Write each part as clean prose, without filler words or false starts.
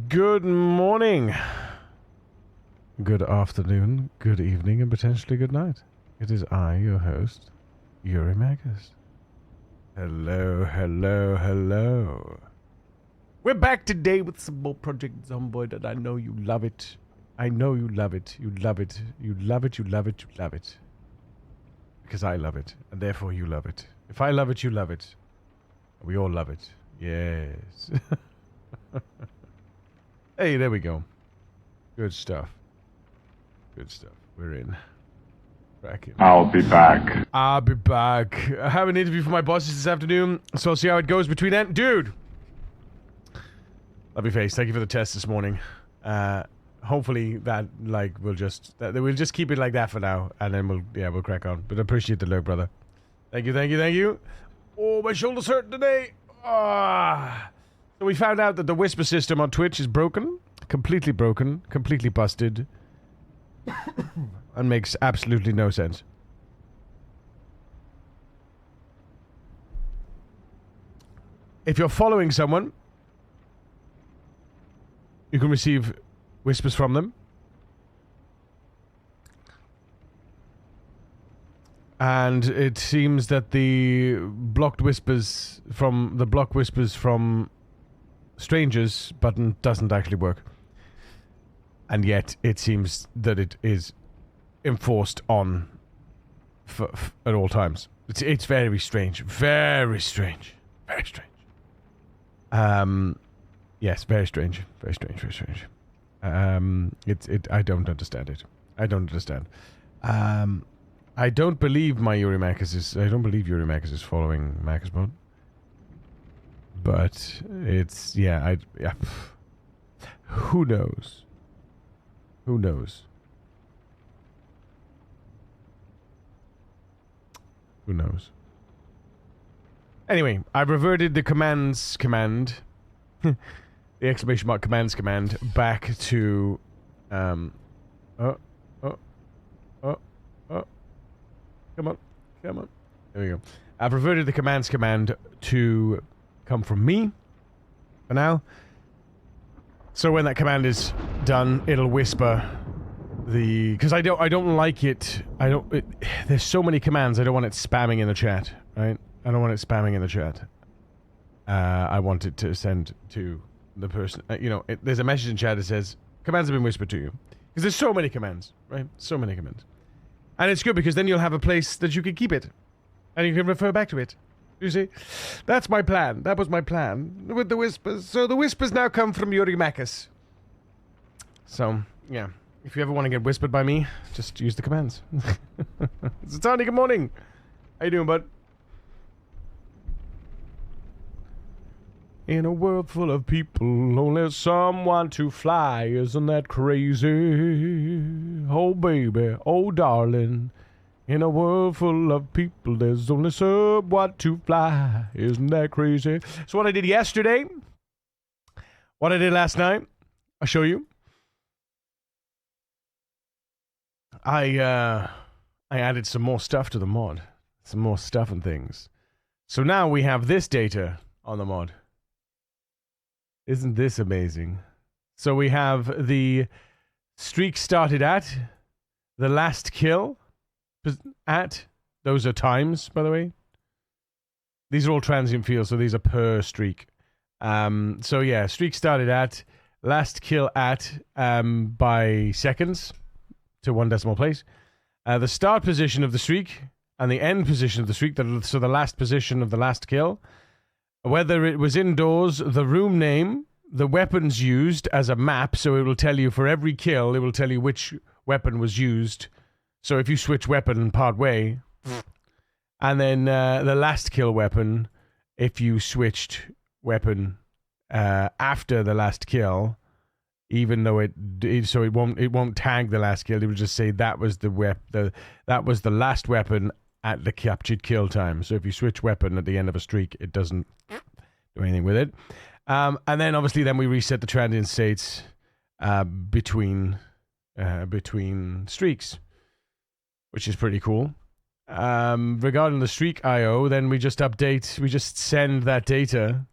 Good morning, good afternoon, good evening, and potentially good night. It is I, your host, Yuri Magus. Hello, hello, hello. We're back today with some more Project Zomboid, and I know you love it. I know you love it. You love it. You love it. You love it. You love it. Because I love it, and therefore you love it. If I love it, you love it. We all love it. Yes. Hey, there we go. Good stuff. Good stuff. We're in. Back in. I'll be back. I'll be back. I have an interview for my bosses this afternoon, so I'll see how it goes between then. Dude! Love your face. Thank you for the test this morning. Hopefully that, we'll just keep it like that for now, and then we'll crack on. But I appreciate the lurk, brother. Thank you, thank you, thank you. Oh, my shoulder's hurting today. Ah. So we found out that the whisper system on Twitch is broken, completely busted, and makes absolutely no sense. If you're following someone, you can receive whispers from them. And it seems that the block whispers from strangers button doesn't actually work. And yet it seems that it is enforced on at all times. It's very strange. Very strange. Very strange. Yes, very strange. Very strange, very strange. I don't understand it. I don't understand. I don't believe Yuri Magus is following Macusbot. But it's, yeah. Who knows? Who knows? Who knows? Anyway, I've reverted the command, the exclamation mark command back to, come on. There we go. I've reverted the command to come from me for now. So when that command is done, it'll whisper because I don't like it. There's so many commands. I don't want it spamming in the chat, right? I don't want it spamming in the chat. I want it to send to the person. There's a message in chat that says commands have been whispered to you, because there's so many commands, right? So many commands, and it's good because then you'll have a place that you can keep it, and you can refer back to it. You see? That's my plan. That was my plan with the whispers. So the whispers now come from Yuri Magus. So, yeah. If you ever want to get whispered by me, just use the commands. Tony, good morning. How you doing, bud? In a world full of people, only someone to fly. Isn't that crazy? Oh, baby. Oh, darling. In a world full of people, there's only someone to fly. Isn't that crazy? So what I did yesterday, what I did last night, I'll show you. I added some more stuff to the mod. Some more stuff and things. So now we have this data on the mod. Isn't this amazing? So we have the streak started at, the last kill at, those are times, by the way. These are all transient fields, so these are per streak. So yeah, streak started at, last kill at, by seconds to 1 decimal place. The start position of the streak and the end position of the streak, so the last position of the last kill. Whether it was indoors, the room name, the weapons used as a map, so it will tell you for every kill, it will tell you which weapon was used. So if you switch weapon part way, and then the last kill weapon, if you switched weapon after the last kill, even though it won't tag the last kill, it will just say that was that was the last weapon at the captured kill time. So if you switch weapon at the end of a streak, it doesn't do anything with it. And then obviously we reset the transient states between streaks, which is pretty cool. Regarding the streak IO, then we just send that data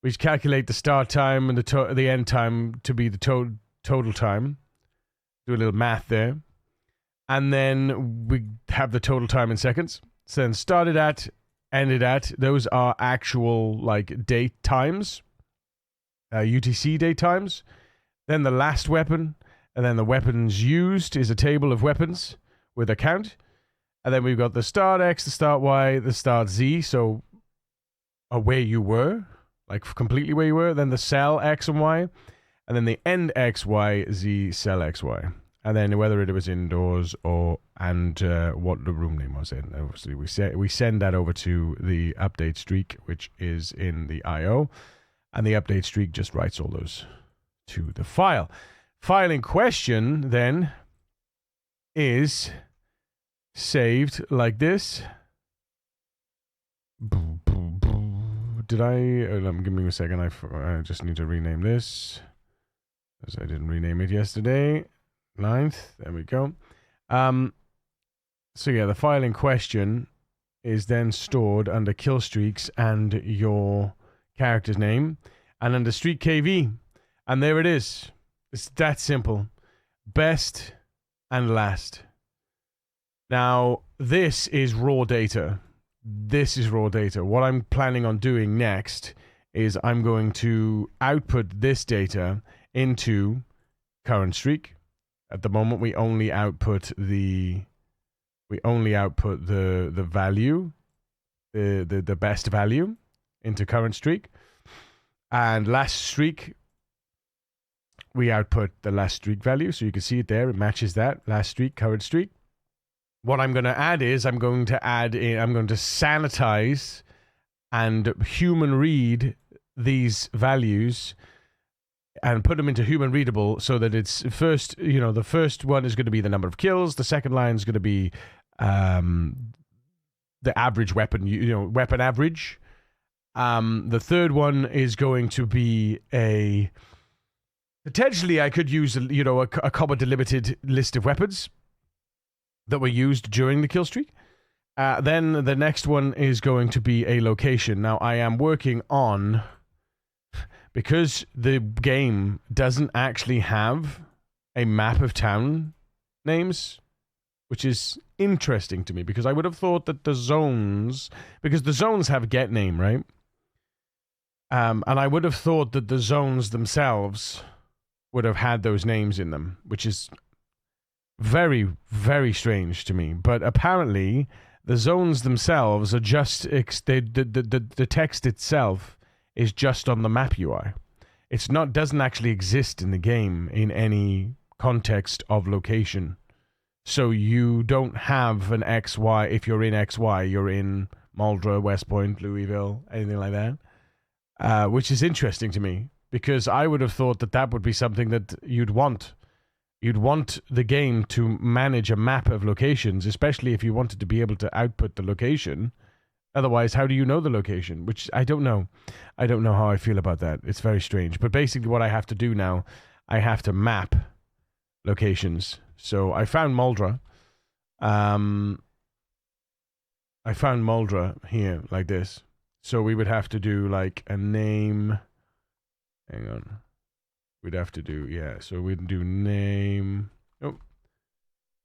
We calculate the start time and the end time to be the total time. Do a little math there. And then we have the total time in seconds. So then started at, ended at. Those are actual like date times. UTC date times. Then the last weapon. And then the weapons used is a table of weapons with a count. And then we've got the start X, the start Y, the start Z. So where you were. Like completely where you were. Then the cell X and Y. And then the end X, Y, Z, cell X, Y. And then whether it was indoors or and what the room name was in. Obviously, we send that over to the update streak, which is in the IO. And the update streak just writes all those to the file. File in question, then, is saved like this. Did I... give me a second. I just need to rename this. As I didn't rename it yesterday. 9th. There we go. So yeah, the file in question is then stored under kill streaks and your character's name. And under streak KV. And there it is. It's that simple. Best and last. Now, this is raw data. This is raw data. What I'm planning on doing next is I'm going to output this data into current streak. At the moment, we only output the value, the best value into current streak. And last streak, we output the last streak value. So you can see it there. It matches that. Last streak, current streak. What I'm going to add is I'm going to sanitize and human read these values and put them into human readable so that it's first, the first one is going to be the number of kills. The second line is going to be the average weapon, weapon average. The third one is going to be potentially I could use, a comma delimited list of weapons that were used during the kill streak. Then the next one is going to be a location. Now I am working on, because the game doesn't actually have a map of town names, which is interesting to me, because I would have thought that the zones have get name, right? And I would have thought that the zones themselves would have had those names in them, which is very, very strange to me. But apparently, the zones themselves are just the text itself is just on the map UI. It's not doesn't actually exist in the game in any context of location. So you don't have an XY. If you're in XY, you're in Muldra, West Point, Louisville, anything like that. Which is interesting to me, because I would have thought that would be something that you'd want. You'd want the game to manage a map of locations, especially if you wanted to be able to output the location. Otherwise, how do you know the location? Which I don't know. I don't know how I feel about that. It's very strange. But basically what I have to do now, I have to map locations. So I found Muldra. I found Muldra here, like this. So we would have to do like a name. Hang on. We'd have to do, yeah. So we'd do name. Oh.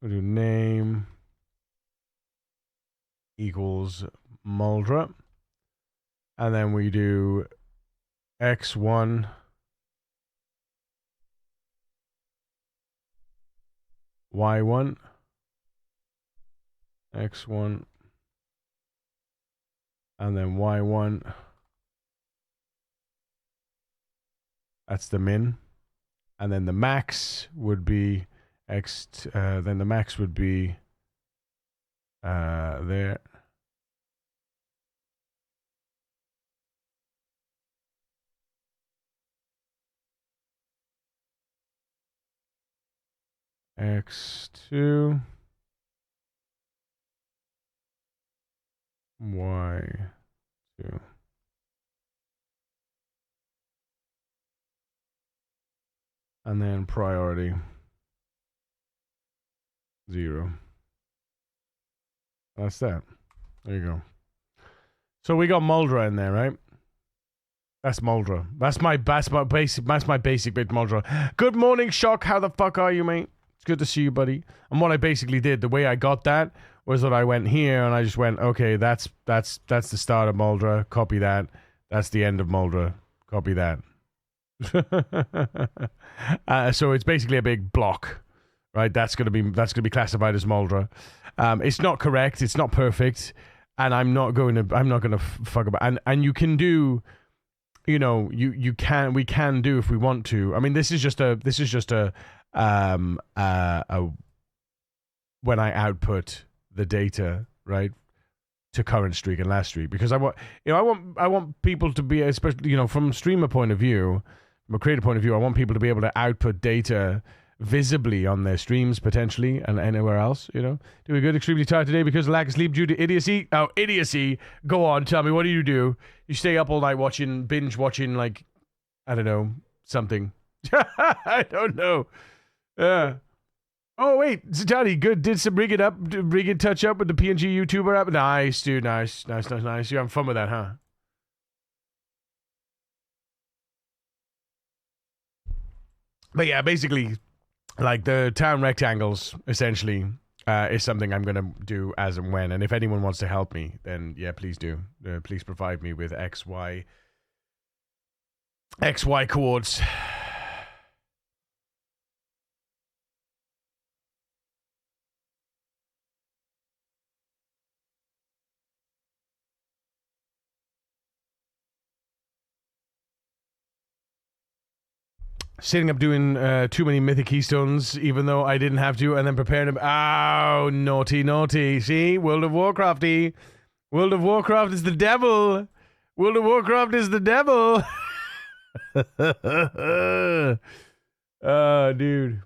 We'll do name equals Muldra. And then we do X1 Y1 X1 and then Y1. That's the min. And then the max would be then the max would be there. X2 Y2. And then priority 0. That's that. There you go. So we got Muldra in there, right? That's Muldra. That's my basic bit Muldra. Good morning, Shock. How the fuck are you, mate? It's good to see you, buddy. And what I basically did, the way I got that was that I went here and I just went, okay, that's the start of Muldra. Copy that. That's the end of Muldra. Copy that. So it's basically a big block, right? That's gonna be classified as Muldra. It's not correct. It's not perfect, and I'm not gonna fuck about. And you can do, you know, we can do if we want to. I mean, this is just a when I output the data, right, to current streak and last streak, because I want people to be, especially, you know, from a streamer point of view, from a creator point of view, I want people to be able to output data visibly on their streams potentially and anywhere else, you know. Doing good, extremely tired today because of lack of sleep due to idiocy. Oh, idiocy. Go on, tell me, what do? You stay up all night binge watching, like, I don't know, something. I don't know. Oh wait, Zitani, good. Did some rig it touch up with the PNG YouTuber app. Nice, dude. Nice. You're having fun with that, huh? But yeah, basically, like, the town rectangles essentially is something I'm gonna do as and when. And if anyone wants to help me, then yeah, please do. Please provide me with XY coords. Sitting up doing too many mythic keystones, even though I didn't have to, and then preparing them. Oh, naughty. See? World of Warcrafty. World of Warcraft is the devil. World of Warcraft is the devil. Oh, dude.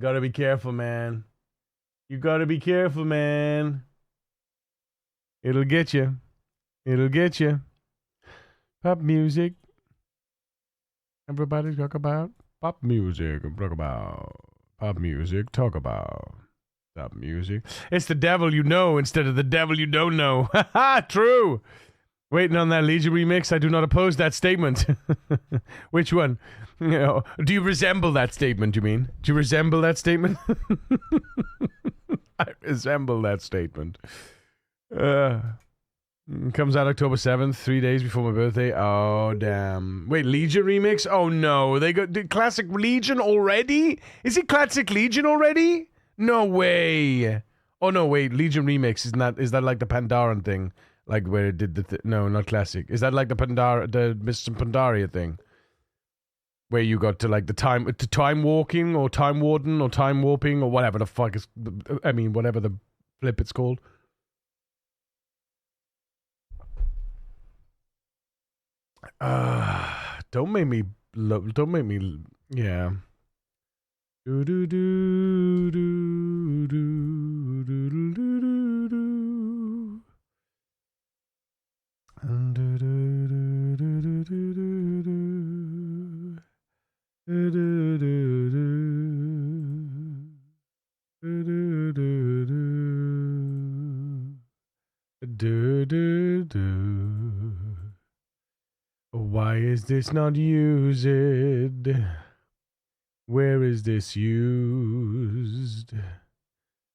Gotta be careful, man. You gotta be careful, man. It'll get you. Pop music. Everybody talk about pop music. Talk about pop music. Talk about pop music. It's the devil you know instead of the devil you don't know. True. Waiting on that Legion remix. I do not oppose that statement. Which one? You know, do you resemble that statement, you mean? Do you resemble that statement? I resemble that statement. Comes out October 7th, 3 days before my birthday. Oh, damn. Wait, Legion remix? Oh, no. They got Classic Legion already? Is it Classic Legion already? No way. Oh, no, wait. Legion remix. Is that like the Pandaren thing? Like where it did the... No, not Classic. Is that like the Mr. Pandaria thing? Where you got to, like, the time walking or time warden or time warping or whatever the fuck is... I mean, whatever the flip it's called. Don't make me, yeah. Do do do do do do do do do do. Do do do do do do do. Do do do do. Do do do. Do do do. Why is this not used? Where is this used?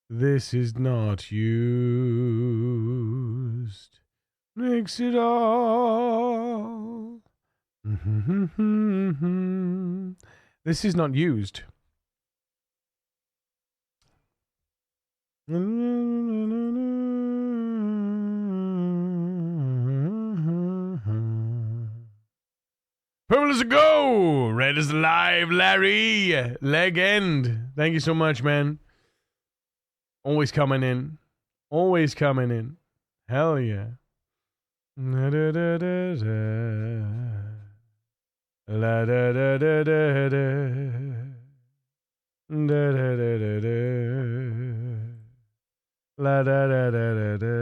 This is not used. Mix it all. This is not used. Purple is a go! Red is alive, Larry! Leg end. Thank you so much, man. Always coming in. Hell yeah. La da da da da. La da da da da da. Da da da da da. La da da da da da.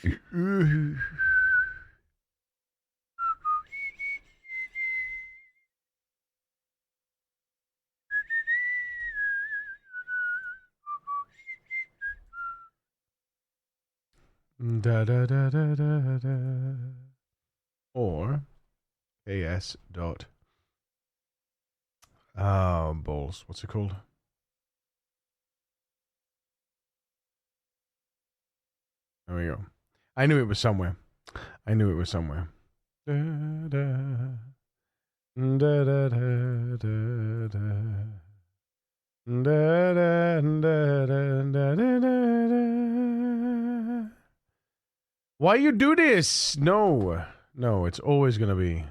Da da da da da da. Or AS dot. Balls. What's it called? There we go. I knew it was somewhere. I knew it was somewhere. Da da da da da da da. Da, da, da, da, da, da, da. Why you do this? No. No, it's always gonna be.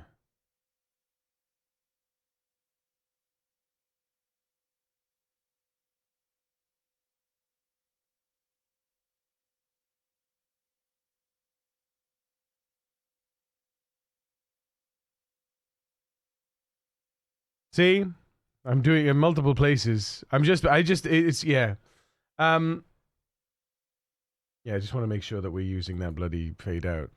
See? I'm doing it in multiple places. It's, yeah. Yeah, I just want to make sure that we're using that bloody fade out.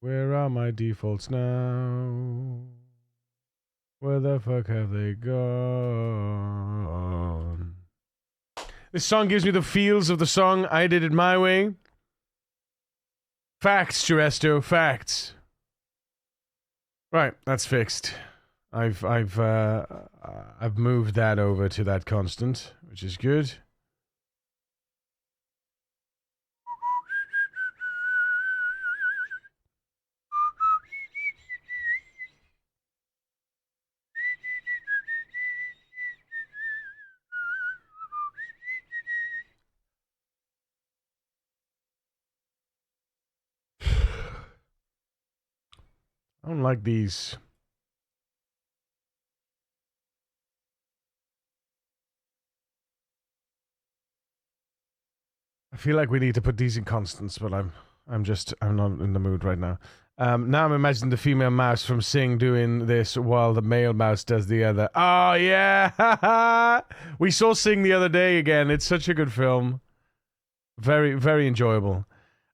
Where are my defaults now? Where the fuck have they gone? This song gives me the feels of the song I Did It My Way. Facts, Geresto, facts. Right, that's fixed. I've moved that over to that constant, which is good. I don't like these. I feel like we need to put these in constants, but I'm not in the mood right now. Now I'm imagining the female mouse from Sing doing this while the male mouse does the other. Oh yeah, we saw Sing the other day again. It's such a good film, very very enjoyable,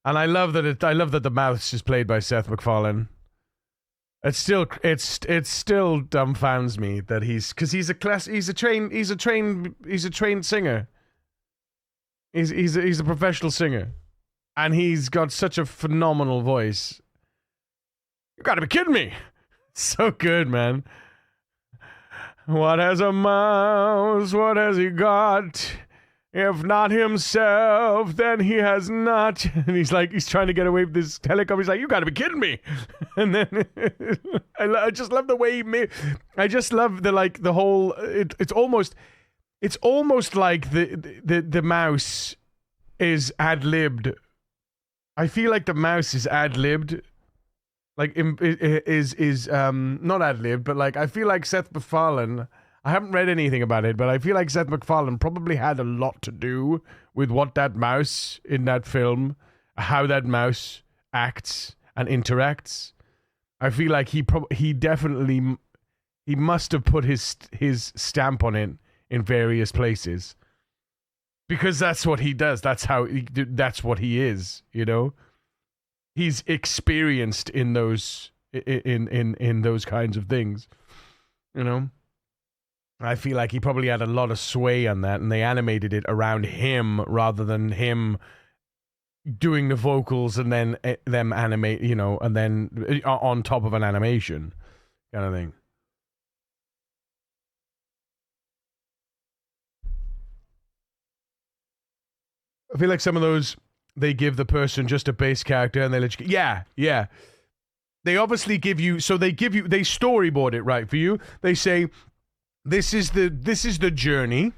and I love that the mouse is played by Seth MacFarlane. It still dumbfounds me that he's a trained singer. He's a professional singer, and he's got such a phenomenal voice. You gotta be kidding me! So good, man. What has a mouse? What has he got? If not himself, then he has not. And he's trying to get away with this helicopter. He's like, you gotta be kidding me! And then I just love the way he made. I just love the whole. It's almost like the mouse is ad-libbed. I feel like the mouse is ad-libbed. Like is not ad-libbed, but like I feel like Seth MacFarlane. I haven't read anything about it, but I feel like Seth MacFarlane probably had a lot to do with what that mouse in that film, how that mouse acts and interacts. I feel like he must have put his stamp on it in various places, because that's what he does. That's what he is. You know, he's experienced in those in those kinds of things. You know, I feel like he probably had a lot of sway on that, and they animated it around him rather than him doing the vocals and then them animate. You know, and then on top of an animation kind of thing. I feel like some of those, they give the person just a base character and they let you... Yeah. They obviously give you... So they storyboard it, right, for you. They say, this is the journey,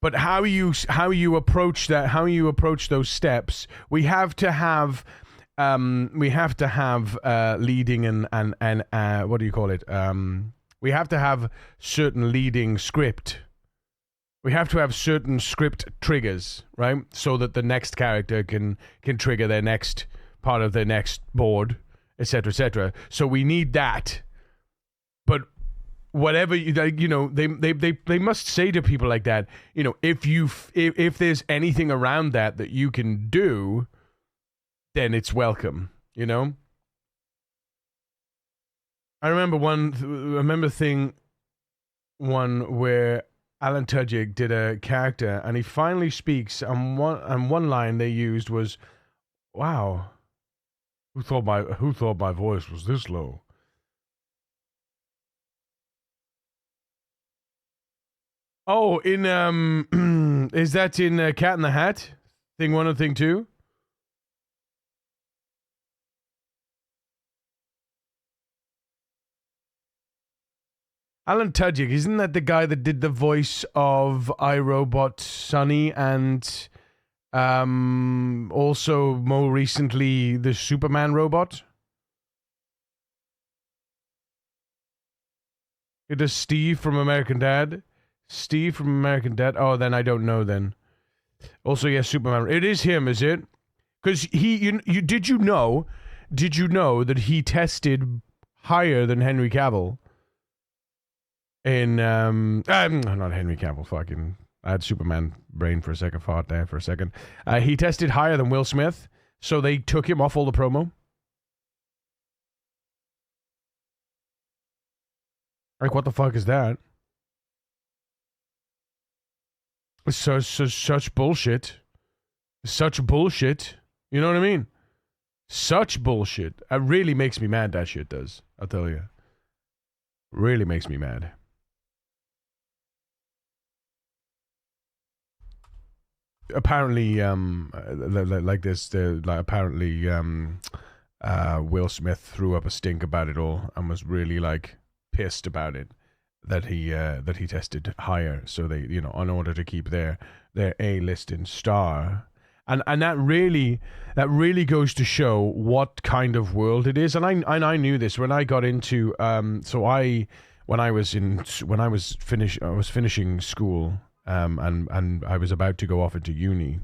but how you approach that, how you approach those steps, we have to have leading and what do you call it? We have to have certain leading script. We have to have certain script triggers, right? So that the next character can trigger their next part of their next board, etc., etc. So we need that. But whatever they must say to people like that, if there's anything around that you can do, then it's welcome. I remember one where Alan Tudyk did a character, and he finally speaks, and one line they used was, "Wow, who thought my voice was this low?" Oh, in is that in Cat in the Hat? Thing 1 and Thing 2? Alan Tudyk, isn't that the guy that did the voice of iRobot Sonny and also more recently the Superman robot? It is Steve from American Dad. Steve from American Dad. Oh, then I don't know then. Also, yes, Superman. It is him, is it? Because did you know that he tested higher than Henry Cavill? In not Henry Cavill, fucking, I had Superman brain for a second, fought there for a second. He tested higher than Will Smith, so they took him off all the promo. Like, what the fuck is that? Such bullshit. Such bullshit. You know what I mean? Such bullshit. It really makes me mad, that shit does. I'll tell you. Really makes me mad. Apparently, like this, apparently, Will Smith threw up a stink about it all and was really like pissed about it that he tested higher. So they, in order to keep their A-listing star, and that really goes to show what kind of world it is. And I knew this when I got into when I was finishing school. And I was about to go off into uni,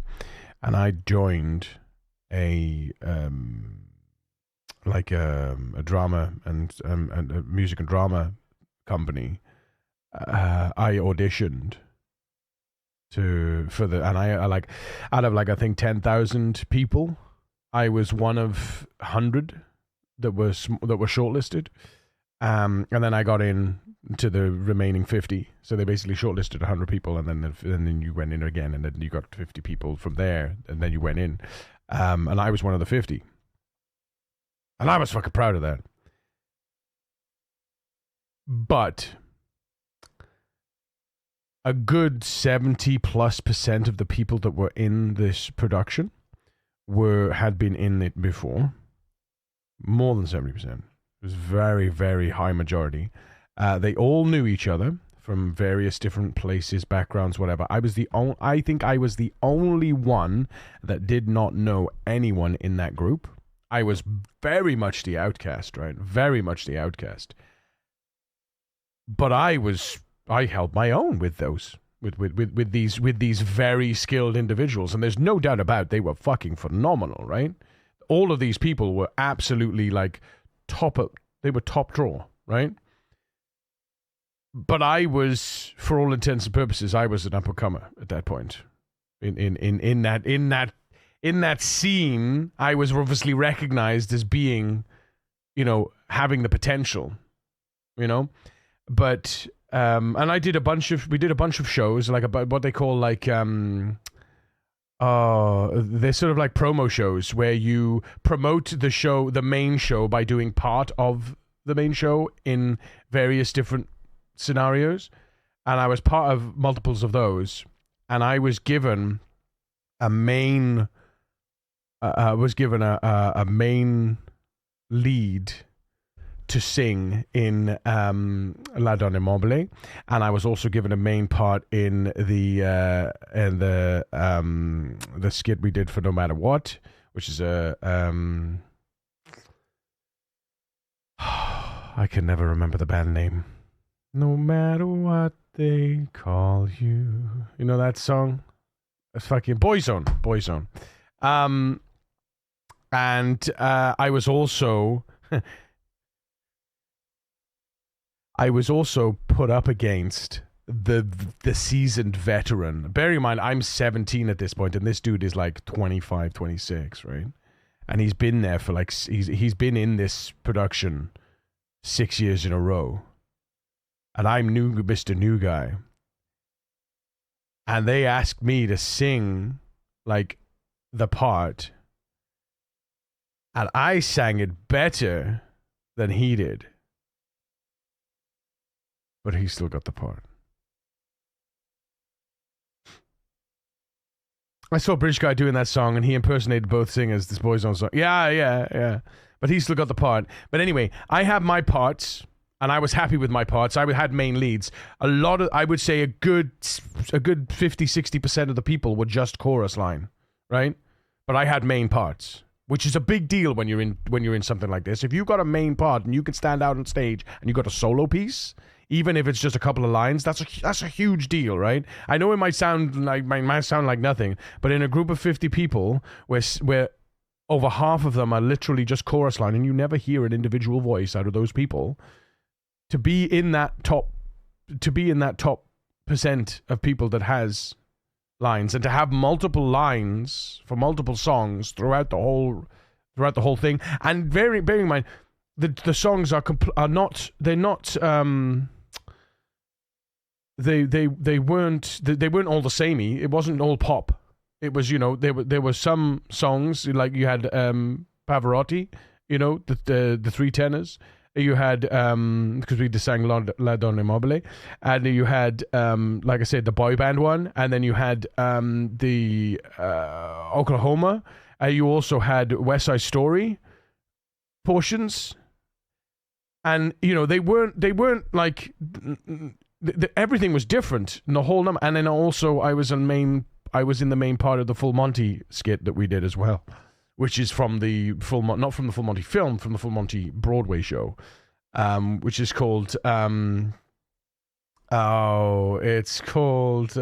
and I joined a drama and a music and drama company. I auditioned and I like, out of like, I think 10,000 people, I was one of 100 that were shortlisted. And then I got in to the remaining 50. So they basically shortlisted 100 people, and then you went in again, and then you got 50 people from there, and then you went in. And I was one of the 50. And I was fucking proud of that. But a good 70+% of the people that were in this production had been in it before. More than 70%. It was very, very high majority. They all knew each other from various different places, backgrounds, whatever. I think I was the only one that did not know anyone in that group. I was very much the outcast, right? Very much the outcast. But I held my own with those, with these very skilled individuals, and there's no doubt about they were fucking phenomenal, right? All of these people were absolutely like they were top draw, right? But I was, for all intents and purposes, I was an up and comer at that point. In that scene, I was obviously recognized as being, having the potential, But and we did a bunch of shows, like about what they call like they're sort of like promo shows where you promote the main show by doing part of the main show in various different scenarios. And I was part of multiples of those, and I was given a main a main lead to sing in La Donna Mobile, and I was also given a main part in the skit we did for No Matter What, which is I can never remember the band name. No matter what, they call you. You know that song? It's fucking Boyzone. Boyzone. And I was also put up against the seasoned veteran. Bear in mind, I'm 17 at this point, and this dude is like 25, 26, right? And he's been there for like he's been in this production 6 years in a row, and I'm Mr. New Guy. And they asked me to sing like the part, and I sang it better than he did, but he still got the part. I saw a British guy doing that song, and he impersonated both singers. This Boyzone song. Yeah. But he still got the part. But anyway, I have my parts, and I was happy with my parts. I had main leads. I would say a good 50-60% of the people were just chorus line, right? But I had main parts, which is a big deal when you're in something like this. If you got a main part and you can stand out on stage and you got a solo piece, even if it's just a couple of lines, that's a huge deal, right? I know it might sound like nothing, but in a group of 50 people where over half of them are literally just chorus line, and you never hear an individual voice out of those people, to be in that top percent of people that has lines, and to have multiple lines for multiple songs throughout the whole thing, and bearing in mind the songs they weren't all the samey. It wasn't all pop. It was, there were some songs like you had Pavarotti, the three tenors. You had because we just sang La Donna Immobile, and you had like I said, the boy band one, and then you had the Oklahoma. You also had West Side Story portions, and they weren't like everything was different in the whole number. And then also I was in the main part of the Full Monty skit that we did as well, which is from the not from the Full Monty film, from the Full Monty Broadway show, which is called it's called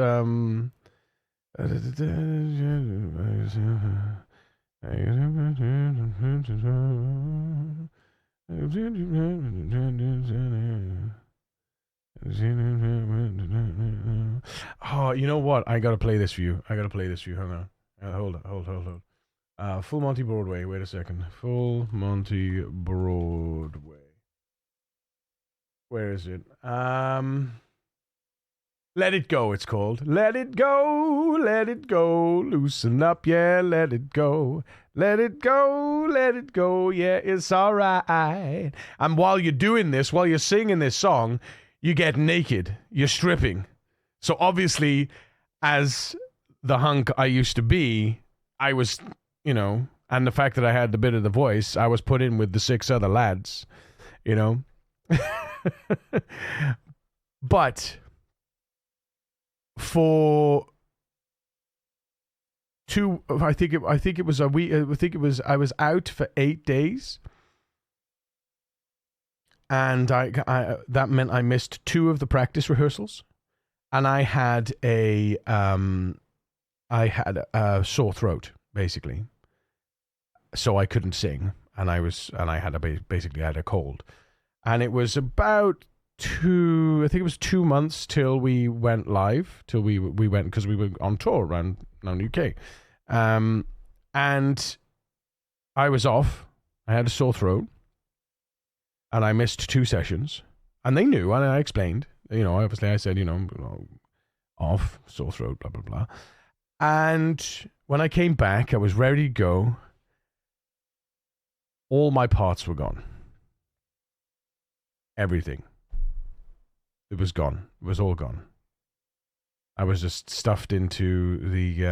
oh, you know what? I gotta play this for you. Hang on. Hold. Full Monty Broadway. Wait a second. Full Monty Broadway. Where is it? Let It Go, it's called. Let it go, loosen up, yeah, let it go. Let it go, yeah, it's alright. And while you're doing this, while you're singing this song, you get naked. You're stripping. So obviously, as the hunk I used to be, I was, and the fact that I had the bit of the voice, I was put in with the 6 other lads, But for I think it was a week. I was out for 8 days, and I that meant I missed 2 of the practice rehearsals, and I had a sore throat basically, so I couldn't sing, and I had a cold, and it was about 2 months till we went live, till we went, because we were on tour around the UK. And I was off. I had a sore throat, and I missed 2 sessions. And they knew, and I explained. Obviously I said, off, sore throat, blah blah blah. And when I came back, I was ready to go. All my parts were gone. Everything. It was gone. It was all gone. I was just stuffed into the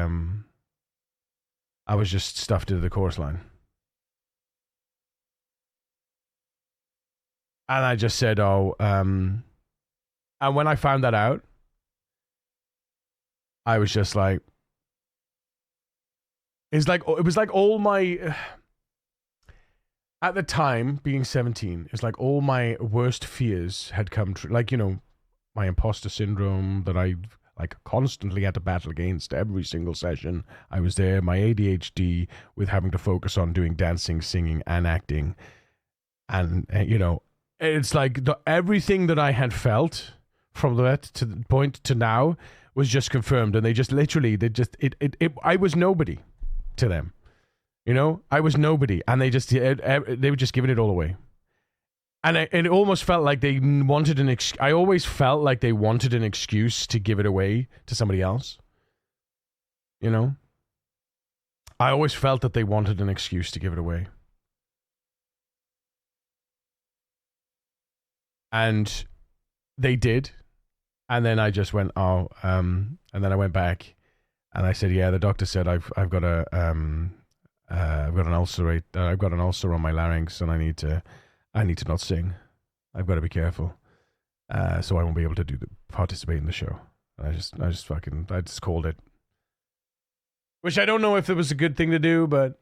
chorus line. And I just said, and when I found that out, I was just like, it was like all my, at the time, being 17, it's like all my worst fears had come true. Like, my imposter syndrome that I like constantly had to battle against every single session I was there, my ADHD with having to focus on doing dancing, singing, and acting. And you know, it's like everything that I had felt from that to the point to now was just confirmed, and they just I was nobody to them. You know, I was nobody, and they were just giving it all away. And it almost felt like they wanted I always felt like they wanted an excuse to give it away to somebody else. You know? I always felt that they wanted an excuse to give it away. And they did. And then I just went, and then I went back and I said, yeah, the doctor said I've got an ulcer on my larynx, and I need to not sing. I've got to be careful, so I won't be able to participate in the show. And I just called it, which I don't know if it was a good thing to do, but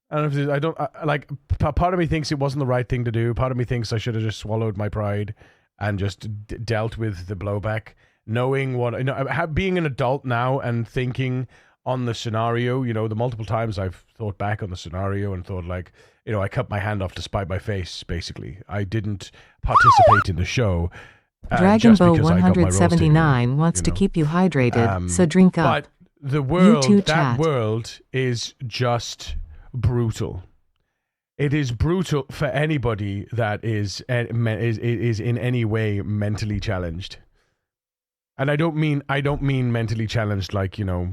I don't know if part of me thinks it wasn't the right thing to do. Part of me thinks I should have just swallowed my pride and just dealt with the blowback, knowing being an adult now and thinking on the scenario, you know, the multiple times I've thought back on the scenario and thought like, you know, I cut my hand off to spite my face, basically. I didn't participate in the show. Dragon Bow 179 wants to keep you hydrated, so drink up. But the world is just brutal. It is brutal for anybody that is in any way mentally challenged. And I don't mean mentally challenged like, you know,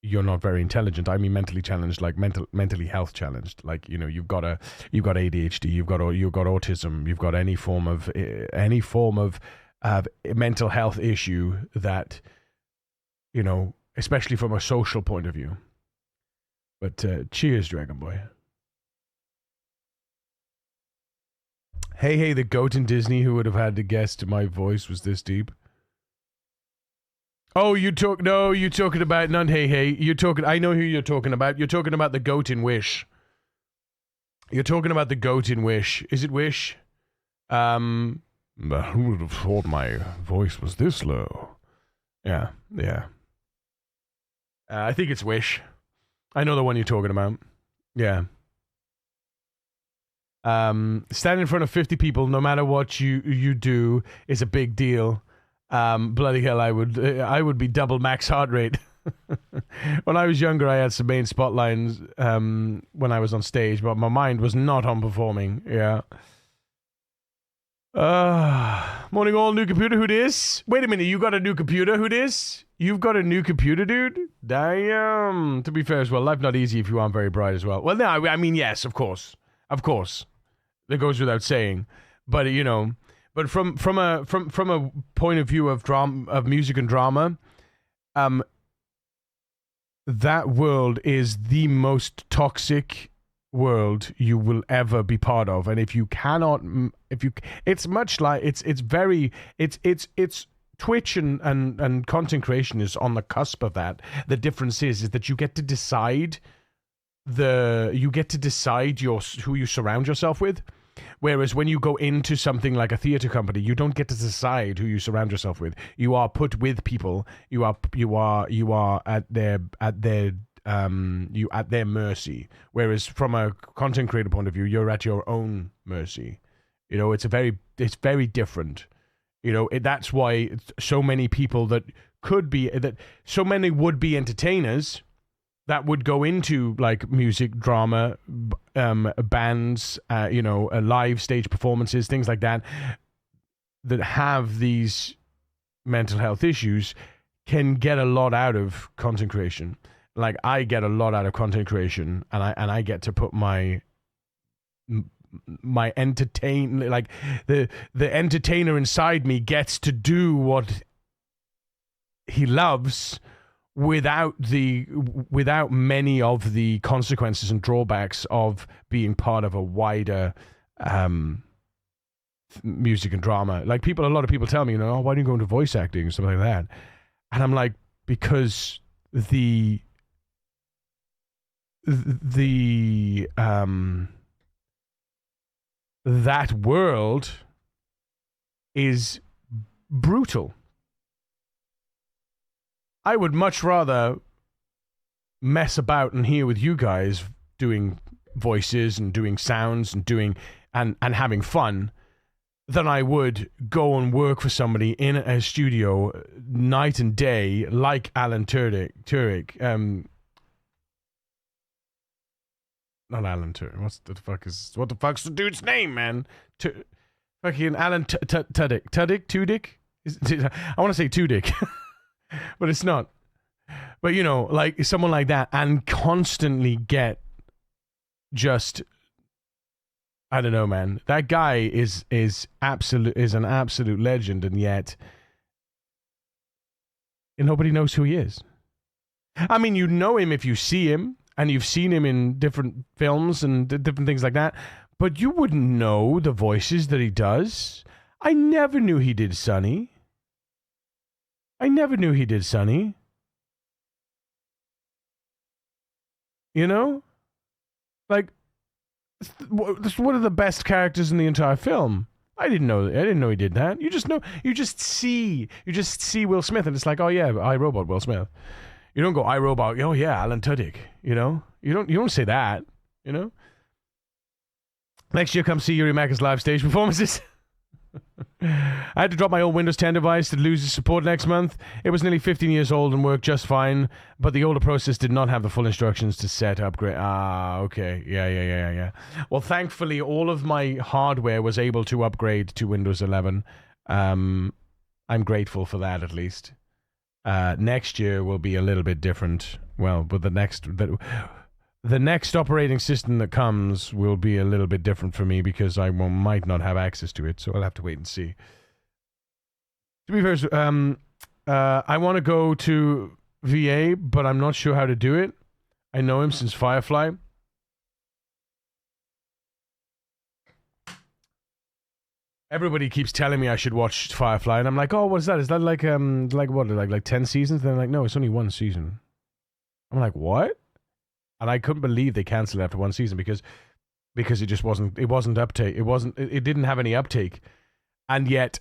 you're not very intelligent. I mean mentally challenged, like mentally health challenged. Like, you know, you've got ADHD, you've got autism, you've got any form of mental health issue that, you know, especially from a social point of view. But cheers, Dragon Boy. Hey, the goat in Disney, who would have had to guess my voice was this deep? Oh, you're talking about none. Hey. I know who you're talking about. You're talking about the goat in Wish. You're talking about the goat in Wish. Is it Wish? Who would have thought my voice was this low? Yeah. I think it's Wish. I know the one you're talking about. Yeah. Stand in front of 50 people, no matter what you do, is a big deal. Bloody hell, I would be double max heart rate. When I was younger, I had some main spotlines when I was on stage, but my mind was not on performing. Yeah. Morning all, new computer, who dis? Wait a minute, you got a new computer, who dis? You've got a new computer, dude? Damn. To be fair as well, life not easy if you aren't very bright as well. Well, no, I mean, yes, of course. That goes without saying. But, you know... But from a point of view of music and drama, that world is the most toxic world you will ever be part of. And if you cannot, it's much like it's Twitch and content creation is on the cusp of that. The difference is that you get to decide who you surround yourself with. Whereas when you go into something like a theater company, you don't get to decide who you surround yourself with. You are put with people. You are at their mercy. Whereas from a content creator point of view, you're at your own mercy. You know, it's very different. You know, that's why so many people so many would-be entertainers that would go into like music, drama, bands, live stage performances, things like that have these mental health issues, can get a lot out of content creation. Like I get a lot out of content creation, and I get to put my the entertainer inside me gets to do what he loves without many of the consequences and drawbacks of being part of a wider music and drama. Like a lot of people tell me, why don't you go into voice acting or something like that? And I'm like, because that world is brutal. I would much rather mess about and here with you guys doing voices and doing sounds and doing and having fun than I would go and work for somebody in a studio night and day like Alan Tudyk. Not Alan Tudyk. What the fuck's the dude's name, man? Fucking Alan Tudyk. I want to say Tudyk, but it's not. But you know, like someone like that, and constantly get just, I don't know, man. That guy is an absolute legend, and yet nobody knows who he is. I mean, you know him if you see him, and you've seen him in different films and different things like that, but you wouldn't know the voices that he does. I never knew he did Sonny. You know? Like, that's one of the best characters in the entire film. I didn't know he did that. You just see Will Smith, and it's like, oh yeah, iRobot Will Smith. You don't go iRobot, oh yeah, Alan Tudyk. You know, you don't say that. You know. Next year, come see Yuri Maka's live stage performances. I had to drop my old Windows 10 device to lose its support next month. It was nearly 15 years old and worked just fine, but the older process did not have the full instructions to set upgrade. Ah, okay. Yeah. Well, thankfully, all of my hardware was able to upgrade to Windows 11. I'm grateful for that, at least. Next year will be a little bit different. Well, but the next operating system that comes will be a little bit different for me because I might not have access to it, so I'll have to wait and see. To be fair, I want to go to VA, but I'm not sure how to do it. I know him since Firefly. Everybody keeps telling me I should watch Firefly, and I'm like, oh, what is that? Is that like 10 seasons? They're like, no, it's only one season. I'm like, what? And I couldn't believe they canceled it after one season because it just wasn't uptake. It didn't have any uptake. And yet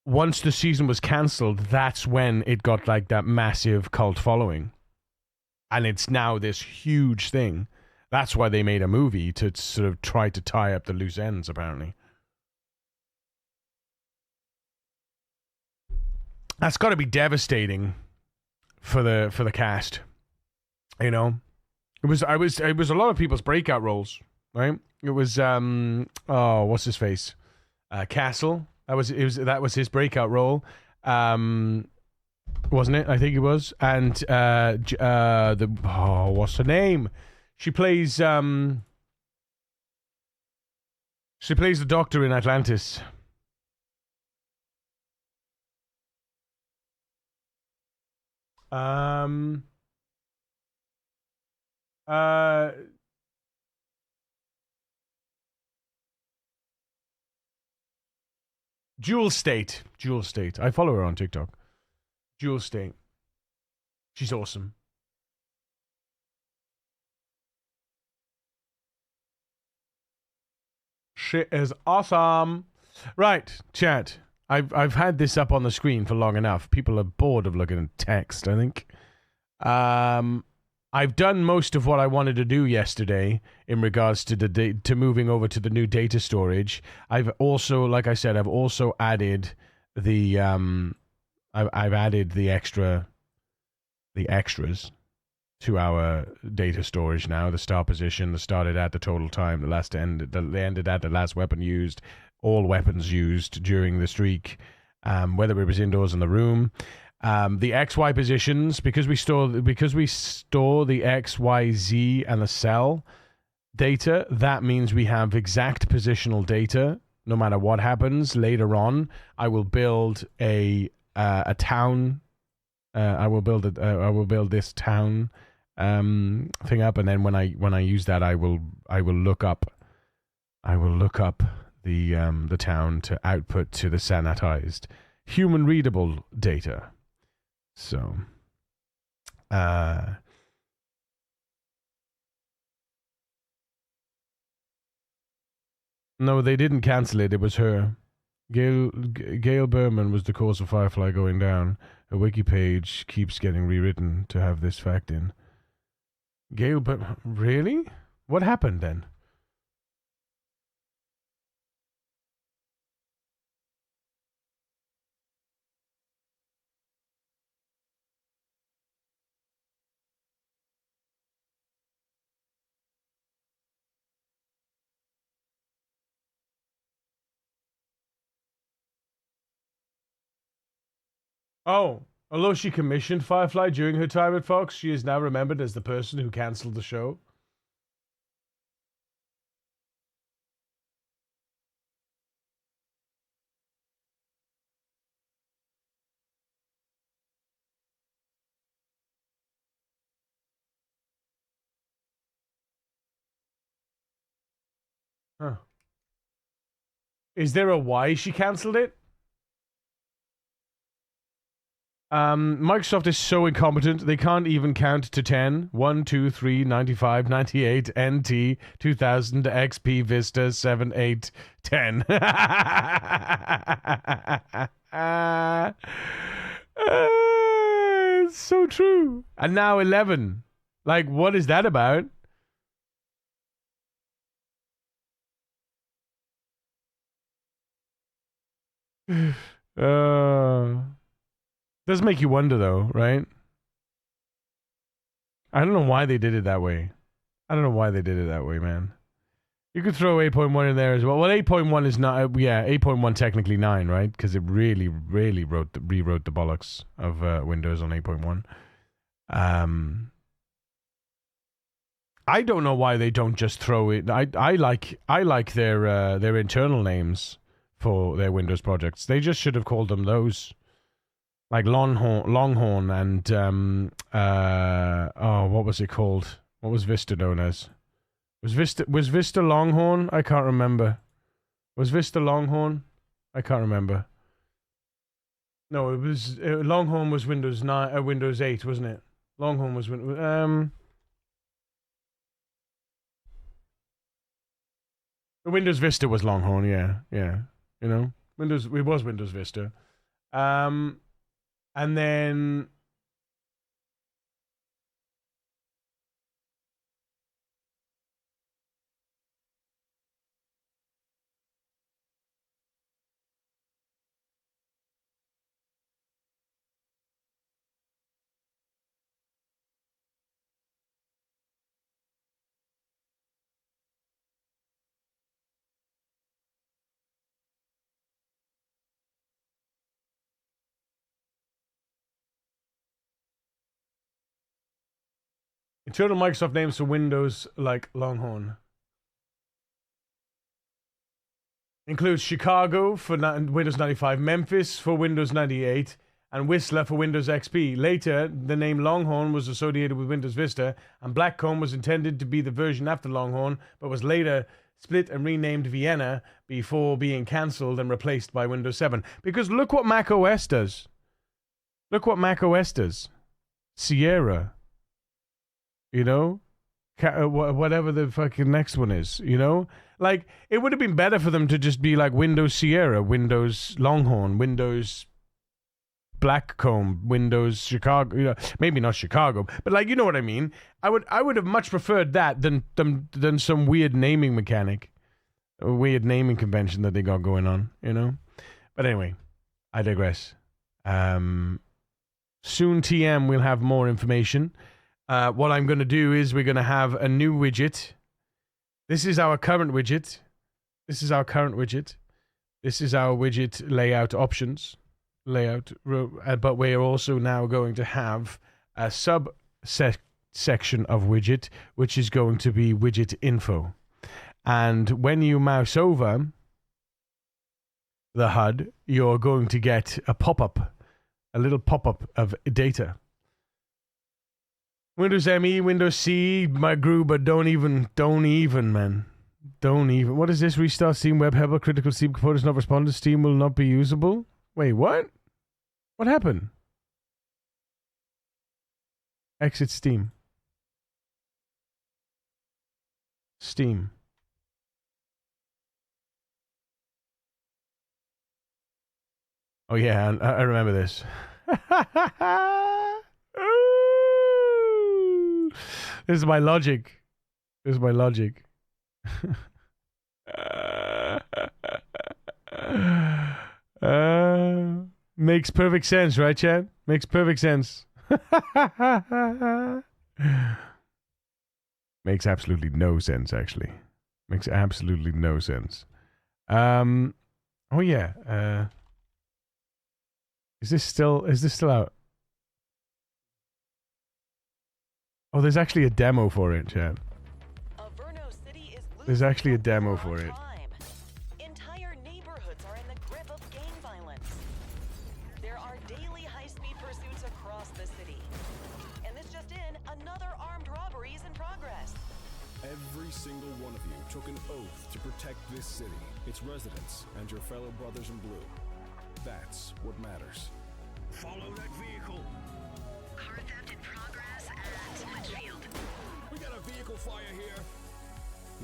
once the season was cancelled, that's when it got like that massive cult following. And it's now this huge thing. That's why they made a movie, to sort of try to tie up the loose ends, apparently. That's got to be devastating for the cast. You know, it was a lot of people's breakout roles, right? It was what's his face, Castle. That was his breakout role, wasn't it? I think it was. And what's her name? She plays the Doctor in Atlantis. Jewel State. I follow her on TikTok. Jewel State. She's awesome. She is awesome. Right, chat. I've had this up on the screen for long enough. People are bored of looking at text, I think. I've done most of what I wanted to do yesterday in regards to to moving over to the new data storage. I've also, like I said, added the I've added the extras to our data storage now. The start position, the started at, the total time, the ended at, the last weapon used, all weapons used during the streak, whether it was indoors in the room. The XY positions, because we store the X, Y, Z, and the cell data. That means we have exact positional data. No matter what happens later on, I will build a town. I will build this town thing up, and then when I use that, I will look up the town to output to the sanitized human readable data. So, no, they didn't cancel it. It was her. Gail Berman was the cause of Firefly going down. Her wiki page keeps getting rewritten to have this fact in. Gail Berman, really? What happened then? Oh, although she commissioned Firefly during her time at Fox, she is now remembered as the person who cancelled the show. Huh. Is there a why she cancelled it? Microsoft is so incompetent, they can't even count to 10. 1, 2, 3, 95, 98, NT, 2000, XP, Vista, 7, 8, 10. It's so true. And now 11. Like, what is that about? Does make you wonder, though, right? I don't know why they did it that way. I don't know why they did it that way, man. You could throw 8.1 in there as well. Well, 8.1 is not, 8.1 technically 9, right? Because it really rewrote the bollocks of Windows on 8.1. I don't know why they don't just throw it. I like their internal names for their Windows projects. They just should have called them those. Like Longhorn and what was it called? What was Vista known as? Was Vista Longhorn? I can't remember. Was Vista Longhorn? I can't remember. No, it was Longhorn was Windows 9, Windows 8, wasn't it? Longhorn was Windows Vista was Longhorn, yeah. You know, it was Windows Vista. And then internal Microsoft names for Windows like Longhorn includes Chicago for Windows 95, Memphis for Windows 98, and Whistler for Windows XP. Later, the name Longhorn was associated with Windows Vista, and Blackcomb was intended to be the version after Longhorn, but was later split and renamed Vienna before being cancelled and replaced by Windows 7. Because look what Mac OS does. Look what Mac OS does. Sierra. You know? Whatever the fucking next one is, you know? Like, it would have been better for them to just be like Windows Sierra, Windows Longhorn, Windows Blackcomb, Windows Chicago, you know, maybe not Chicago, but like, you know what I mean? I would have much preferred that than some weird naming mechanic, a weird naming convention that they got going on, you know? But anyway, I digress. Soon TM we'll have more information. What I'm going to do is we're going to have a new widget. This is our current widget. This is our widget layout options. But we're also now going to have a section of widget, which is going to be widget info. And when you mouse over the HUD, you're going to get a pop-up, a little pop-up of data. Windows ME, Windows C, my Gruber, don't even, man. Don't even. What is this? Restart Steam Web Helper, critical Steam components not responded, Steam will not be usable. Wait, what? What happened? Exit Steam. Steam. Oh yeah, I remember this. This is my logic. This is my logic. Makes perfect sense, right, Chad? Makes perfect sense. Makes absolutely no sense, actually. Makes absolutely no sense. Oh yeah. Is this still out? Oh, there's actually a demo for it, Chad. There's actually a demo for it. Entire neighborhoods are in the grip of gang violence. There are daily high-speed pursuits across the city. And this just in, another armed robbery is in progress. Every single one of you took an oath to protect this city, its residents, and your fellow brothers in blue. That's what matters. Follow that vehicle. Car theft in progress at Litchfield. We got a vehicle fire here.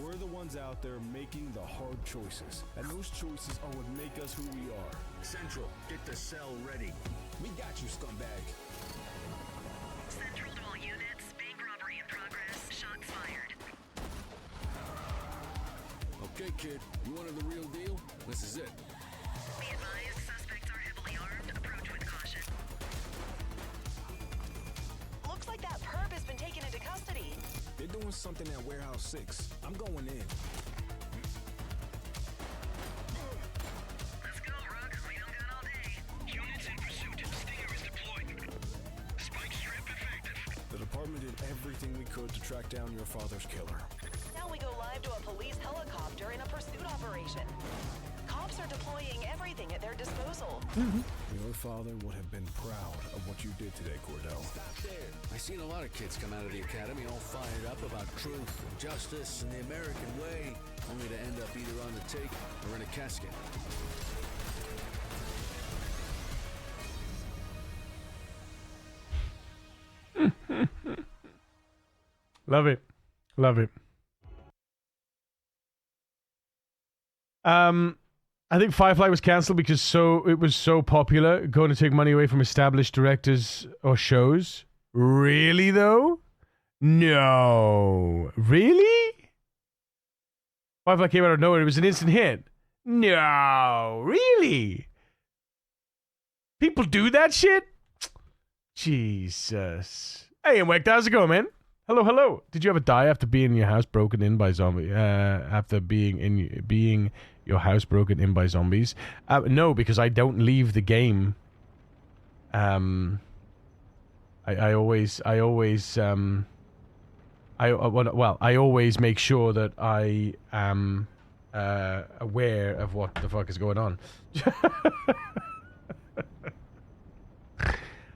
We're the ones out there making the hard choices. And those choices are what make us who we are. Central, get the cell ready. We got you, scumbag. Central to all units. Bank robbery in progress. Shots fired. Okay, kid. You wanted the real deal? This is it. Be advised, suspects are heavily armed. Approach with caution. Looks like that perp has been taken into custody. They're doing something at Warehouse 6. I'm going in. Let's go, Rook. We don't got all day. Units in pursuit. Stinger is deployed. Spike strip effective. The department did everything we could to track down your father's killer. Now we go live to a police helicopter in a pursuit operation. Cops are deploying everything at their disposal. Your father would have been proud of what you did today, Cordell. Stop there. I've seen a lot of kids come out of the academy all fired up about truth and justice and the American way, only to end up either on the take or in a casket. Love it. Love it. I think Firefly was cancelled because it was so popular, going to take money away from established directors or shows. Really, though? No. Really? Firefly came out of nowhere. It was an instant hit. No. Really? People do that shit? Jesus. Hey, Mwek, how's it going, man? Hello, hello. Did you ever die after being in your house broken in by zombie? After being your house broken in by zombies? No, because I don't leave the game. I always make sure that I am aware of what the fuck is going on.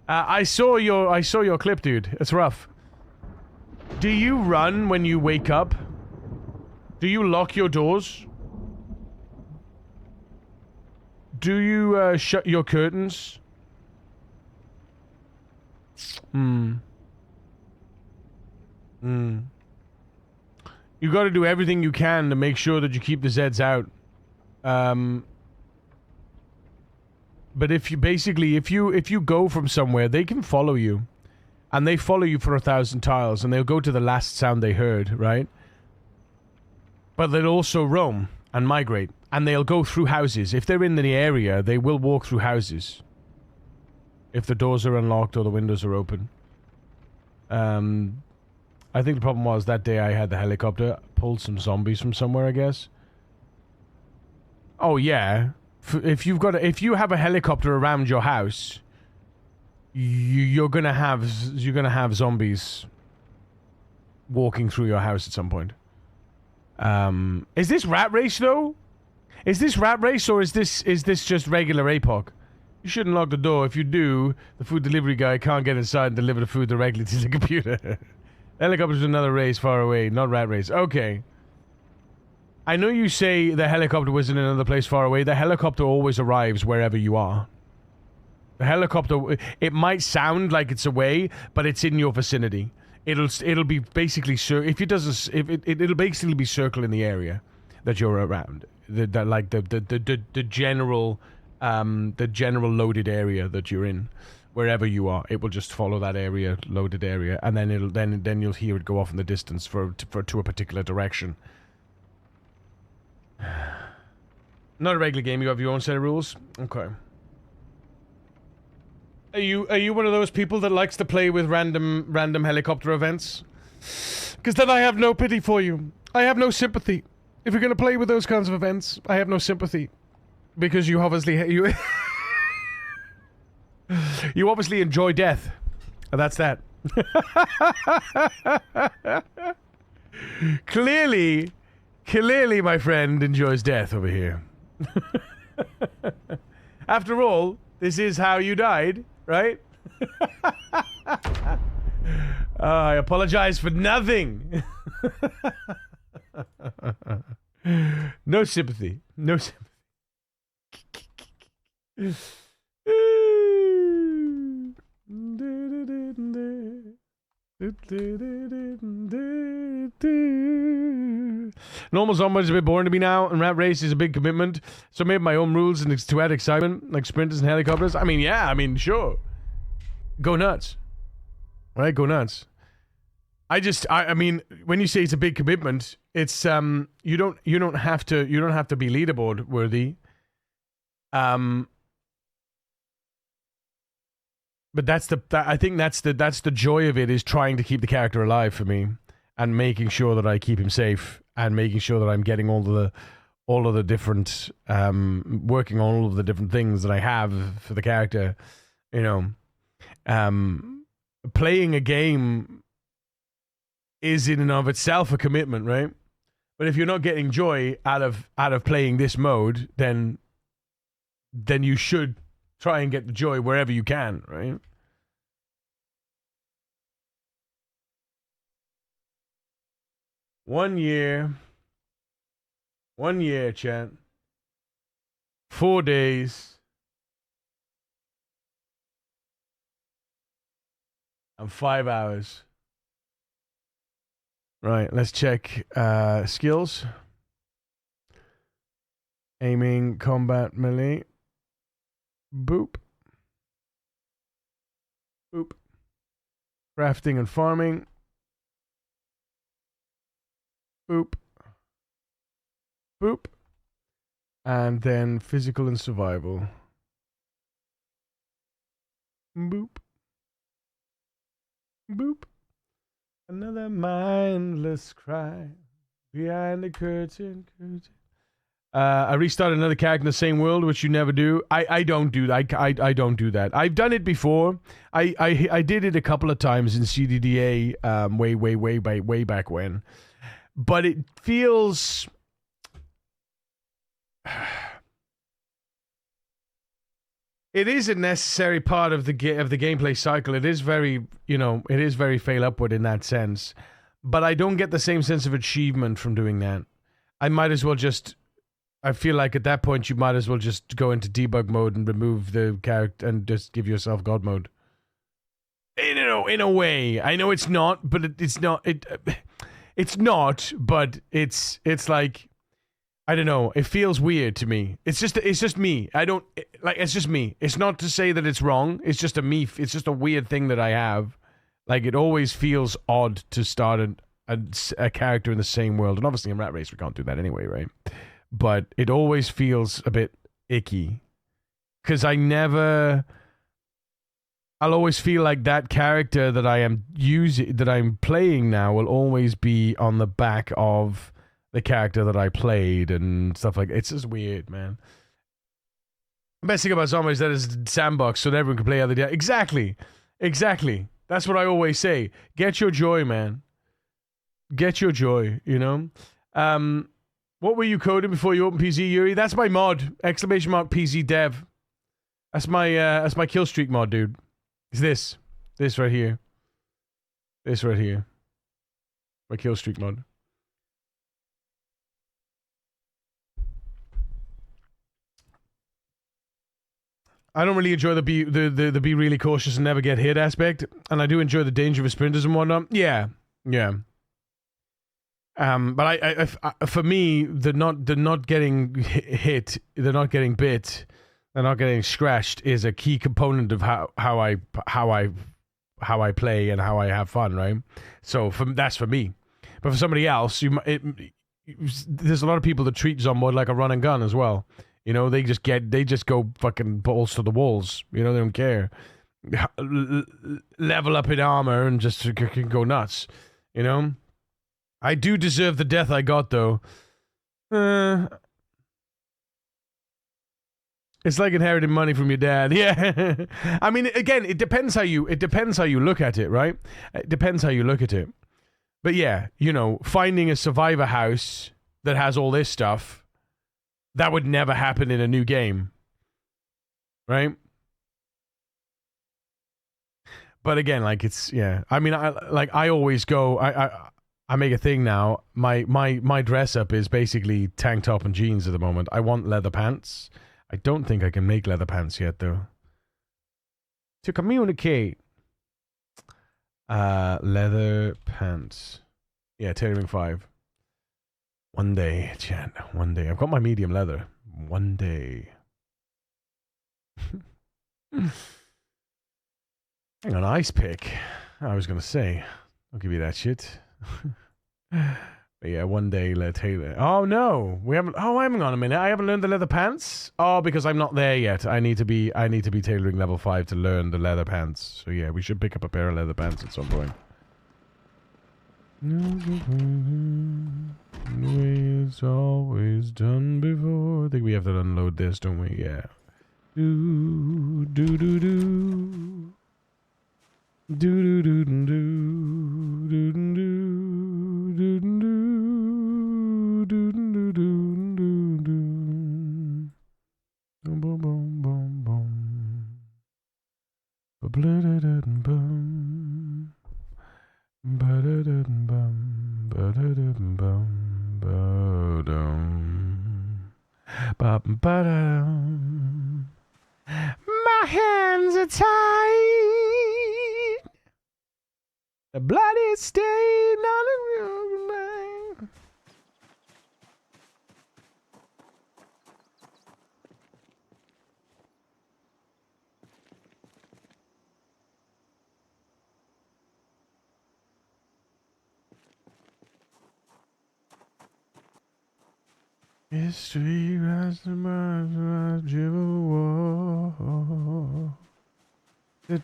I saw your clip, dude. It's rough. Do you run when you wake up? Do you lock your doors? Do you shut your curtains? You gotta do everything you can to make sure that you keep the Zeds out. But if you go from somewhere, they can follow you. And they follow you for 1,000 tiles, and they'll go to the last sound they heard, right? But they'll also roam and migrate, and they'll go through houses. If they're in the area, they will walk through houses. If the doors are unlocked or the windows are open. I think the problem was that day I had the helicopter, pulled some zombies from somewhere, I guess. Oh yeah, if you have a helicopter around your house, you're gonna have zombies walking through your house at some point. Is this Rat Race though? Is this Rat Race or is this just regular APOC? You shouldn't lock the door. If you do, the food delivery guy can't get inside and deliver the food directly to the computer. Helicopter's another race far away, not Rat Race. Okay. I know you say the helicopter was in another place far away. The helicopter always arrives wherever you are. The helicopter, it might sound like it's away, but it's in your vicinity. It'll be basically it'll basically be circling the area that you're around. The general the general loaded area that you're in. Wherever you are, it will just follow that area, loaded area, and then then you'll hear it go off in the distance to a particular direction. Not a regular game. You have your own set of rules. Okay. Are you one of those people that likes to play with random helicopter events? Because then I have no pity for you. I have no sympathy. If you're gonna play with those kinds of events, I have no sympathy, because you obviously you obviously enjoy death. And that's that. Clearly, my friend enjoys death over here. After all, this is how you died, right? I apologize for nothing. No sympathy. No sympathy. Normal Zombie is a bit boring to me now, and Rat Race is a big commitment, so I made my own rules and to add excitement, like sprinters and helicopters. I mean, yeah, sure. Go nuts. Right, go nuts. I mean, when you say it's a big commitment, it's you don't have to be leaderboard worthy. But I think that's the joy of it, is trying to keep the character alive for me, and making sure that I keep him safe, and making sure that I'm getting all of the different working on all of the different things that I have for the character. You know, playing a game is in and of itself a commitment, right? But if you're not getting joy out of playing this mode, then you should try and get the joy wherever you can, right? One year, chat. 4 days. And 5 hours. Right, let's check skills. Aiming, combat, melee. Boop. Boop. Crafting and farming. Boop. Boop. And then physical and survival. Boop. Boop. Another mindless cry behind the curtain. I restarted another character in the same world, which you never do. I don't do that. I don't do that. I've done it before. I did it a couple of times in CDDA way back when. But it feels it is a necessary part of the gameplay cycle. It is very, it is very fail upward in that sense. But I don't get the same sense of achievement from doing that. I feel like at that point you might as well just go into debug mode and remove the character and just give yourself God mode. In a way. I know it's not, but it's not. It's not, but it's like, I don't know. It feels weird to me. It's just me. It's just me. It's not to say that it's wrong. It's just it's just a weird thing that I have. Like, it always feels odd to start a character in the same world. And obviously in Rat Race we can't do that anyway, right? But it always feels a bit icky. Because I'll always feel like that character that I'm playing now will always be on the back of the character that I played and stuff like that. It's just weird, man. The best thing about Zombies is that it's sandbox, so that everyone can play other day. Exactly. That's what I always say. Get your joy, man. Get your joy, What were you coding before you opened PZ, Yuri? That's my mod! ! PZ dev. That's my kill streak mod, dude. It's this right here. This right here. My kill streak mod. I don't really enjoy the be really cautious and never get hit aspect, and I do enjoy the danger of sprinters and whatnot. Yeah. But I for me, the not getting hit, the not getting bit, and not getting scratched is a key component of how I play and how I have fun, right? So that's for me. But for somebody else, there's a lot of people that treat Zombod like a run and gun as well. You know, they just go fucking balls to the walls. You know, they don't care. Level up in armor and just go nuts. You know, I do deserve the death I got though. It's like inheriting money from your dad. Yeah. I mean, again, it depends how you look at it, right? It depends how you look at it. But yeah, you know, finding a survivor house that has all this stuff, that would never happen in a new game. Right? But again, like it's, yeah. I mean, I always go, I make a thing now. My dress up is basically tank top and jeans at the moment. I want leather pants. I don't think I can make leather pants yet, though. To communicate. Leather pants. Yeah, tailoring 5. One day, chat. One day. I've got my medium leather. One day. Hang on, ice pick. I was going to say. I'll give you that shit. But yeah, one day, tailor. Oh no, we haven't. Oh, hang on a minute. I haven't learned the leather pants. Oh, because I'm not there yet. I need to be tailoring level 5 to learn the leather pants. So yeah, we should pick up a pair of leather pants at some point. The way it's always done before. I think we have to unload this, don't we? Yeah. Do do do do. Do do do do do do do do do do do do do. Boom boom boom boom boom. Ba bla da da bum. Ba da da bum. Ba da da bum. Ba dum. Ba ba dum. My hands are tied. The blood is stained on the road. History rise to my dribble war. Do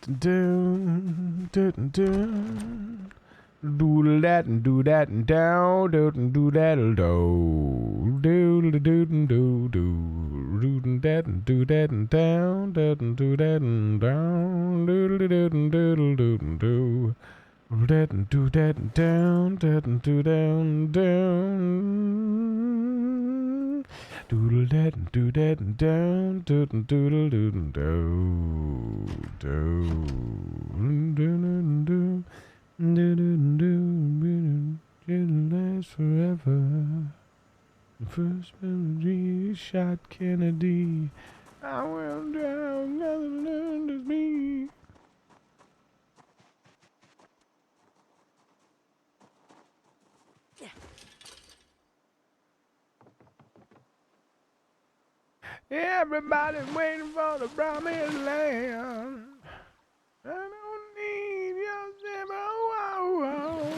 that and do that and down, do that and do that and do that and down, do that and down, do that and do that and do that and down, do that down. Doodle that and do that and down, doodle doodle doodle do do do it'll last forever. The first melody shot Kennedy. I will drown, nothing learned as me. Everybody's waiting for the promised land. I don't need your zipper. Whoa, whoa.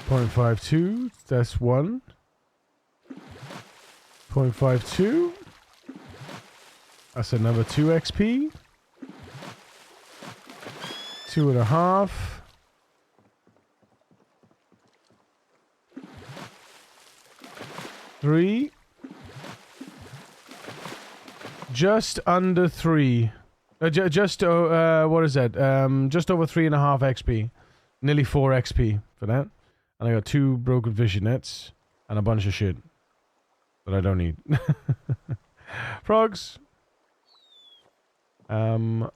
0.52, that's 1. 0.52. That's another 2 XP. 2.5. Three. Just under 3. What is that? Just over 3.5 XP. Nearly 4 XP for that. And I got 2 broken fishing nets and a bunch of shit that I don't need. Frogs. Do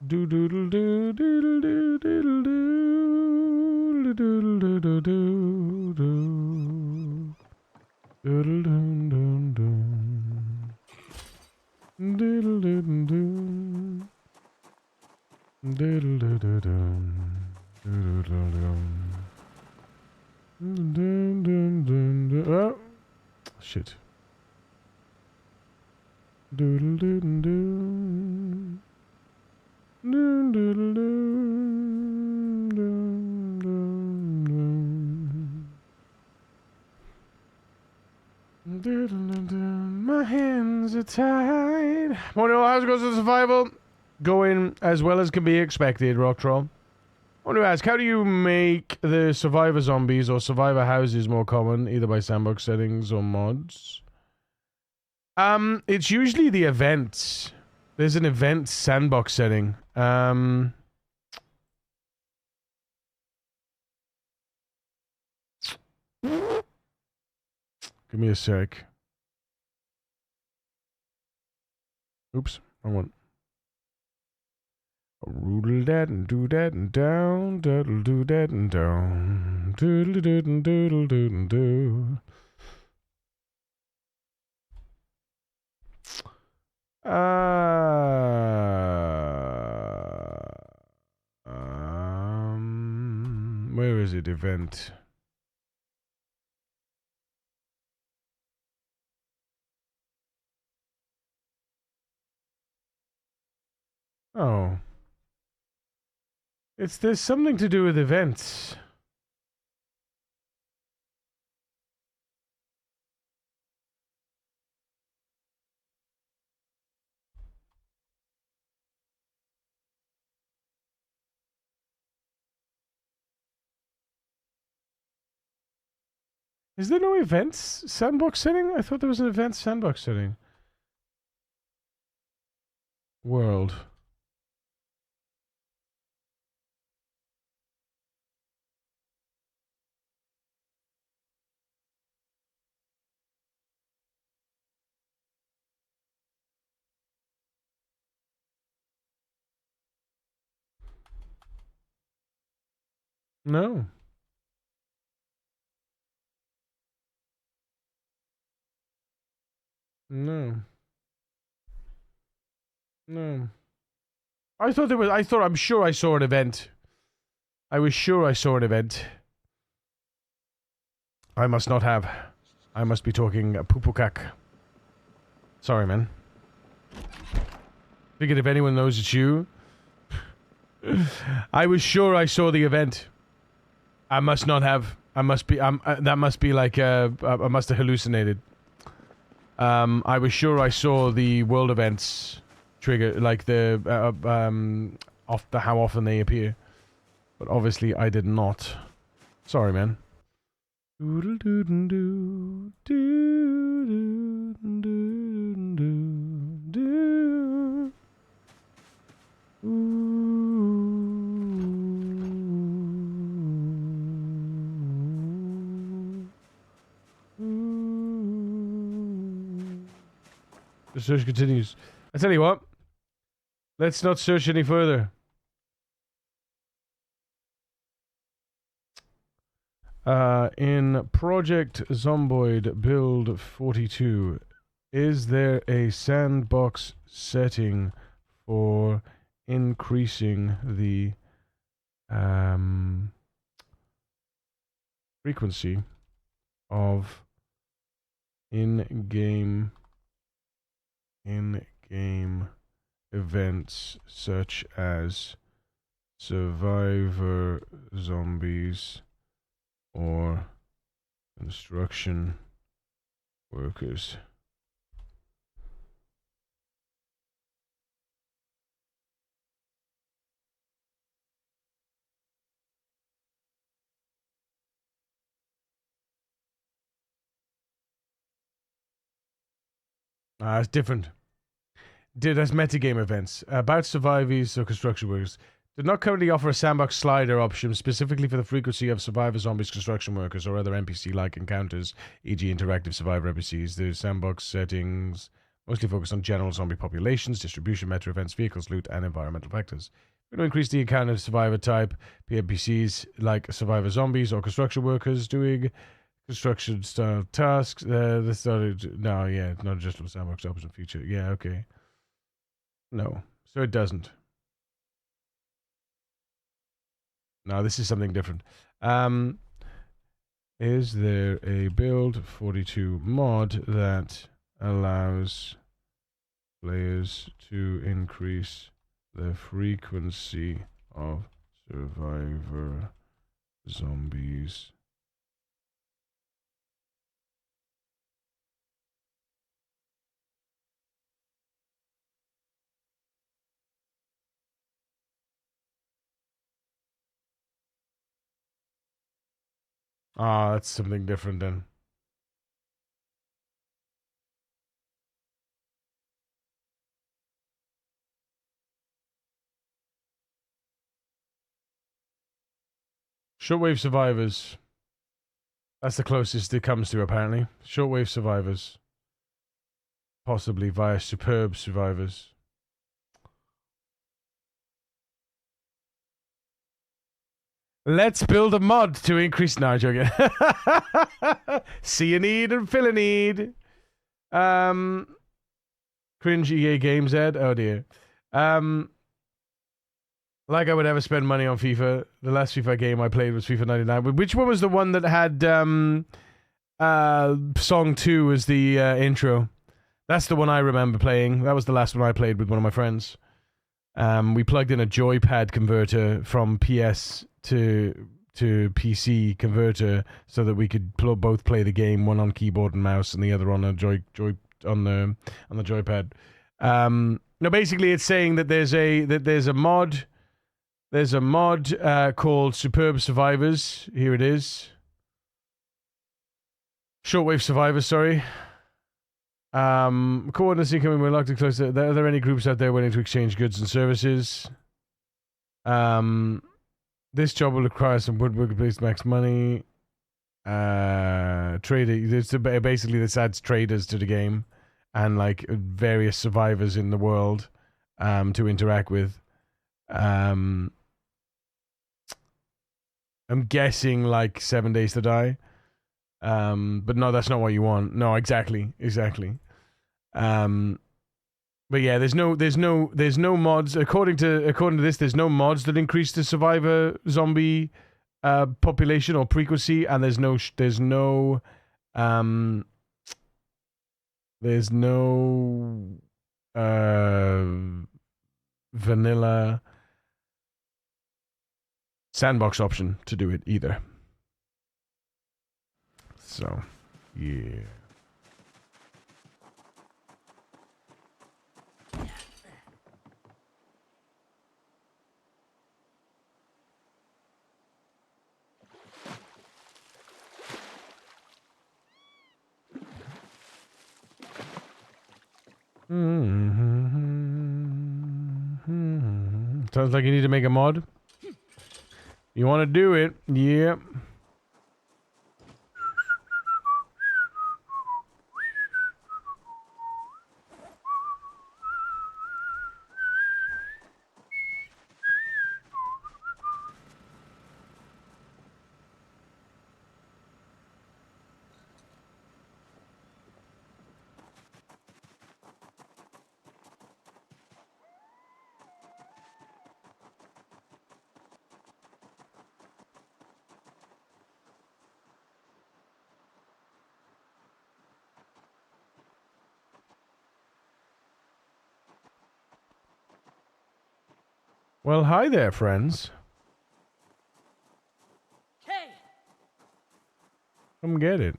doodle do doodle do doodle do doodle do do do do. Doodle doo doo doo. Doodle doo doo. Doodle doo doo doo. Doodle doo doo. Doo doo doo doo. Oh. shit. Doodle doodle doo. Doodle doodle doo. Doodle doodle doo. My hands are tied. Wonder how it goes to survival. Going as well as can be expected, Rock Troll. I want to ask, how do you make the survivor zombies or survivor houses more common, either by sandbox settings or mods? It's usually the events. There's an event sandbox setting. Give me a sec. Oops, wrong one. Roodle that and do that and down, doodle do that and down, doodle doodle doodle doodle do. Where is it? Event. Oh. There's something to do with events. Is there no events sandbox setting? I thought there was an events sandbox setting. World. No. No. No. I'm sure I saw an event. I was sure I saw an event. I must not have. I must be talking poopukak. Sorry, man. Figured if anyone knows it's you. I was sure I saw the event. I must not have. I must be. That must be like. I must have hallucinated. I was sure I saw the world events trigger, like the how often they appear, but obviously I did not. Sorry, man. Doodle doodle doo doo doo doo doo. The search continues. I tell you what, let's not search any further. In Project Zomboid Build 42, is there a sandbox setting for increasing the frequency of in-game events such as survivor zombies or construction workers? It's different. That's metagame events. About survivors or construction workers. Did not currently offer a sandbox slider option specifically for the frequency of survivor zombies, construction workers, or other NPC-like encounters, e.g. interactive survivor NPCs. The sandbox settings mostly focus on general zombie populations, distribution, meta events, vehicles, loot, and environmental factors. We're going to increase the encounter survivor type, PNPCs like survivor zombies or construction workers doing construction style tasks. This started. No, yeah, it's not just a sandbox option feature. Yeah, okay. No, so it doesn't. No, this is something different. Is there a build 42 mod that allows players to increase the frequency of survivor zombies? Ah, that's something different then. Shortwave survivors. That's the closest it comes to, apparently. Shortwave survivors. Possibly via superb survivors. Let's build a mod to increase. No, I'm joking. See a need and fill a need. Cringe EA Games Ed. Oh dear. Like I would ever spend money on FIFA. The last FIFA game I played was FIFA 99. Which one was the one that had song 2 as the intro? That's the one I remember playing. That was the last one I played with one of my friends. We plugged in a joypad converter from PS to PC converter so that we could both play the game, one on keyboard and mouse and the other on a on the joypad. No, basically it's saying that there's a mod. There's a mod called Superb Survivors. Here it is. Shortwave Survivors, sorry. Coordinates incoming. We're locked in close. Are there any groups out there willing to exchange goods and services? This job will require some woodwork-based max money. Trader. Basically, this adds traders to the game and like various survivors in the world to interact with. I'm guessing like 7 Days to Die. But no, that's not what you want. No, exactly. But yeah, there's no mods. According to this, there's no mods that increase the survivor zombie population or frequency, and there's no vanilla sandbox option to do it either. So, yeah. Sounds like you need to make a mod. You want to do it? Yep. Well, hi there, friends. Hey! Come get it.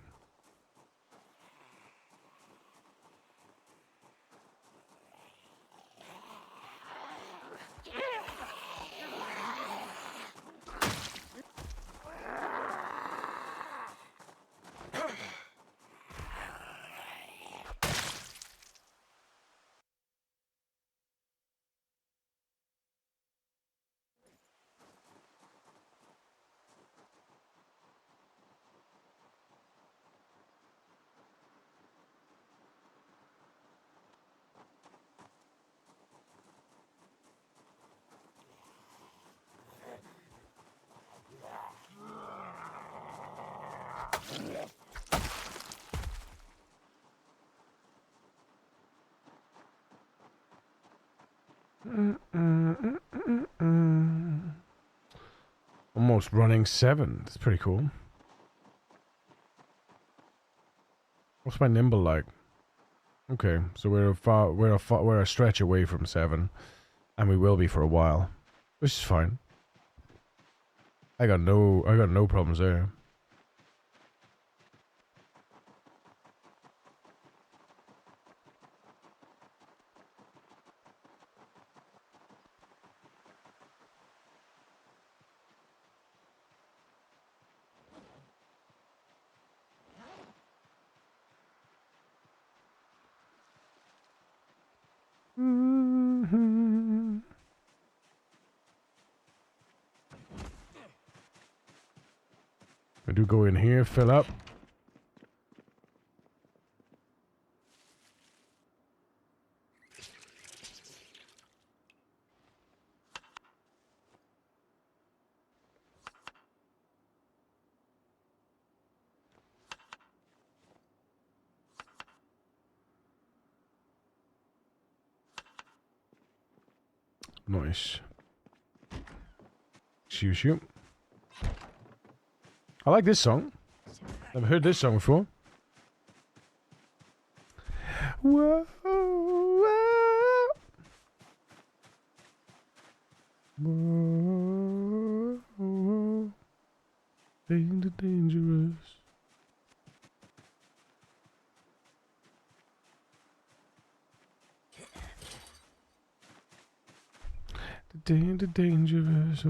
Almost running 7. That's pretty cool. What's my nimble like? Okay, so we're a stretch away from 7, and we will be for a while, which is fine. I got no problems there. I do go in here, fill up. Nice. Shoot. I like this song. Never heard this song before. Whoa, whoa. Whoa, whoa. Dangerous. Dangerous.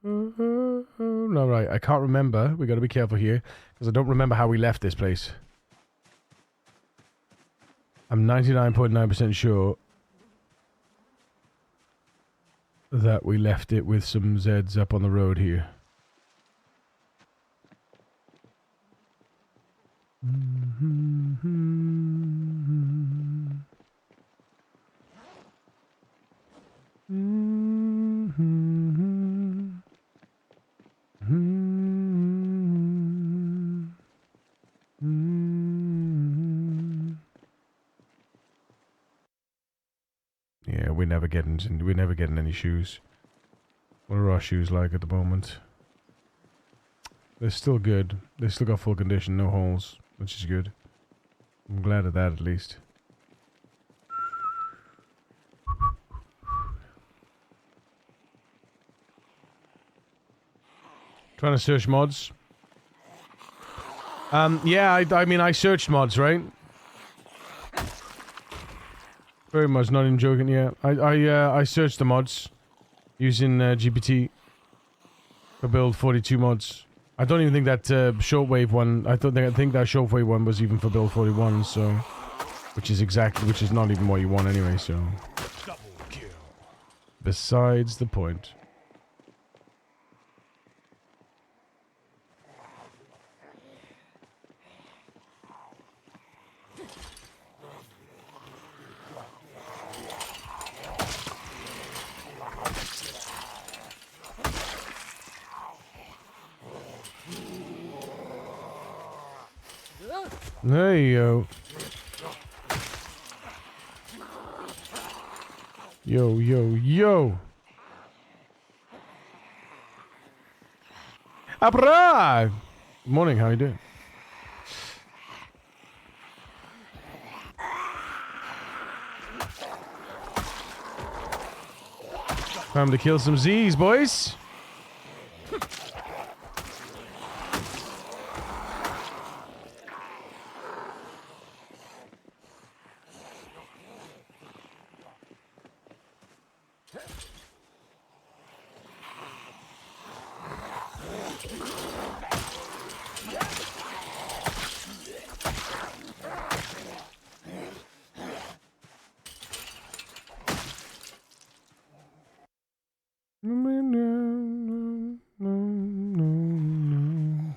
No, right. I can't remember. We got to be careful here because I don't remember how we left this place. I'm 99.9% sure that we left it with some Zeds up on the road here. Yeah, we're never getting any shoes. What are our shoes like at the moment? They're still good. They still got full condition, no holes, which is good. I'm glad of that at least. Trying to search mods. Yeah, I mean, I searched mods, right? Very much, not even joking. Yeah, I searched the mods using GPT for build 42 mods. I don't even think that shortwave one. I think that shortwave one was even for build 41. So, which is not even what you want anyway. So, besides the point. There you go. Yo. Abra! Good morning, how you doing? Time to kill some Z's, boys.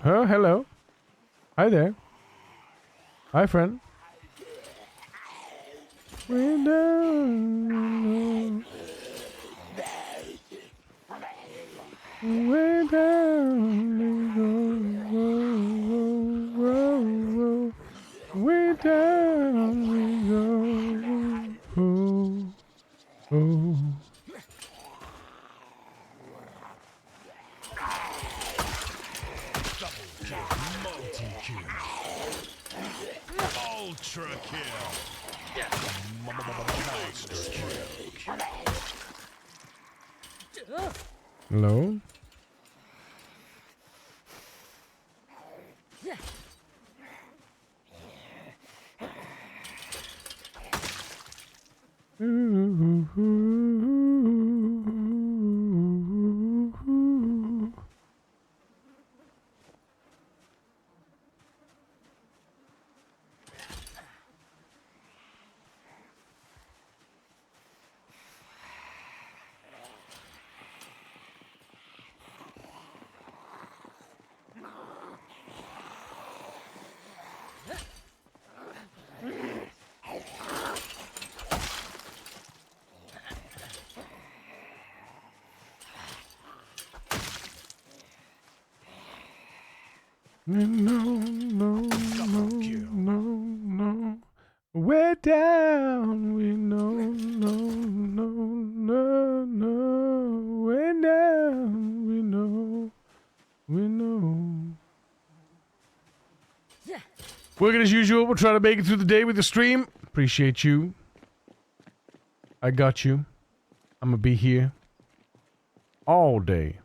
Oh, hello. Hi there. Hi, friend. We're down. We're down. We're down. We go. Oh. Ultra kill. Hello? No. We're down. We know, no. We're down. We know. Working as usual. We'll try to make it through the day with the stream. Appreciate you. I got you. I'm gonna be here all day.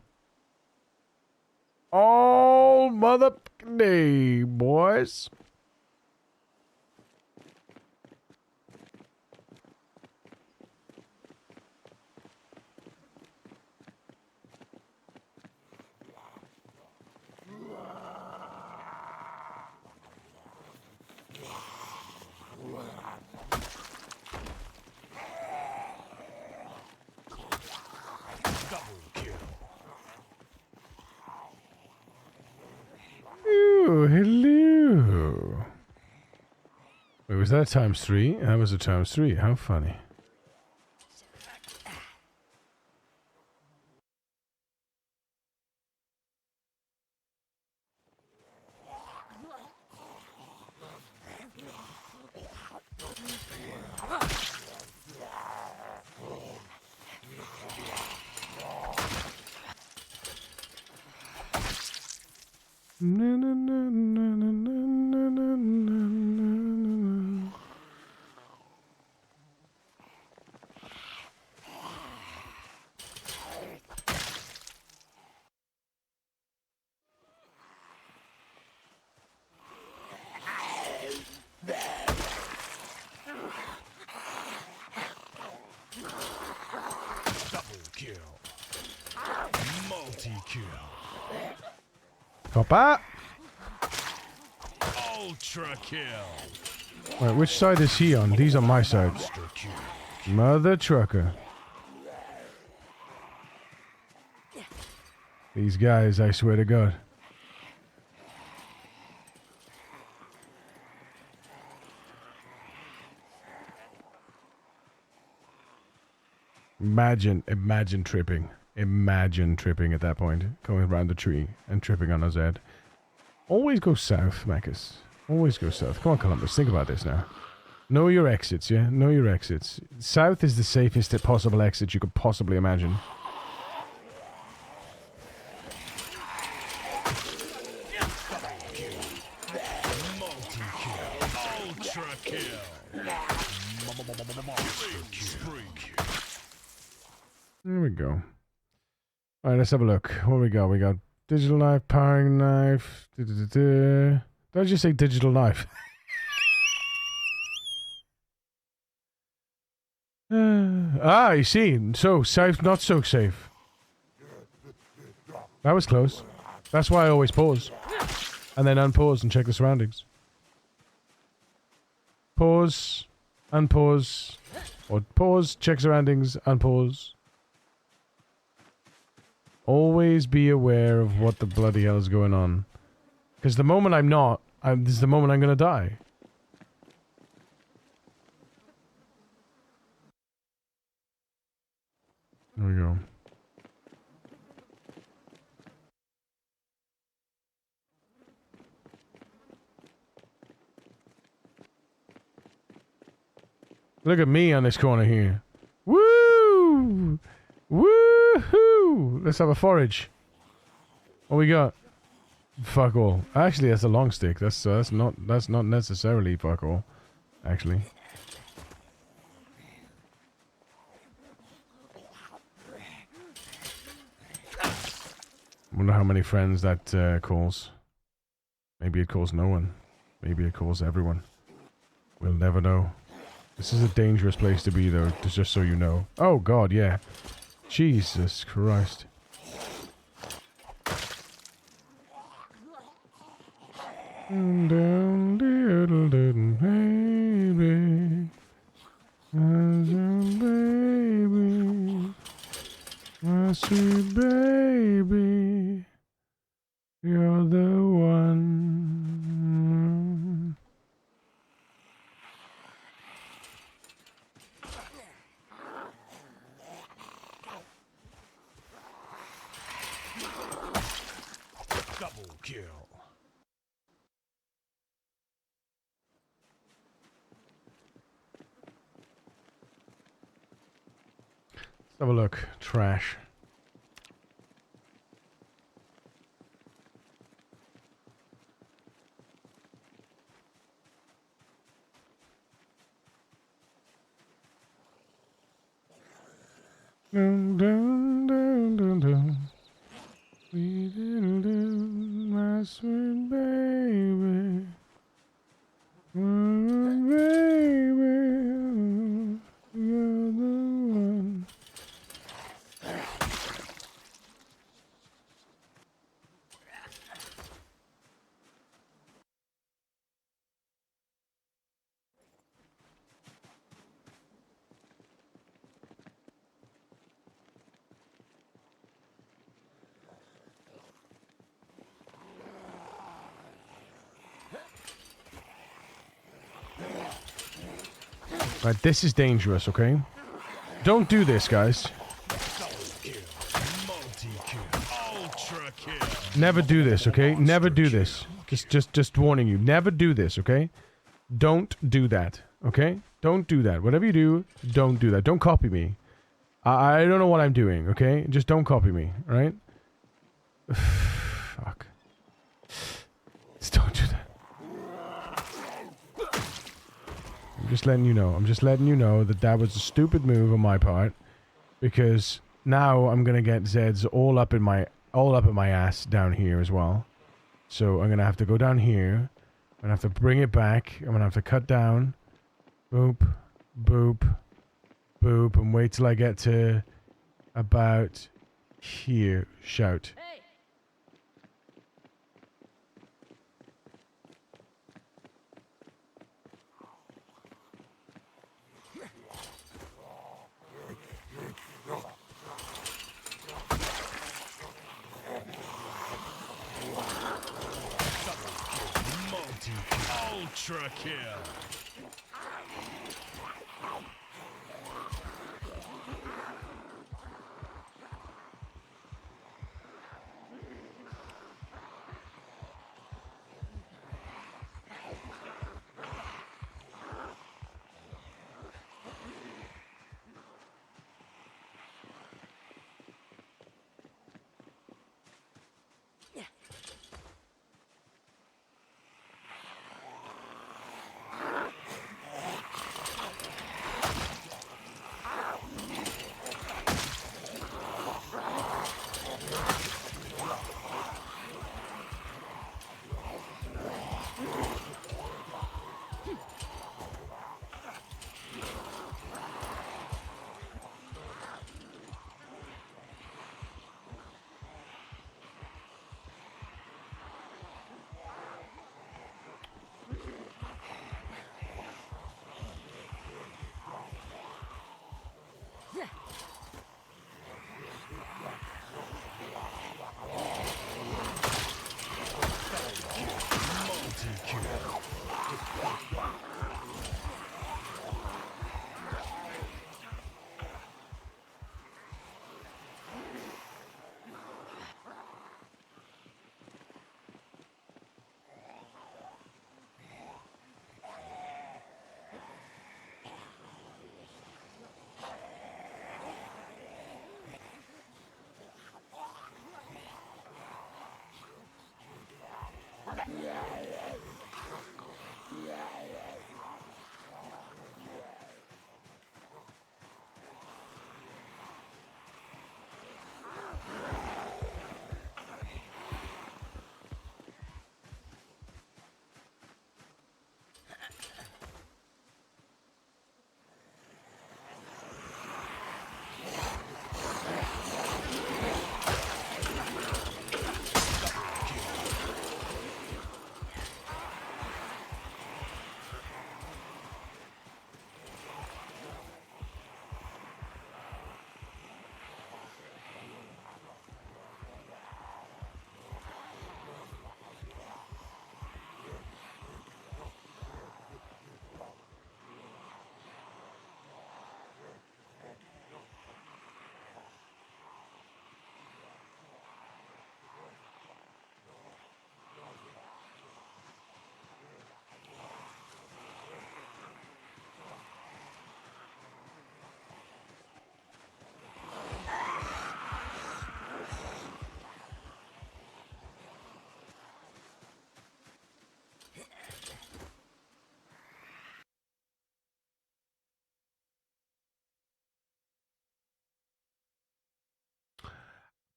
All motherfucking day, boys. Oh, hello. Wait, was that times 3? That was a times 3. How funny. Papa! Ultra kill. Wait, which side is he on? These are my sides. Mother trucker. These guys, I swear to God. Imagine tripping. Imagine tripping at that point. Going around the tree and tripping on his head. Always go south, Marcus. Always go south. Come on, Columbus. Think about this now. Know your exits, yeah? Know your exits. South is the safest possible exit you could possibly imagine. Ultra kill. There we go. Alright, let's have a look. What we got? We got digital knife, powering knife. Did I just say digital knife? You see. So, safe, not so safe. That was close. That's why I always pause. And then unpause and check the surroundings. Pause, unpause. Or pause, check surroundings, unpause. Always be aware of what the bloody hell is going on. Because the moment I'm not, this is the moment I'm going to die. There we go. Look at me on this corner here. Woo! Woohoo! Let's have a forage. What we got? Fuck all. Actually, that's a long stick. That's not necessarily fuck all. actually. Wonder how many friends that calls. Maybe it calls no one. Maybe it calls everyone. We'll never know. This is a dangerous place to be, though, just so you know. Oh, God, yeah. Jesus Christ. Down, diddle, diddle, baby. Baby. My sweet baby. You're the one. Double kill. Let's have a look. Trash. Dun, dun, dun, dun, dun. We didn't do my sweet baby. Baby, you're the one. Right, this is dangerous, okay? Don't do this, guys. Never do this, okay? Never do this. Just warning you. Never do this, okay? Don't do that, okay? Don't do that. Whatever you do, don't do that. Don't copy me. I don't know what I'm doing, okay? Just don't copy me, alright? Fuck. Just don't do that. I'm just letting you know. I'm just letting you know that that was a stupid move on my part, because now I'm gonna get Zeds all up in my ass down here as well. So I'm gonna have to go down here. I'm gonna have to bring it back. I'm gonna have to cut down. Boop, boop, boop, and wait till I get to about here. Shout. Ultra kill.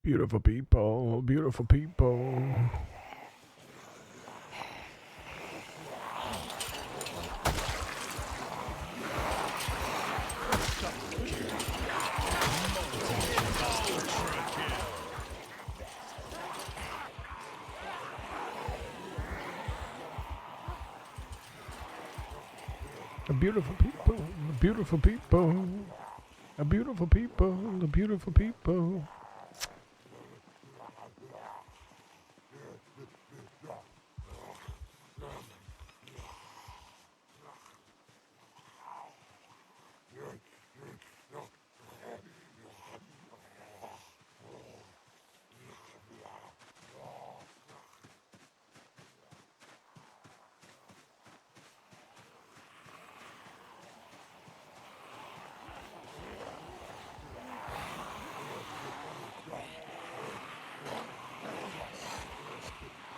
Beautiful people, beautiful people. A beautiful people, a beautiful people, a beautiful people, a beautiful people.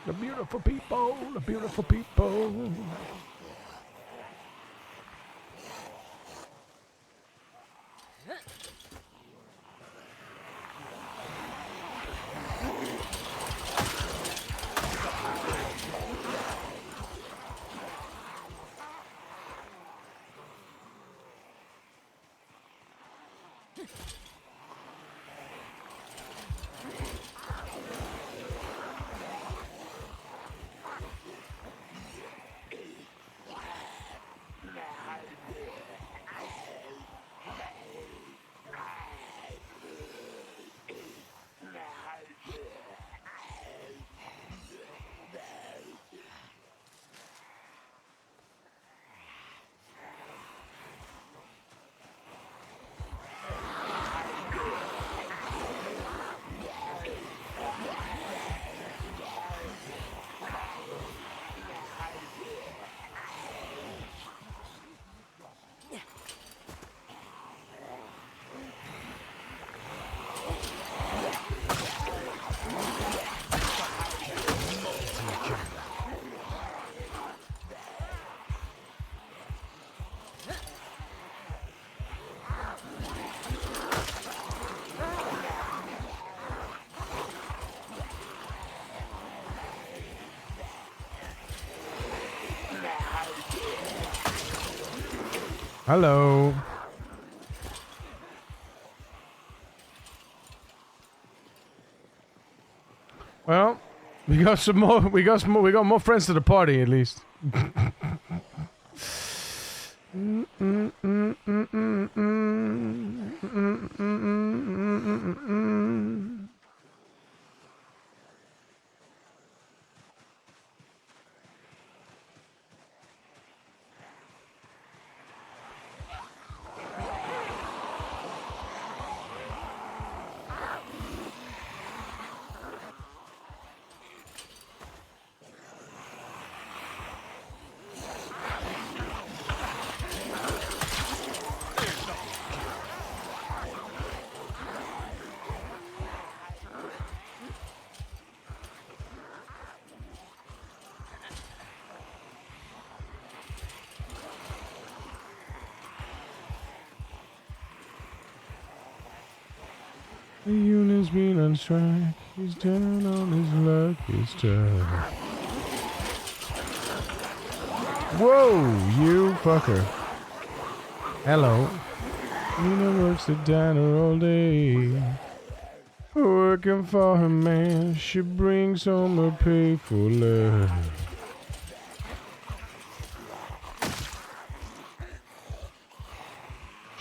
The beautiful people, the beautiful people. Hello. Well, we got some more. We got more friends to the party, at least. The unit's been on strike. He's down on his luck this time. Whoa, you fucker. Hello. Nina works the diner all day. Working for her man. She brings home her pay for love.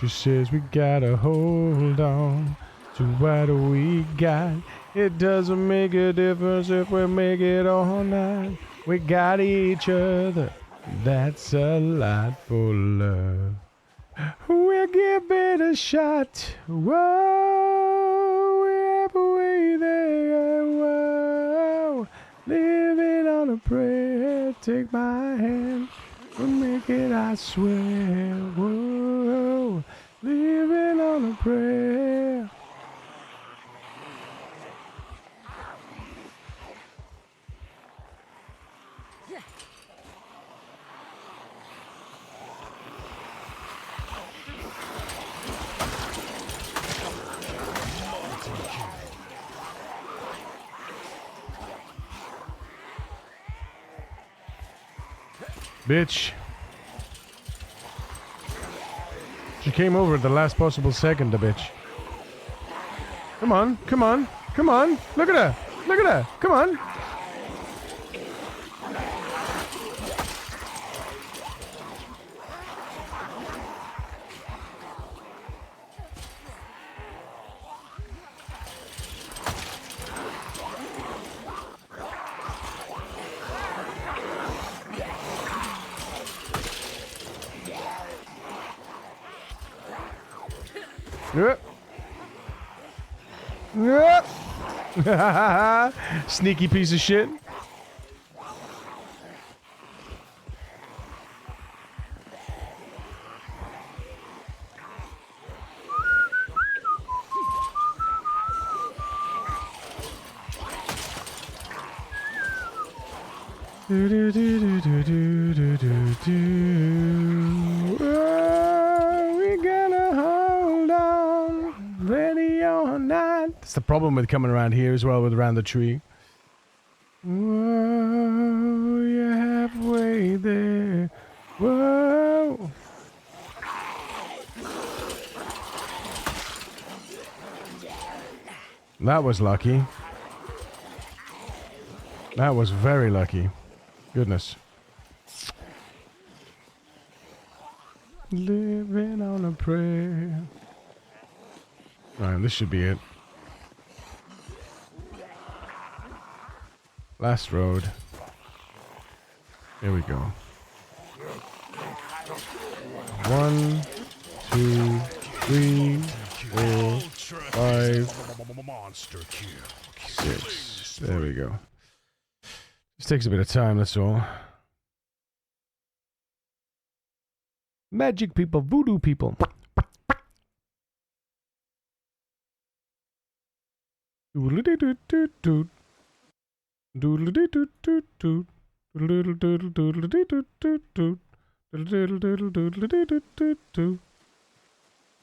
She says we gotta hold on to what we got. It doesn't make a difference if we make it all night. We got each other. That's a lot for love. We'll give it a shot. Whoa, we're halfway there. Whoa, living on a prayer. Take my hand. We'll make it, I swear. Whoa, living on a prayer. Bitch. She came over at the last possible second, the bitch. Come on, come on, come on. Look at her. Look at her. Come on. Yep. Yep. Sneaky piece of shit. Do do do do do do do do do. Oh, we gonna hold on, ready or not. That's the problem with coming around here as well, with around the tree. Whoa, you're halfway there. Whoa. That was lucky. That was very lucky. Goodness. Living on a prayer. Alright, this should be it. Last road. Here we go. 1, 2, 3, 4, 5, Monster kill. 6. There we go. This takes a bit of time, that's all. Magic people, voodoo people. Doodle-dee-doo-doo-doo. Doodle-dee-doo-doo-doo. Doodle-dee-doo-doo-doo-doo-doo. Doodle-dee-doo-doo-doo-doo-doo.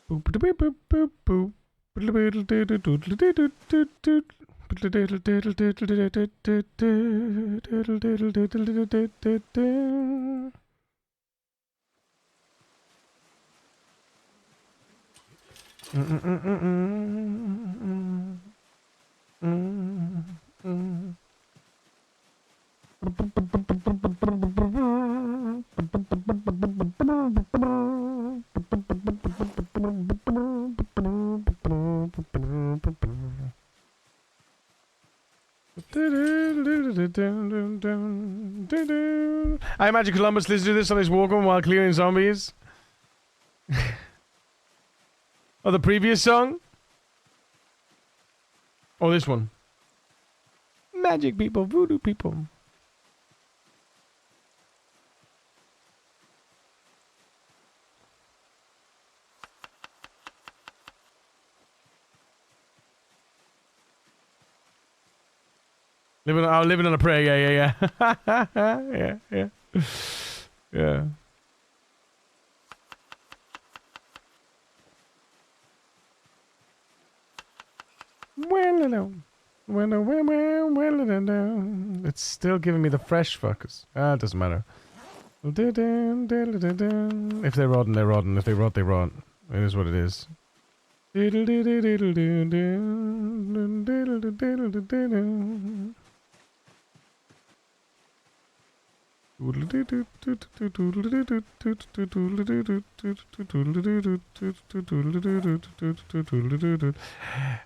Boop-a-dee-boop-boop-boop. Doodle-dee-doo-doo-doo-doo-doo-doo. I imagine Columbus listens to this on his walk-on while clearing zombies. Oh, the previous song? Oh, this one. Magic people, voodoo people. Living on a prayer, yeah. yeah. Yeah. It's still giving me the fresh fuckers. Ah, it doesn't matter. If they're rotten, they're rotten. If they rot, they rot. It is what it is.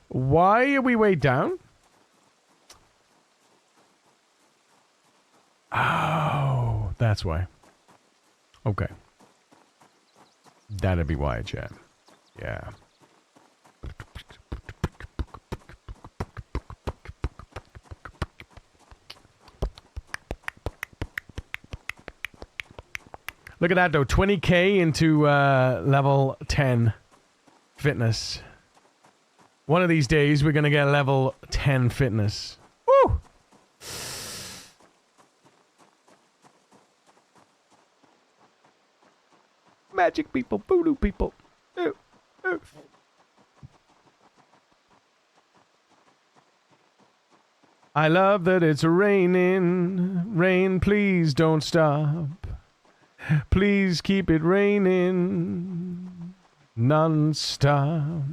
Why are we way down? Oh, that's why. Okay. That'd be why, chat. Yeah. Look at that, though. 20k into level 10 fitness. One of these days, we're going to get level 10 fitness. Woo! Magic people, voodoo people. Ooh, ooh. I love that it's raining. Rain, please don't stop. Please keep it raining non-stop.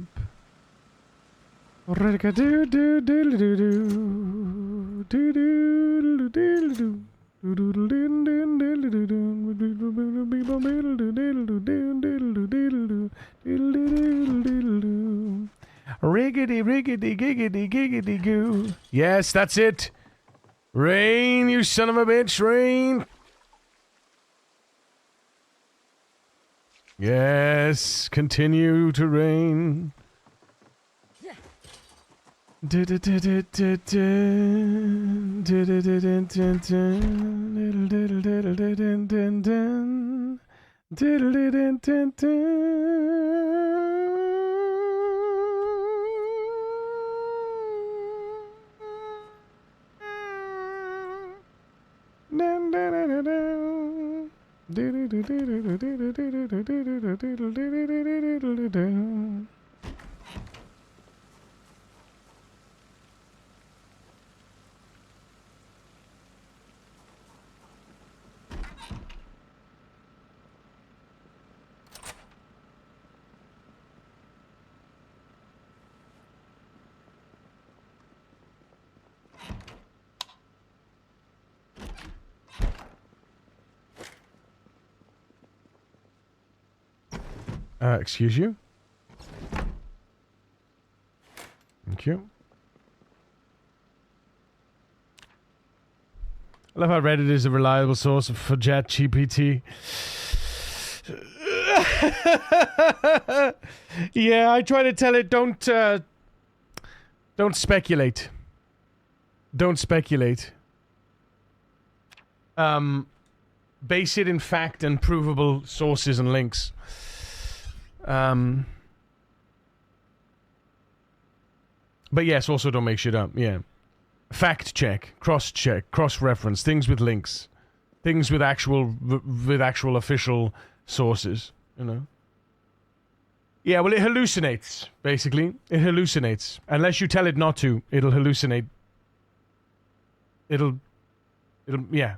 Riggedy, riggedy, giggedy, giggedy, goo. Yes, that's it. Rain, you son of a bitch, rain. Yes, continue to rain. Excuse you? Thank you. I love how Reddit is a reliable source for ChatGPT. Yeah, I try to tell it, don't speculate. Don't speculate. Base it in fact and provable sources and links. But yes, also don't make shit up. Yeah. Fact check, cross-reference, things with links, things with actual official sources, you know. Yeah, well, it hallucinates, basically. It hallucinates. Unless you tell it not to, it'll hallucinate. It'll, yeah.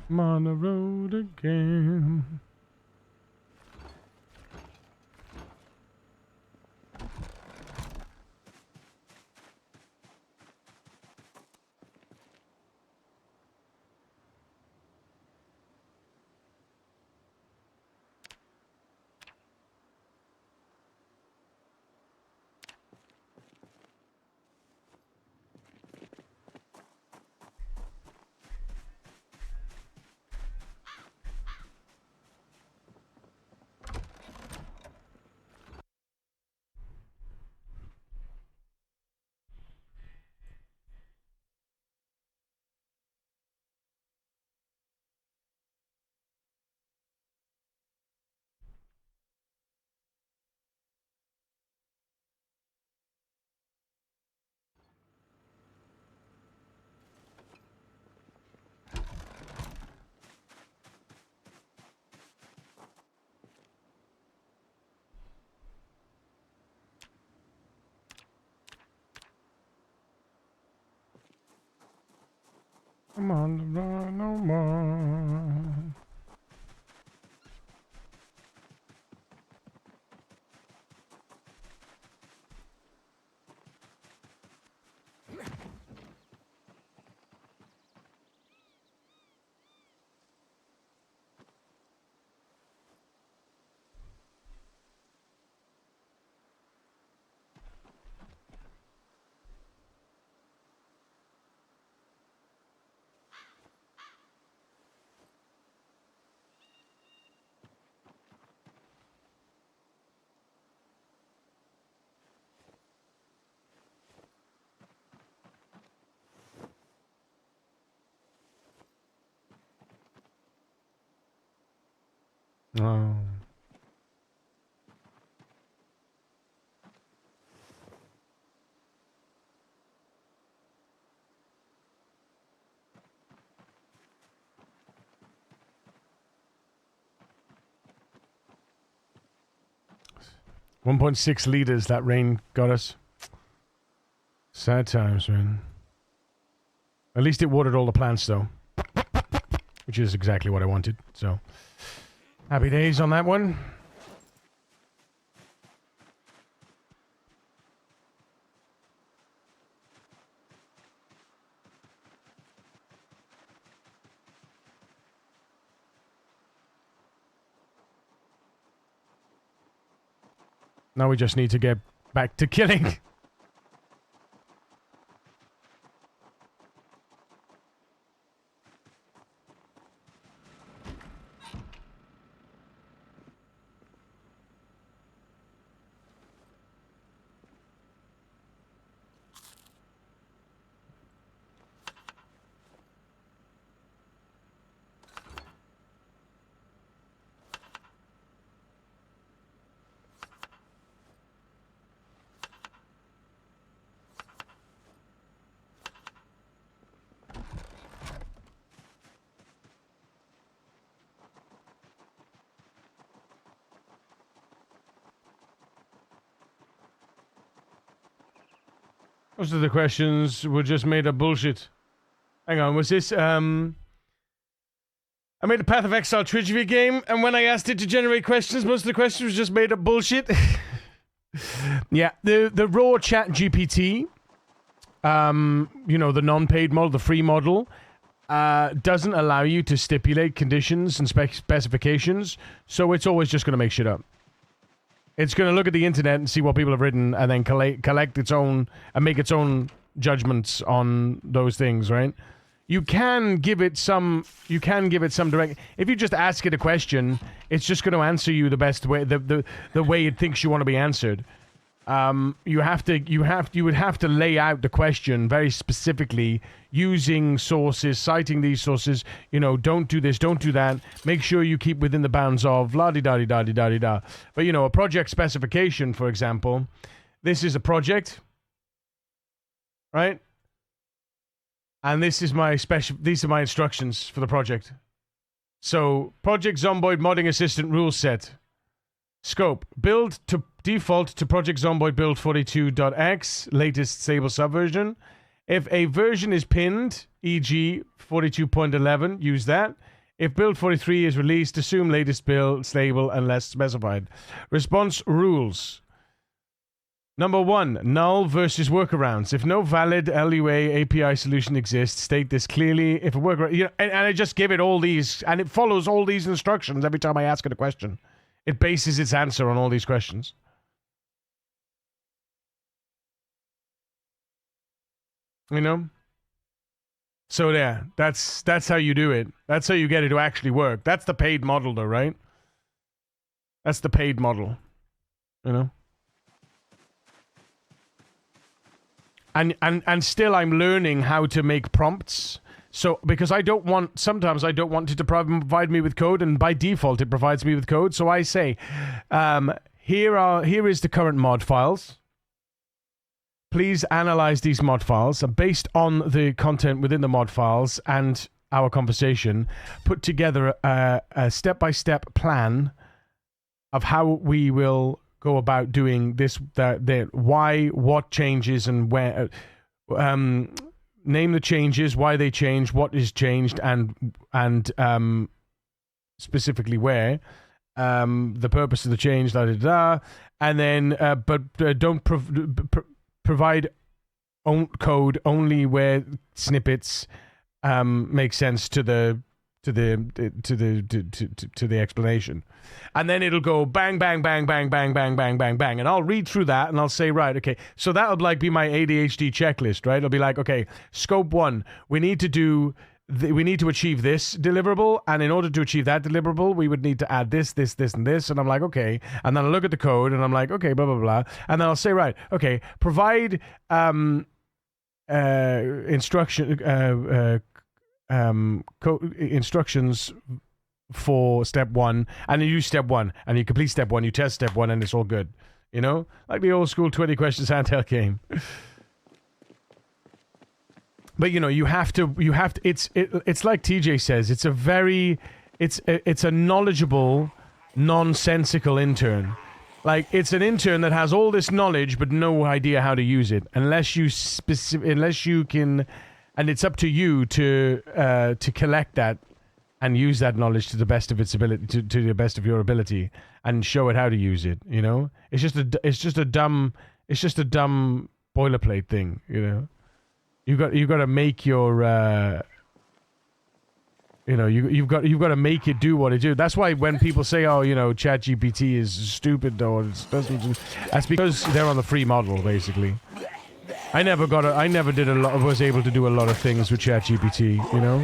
I'm on the road again. I'm on the run no more. Oh. $1.6 liters that rain got us. Sad times, man. At least it watered all the plants, though. Which is exactly what I wanted, so... Happy days on that one. Now we just need to get back to killing. Most of the questions were just made up bullshit. Hang on, was this, I made a Path of Exile trivia game, and when I asked it to generate questions, most of the questions was just made up bullshit. Yeah, the raw chat GPT, you know, the non-paid model, the free model, doesn't allow you to stipulate conditions and specifications, so it's always just going to make shit up. It's going to look at the internet and see what people have written and then collect its own and make its own judgments on those things, right? You can give it some direct... If you just ask it a question, it's just going to answer you the best way, the way it thinks you want to be answered. You would have to lay out the question very specifically using sources, citing these sources, you know, don't do this, don't do that, make sure you keep within the bounds of la-di-da-di-da-di-da-di-da. But, you know, a project specification, for example, this is a project, right? And this is these are my instructions for the project. So, Project Zomboid Modding Assistant rule set. Scope. Build to default to Project Zomboid build 42.x, latest stable subversion. If a version is pinned, e.g. 42.11, use that. If build 43 is released, assume latest build, stable, unless specified. Response rules. Number 1, null versus workarounds. If no valid LUA API solution exists, state this clearly. If a workaround, you know, and I just give it all these, and it follows all these instructions every time I ask it a question. It bases its answer on all these questions. You know? So yeah, that's how you do it. That's how you get it to actually work. That's the paid model though, right? That's the paid model. You know? And still I'm learning how to make prompts. So, because sometimes I don't want it to provide me with code, and by default it provides me with code. So I say, here is the current mod files. Please analyze these mod files, and based on the content within the mod files and our conversation, put together a step-by-step plan of how we will go about doing this, that, why, what changes, and where. Name the changes, why they change, what is changed, and specifically where, the purpose of the change, and then but don't provide code only where snippets make sense to the explanation. And then it'll go bang, bang, bang, bang, bang, bang, bang, bang, bang. And I'll read through that and I'll say, right, okay, so that'll like be my ADHD checklist, right? It'll be like, okay, scope 1, we need to achieve this deliverable, and in order to achieve that deliverable, we would need to add this, this, this, and this. And I'm like, okay. And then I look at the code and I'm like, okay, blah, blah, blah. And then I'll say, right, okay, provide instructions for step 1, and you use step 1, and you complete step 1, you test step 1, and it's all good. You know? Like the old school 20 questions handheld game. But you know, you have to it's like TJ says, it's a knowledgeable, nonsensical intern. Like, it's an intern that has all this knowledge but no idea how to use it, unless you can, and it's up to you to collect that and use that knowledge to the best of its ability, to the best of your ability, and show it how to use it. You know, it's just a dumb boilerplate thing. You know, you got to make your you've got to make it do what it do. That's why when people say, "Oh, you know, ChatGPT is stupid," or it doesn't, that's because they're on the free model, basically. I never was able to do a lot of things with ChatGPT. You know.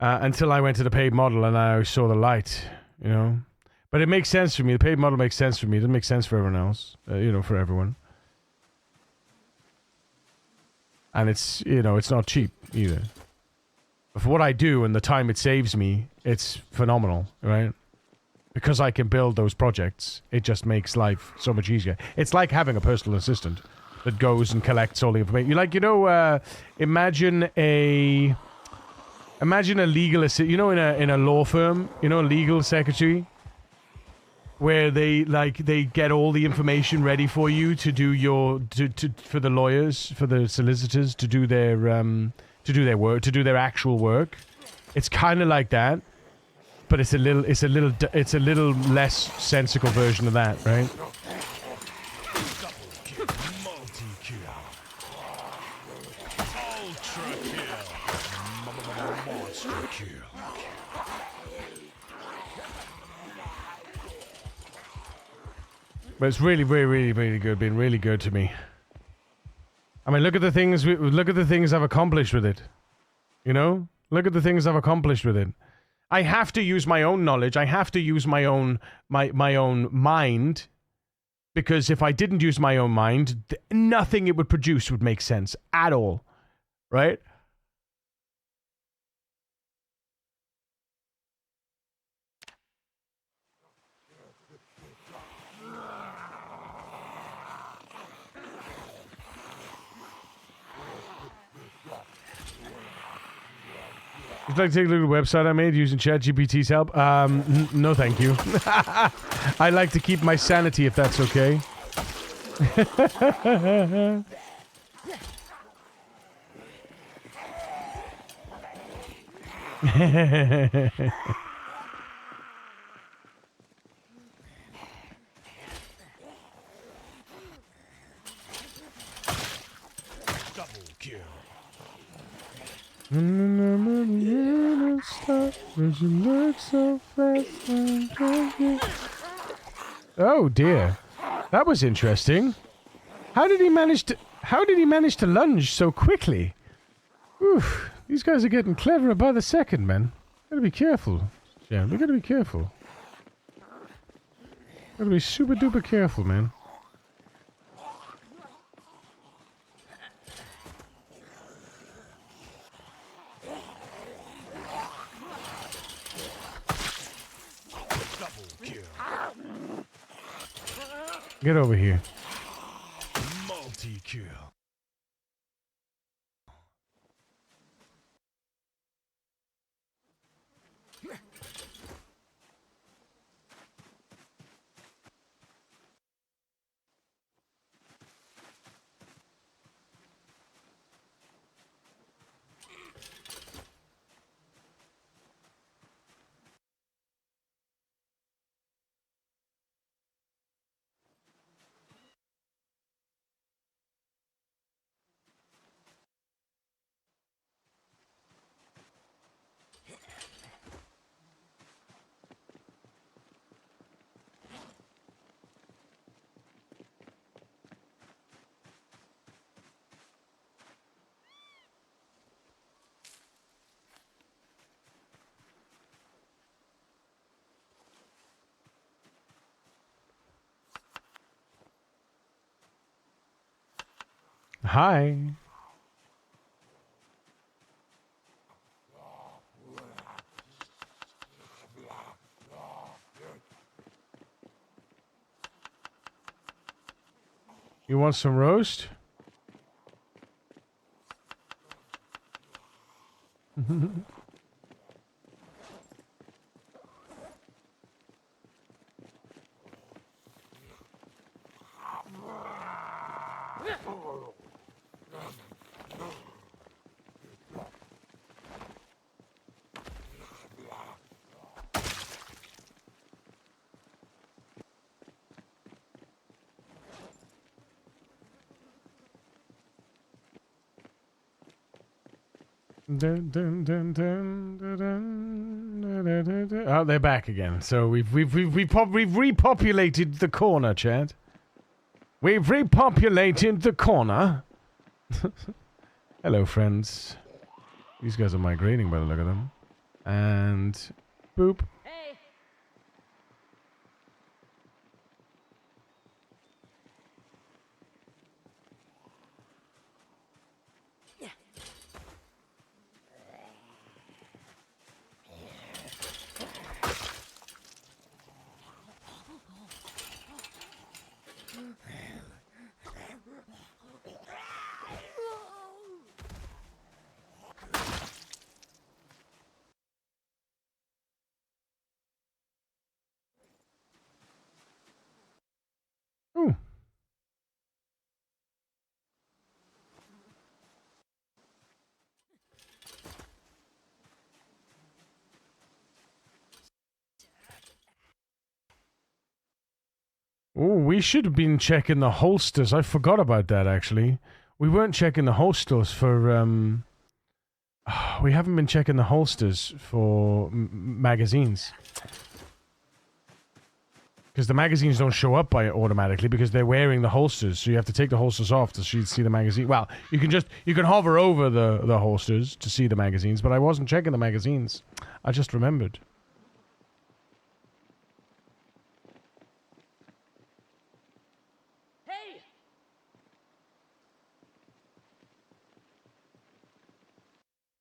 Until I went to the paid model and I saw the light, you know. But it makes sense for me. The paid model makes sense for me. It doesn't make sense for everyone else, you know, for everyone. And it's, you know, it's not cheap either. But for what I do and the time it saves me, it's phenomenal, right? Because I can build those projects, it just makes life so much easier. It's like having a personal assistant that goes and collects all the information. Imagine a legal assistant, you know, in a law firm, you know, a legal secretary, where they get all the information ready for you to do for the lawyers, for the solicitors to do their work, to do their actual work. It's kind of like that, but it's a little less sensical version of that, right? But it's really, really, really, really good. Been really good to me. I mean, look at the things I've accomplished with it. You know, look at the things I've accomplished with it. I have to use my own knowledge. I have to use my own mind, because if I didn't use my own mind, nothing it would produce would make sense at all, right? Would you like to take a look at the website I made using ChatGPT's help? No, thank you. I like to keep my sanity, if that's okay. Double kill. Oh dear, that was interesting. How did he manage to lunge so quickly? Oof, these guys are getting cleverer by the second, man. Gotta be careful. Yeah, we gotta be careful. Gotta be super duper careful, man. Get over here. Multi-kill. Hi. You want some roast? Oh, they're back again. So we've repopulated the corner, Chad. We've repopulated the corner. Hello, friends. These guys are migrating by the look of them. And boop. Hey. Ooh. Ooh, we should have been checking the holsters. I forgot about that, actually. We weren't checking the holsters for, we haven't been checking the holsters for magazines. Because the magazines don't show up by automatically because they're wearing the holsters. So you have to take the holsters off to see the magazine. Well, you can hover over the holsters to see the magazines, but I wasn't checking the magazines. I just remembered. Hey.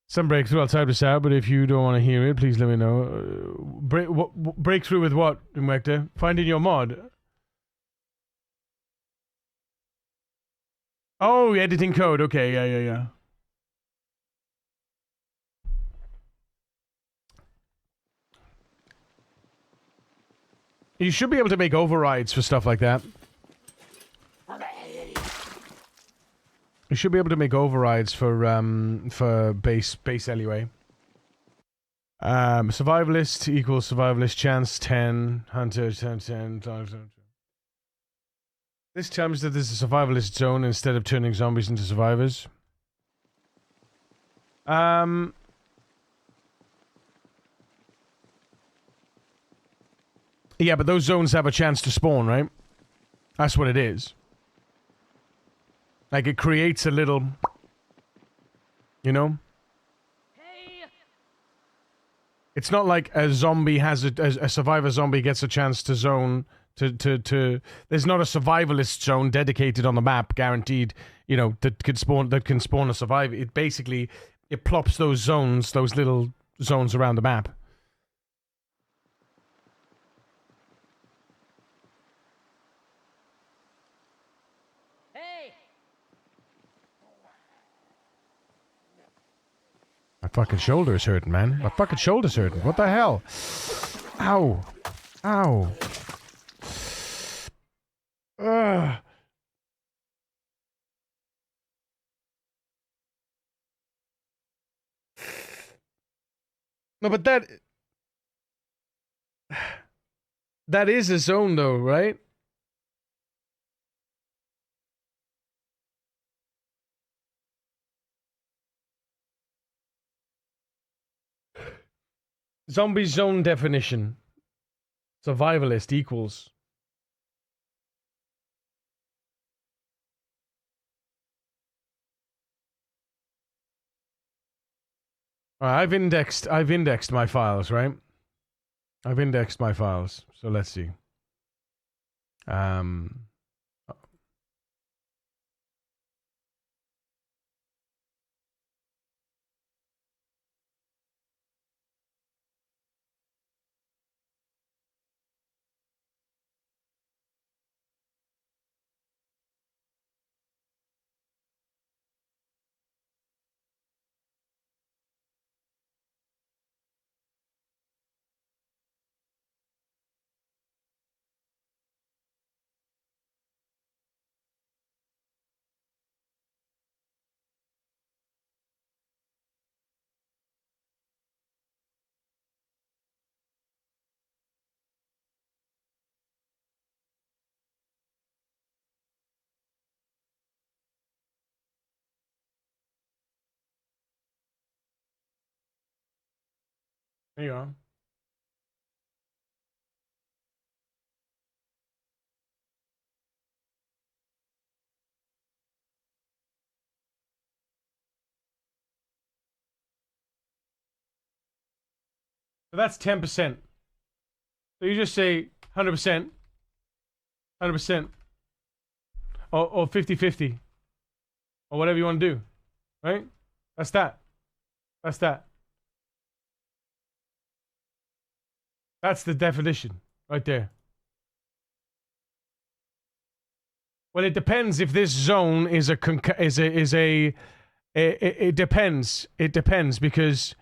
Some breakthrough. I'll type this out, but if you don't want to hear it, please let me know. Breakthrough with what, Invector? Finding your mod. Oh, editing code. Okay, yeah. You should be able to make overrides for stuff like that. You should be able to make overrides for base anyway. Survivalist equals survivalist chance 10, hunter 10. This tells that there's a survivalist zone instead of turning zombies into survivors. Yeah, but those zones have a chance to spawn, right? That's what it is. Like, it creates a little... You know? Hey. It's not like a zombie has a survivor zombie gets a chance to zone... To there's not a survivalist zone dedicated on the map, guaranteed, you know, that can spawn a survivor. It basically, it plops those little zones around the map. Hey. My fucking shoulder is hurting, man. My fucking shoulder's hurting. What the hell? Ow. Ow. Ugh. No, but that is a zone, though, right? Zombie zone definition. Survivalist equals. I've indexed my files, right? I've indexed my files. So let's see. There you are. So that's 10%. So you just say 100%, 100%, or 50-50, or whatever you want to do, right? That's that. That's that. That's the definition right there. Well, it depends if this zone is a it depends. It depends because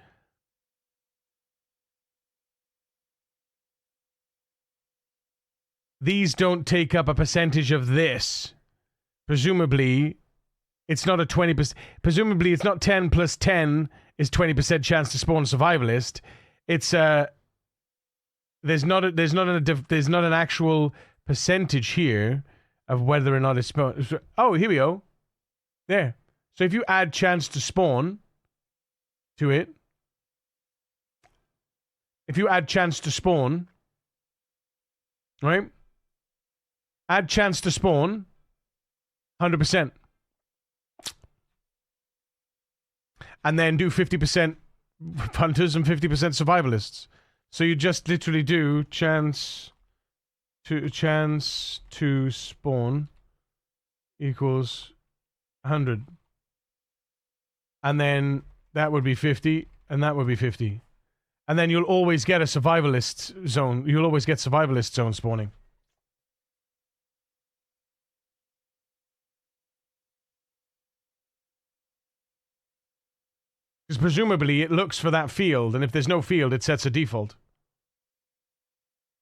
these don't take up a percentage of this. Presumably, it's not a 20%. Presumably, it's not 10 plus 10 is 20% chance to spawn survivalist. It's there's not an actual percentage here of whether or not it's spawn. Oh, here we go. There. So if you add chance to spawn to it, if you add chance to spawn, right? Add chance to spawn, 100%. And then do 50% hunters and 50% survivalists. So you just literally do chance to spawn equals 100. And then that would be 50, and that would be 50. And then you'll always get a survivalist zone. You'll always get survivalist zone spawning. Because presumably it looks for that field, and if there's no field, it sets a default.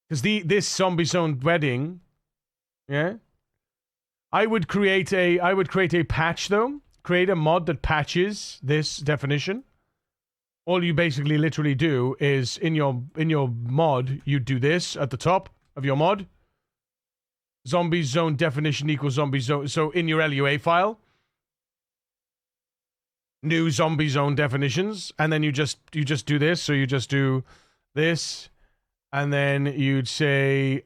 Because this zombie zone wedding, yeah, I would create a patch though. Create a mod that patches this definition. All you basically literally do is in your mod, you do this at the top of your mod. Zombie zone definition equals zombie zone. So in your LUA file, new zombie zone definitions, and then you just do this. So you just do this, and then you'd say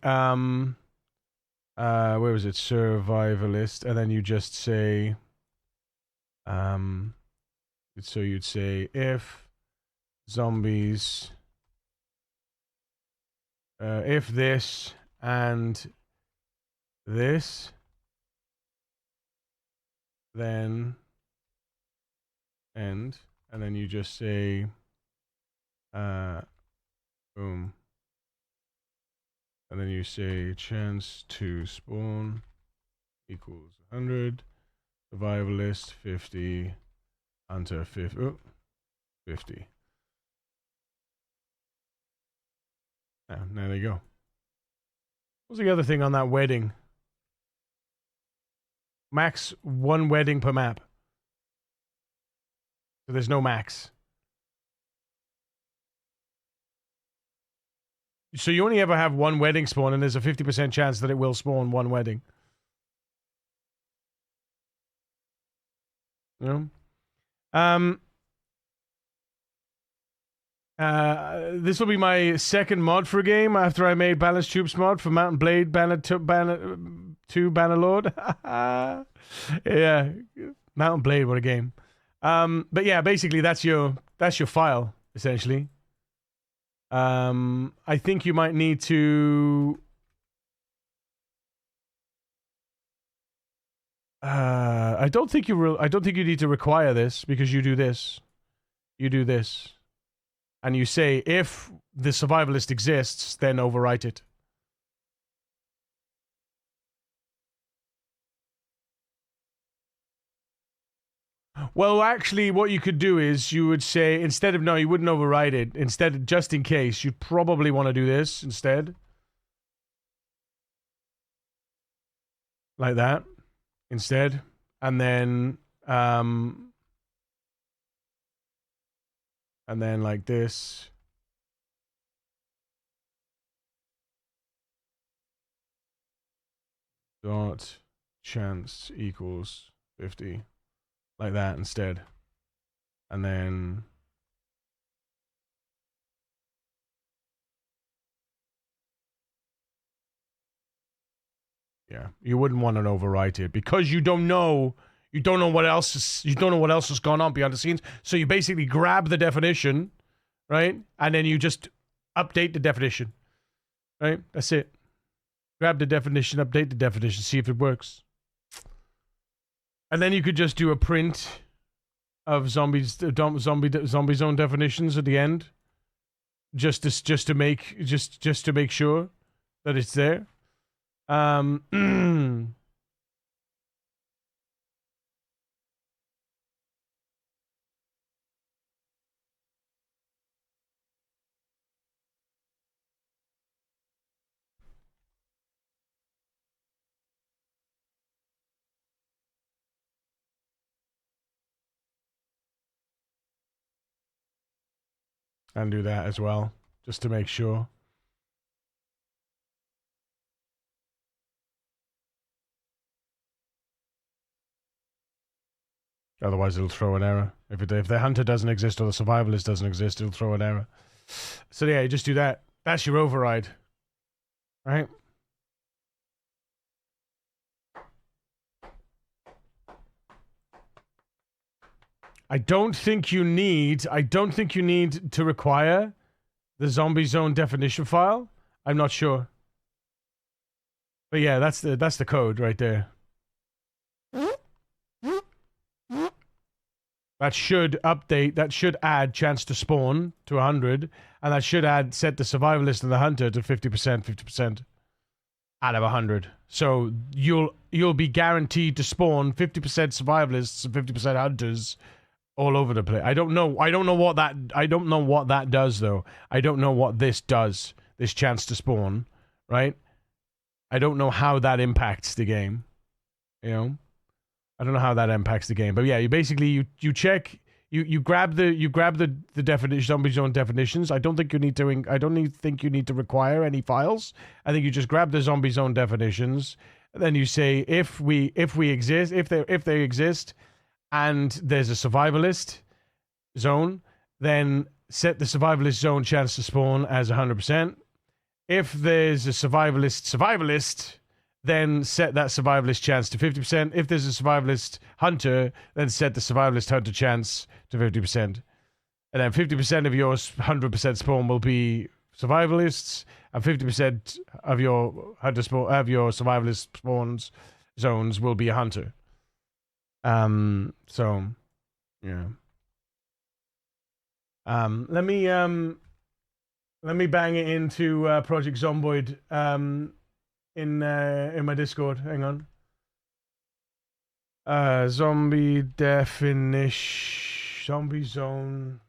where was it? Survivalist, and then you just say so you'd say if zombies if this and this, then end, and then you just say boom, and then you say chance to spawn equals 100, survivalist 50, hunter 50, 50. Now there you go. What's the other thing on that wedding? Max 1 wedding per map. So there's no max. So you only ever have 1 wedding spawn, and there's a 50% chance that it will spawn 1 wedding. You know? This will be my second mod for a game after I made Balance Troops mod for Mountain Blade Banner 2 Bannerlord. Yeah, Mountain Blade, what a game. But yeah, basically that's your file essentially. I think you might need to I don't think you need to require this, because you do this. You do this. And you say, if the survivalist exists, then overwrite it. Well, actually, what you could do is you would say, instead of, no, you wouldn't overwrite it. Instead, just in case, you'd probably want to do this instead. Like that. Instead. And then like this. Dot chance equals 50. Like that instead. And then Yeah, you wouldn't want to overwrite it because you don't know what else has gone on behind the scenes. So you basically grab the definition, right? And then you just update the definition. Right? That's it. Grab the definition, update the definition, see if it works. And then you could just do a print of zombie zone definitions at the end. Just to make sure that it's there. And do that as well, just to make sure. Otherwise, it'll throw an error. If the hunter doesn't exist or the survivalist doesn't exist, it'll throw an error. So yeah, you just do that. That's your override, right? I don't think you need to require the zombie zone definition file. I'm not sure. But yeah, that's the code right there. That should add chance to spawn to 100, and that should set the survivalist and the hunter to 50% out of 100. So you'll be guaranteed to spawn 50% survivalists and 50% hunters all over the place. I don't know what that does though. I don't know what this does. This chance to spawn, right? I don't know how that impacts the game. You know? I don't know how that impacts the game. But yeah, you basically you check, you grab the definition, zombie zone definitions. I don't think you need to require any files. I think you just grab the zombie zone definitions, and then you say if they exist and there's a survivalist zone, then set the survivalist zone chance to spawn as 100%. If there's a survivalist, then set that survivalist chance to 50%. If there's a survivalist hunter, then set the survivalist hunter chance to 50%. And then 50% of your 100% spawn will be survivalists, and 50% of your survivalist spawns zones will be a hunter. So yeah. Let me bang it into Project Zomboid in my Discord. Hang on. Zombie definition, zombie zone.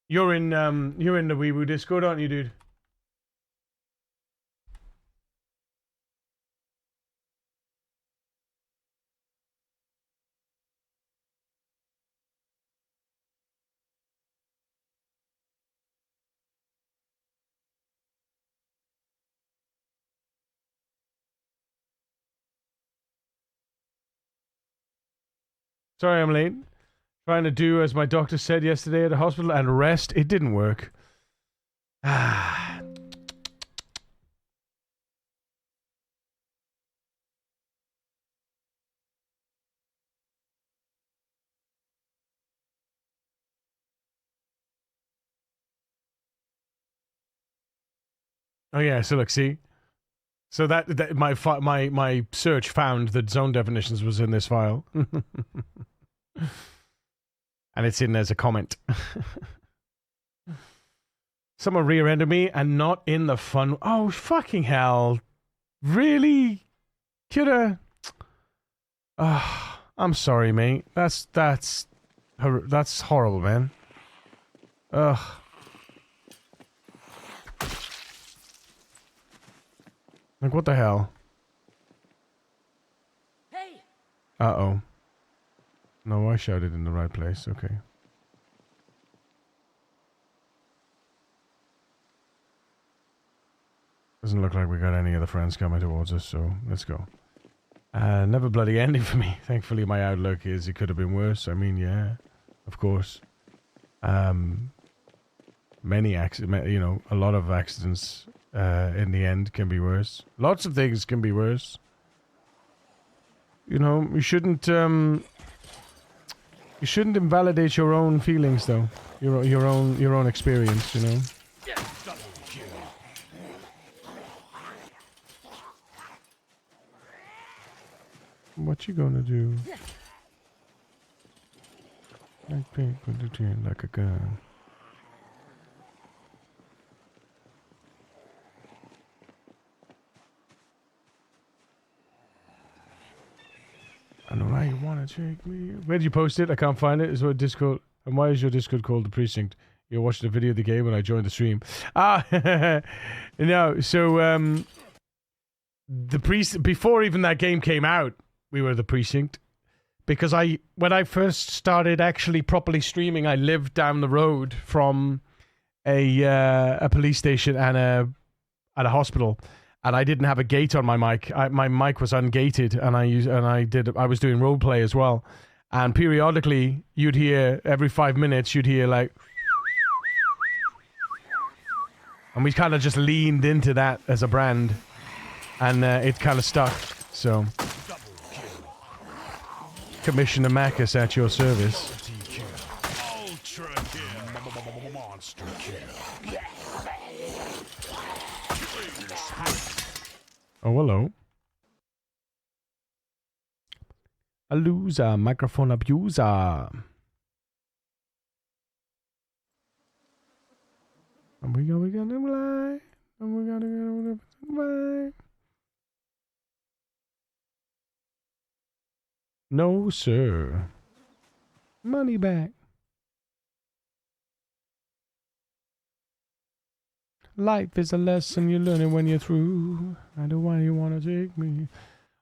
You're in the Weeboo Discord, aren't you, dude? Sorry I'm late. Trying to do as my doctor said yesterday at the hospital and rest. It didn't work. Oh yeah, so look, see? So that my search found that zone definitions was in this file. And it's in as a comment. Someone rear-ended me and not in the fun. Oh, fucking hell. Really? Kidda? I'm sorry, mate. That's horrible, man. Ugh. Like, what the hell? Hey! Uh-oh. No, I shouted in the right place. Okay. Doesn't look like we got any other friends coming towards us, so let's go. Never bloody ending for me. Thankfully, my outlook is it could have been worse. I mean, yeah, of course. Many accidents, you know, a lot of accidents in the end can be worse. Lots of things can be worse. You know, you shouldn't invalidate your own feelings, though. Your own experience, you know. What you gonna do? Like pink with the chin, like a gun. I know why you wanna take me. Where did you post it? I can't find it. Is what Discord? And why is your Discord called The Precinct? You're watching the video of the game when I joined the stream. Ah, no. So the precinct before even that game came out, we were The Precinct. Because when I first started actually properly streaming, I lived down the road from a police station and a hospital, and I didn't have a gate on my mic. My mic was ungated, and I was doing roleplay as well. And periodically, you'd hear every 5 minutes, you'd hear like, and we kind of just leaned into that as a brand, and it kind of stuck. So. Commissioner Marcus at your service. Ultra kill. Monster kill. Oh, hello. A loser, microphone abuser. And we gonna fly. And we gonna fly. No, sir. Money back. Life is a lesson you learn it when you're through. I know why you want to take me.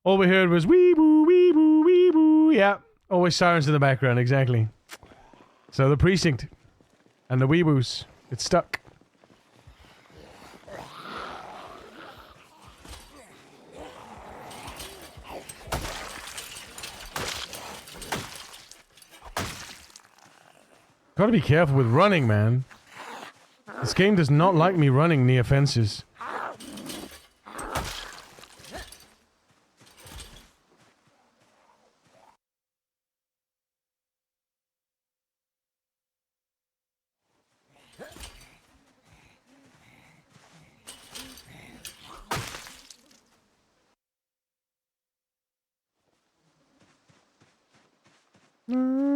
All we heard was wee boo, wee boo, wee boo. Yeah, always sirens in the background, exactly. So The Precinct and the wee boos. It's stuck. Gotta be careful with running, man. This game does not like me running near fences. Oh!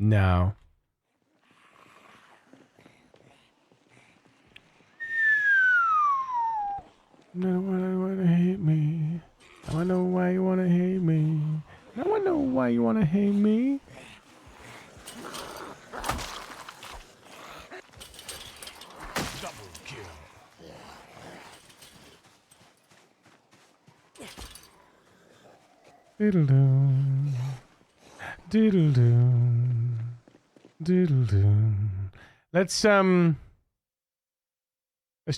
No. No, why wanna hate me? Now I know why you wanna hate me. Now I know why you wanna hate me. Double kill. Diddle-doo. Diddle-doo. Diddle-doo. Let's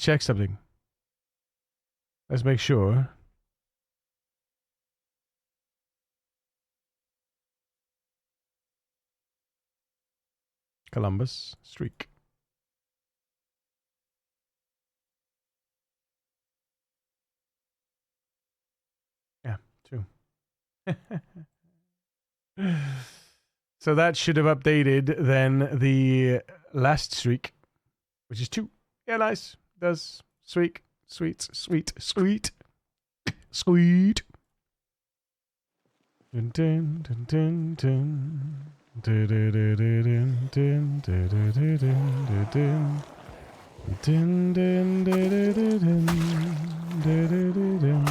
check something. Let's make sure. Columbus streak. Yeah, 2. So that should have updated then the last streak, which is 2. Yeah, nice. Does streak. Sweet, sweet, sweet, sweet. Dun, dun, dun, dun, dun. Dun, dun, dun, dun, dun, dun, dun, dun, dun, dun. Dun, dun, dun, dun, dun, dun, dun, dun, dun, dun.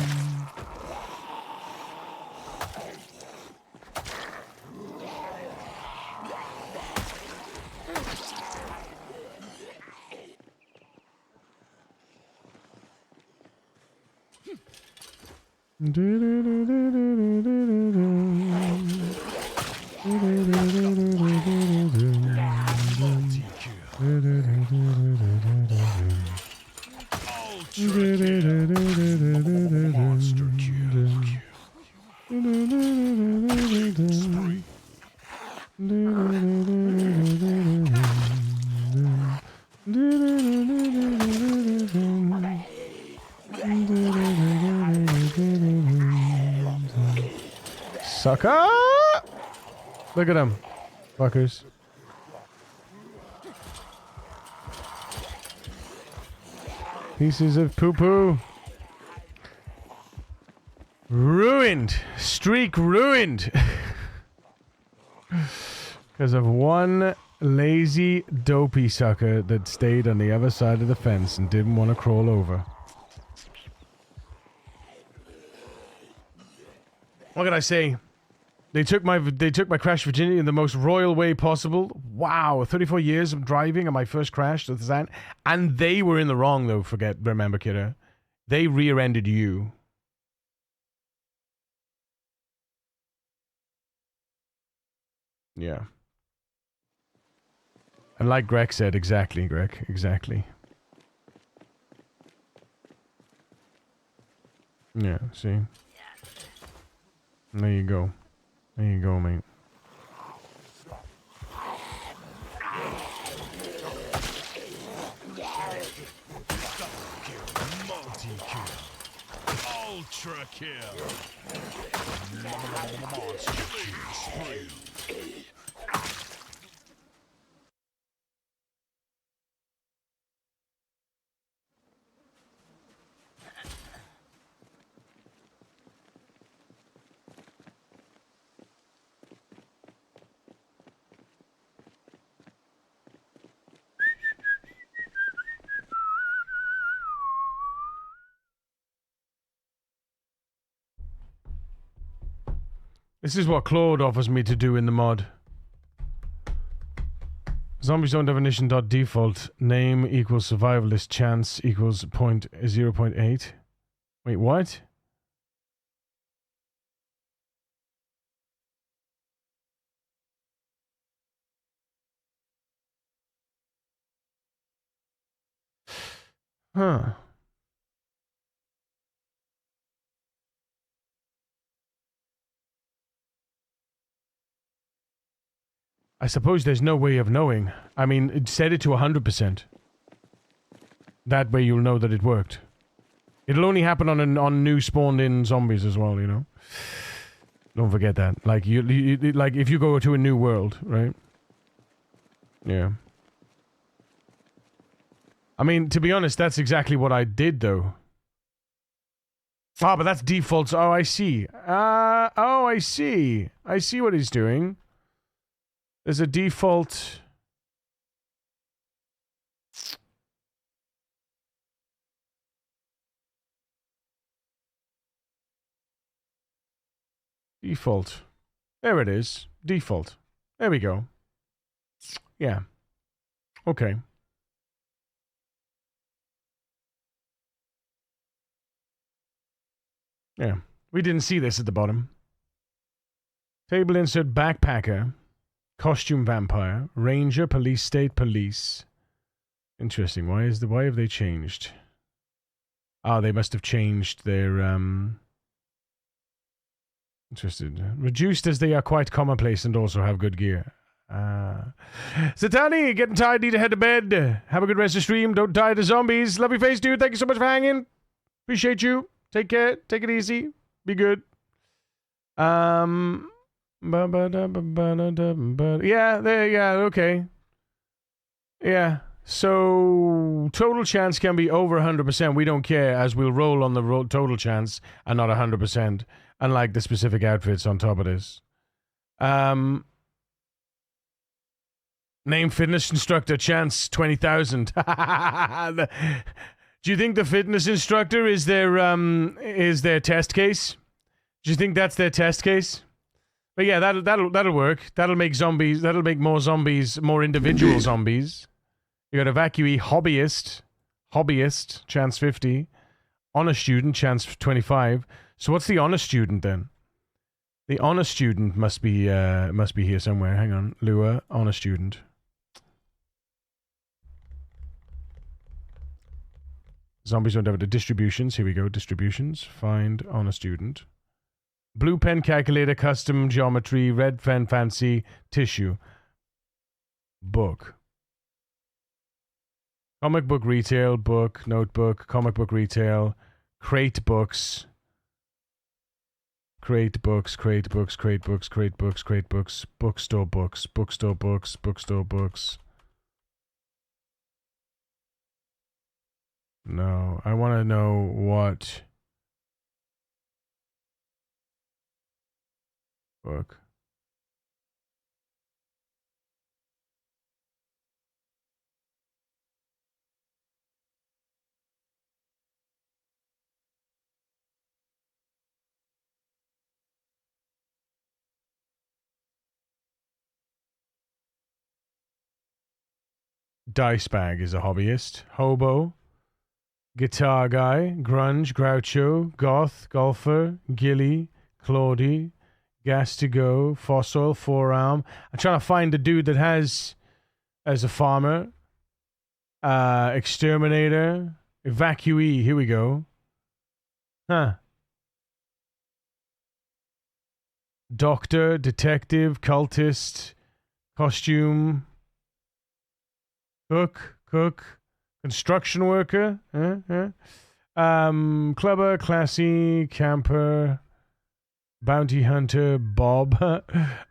Monster kill. Sucker! Look at them, fuckers. Pieces of poo-poo. Ruined. Streak ruined. Because of one lazy, dopey sucker that stayed on the other side of the fence and didn't want to crawl over. What can I say? They took my crash virginity in the most royal way possible. Wow, 34 years of driving and my first crash to the sand. And they were in the wrong though, remember, kiddo. They rear-ended you. Yeah. And like Greg said, exactly, Greg, exactly. Yeah, see? There you go. There you go, mate. Multi-kill. Ultra kill. Monster kill spree. This is what Claude offers me to do in the mod. Zombies don't definition dot default. Name equals survivalist. Chance equals 0.8. Wait, what? Huh. I suppose there's no way of knowing. I mean, set it to 100%. That way you'll know that it worked. It'll only happen on new spawned-in zombies as well, you know? Don't forget that. Like, like if you go to a new world, right? Yeah. I mean, to be honest, that's exactly what I did, though. Ah, but that's defaults. Oh, I see. Oh, I see. I see what he's doing. There's a default... Default. There it is. Default. There we go. Yeah. Okay. Yeah. We didn't see this at the bottom. Table insert backpacker. Costume vampire. Ranger, police, state police. Interesting. Why have they changed? Ah, they must have changed their Interested. Reduced as they are quite commonplace and also have good gear. Satani, getting tired, need to head to bed. Have a good rest of the stream. Don't die to zombies. Love your face, dude. Thank you so much for hanging. Appreciate you. Take care. Take it easy. Be good. Yeah, okay. Yeah. So, total chance can be over 100%. We don't care, as we'll roll on the total chance and not 100%. Unlike the specific outfits on top of this. Name fitness instructor, chance 20,000. Do you think the fitness instructor is their test case? Do you think that's their test case? But yeah, that'll work. That'll make zombies. That'll make more zombies, more individual zombies. You got evacuee, hobbyist, chance 50. Honor student, chance 25. So what's the honor student then? The honor student must be here somewhere. Hang on, lure honor student. Zombies don't have the distributions. Here we go. Distributions. Find honor student. Blue pen calculator, custom geometry, red pen fancy, tissue. Book. Comic book retail, book, notebook, comic book retail, crate books. Crate books, crate books, crate books, crate books, crate books, bookstore books, bookstore books, bookstore books. No, I want to know what book. Dice bag is a hobbyist. Hobo. Guitar guy, grunge, groucho, goth, golfer, gilly, Claudie, gas to go, fossil, forearm. I'm trying to find the dude that has, as a farmer, exterminator, evacuee. Here we go. Huh. Doctor, detective, cultist, costume, cook. Construction worker, clubber, classy, camper, bounty hunter, Bob,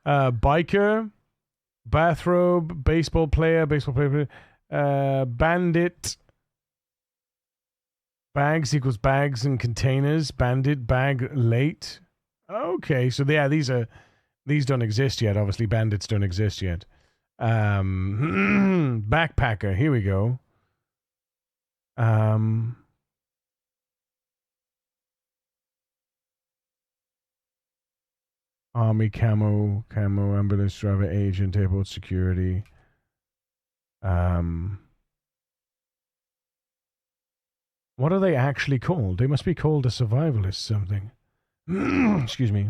biker, bathrobe, baseball player, bandit, bags equals bags and containers, bandit, bag, late. Okay, so yeah, these don't exist yet. Obviously, bandits don't exist yet. Backpacker, here we go. Army camo, ambulance driver, agent, airport security. What are they actually called? They must be called a survivalist something. Excuse me.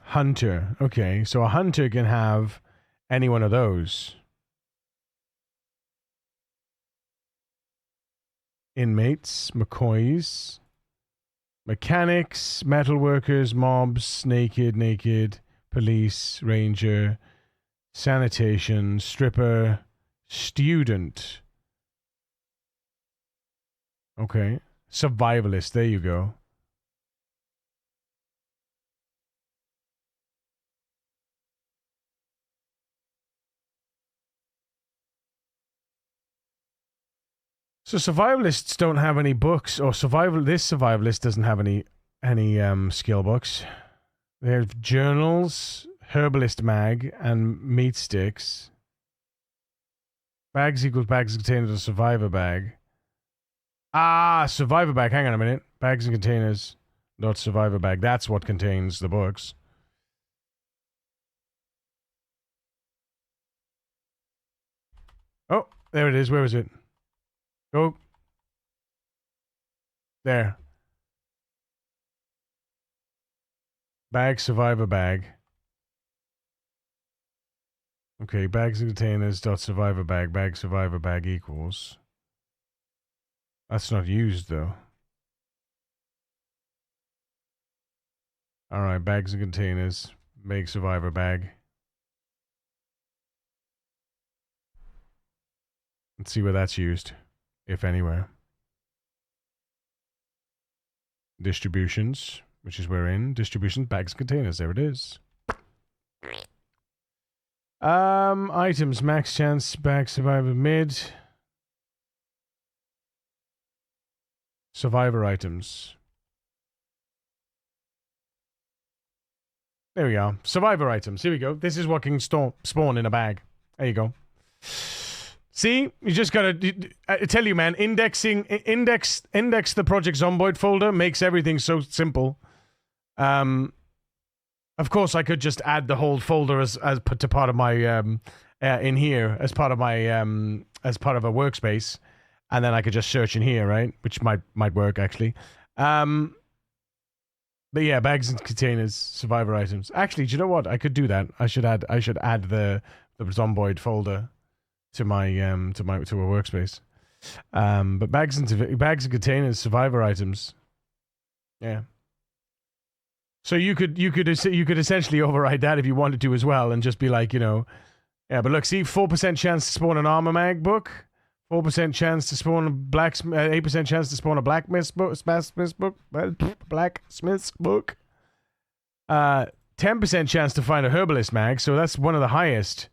Hunter. Okay, so a hunter can have any one of those. Inmates, McCoys, mechanics, metalworkers, mobs, naked, police, ranger, sanitation, stripper, student. Okay. Survivalist, there you go. So survivalists don't have any books, or this survivalist doesn't have any skill books. They have journals, herbalist mag, and meat sticks. Bags equals bags and containers of survivor bag. Survivor bag. Hang on a minute. Bags and containers, not survivor bag. That's what contains the books. Oh, there it is. Where is it? Go. There. Bag, survivor bag. Okay, bags and containers dot survivor bag survivor bag equals. That's not used though. Alright, bags and containers. Make survivor bag. Let's see where that's used. If anywhere. Distributions, which is we're in. Distributions, bags and containers. There it is. Items, max chance, bag, survivor, mid. Survivor items. There we go. Survivor items. Here we go. This is what can spawn in a bag. There you go. See, you just gotta. I tell you, man. Index the Project Zomboid folder makes everything so simple. Of course, I could just add the whole folder as to part of my in here as part of my as part of a workspace, and then I could just search in here, right? Which might work actually. But yeah, bags and containers, survivor items. Actually, do you know what? I could do that. I should add the Zomboid folder to my to a workspace. But bags and containers, survivor items. Yeah. So you could essentially override that if you wanted to as well, and just be like, you know, yeah. But look, see, 4% chance to spawn an armor mag book, 4% chance to spawn a 8% chance to spawn a blacksmith's book, blacksmith's book. 10% chance to find a herbalist mag, so that's one of the highest.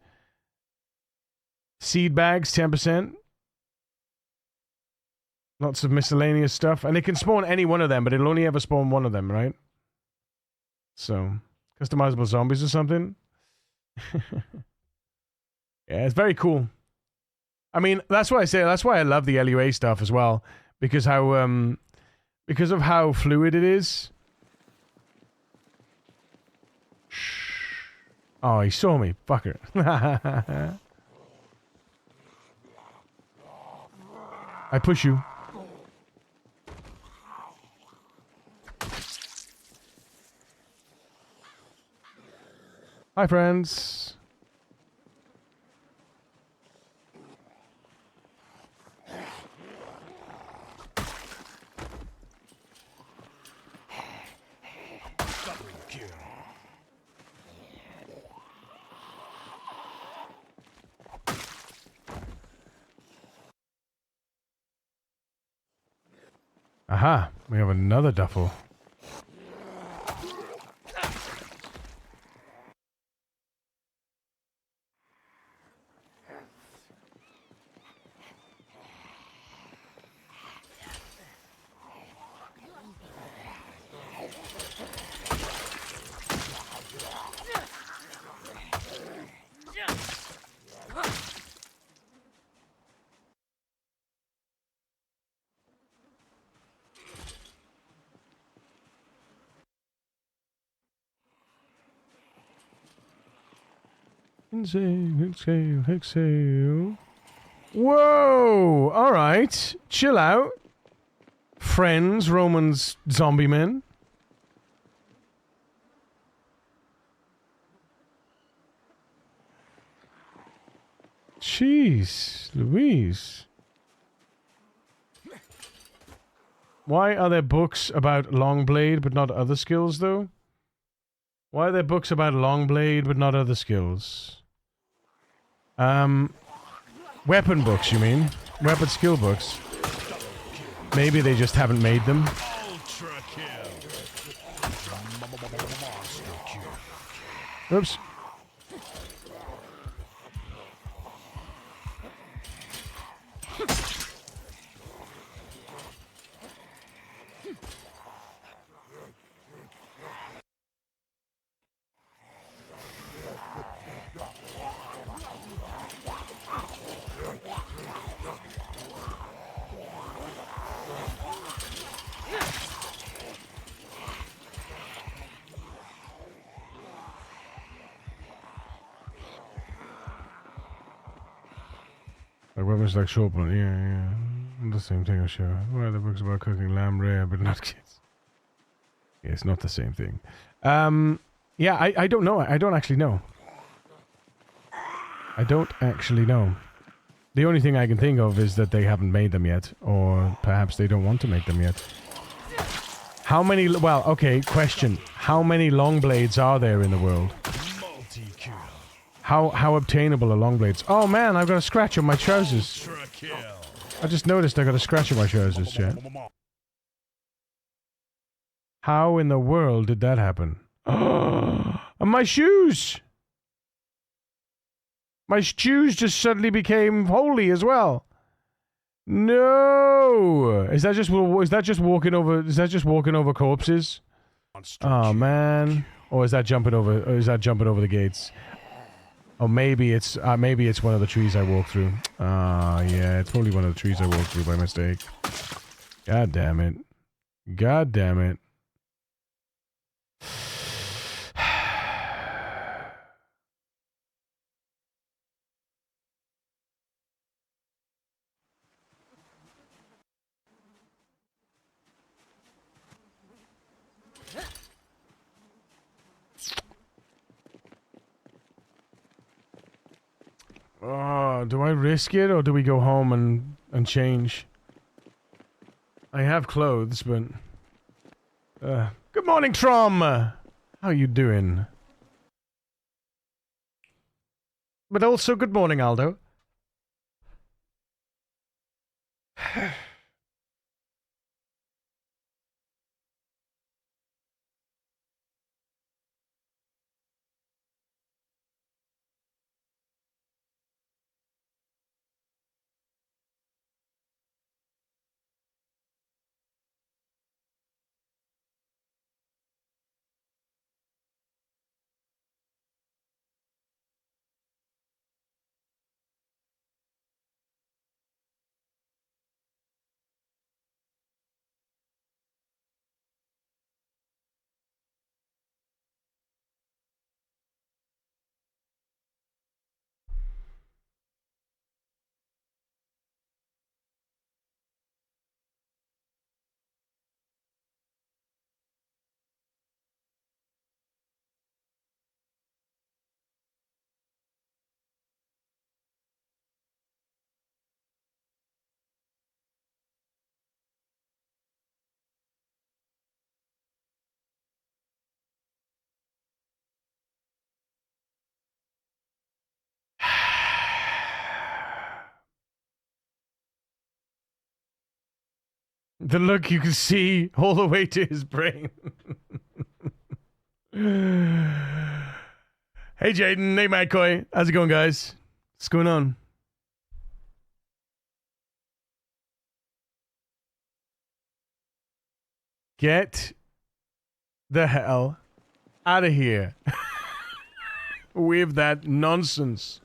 Seed bags, 10%. Lots of miscellaneous stuff, and it can spawn any one of them, but it'll only ever spawn one of them, right? So, customizable zombies or something. Yeah, it's very cool. I mean, that's why I love the LUA stuff as well, because of how fluid it is. Shh. Oh, he saw me, fucker. I push you. Hi, friends. Aha, we have another duffel. Exhale. Whoa! Alright. Chill out. Friends, Romans, zombie men. Jeez, Louise. Why are there books about Longblade but not other skills, though? Why are there books about Longblade but not other skills? Weapon books, you mean? Weapon skill books. Maybe they just haven't made them. Oops. Like weapons like short one, yeah. The same thing, I'm sure. Well, the books about cooking lamb rare, but not kids. Yeah, it's not the same thing. Yeah, I don't know. I don't actually know. I don't actually know. The only thing I can think of is that they haven't made them yet, or perhaps they don't want to make them yet. How many... Well, okay, question. How many long blades are there in the world? How obtainable are long blades? Oh man, I've got a scratch on my trousers. I just noticed I got a scratch on my trousers, chat. How in the world did that happen? Oh, and my shoes! My shoes just suddenly became holy as well. No! Is that just walking over corpses? Oh man. Or is that jumping over? Or is that jumping over the gates? Oh, maybe it's one of the trees I walked through. Yeah, it's probably one of the trees I walked through by mistake. God damn it! God damn it! Oh, do I risk it or do we go home and change? I have clothes, but... good morning, Trom! How you doing? But also, good morning, Aldo. The look you can see all the way to his brain. Hey, Jaden. Hey, McCoy. How's it going, guys? What's going on? Get the hell out of here with that nonsense.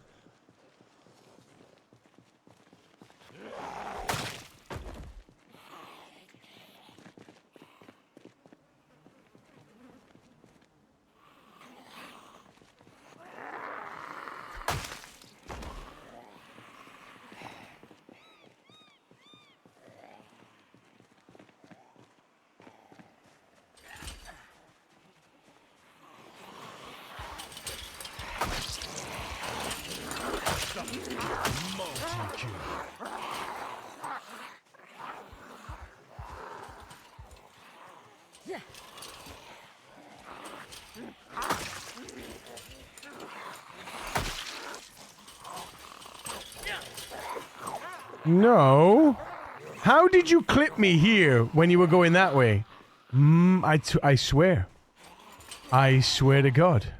No. How did you clip me here when you were going that way? I swear. I swear to God.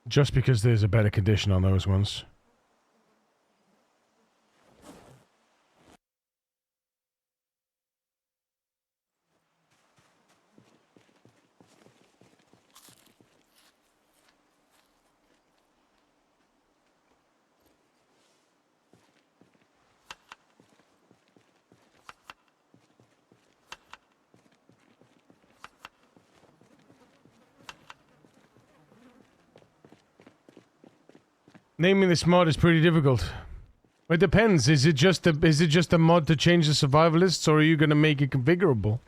Just because there's a better condition on those ones. Naming this mod is pretty difficult. It depends. Is it just a mod to change the survivalists, or are you gonna make it configurable?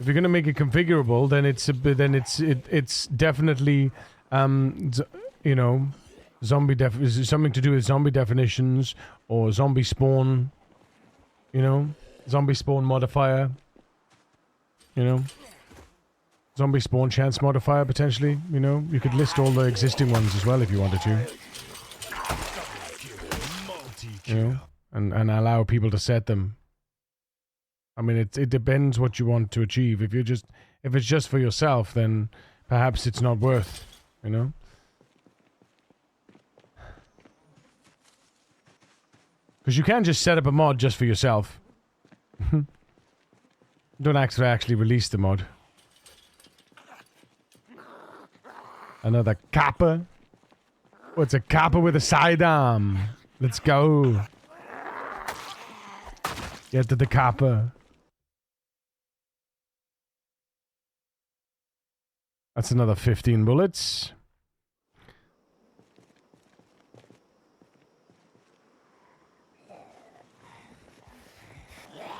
If you're gonna make it configurable, then it's definitely you know, something to do with zombie definitions or zombie spawn. You know, zombie spawn modifier. You know, zombie spawn chance modifier potentially. You know, you could list all the existing ones as well if you wanted to. You know, and allow people to set them. I mean, it depends what you want to achieve. If it's just for yourself, then perhaps it's not worth, you know. Because you can't just set up a mod just for yourself. Don't actually release the mod. Another kappa. What's a kappa with a sidearm? Let's go. Get to the kappa. That's another 15 bullets.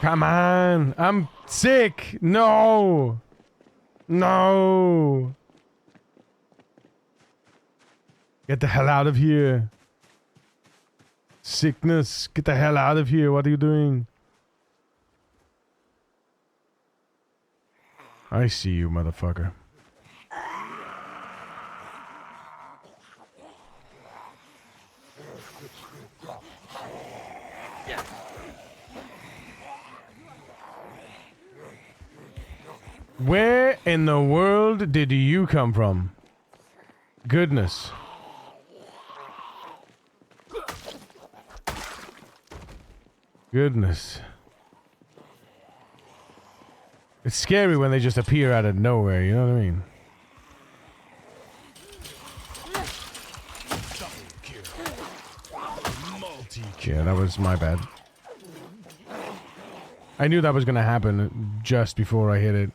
Come on. I'm sick. No. No. Get the hell out of here. Sickness. Get the hell out of here. What are you doing? I see you, motherfucker. Where in the world did you come from? Goodness. Goodness. It's scary when they just appear out of nowhere, you know what I mean? Yeah, that was my bad. I knew that was gonna happen just before I hit it.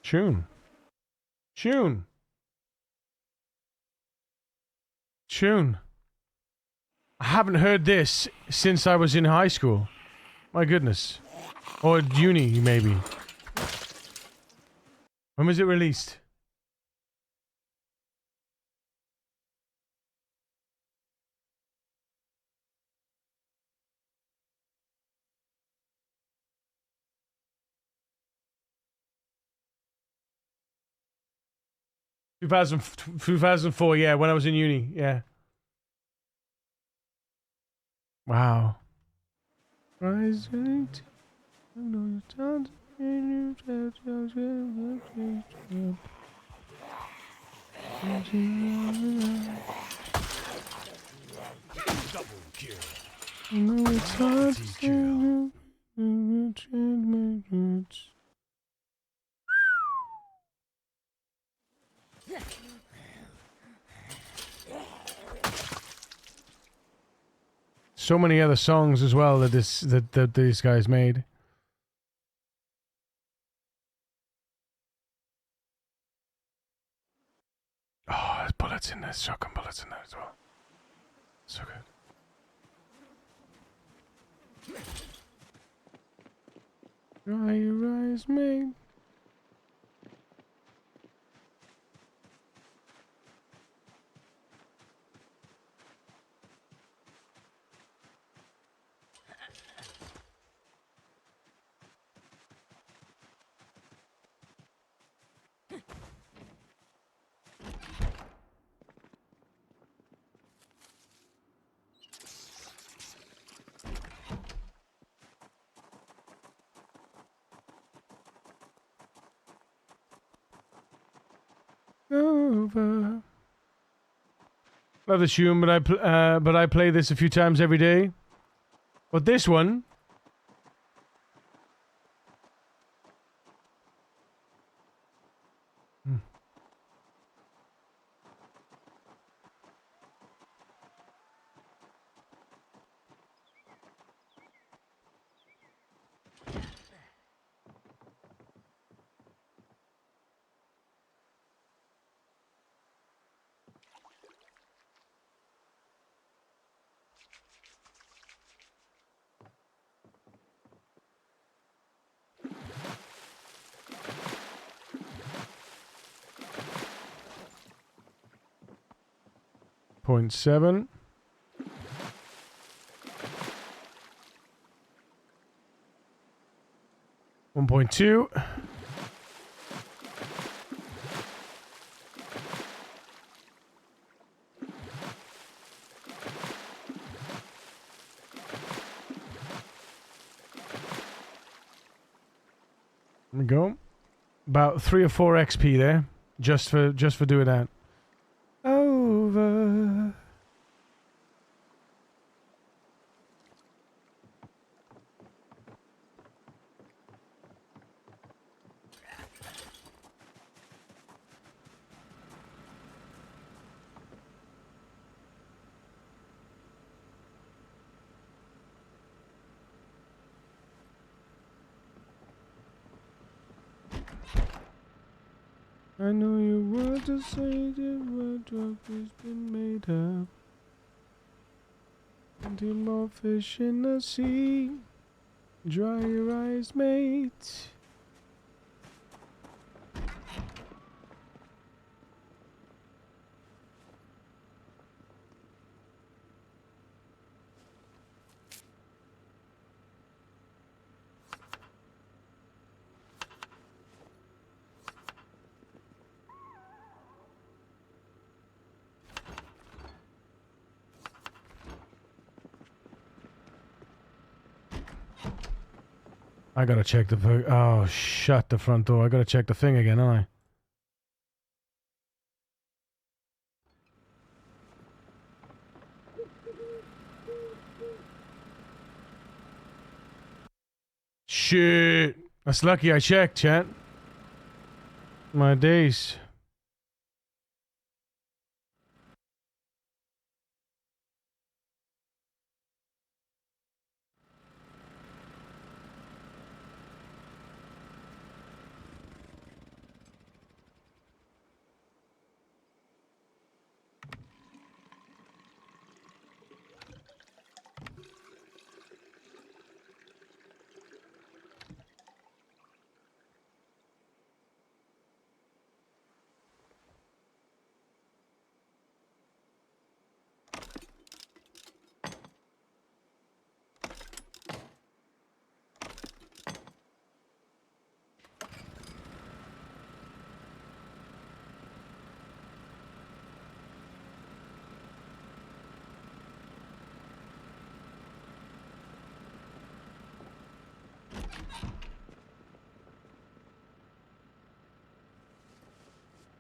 Tune. I haven't heard this since I was in high school. My goodness. Or uni, maybe. When was it released? Two thousand 2004, yeah, when I was in uni, yeah. Wow. So many other songs as well that these guys made. Oh, there's bullets in there, shotgun bullets in there as well. So good. Dry your eyes, mate. Over. Love this tune, but I play this a few times every day. But this one, 0.7. One point two. There we go. About 3 or 4 XP there, just for doing that. Over. I know you want to say that what drug has been made of. 20 more fish in the sea. Dry your eyes, mate. I gotta check the... Oh, shut the front door. I gotta check the thing again, don't I? Shit. That's lucky I checked, chat. My days.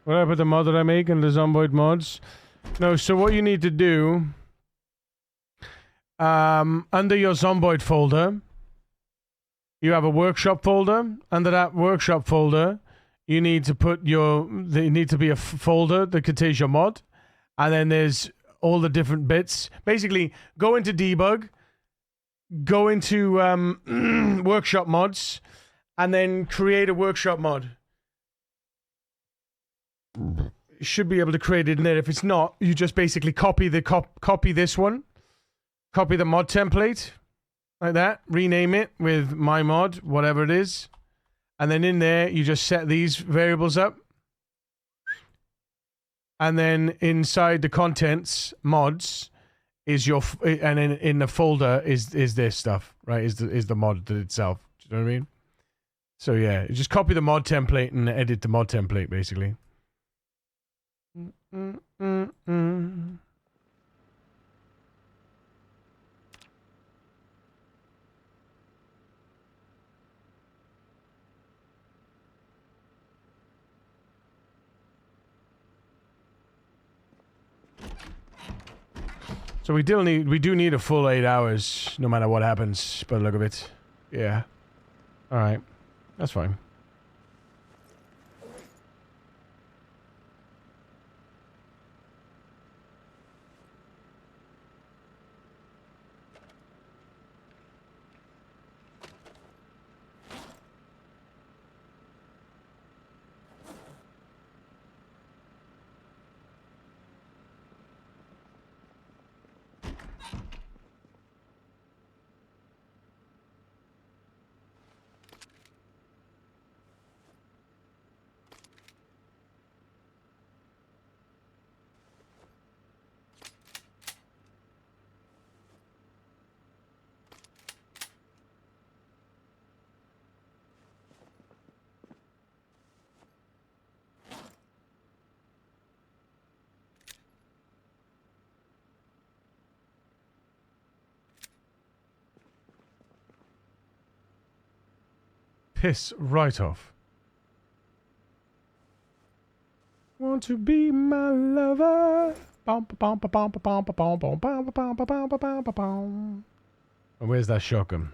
What about the mod that I make and the Zomboid mods? No, so what you need to do, under your Zomboid folder, you have a workshop folder. Under that workshop folder, you need to put there need to be a folder that contains your mod. And then there's all the different bits. Basically, go into debug, go into workshop mods, and then create a workshop mod. You should be able to create it in there. If it's not, you just basically copy the copy this one, copy the mod template like that, rename it with my mod, whatever it is, and then in there you just set these variables up, and then inside the contents mods is your and in the folder is this stuff, right? Is the mod itself? Do you know what I mean? So yeah, you just copy the mod template and edit the mod template basically. So we do need a full 8 hours, no matter what happens, by the look of it. Yeah. Alright. That's fine. Piss right off. Want to be my lover? And where's that shotgun?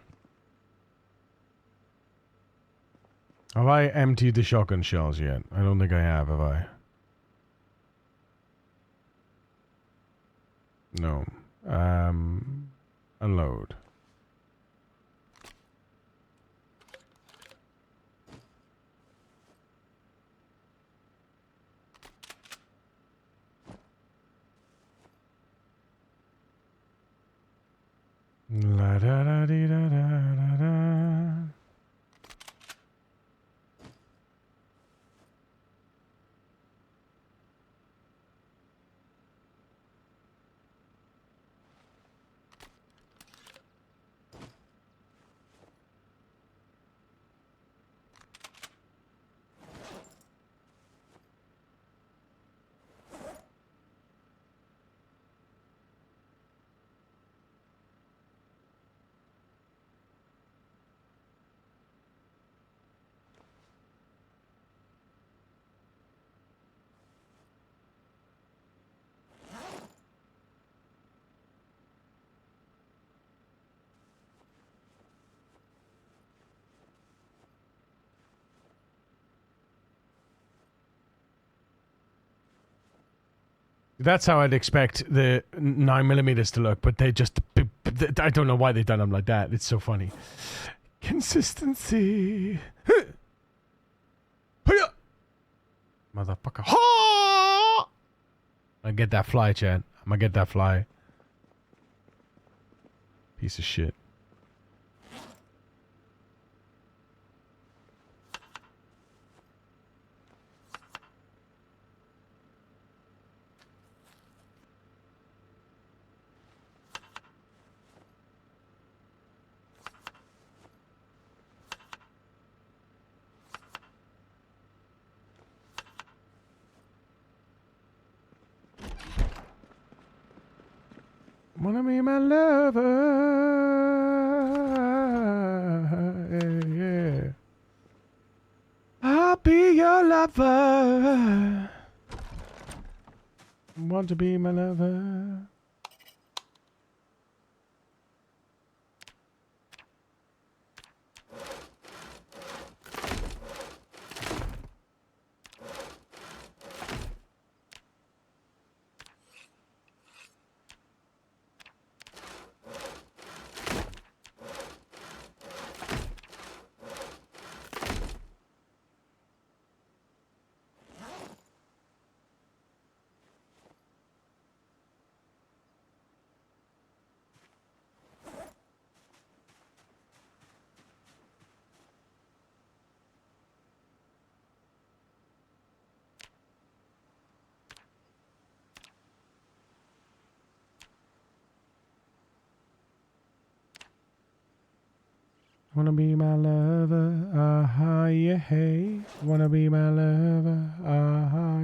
Have I emptied the shotgun shells yet? I don't think I have I? No. Unload. La da da dee da da da da. That's how I'd expect the 9mm to look, but they just... I don't know why they've done them like that. It's so funny. Consistency. Motherfucker. I get that fly, Chad. I'm gonna get that fly. Piece of shit. Wanna be my lover? Yeah. I'll be your lover. Want to be my lover? Wanna be my lover, yeah, hey. Wanna be my lover,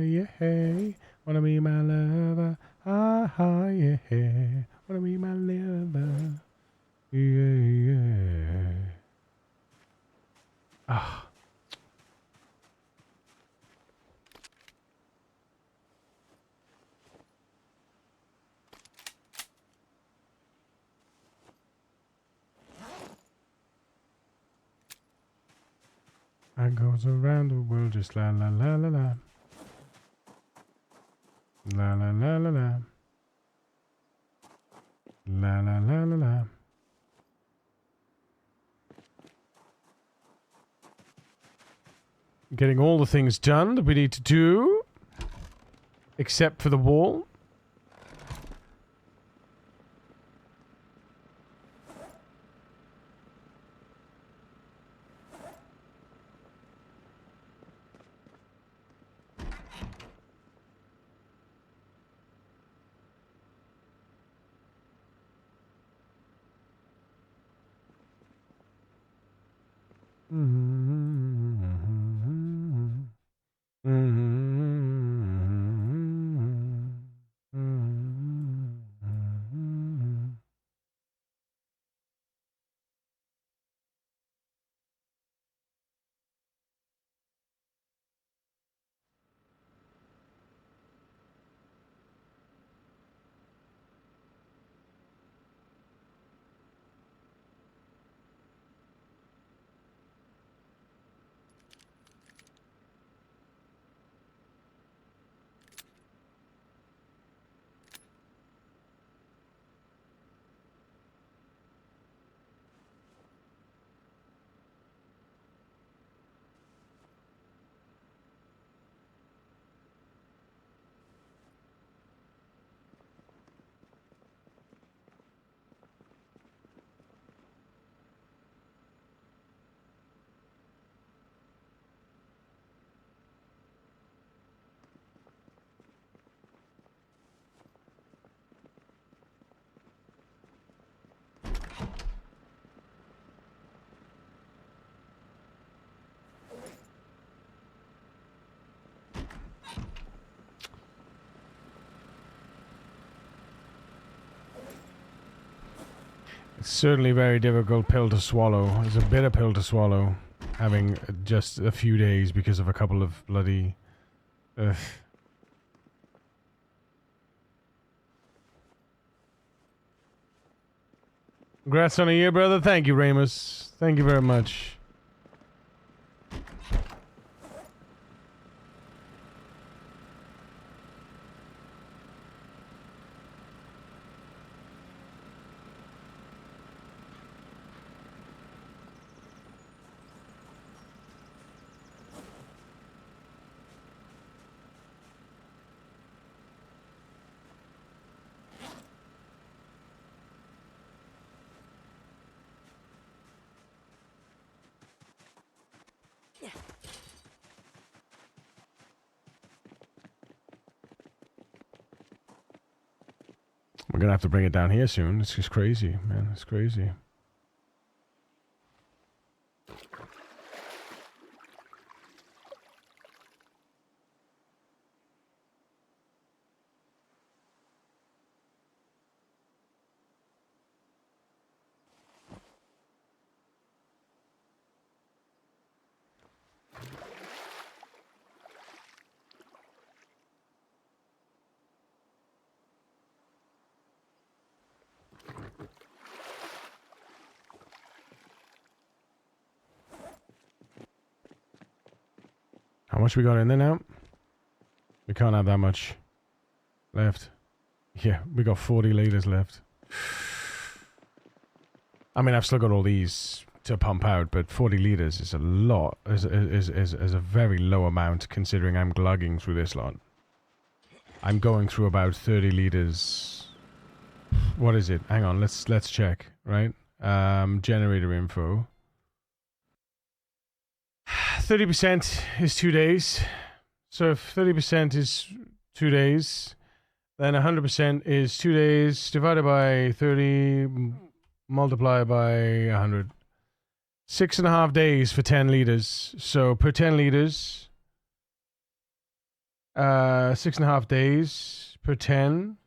yeah, hey. Wanna be my lover, yeah, hey. Wanna be my lover, yeah. Ah. I goes around the world just la la la la la. La la la la la. La la la la la. Getting all the things done that we need to do. Except for the wall. It's certainly a very difficult pill to swallow. It's a bitter pill to swallow, having just a few days because of a couple of bloody... Ugh. Congrats on a year, brother. Thank you, Ramus. Thank you very much. We're gonna have to bring it down here soon. It's just crazy, man. It's crazy. How much we got in there now? We can't have that much left. Yeah, we got 40 liters left. I mean, I've still got all these to pump out, but 40 liters is a lot. Is a very low amount considering I'm glugging through this lot. I'm going through about 30 liters. What is it? Hang on, let's check, right? Generator info. 30% is 2 days. So if 30% is 2 days, then 100% is 2 days divided by 30 multiplied by 100. 6.5 days for 10 liters. So per 10 liters, 6.5 days per 10.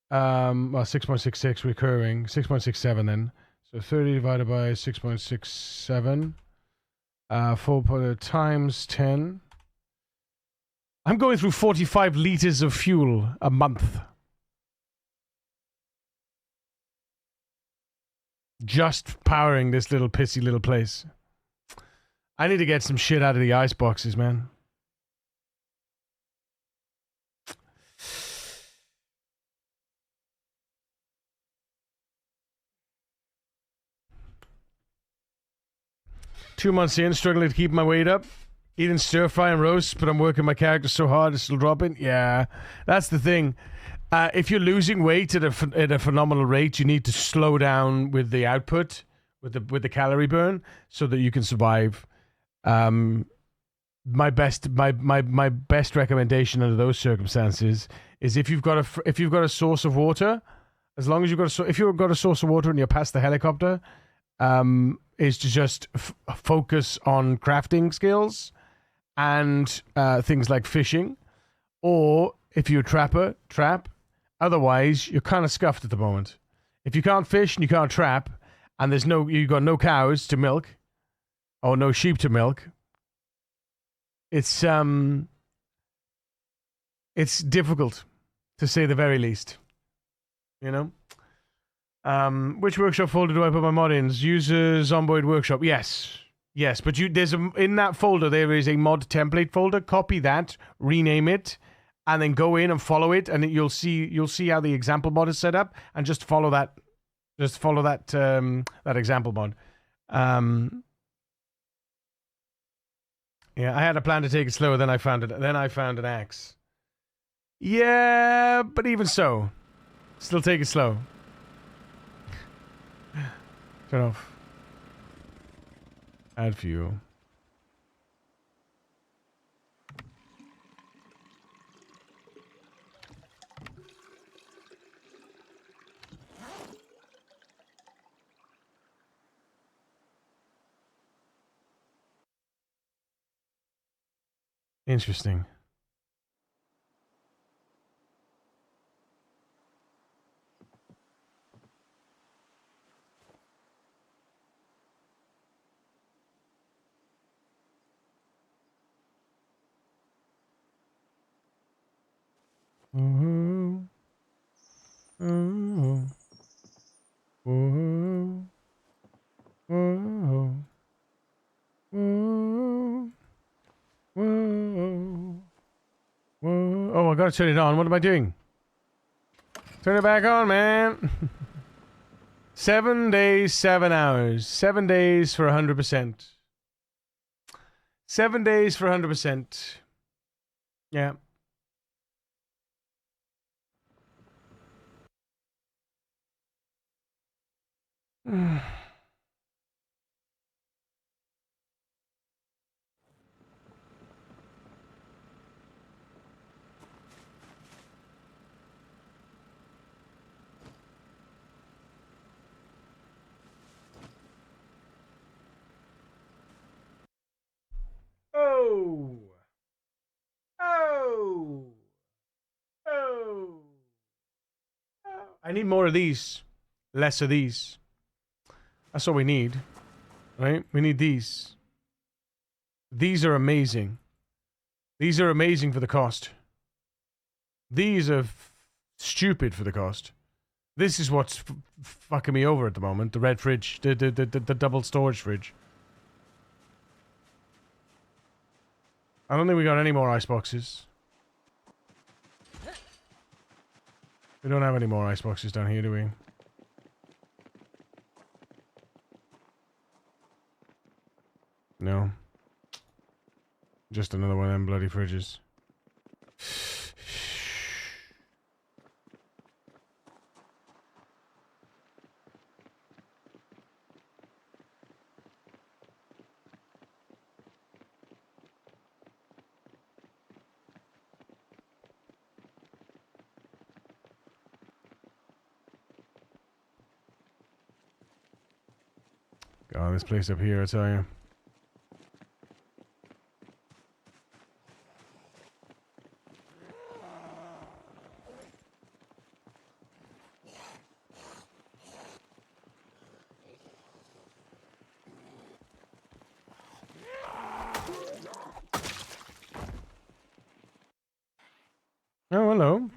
Well, 6.66 recurring, 6.67 then. So 30 divided by 6.67. 4 times 10. I'm going through 45 liters of fuel a month. Just powering this little pissy little place. I need to get some shit out of the ice boxes, man. Two months in, struggling to keep my weight up. Eating stir fry and roast, but I'm working my character so hard it's still dropping. Yeah, that's the thing. If you're losing weight at a phenomenal rate, you need to slow down with the output, with the calorie burn, so that you can survive. My best recommendation under those circumstances is if you've got a source of water, as long as if you've got a source of water and you're past the helicopter, is to just focus on crafting skills and things like fishing, or if you're a trapper, trap. Otherwise, you're kind of scuffed at the moment. If you can't fish and you can't trap, and you've got no cows to milk, or no sheep to milk, it's difficult, to say the very least. You know. Which workshop folder do I put my mod in? Users onboard workshop. Yes, but in that folder there is a mod template folder. Copy that, rename it, and then go in and follow it, and you'll see how the example mod is set up, and just follow that. Just follow that example mod. Yeah, I had a plan to take it slower. Then I found an axe. Yeah, but even so, still take it slow. Turn off. Add fuel. Interesting. Oh, oh, oh, oh, oh, whoa, whoa. Oh, I gotta turn it on. What am I doing? Turn it back on, man. 7 days, 7 hours. 7 days for 100%. 7 days for 100%. Yeah. Oh! Oh! Oh! I need more of these. Less of these. That's what we need. Right? We need these. These are amazing. These are amazing for the cost. These are stupid for the cost. This is what's fucking me over at the moment. The red fridge. The double storage fridge. I don't think we got any more ice boxes. We don't have any more ice boxes down here, do we? No. Just another one of them bloody fridges. God, this place up here, I tell you. Oh, hello.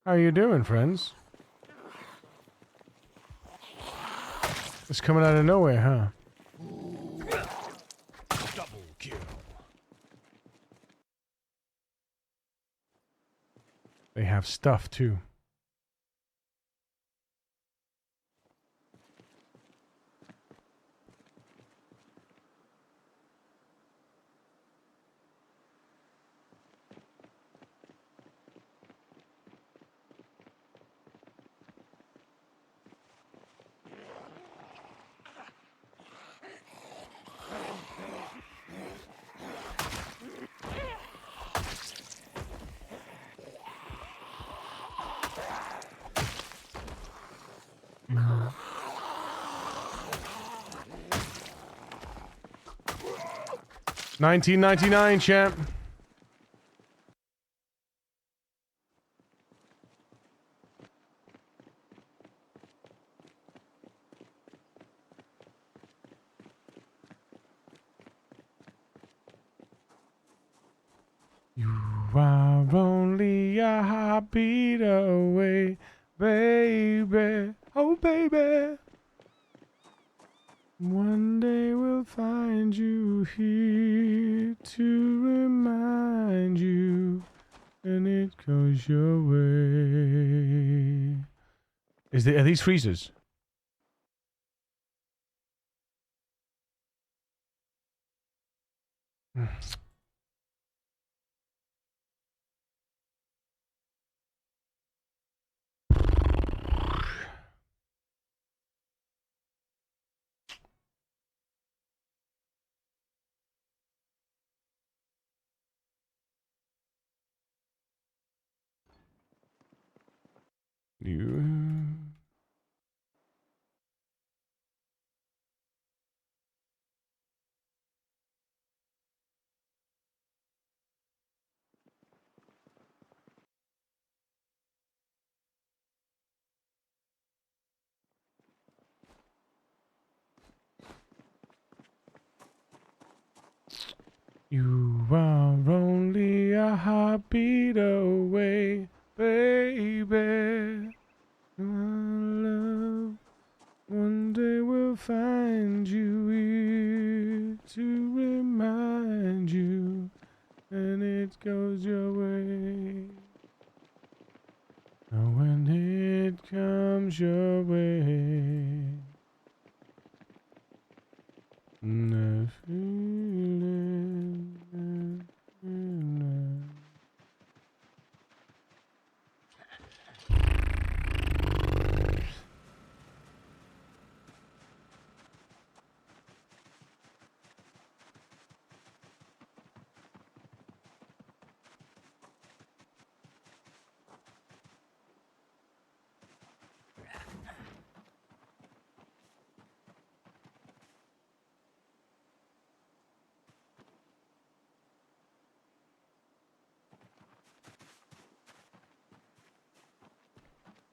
How you doing, friends? It's coming out of nowhere, huh? Double kill. They have stuff, too. $19.99, champ. You are only a heartbeat away, baby. Oh, baby. One day we'll find you here to remind you, and it goes your way. Are these freezers? You are only a heart. heartbeat away, baby. My love, one day we'll find you here to remind you, and it goes your way. When it comes your way, the feeling,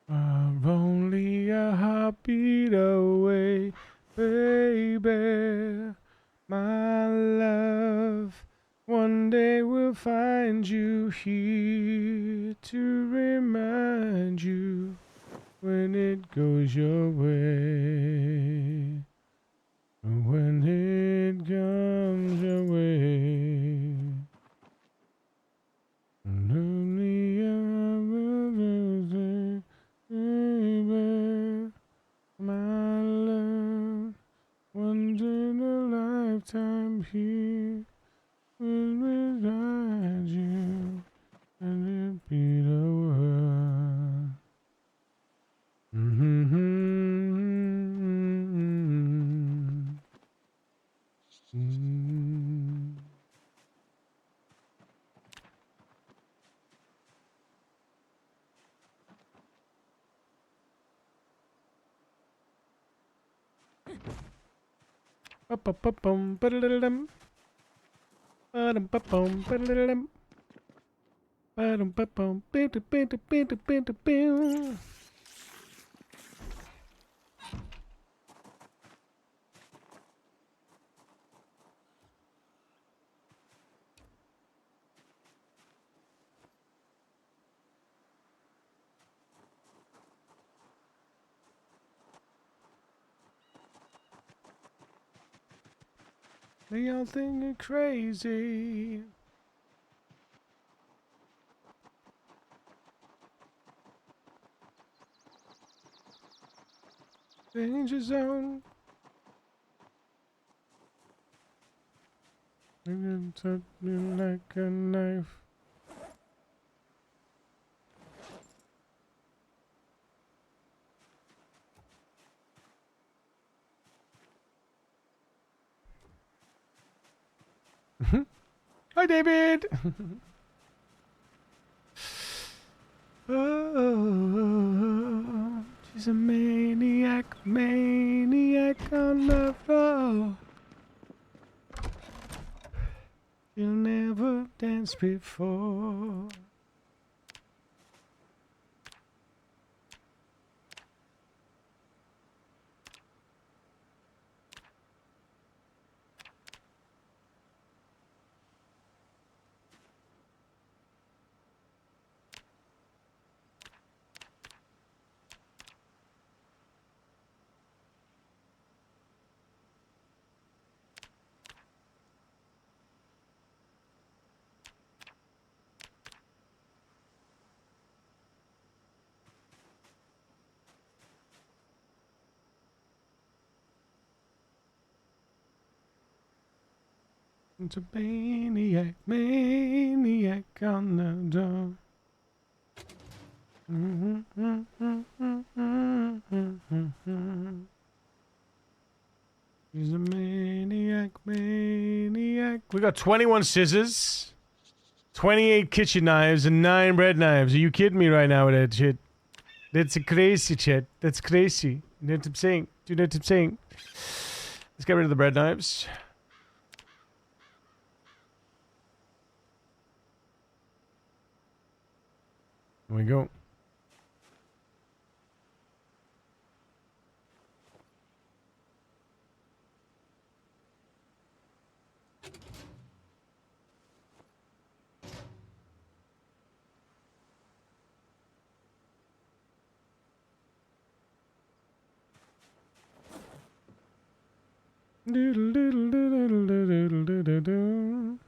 I'm only a heartbeat away, baby. My love, one day we'll find you here to remind you when it goes your way. When it comes your way. Only a baby, my love, once in a lifetime here will reside you, and it be the world. Ba-ba-ba-bum, ba-da-da-da-dum. Ba-dum-ba-bum, ba-da-da-da-dum. Ba-dum-ba-bum, ba-da-ba-da-ba-da-ba-da-bum. They all think you're crazy. Danger zone. You can touch me like a knife. Hi, David. Oh, she's a maniac, maniac on the floor. You'll never dance before. It's a maniac, maniac on the door. He's a maniac, maniac. We got 21 scissors, 28 kitchen knives, and 9 bread knives. Are you kidding me right now with that shit? That's crazy shit. That's crazy. You know what I'm saying? Do you know what I'm saying? Let's get rid of the bread knives. There we go. Doodle doodle doodle doodle doodle doodle.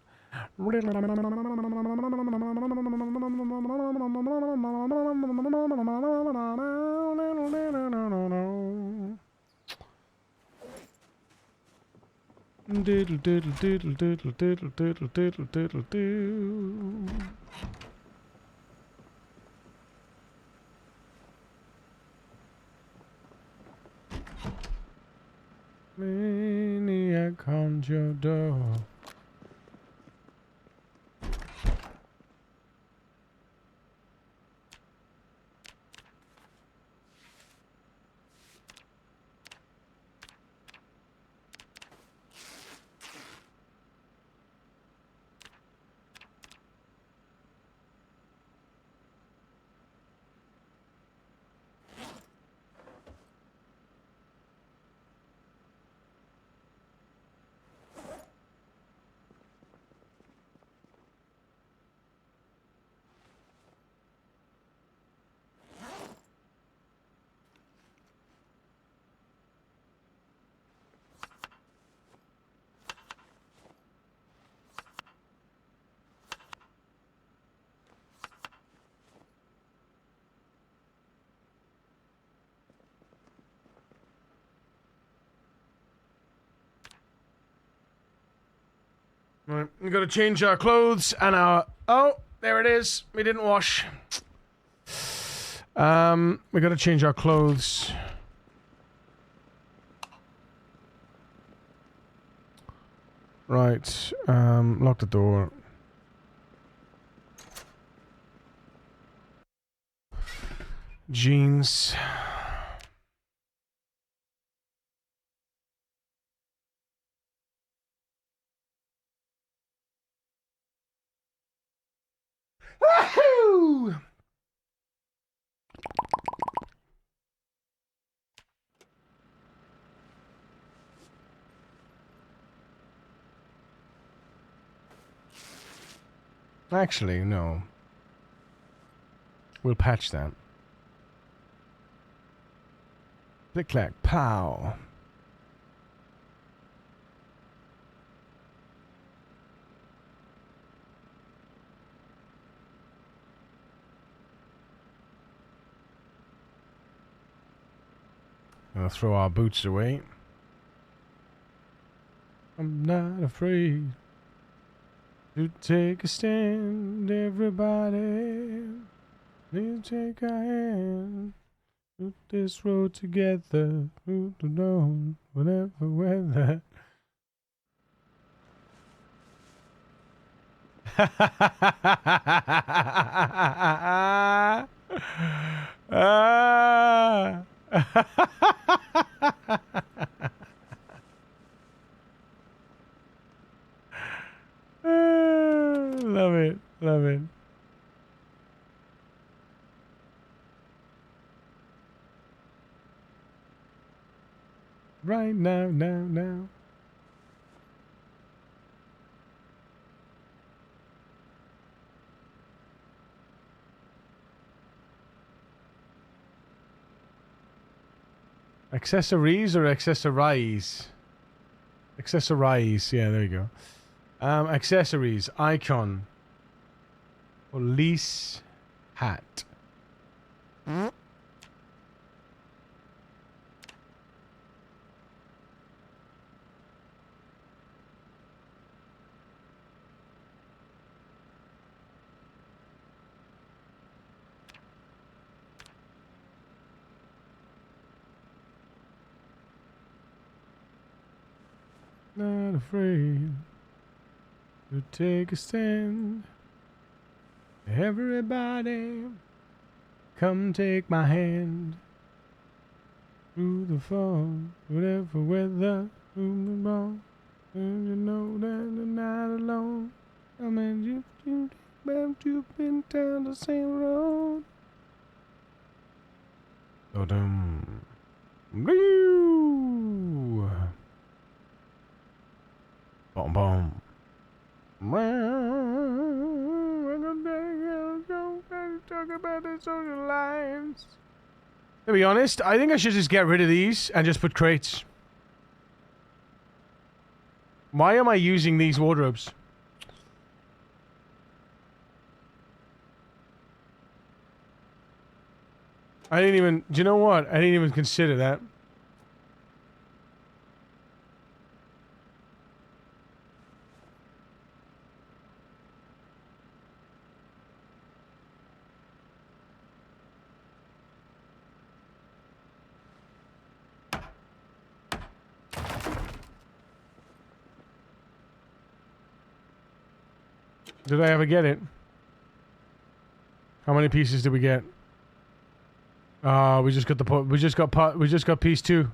Diddle diddle diddle diddle diddle diddle diddle diddle doo. Maniac on your door. Right, we gotta change our clothes and our... Oh, there it is. We didn't wash. We gotta change our clothes. Right, lock the door. Jeans. Wahoo! Actually, no. We'll patch that. Click clack pow. I'll throw our boots away. I'm not afraid to take a stand, everybody. Please take a hand. Put this road together. Through the dawn, whatever weather. Love it, love it. Right now, now. Accessories or accessorize? Accessorize, yeah, there you go. Accessories, icon. Police hat. Not afraid to take a stand. Everybody, come take my hand. Through the fall, whatever weather, through the ball, and you know that you're not alone. I mean, you've been down the same road. Dum. Woo! Boom, boom. Talk about the social lives. To be honest, I think I should just get rid of these and just put crates. Why am I using these wardrobes? I didn't even... Do you know what? I didn't even consider that. Did I ever get it? How many pieces did we get? We just got we just got piece 2.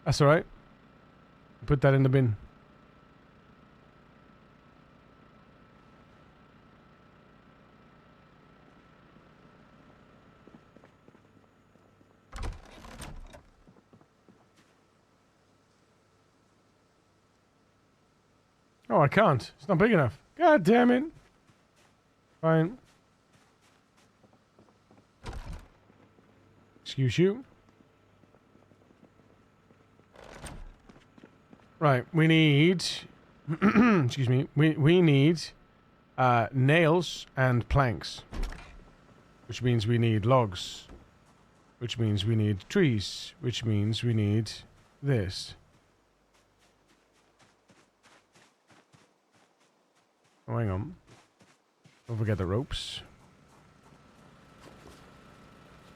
That's all right. Put that in the bin. Oh, I can't. It's not big enough. God damn it. Fine. Excuse you. Right, we need... excuse me. We need nails and planks. Which means we need logs. Which means we need trees. Which means we need this. Oh, hang on. Don't forget the ropes.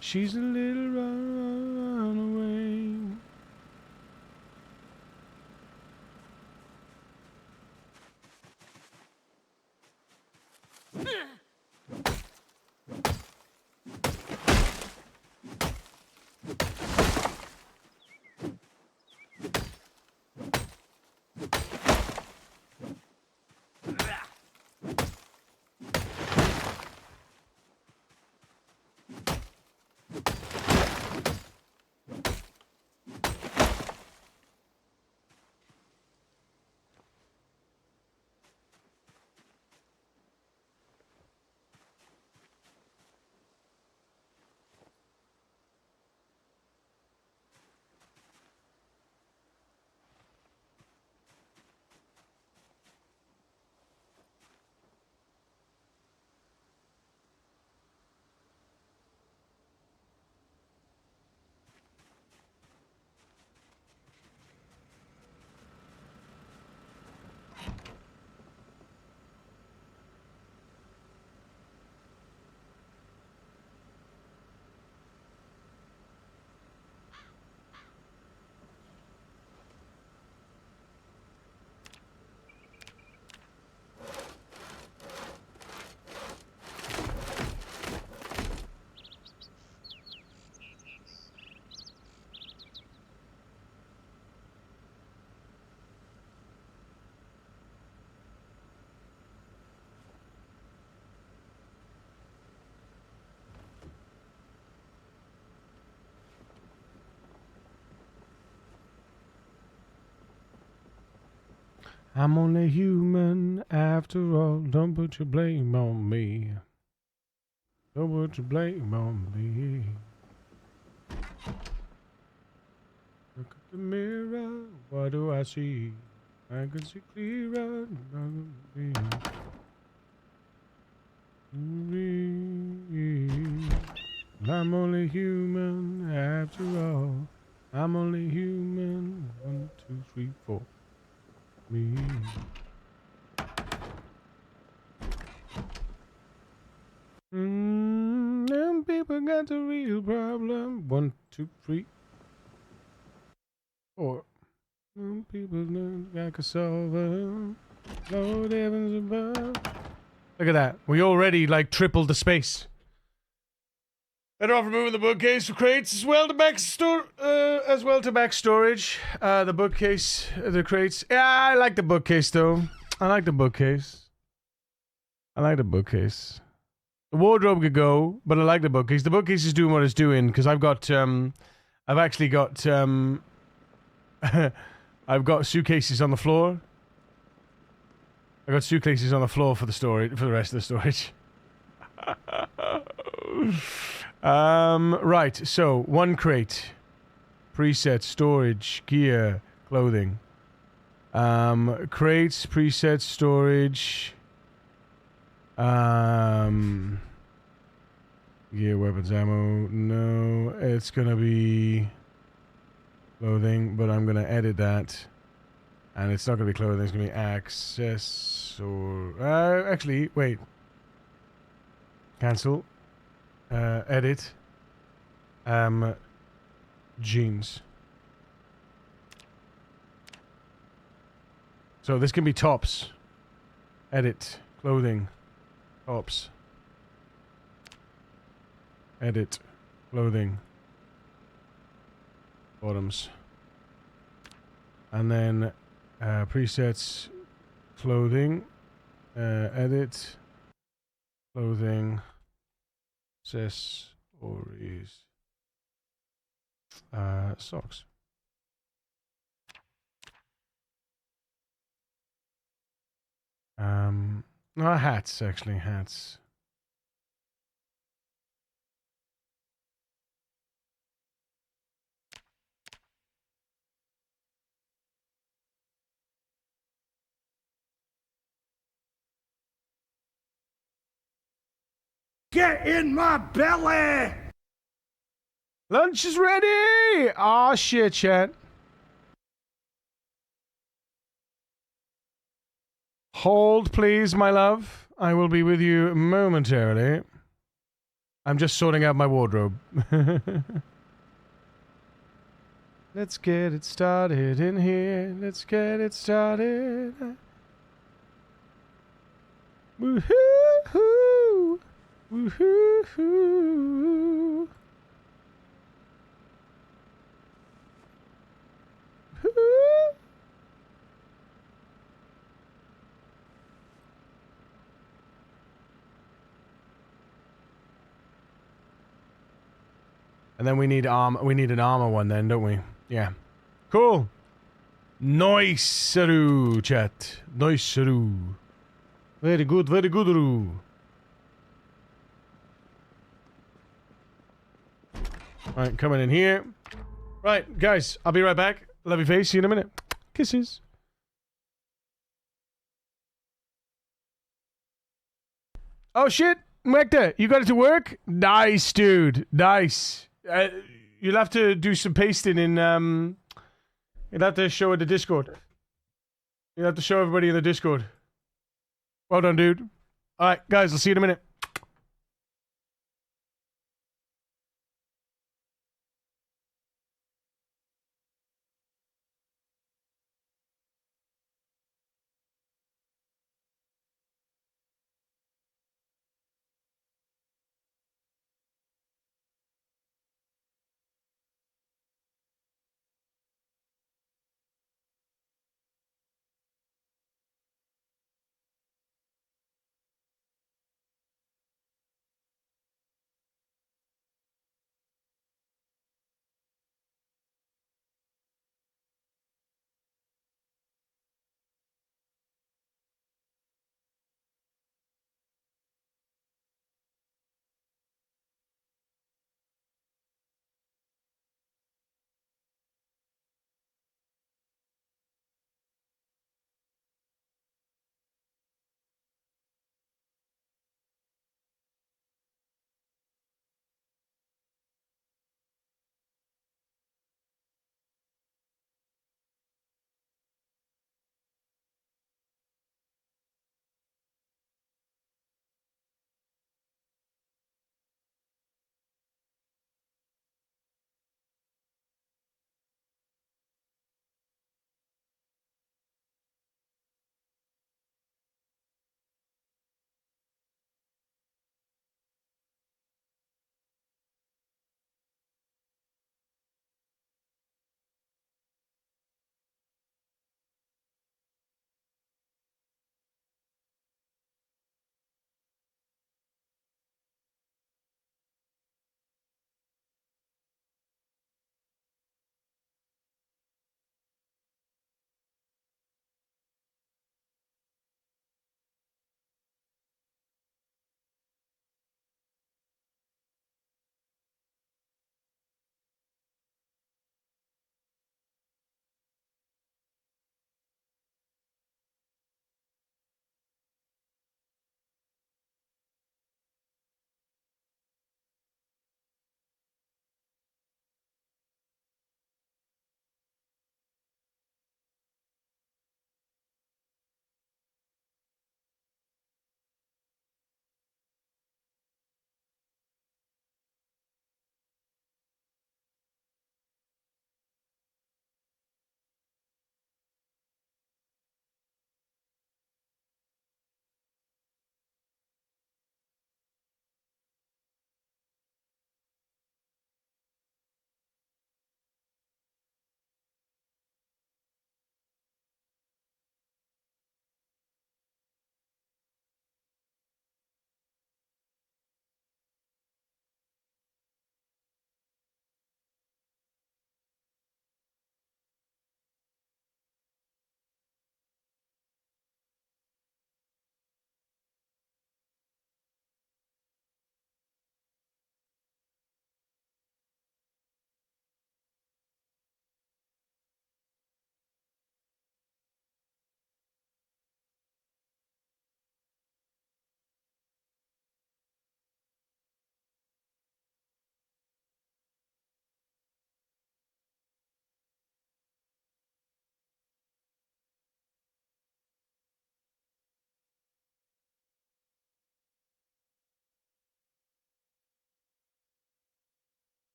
She's a little runaway. I'm only human after all. Don't put your blame on me. Don't put your blame on me. Look at the mirror. What do I see? I can see clearer. I'm only human after all. I'm only human. 1, 2, 3, 4. Me. Them people got a real problem. 1, 2, 3, 4. Some people I could solve them. Lord heavens above. Look at that. We already like tripled the space. Better off removing the bookcase for crates as well to back storage. The bookcase, the crates. Yeah, I like the bookcase though. I like the bookcase. The wardrobe could go, but I like the bookcase. The bookcase is doing what it's doing because I've got I've actually got I've got suitcases on the floor. I got suitcases on the floor for the storage, for the rest of the storage. Right, so 1 crate. Preset, storage, gear, clothing. Crates, preset, storage. Gear, weapons, ammo. No, it's gonna be clothing, but I'm gonna edit that. And it's not gonna be clothing, it's gonna be access or actually, wait. Cancel. Edit. Jeans. So this can be tops. Edit. Clothing. Tops. Edit. Clothing. Bottoms. And then presets. Clothing. Edit. Clothing. Accessories. Socks. No, hats, actually, hats. Get in my belly! Lunch is ready! Aw, shit, chat. Hold, please, my love. I will be with you momentarily. I'm just sorting out my wardrobe. Let's get it started in here. Let's get it started. Woohoo! Woohoo! And then we need an armor one then, don't we? Yeah. Cool. Nice, chat. Nice, very good, Roo. Alright, coming in here. Right, guys, I'll be right back. Love your face, see you in a minute. Kisses. Oh shit, Mecta, you got it to work? Nice, dude. Nice. You'll have to do some pasting in, you'll have to show it the Discord. You'll have to show everybody in the Discord. Well done, dude. Alright, guys, I'll see you in a minute.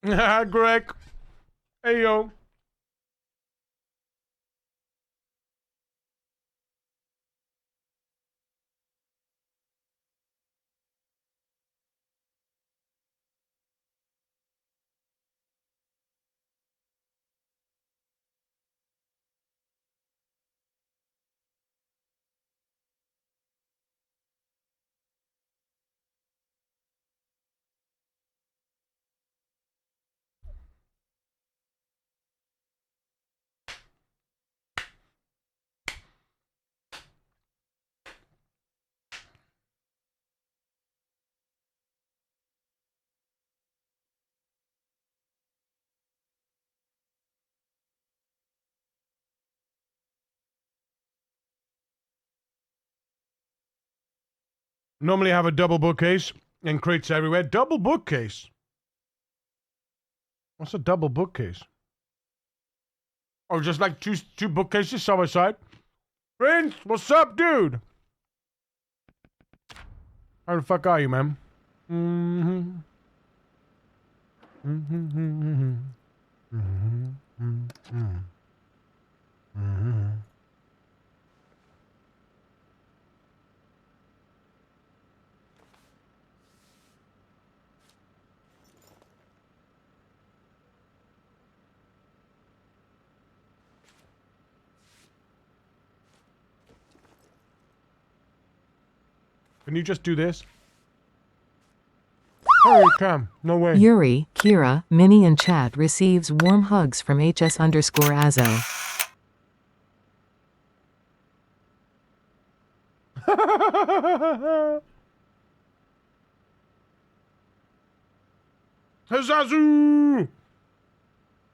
Greg. Hey, yo. Normally I have a double bookcase and crates everywhere. Double bookcase? What's a double bookcase? Oh, just like two bookcases side by side? Prince, what's up, dude? How the fuck are you, man? Mm-hmm. Mm-hmm. Mm-hmm. Mm-hmm. Mm-hmm. Mm-hmm. Can you just do this? Oh, you can. No way. Yuri, Kira, Minnie and chat receives warm hugs from HS_Azo. Zazu!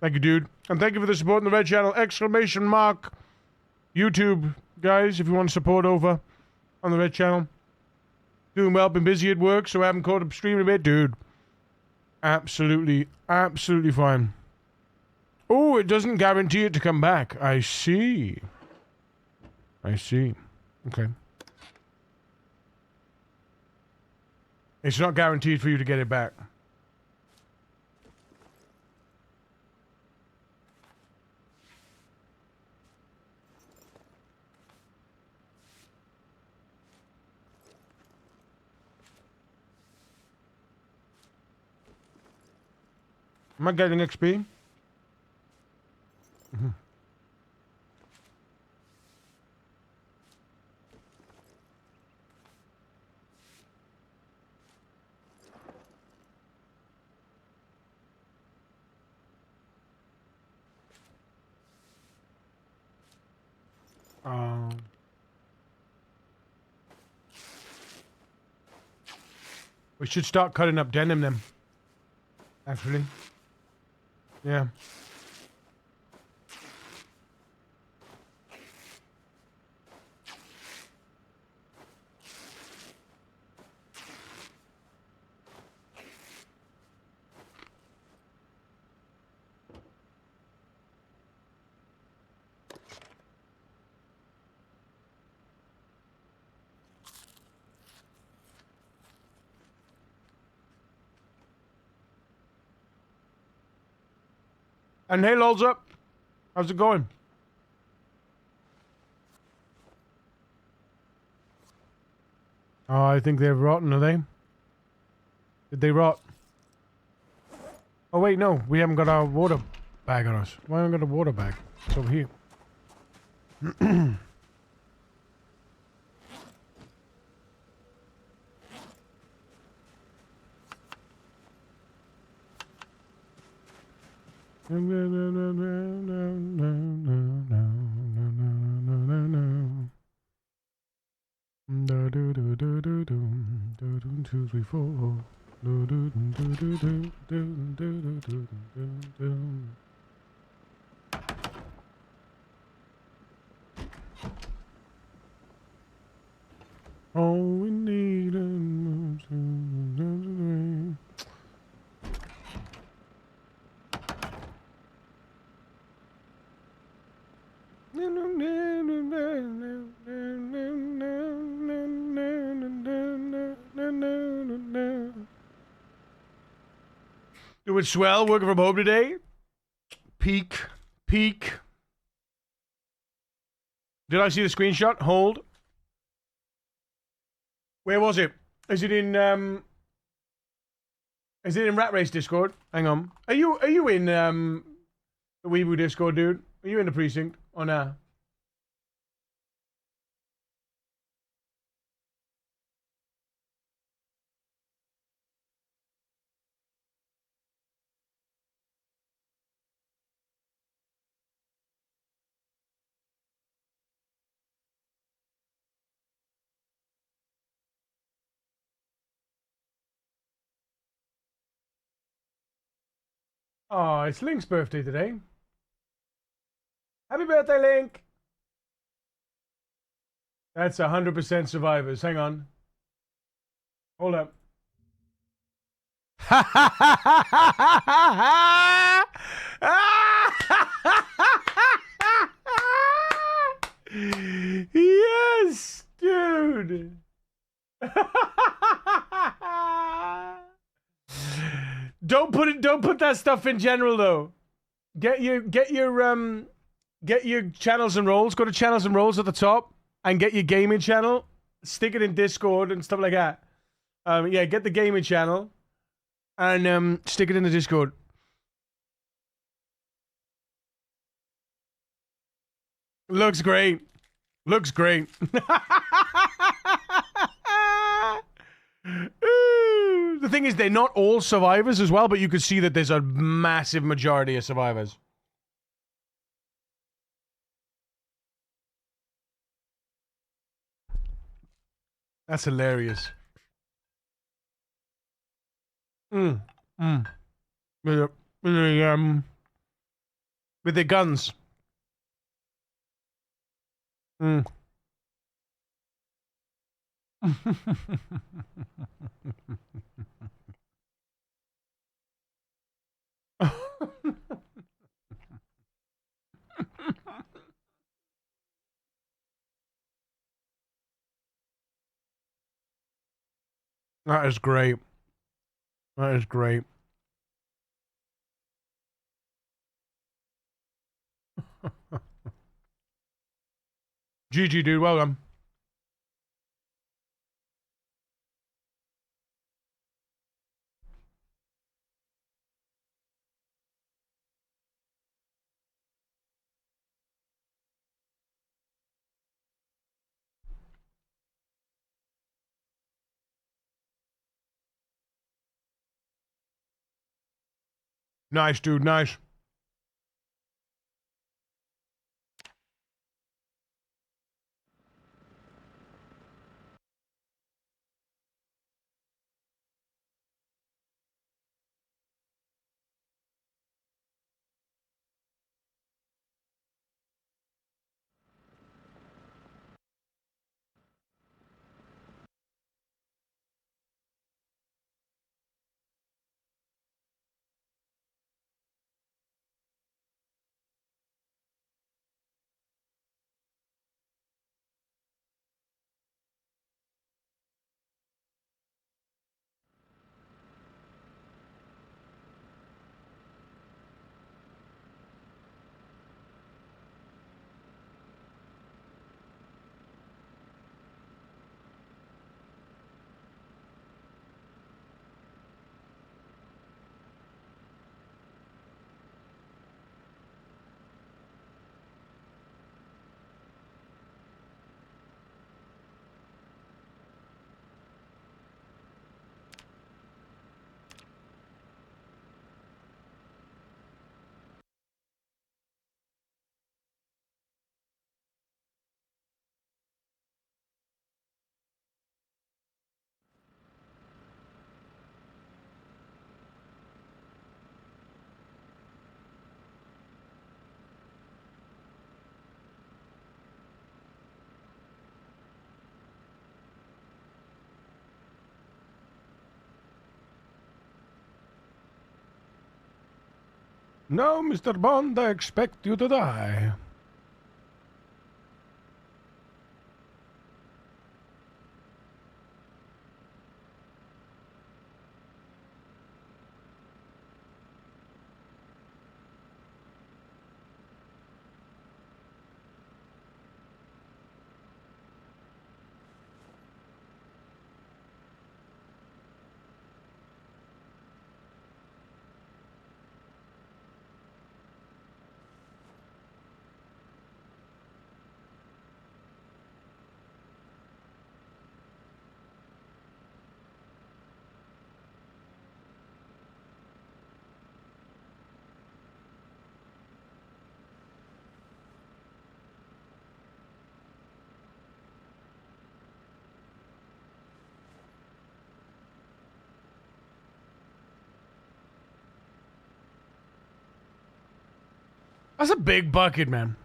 Thank you, dude. And thank you for the support in the red channel. Exclamation mark. YouTube, guys, if you want to support over on the red channel. Doing well, been busy at work, so I haven't caught up streaming a bit, dude. Absolutely, absolutely fine. Oh, it doesn't guarantee it to come back. I see. I see. Okay. It's not guaranteed for you to get it back. Am I getting XP? Mm-hmm. We should start cutting up denim then. Actually. Yeah. And hey, Lolza. How's it going? Oh, I think they're rotten, are they? Did they rot? Oh, wait, no. We haven't got our water bag on us. Why haven't I got a water bag? It's over here. Two, three, four. All we need Doing swell, working from home today. Peak. Did I see the screenshot? Hold. Where was it? Is it in Rat Race Discord? Hang on. Are you in the Weeble Discord, dude? Are you in the precinct or nah? Oh, it's Link's birthday today. Happy birthday, Link! That's 100% survivors. Hang on. Hold up. Yes, dude. Don't put that stuff in general though. Get your channels and roles. Go to channels and roles at the top and get your gaming channel. Stick it in Discord and stuff like that. Yeah, get the gaming channel and stick it in the Discord. Looks great. Looks great. The thing is, they're not all survivors as well, but you can see that there's a massive majority of survivors. That's hilarious. With their guns. That is great. That is great. GG, dude. Well done. Nice, dude. Nice. No, Mr. Bond, I expect you to die. That's a big bucket, man.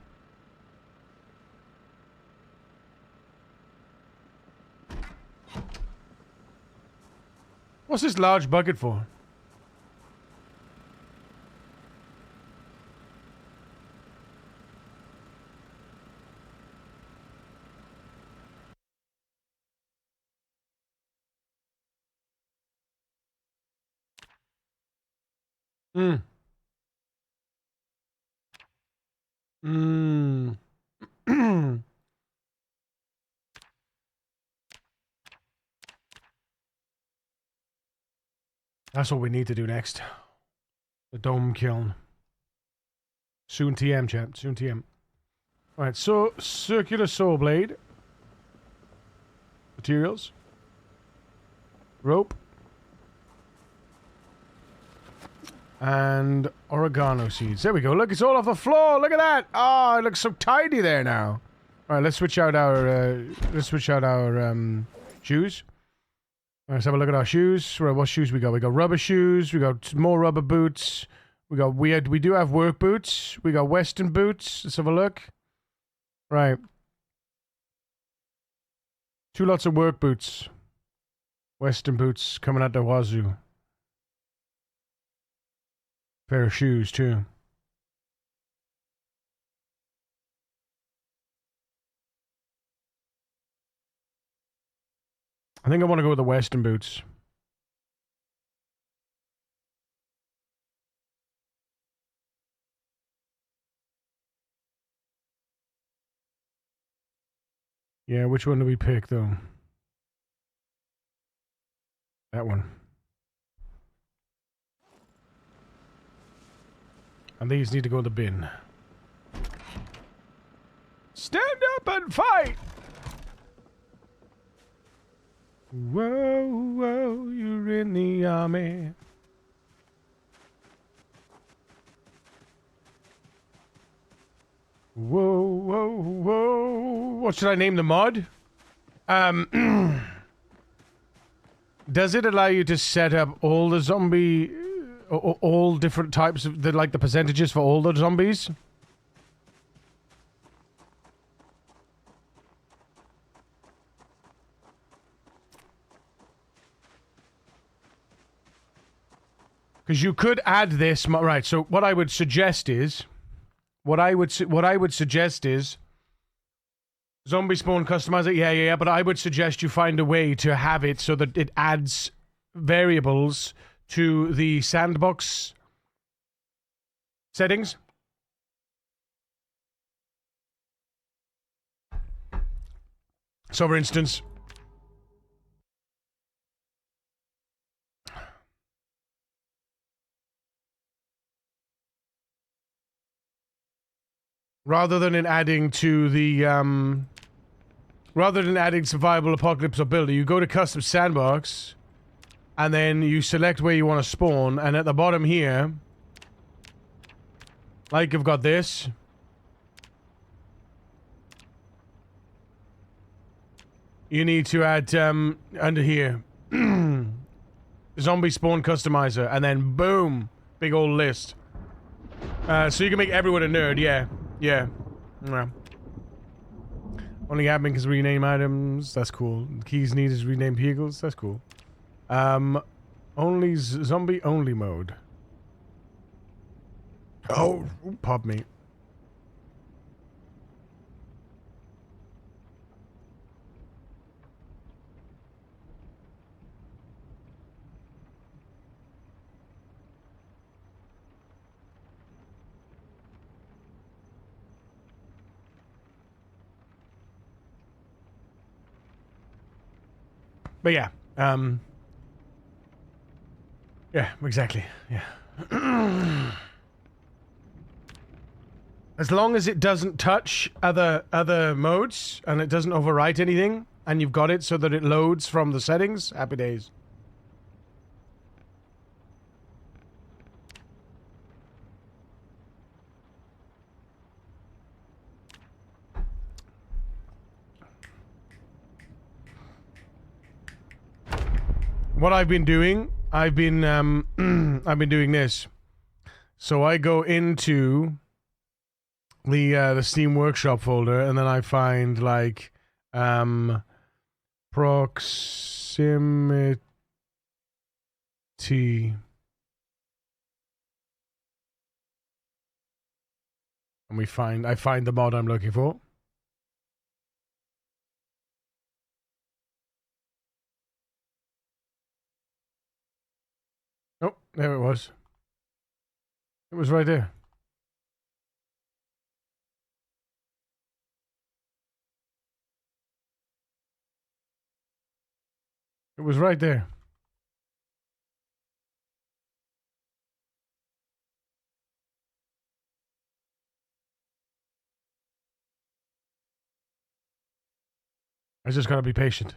What's this large bucket for? Hmm. Hmm. That's what we need to do next. The dome kiln. Soon TM, chat. Soon TM. Alright, so circular saw blade. Materials. Rope. And oregano seeds. There we go. Look, it's all off the floor. Look at that. Oh, it looks so tidy there now. All right, let's switch out our shoes. All right, let's have a look at our shoes. Right, what shoes we got? We got rubber shoes. We got more rubber boots. We do have work boots. We got Western boots. Let's have a look. Right. 2 lots of work boots. Western boots coming out the wazoo. Pair of shoes, too. I think I want to go with the Western boots. Yeah, which one do we pick, though? That one. And these need to go in the bin. Stand up and fight! Whoa, whoa, you're in the army. Whoa, whoa, whoa. What should I name the mod? Does it allow you to set up all the zombie... all different types of... the percentages for all the zombies? Because you could add this... Right, so what I would suggest is... What I would suggest is... Zombie spawn customizer, yeah, but I would suggest you find a way to have it so that it adds variables to the sandbox settings. So, for instance... Rather than adding to the, rather than adding survival, apocalypse, or builder, you go to custom sandbox, and then you select where you want to spawn, and at the bottom here, like you've got this, you need to add, under here, zombie spawn customizer, and then boom, big old list. So you can make everyone a nerd, yeah. Yeah. Only admin can rename items. That's cool. Keys needed to rename vehicles. That's cool. Only zombie only mode. Oh, pop me. But yeah, yeah, exactly, yeah. As long as it doesn't touch other modes and it doesn't overwrite anything, and you've got it so that it loads from the settings, happy days. What I've been doing, I've been doing this. So I go into the Steam Workshop folder, and then I find like proximity. And I find the mod I'm looking for. Oh, there it was. It was right there. It was right there. I just gotta be patient.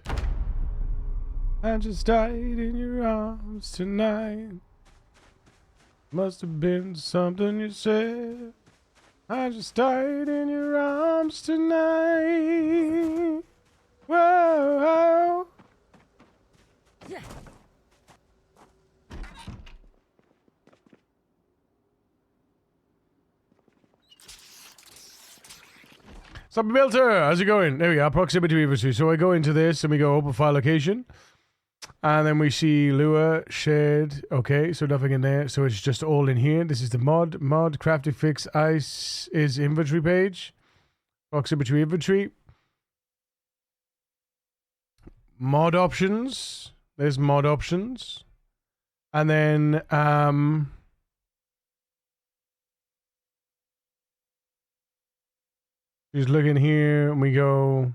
I just died in your arms tonight. Must have been something you said. I just died in your arms tonight. Whoa. Sup, Builder? How's it going? There we go. Proximity inventory. So I go into this and we go open file location. And then we see Lua, shared. Okay, so nothing in there. So it's just all in here. This is the mod. Mod, crafting fix, ice is inventory page. Proximity inventory. Mod options. There's mod options. And then, just look in here and we go.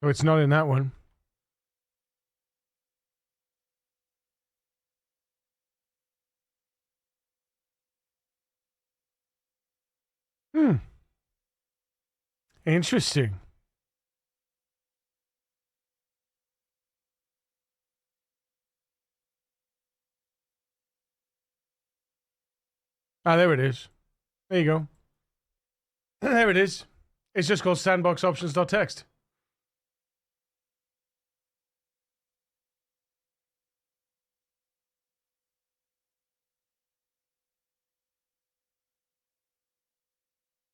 Oh, it's not in that one. Interesting. Ah, there it is. There you go. There it is. It's just called sandboxoptions.txt.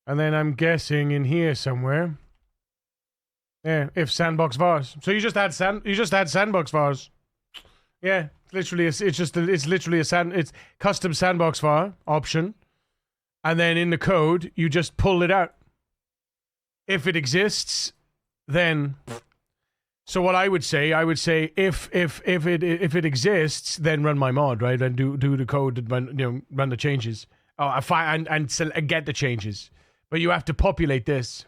And then I'm guessing in here somewhere. Yeah, if sandbox vars. So you just add sandbox vars. Yeah, literally it's literally it's custom sandbox var option. And then in the code, you just pull it out. If it exists, then so what I would say if it exists, then run my mod, right? And do the code and run the changes. Oh, and get the changes. But you have to populate this.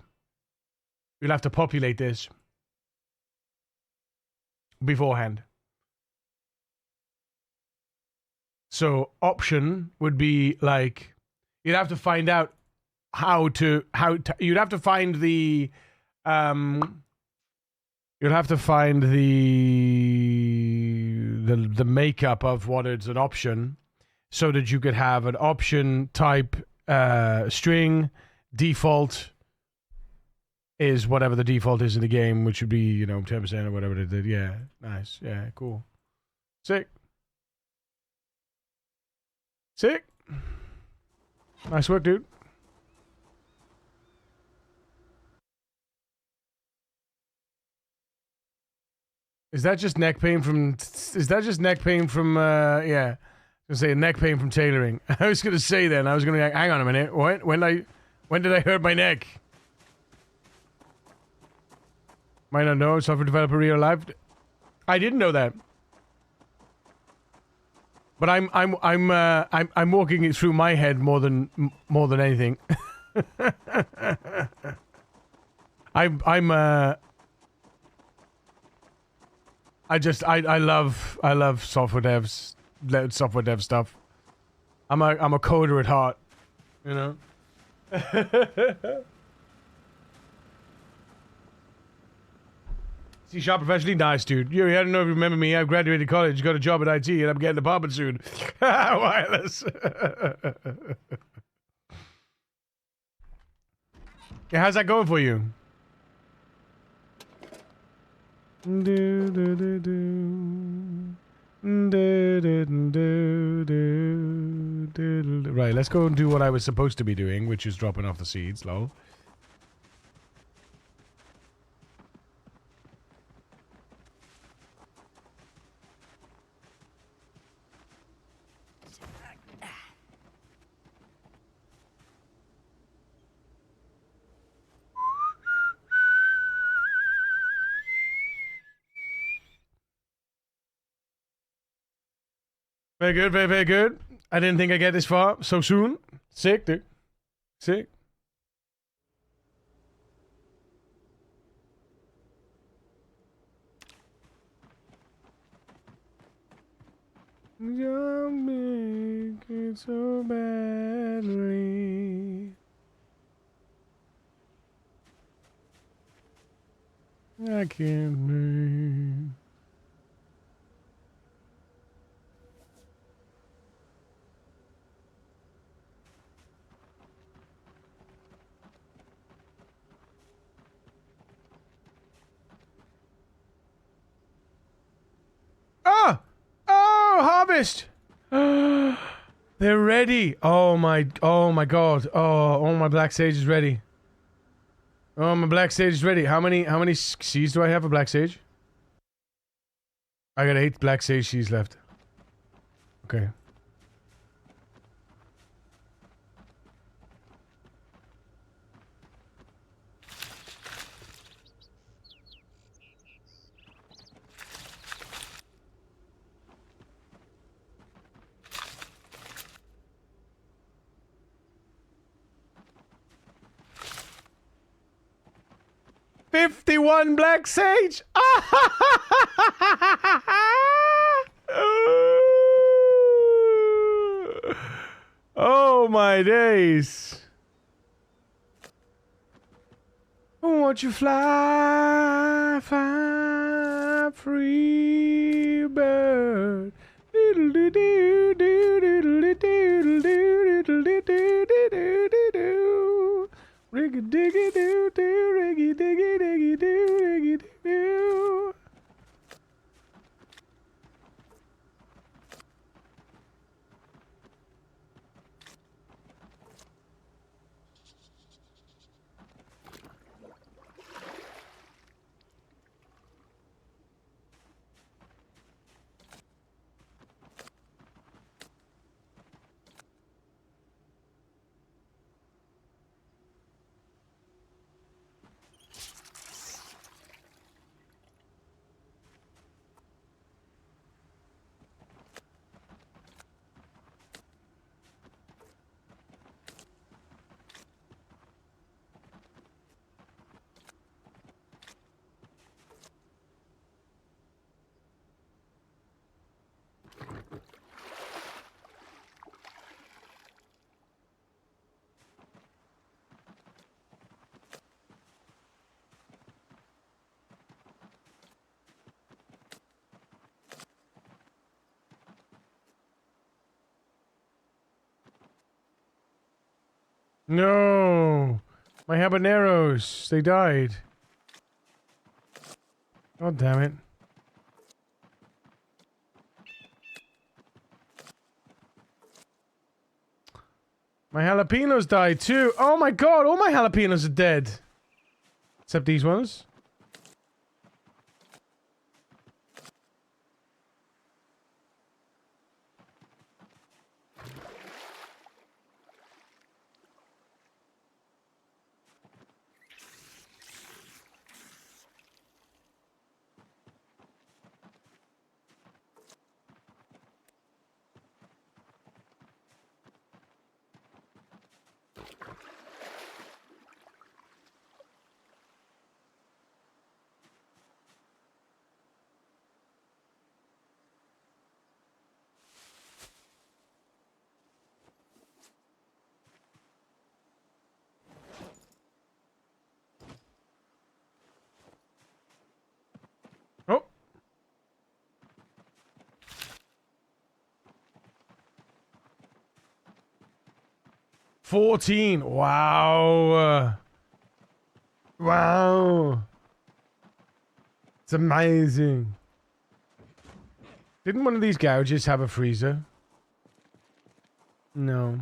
You'll have to populate this beforehand. So option would be like you'd have to find out you'd have to find the you'll have to find the makeup of what is an option so that you could have an option type string. Default is whatever the default is in the game, which would be, 10% or whatever they did. Yeah, nice. Yeah, cool. Sick. Nice work, dude. Is that just neck pain from... yeah. I was going to say neck pain from tailoring. I was going to say then, I was going to be like, hang on a minute. What? When did I hurt my neck? Might not know. Software developer real life. I didn't know that. But I'm walking it through my head more than anything. I love software dev stuff. I'm a coder at heart, C-sharp professionally? Nice, dude. You, I don't know if you remember me. I graduated college, got a job at IT, and I'm getting an apartment soon. Wireless. Yeah, how's that going for you? Right, let's go and do what I was supposed to be doing, which is dropping off the seeds, lol. Very good, very, very good. I didn't think I'd get this far so soon. Sick, dude. Sick. You make it so badly. I can't breathe. Ah! Oh, harvest! They're ready. Oh my god. Oh, my black sage is ready. Oh, my black sage is ready. How many seeds do I have of black sage? I got 8 black sage seeds left. Okay. $51 black sage. Oh my days. Won't you fly, fly, free bird? Riggy diggy doo doo, riggy diggy diggy doo, riggy doo. No, my habaneros, they died. God damn it. My jalapenos died too. Oh my god, all my jalapenos are dead. Except these ones. 14. Wow. Wow. It's amazing. Didn't one of these gouges have a freezer? No.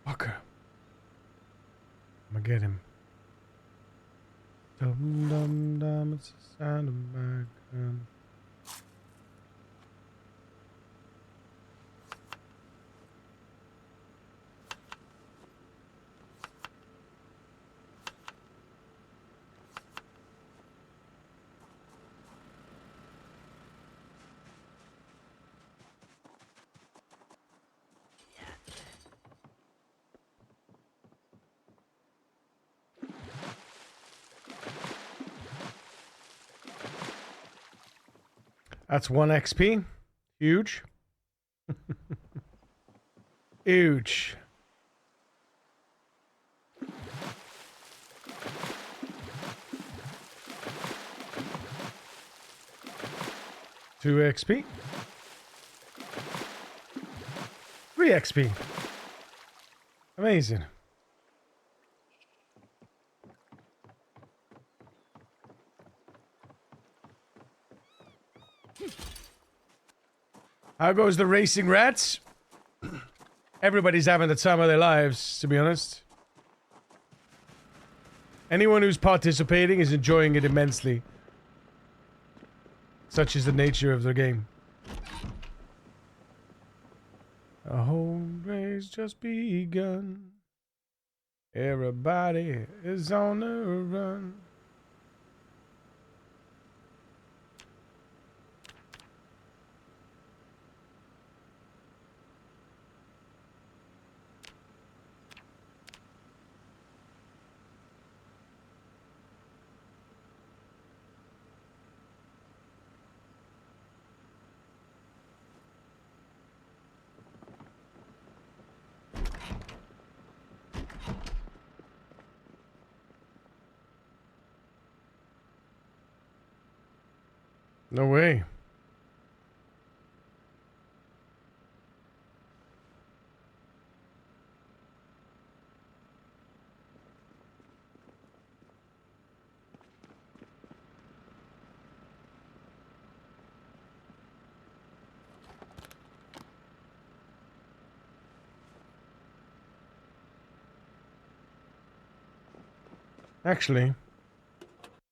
Fucker. I'm gonna get him. Dum dum dum, it's the sound of my gun. That's 1 XP. Huge. Huge. Two XP. 3 XP. Amazing. How goes the racing rats? Everybody's having the time of their lives, to be honest. Anyone who's participating is enjoying it immensely. Such is the nature of the game. A home race just begun. Everybody is on the run. No way. Actually,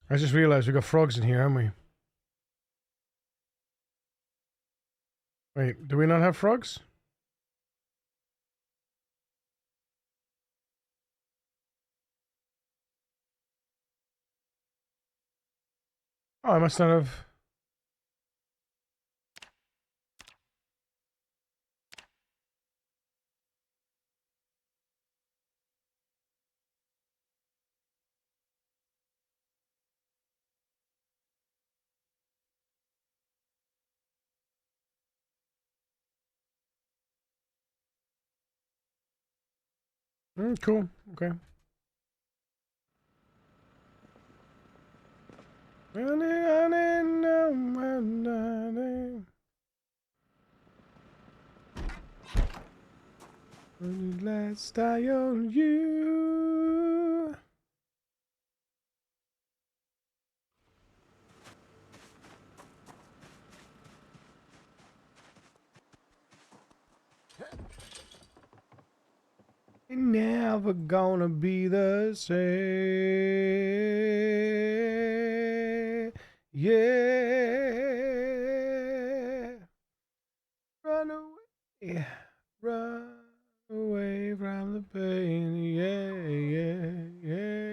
I just realized we got frogs in here, haven't we? Wait, do we not have frogs? Oh, I must not have. Cool. Okay. Last eye on you. Ain't never gonna be the same. Yeah. Run away. Run away from the pain. Yeah, yeah.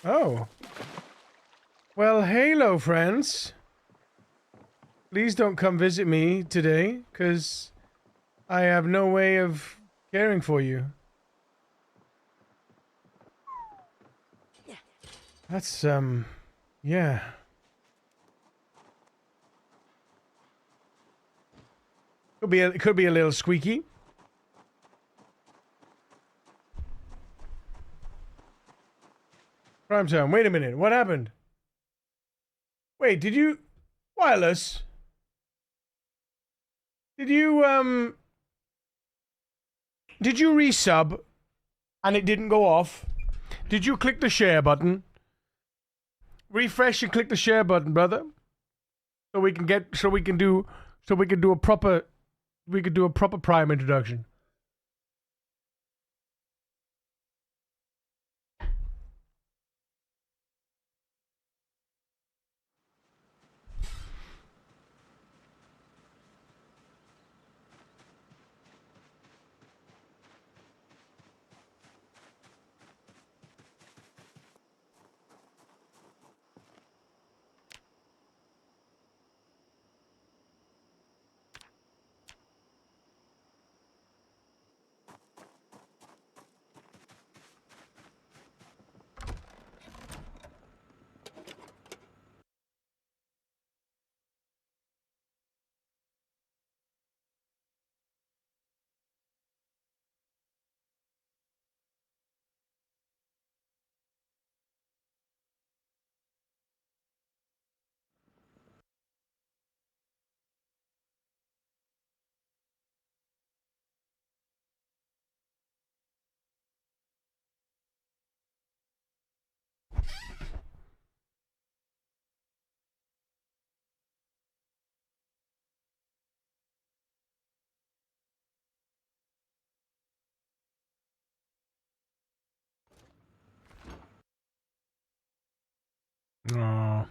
Oh. Well, hello, friends. Please don't come visit me today, because I have no way of caring for you. That's, yeah. Could be a little squeaky. Prime time. Wait a minute. What happened? Wait, did you... Wireless? Did you resub and it didn't go off? Did you click the share button? Refresh and click the share button, brother. So we can do a proper Prime introduction. Oh.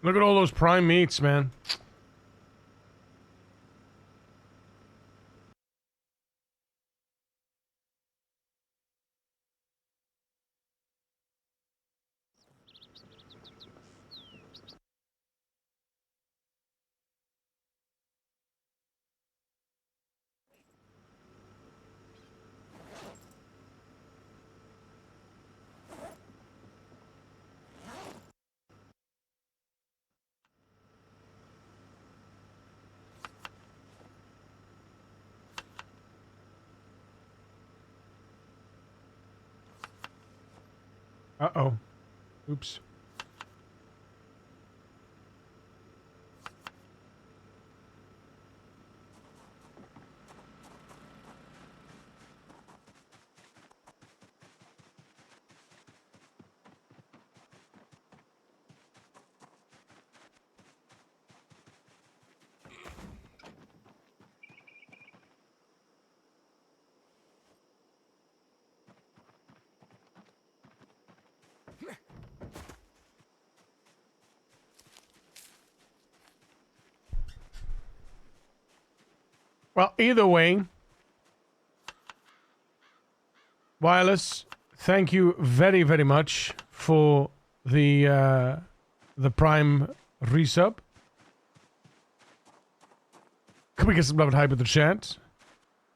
Look at all those prime meats, man. Uh-oh. Oops. Well, either way, Wireless, thank you very, very much for the Prime resub. Can we get some love and hype with the chat?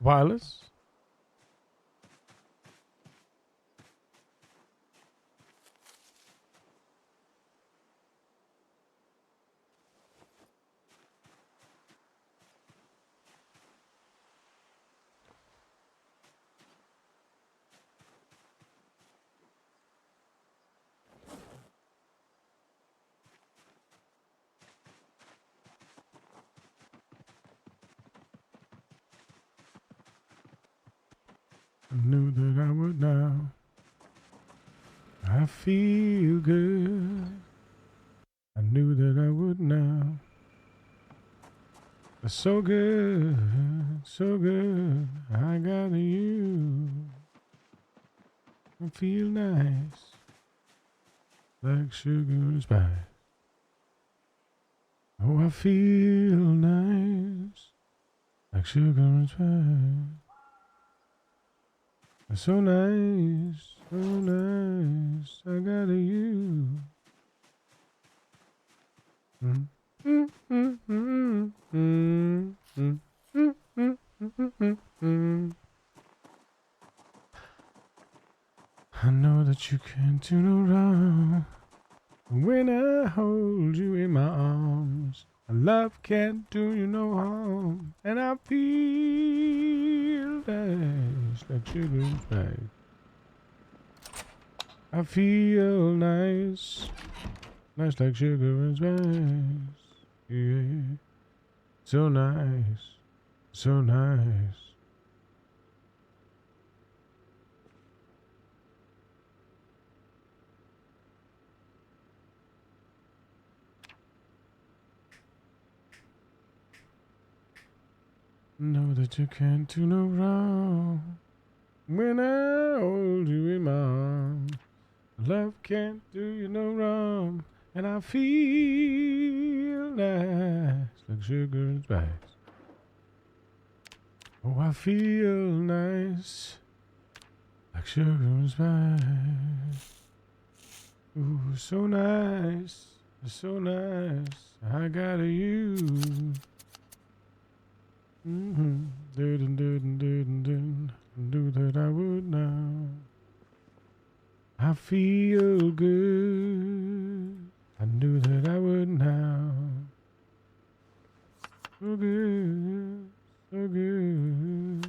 Wireless? I knew that I would now. I feel good. I knew that I would now. It's so good, so good. I got you. I feel nice, like sugar and spice. Oh, I feel nice, like sugar and spice. It's so nice, so nice. I got you. I know that you can't do no wrong when I hold you in my arms. Love can't do you no harm, and I feel nice like sugar and spice. I feel nice, nice like sugar and spice. Yeah, so nice, so nice. Know that you can't do no wrong when I hold you in my arms. Love can't do you no wrong, and I feel nice like sugar and spice. Oh, I feel nice like sugar and spice. Ooh, so nice, so nice. I got you. Do that I would now. I feel good. I knew that I would now. So good, so good.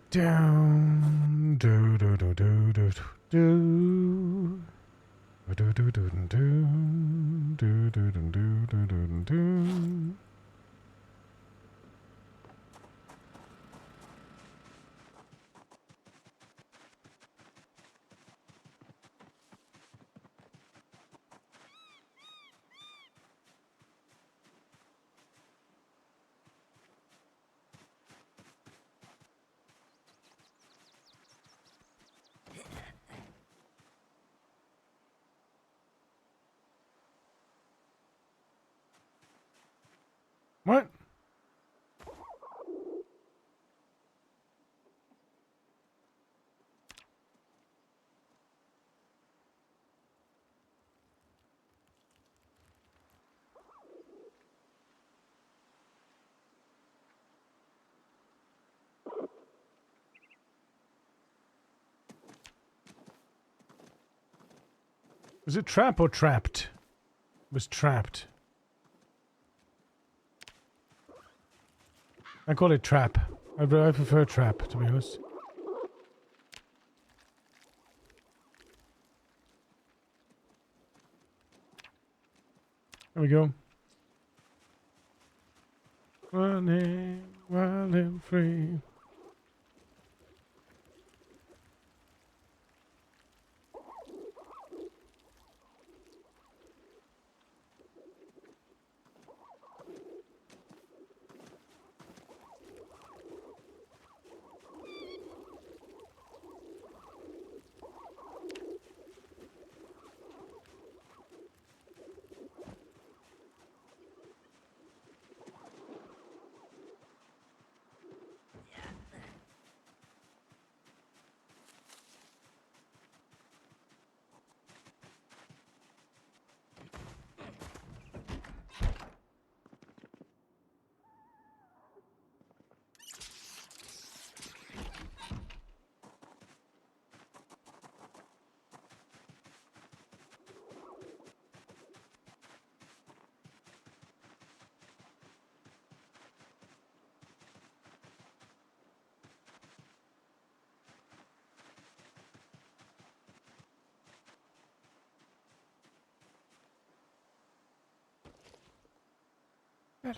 Down, do do do do do do do do do do do do do do do do. What? Was it trap or trapped? It was trapped. I call it trap. I prefer trap, to be honest. There we go. Running wild and free.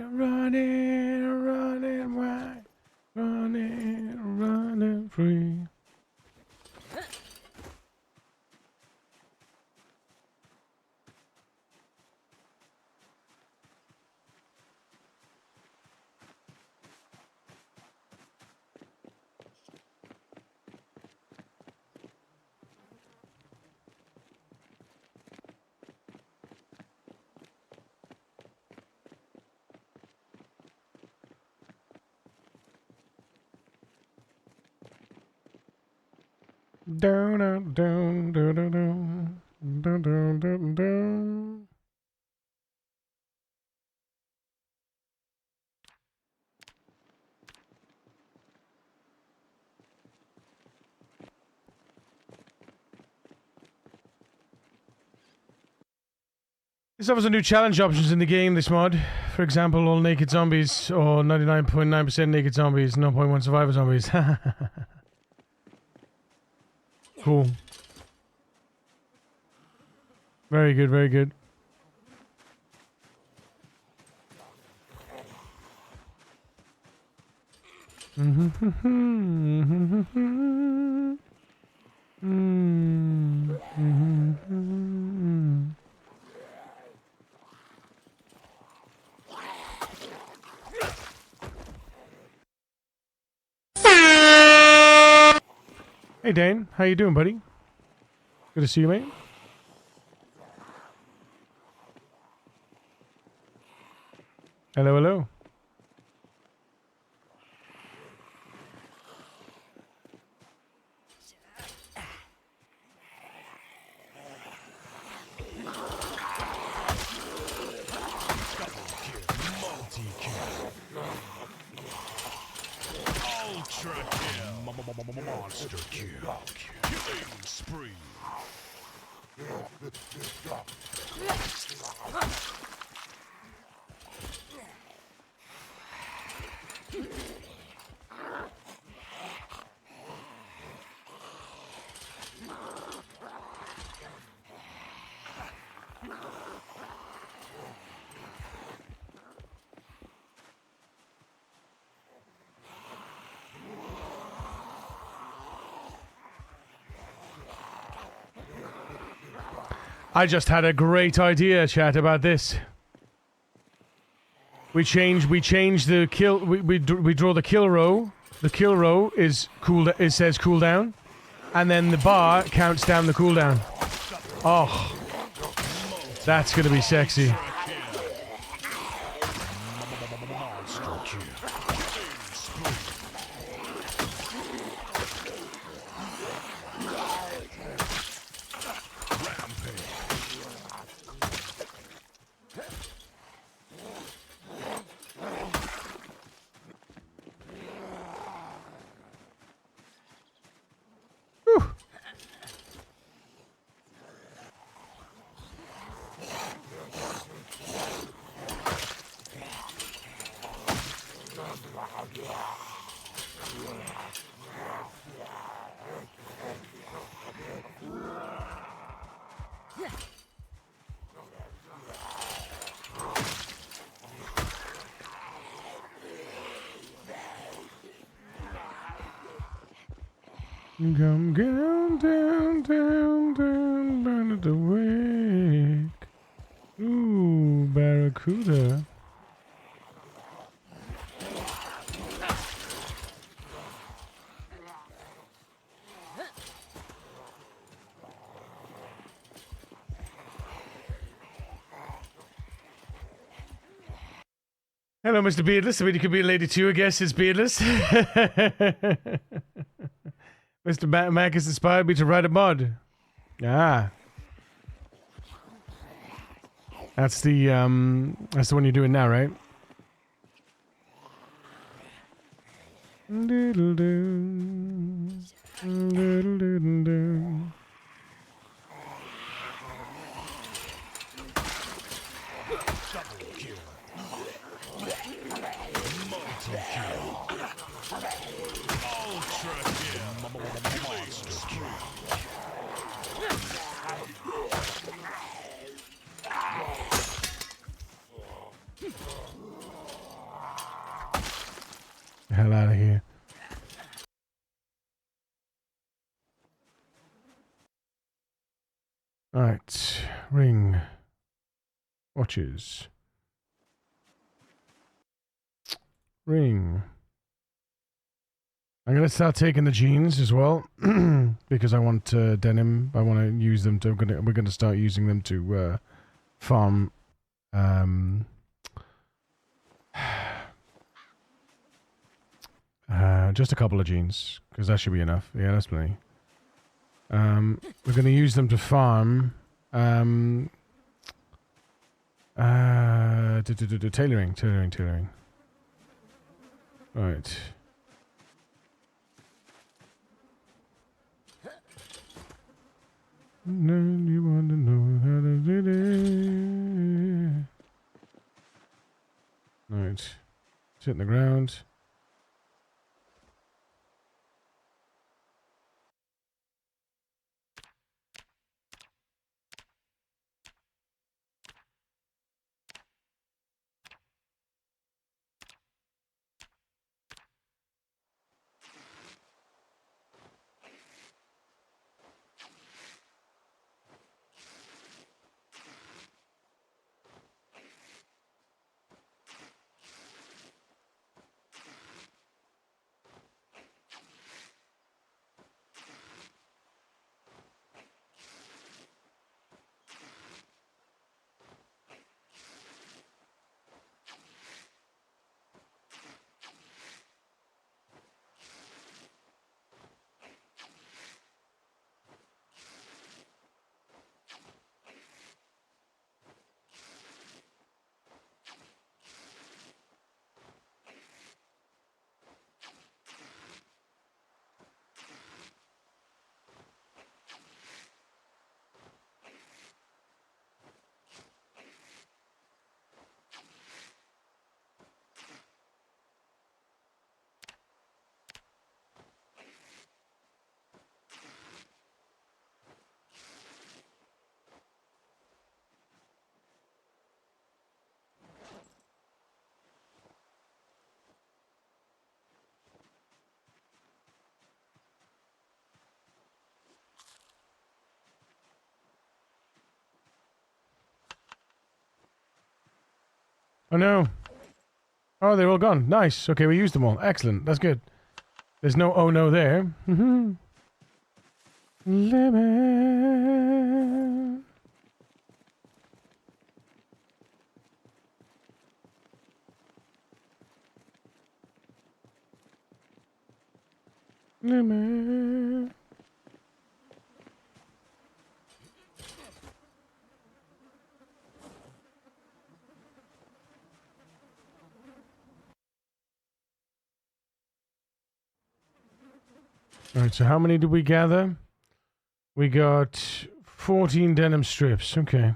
Running wild, running free. Down, down, down, down, down, down, down, down, down. This offers a new challenge options in the game, this mod. For example, all naked zombies, or 99.9% naked zombies, 0.1 survivor zombies. Cool. Very good, very good. Hey Dane, how you doing, buddy? Good to see you, mate. Hello, hello. Ultra kill. Monster kill. Killing spree. I just had a great idea, chat, about this. We change the kill. We draw the kill row. The kill row is cool. It says cooldown, and then the bar counts down the cooldown. Oh, that's gonna be sexy. Come down, down, down, down, burn it awake. Ooh, barracuda. Hello, Mr. Beardless. I mean, you could be a lady too, I guess. It's Beardless. Mr. Mac has inspired me to write a mod. Ah. That's the one you're doing now, right? Doodle-doo. Doodle-doo-doo. The hell out of here. Alright. Ring. Watches. Ring. I'm gonna start taking the jeans as well because I want denim. I want to use them to. We're gonna start using them to farm. Just a couple of jeans because that should be enough. Yeah, that's plenty. We're gonna use them to farm. Tailoring. All right. Then you want to know how to do it. All right. Sit in the ground. Oh no. Oh, they're all gone. Nice. Okay, we used them all. Excellent. That's good. There's no oh no there. Lemon. Lemon. Alright, so how many did we gather? We got 14 denim strips. Okay.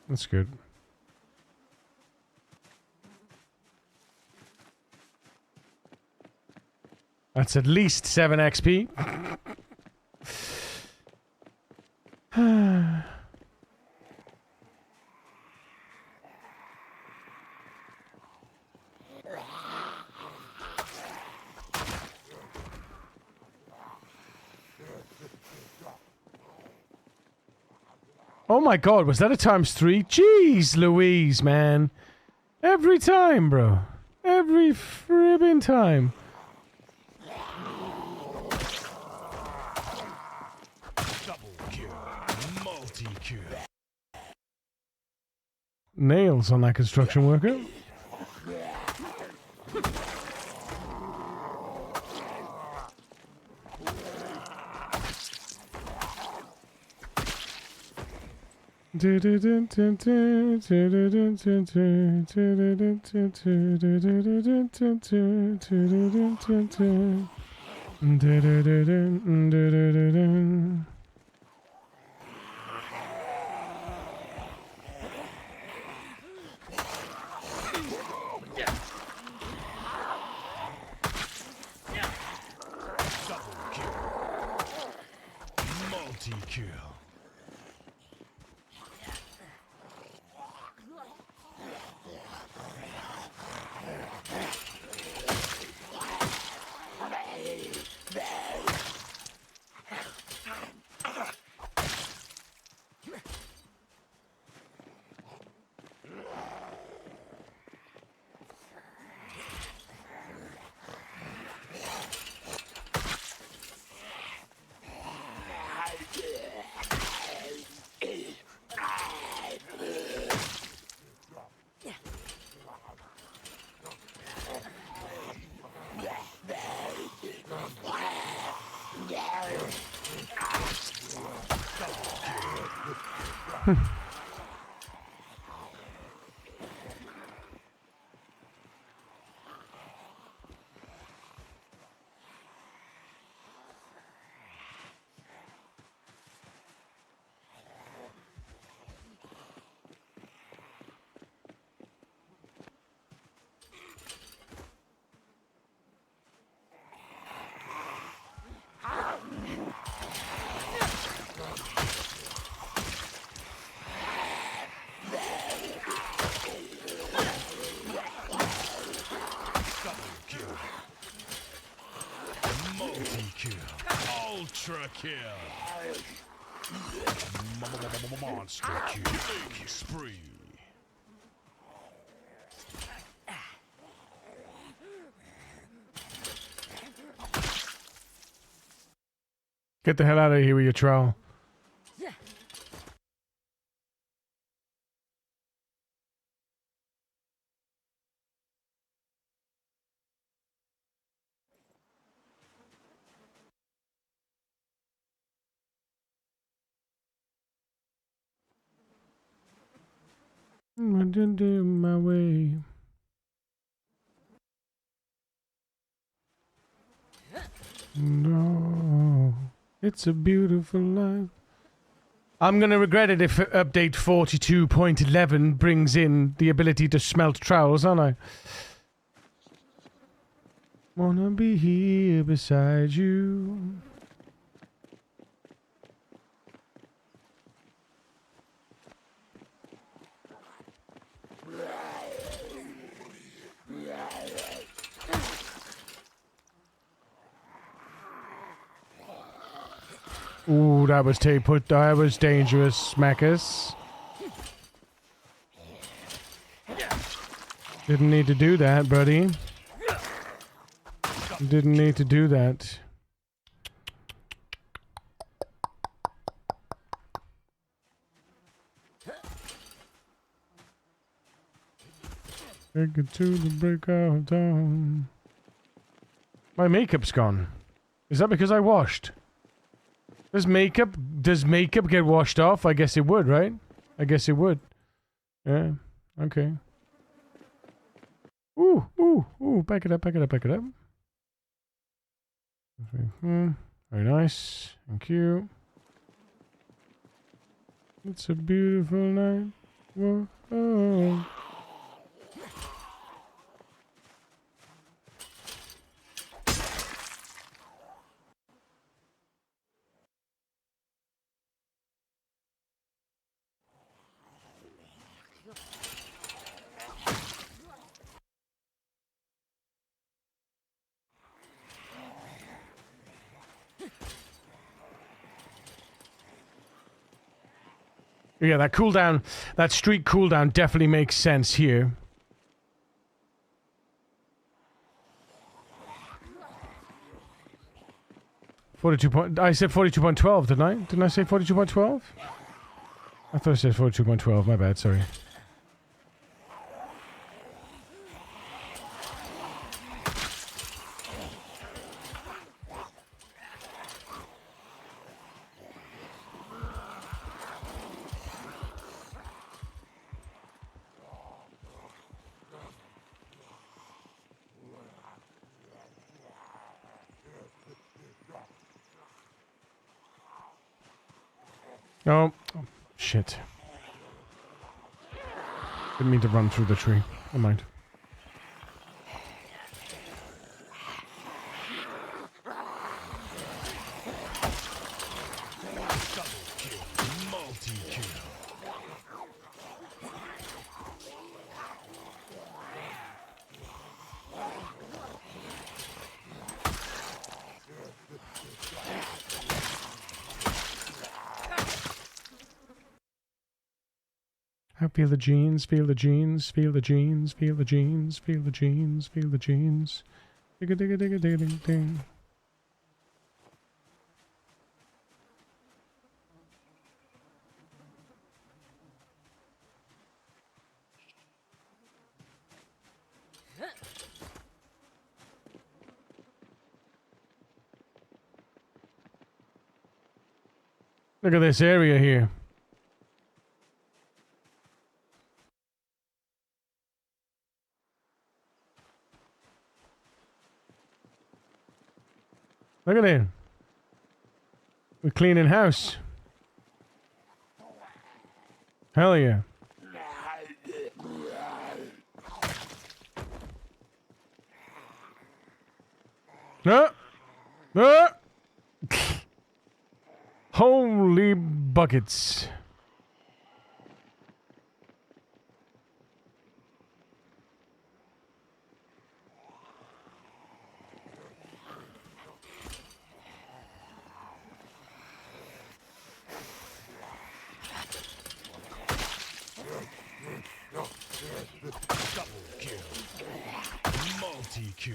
That's good. That's at least 7 XP. Oh my god, was that a ×3? Jeez Louise, man. Every time, bro. Every fribbin' time. Double kill. Multi-kill. Nails on that construction worker. Multi-kill. Multi-kill. Ultra kill. Monster kill. Big spree. Get the hell out of here with your trowel. I didn't do my way. No, it's a beautiful life. I'm gonna regret it if update 42.11 brings in the ability to smelt trowels, aren't I? Wanna be here beside you. Ooh, that was that was dangerous, Smackers. Didn't need to do that, buddy. Didn't need to do that. Take it to the break of dawn. My makeup's gone. Is that because I washed? Does makeup get washed off? I guess it would, right? I guess it would. Yeah. Okay. Ooh, ooh, ooh. Back it up, back it up, back it up. Very nice. Thank you. It's a beautiful night. Whoa, oh. Yeah, that cooldown, that streak cooldown definitely makes sense here. I said 42.12, didn't I? Didn't I say 42.12? I thought I said 42.12. My bad. Sorry. Oh, shit. Didn't mean to run through the tree. Never mind. I feel the jeans, feel the jeans, feel the jeans, feel the jeans, feel the jeans, feel the jeans. Digga digga digga digga ding ding. Look at this area here. Look at it. We're cleaning house. Hell yeah. No. No. Holy buckets. Multi-kill.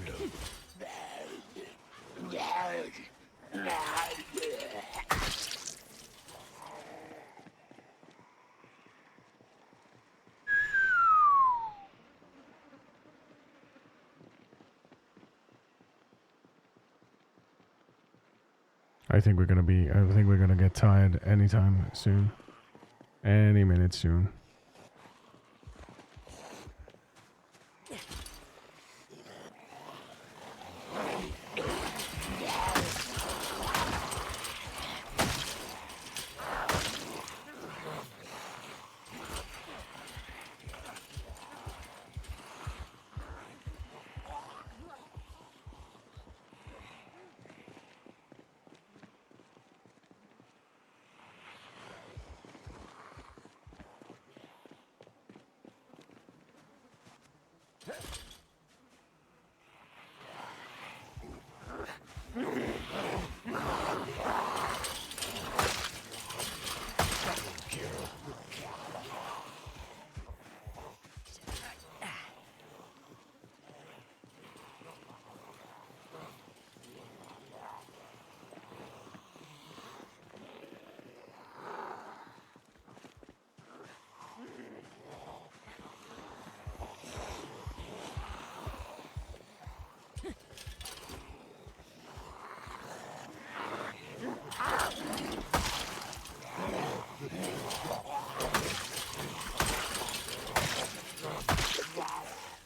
I think we're gonna get tired anytime soon. Any minute soon.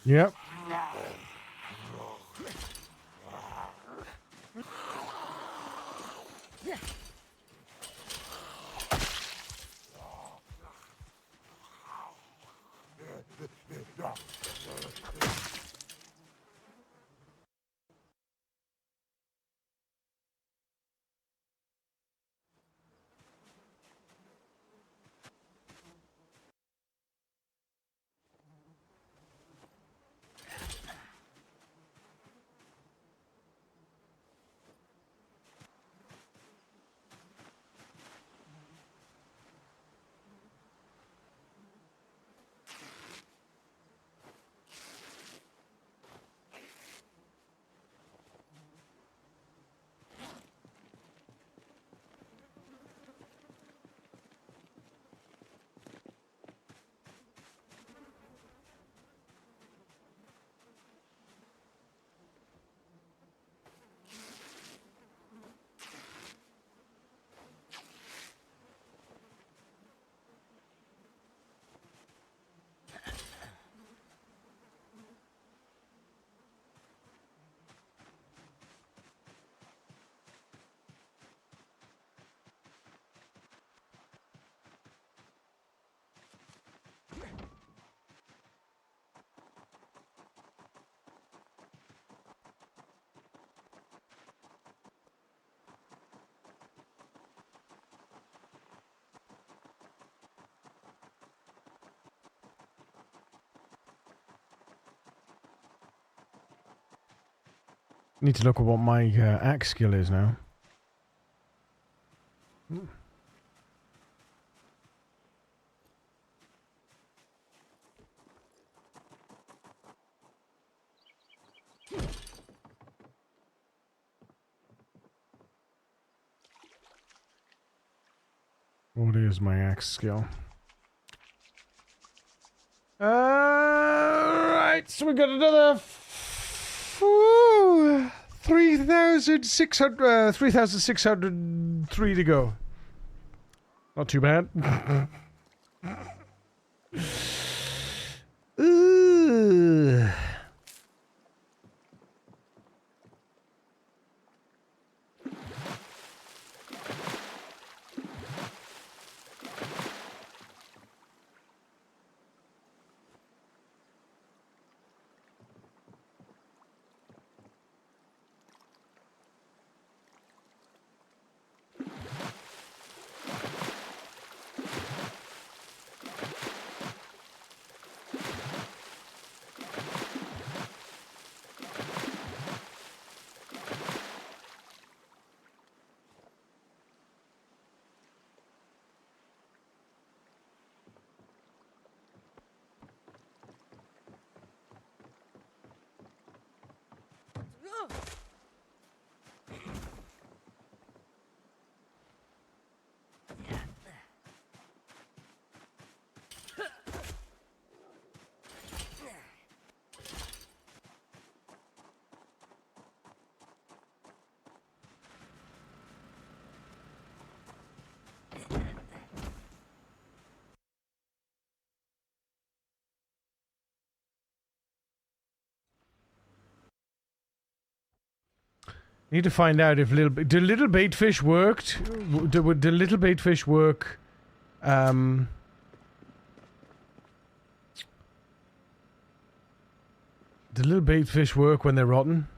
Yep. Need to look at what my axe skill is now. What is my axe skill? Right, so we got another 3,603 to go. Not too bad. Ooh. Need to find out if do little bait fish worked? Do little bait fish work? Do little bait fish work when they're rotten?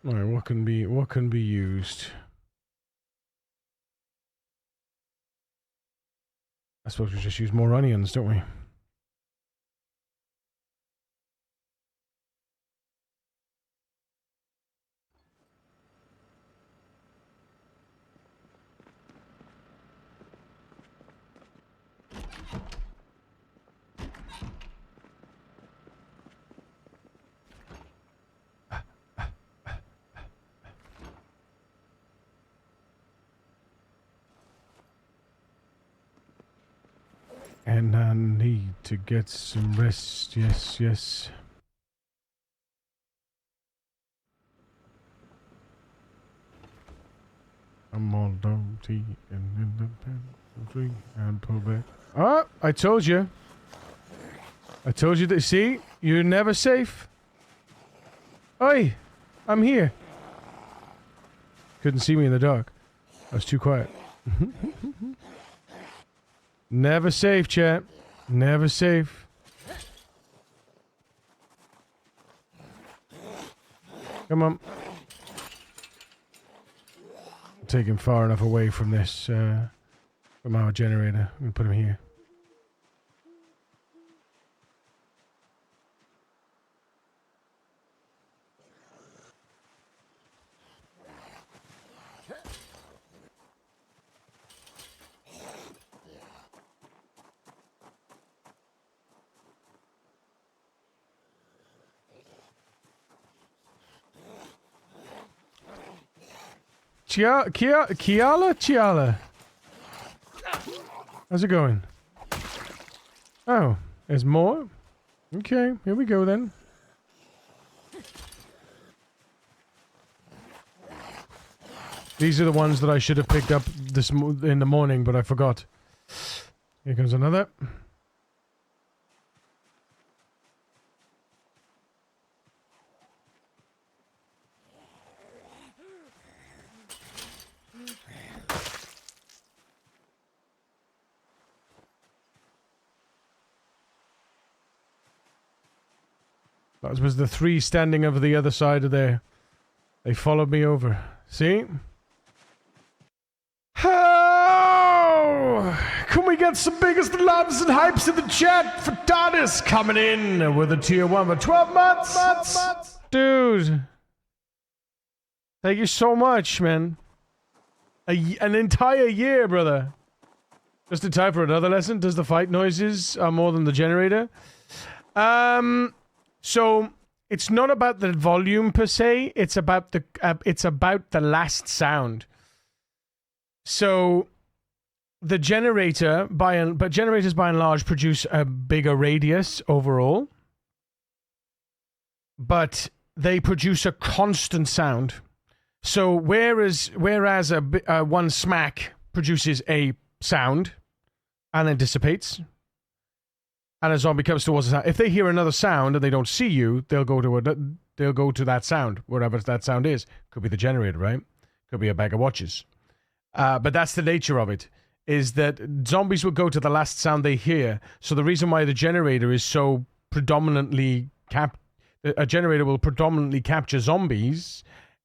Alright, what can be used? I suppose we just use more onions, don't we? And I need to get some rest. Yes, yes. I'm all dirty and independent and pull back. Oh, I told you. I told you that. See, you're never safe. Oi, I'm here. Couldn't see me in the dark. I was too quiet. Never safe, chat. Never safe. Come on. Take him far enough away from this, from our generator. I'm gonna put him here. Chiala? How's it going? Oh, there's more? Okay, here we go then. These are the ones that I should have picked up in the morning, but I forgot. Here comes another. That was the 3 standing over the other side of there. They followed me over. See? Oh! Can we get some biggest loves and hypes in the chat for Tardis coming in with a tier 1 for 12 months? Dude. Thank you so much, man. An entire year, brother. Just in time for another lesson. Does the fight noises are more than the generator? So it's not about the volume per se. It's about the last sound. So the generator but generators by and large produce a bigger radius overall, but they produce a constant sound. So whereas one smack produces a sound and then dissipates, and a zombie comes towards the sound, if they hear another sound and they don't see you, they'll go to that sound, wherever that sound is. Could be the generator, right? Could be a bag of watches. But that's the nature of it, is that zombies will go to the last sound they hear. So the reason why the generator is so predominantly a generator will predominantly capture zombies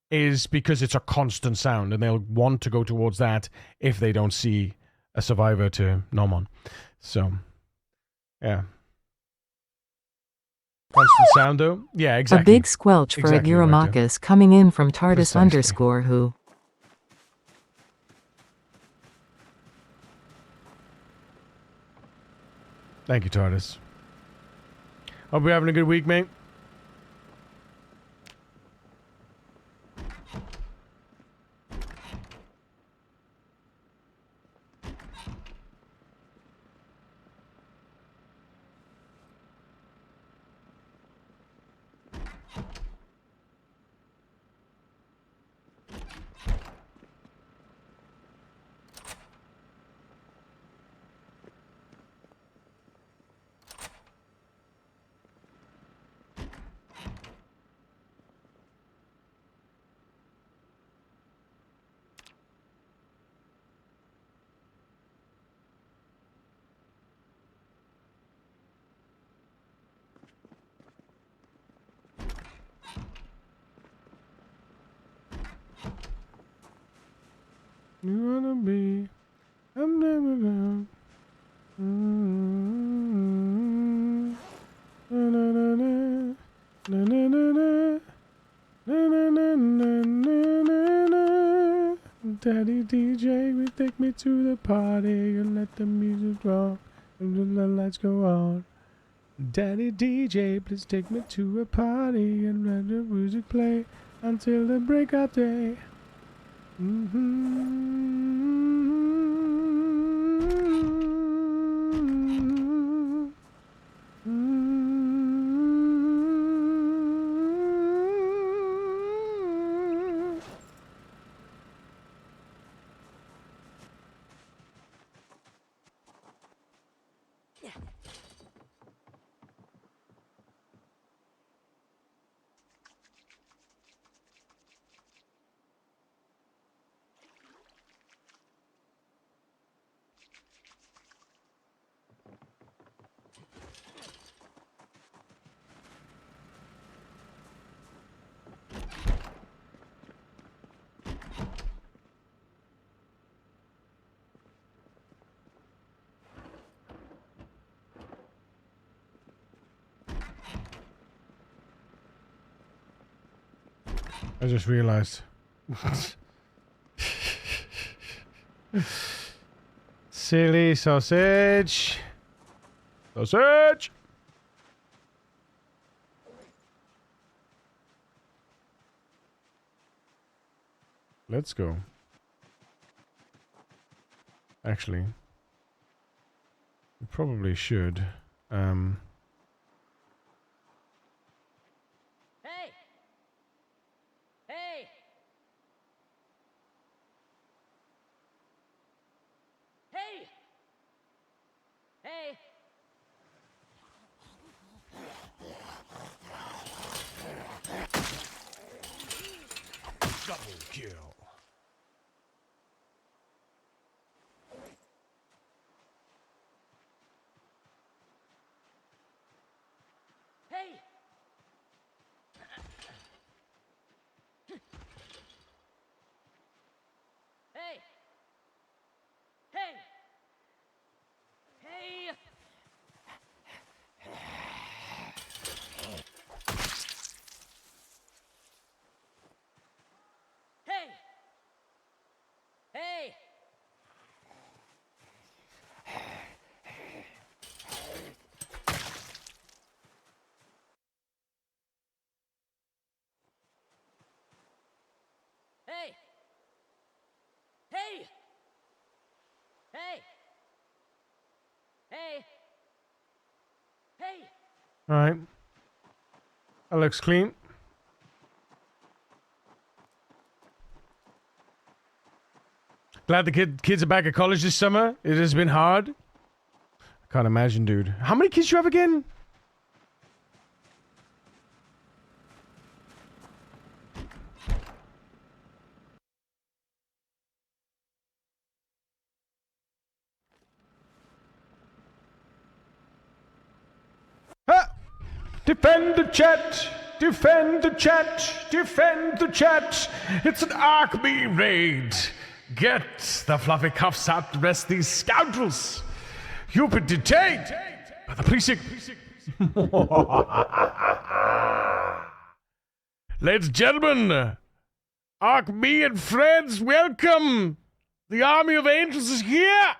is because it's a constant sound, and they'll want to go towards that if they don't see a survivor to nom on. So, yeah. Constant sound, though? Yeah, exactly. A big squelch for exactly Agiramachus coming in from TARDIS Precisely. _who. Thank you, TARDIS. Hope you're having a good week, mate. You wanna be, I'm never down. Daddy DJ, will take me to the party and let the music rock and the lights go on. Daddy DJ, please take me to a party and let the music play until the break of day. I just realized. Silly sausage. Sausage! Let's go. Actually, we probably should. Hey! Hey! Hey! Hey! Double kill. Hey! All right. That looks clean. Glad the kids are back at college this summer. It has been hard. I can't imagine, dude. How many kids do you have again? Ah! Defend the chat! Defend the chat! Defend the chat! It's an Archme raid! Get the fluffy cuffs out to arrest these scoundrels! You've been detained by the precinct! Ladies and gentlemen, Archme and friends, welcome! The army of angels is here!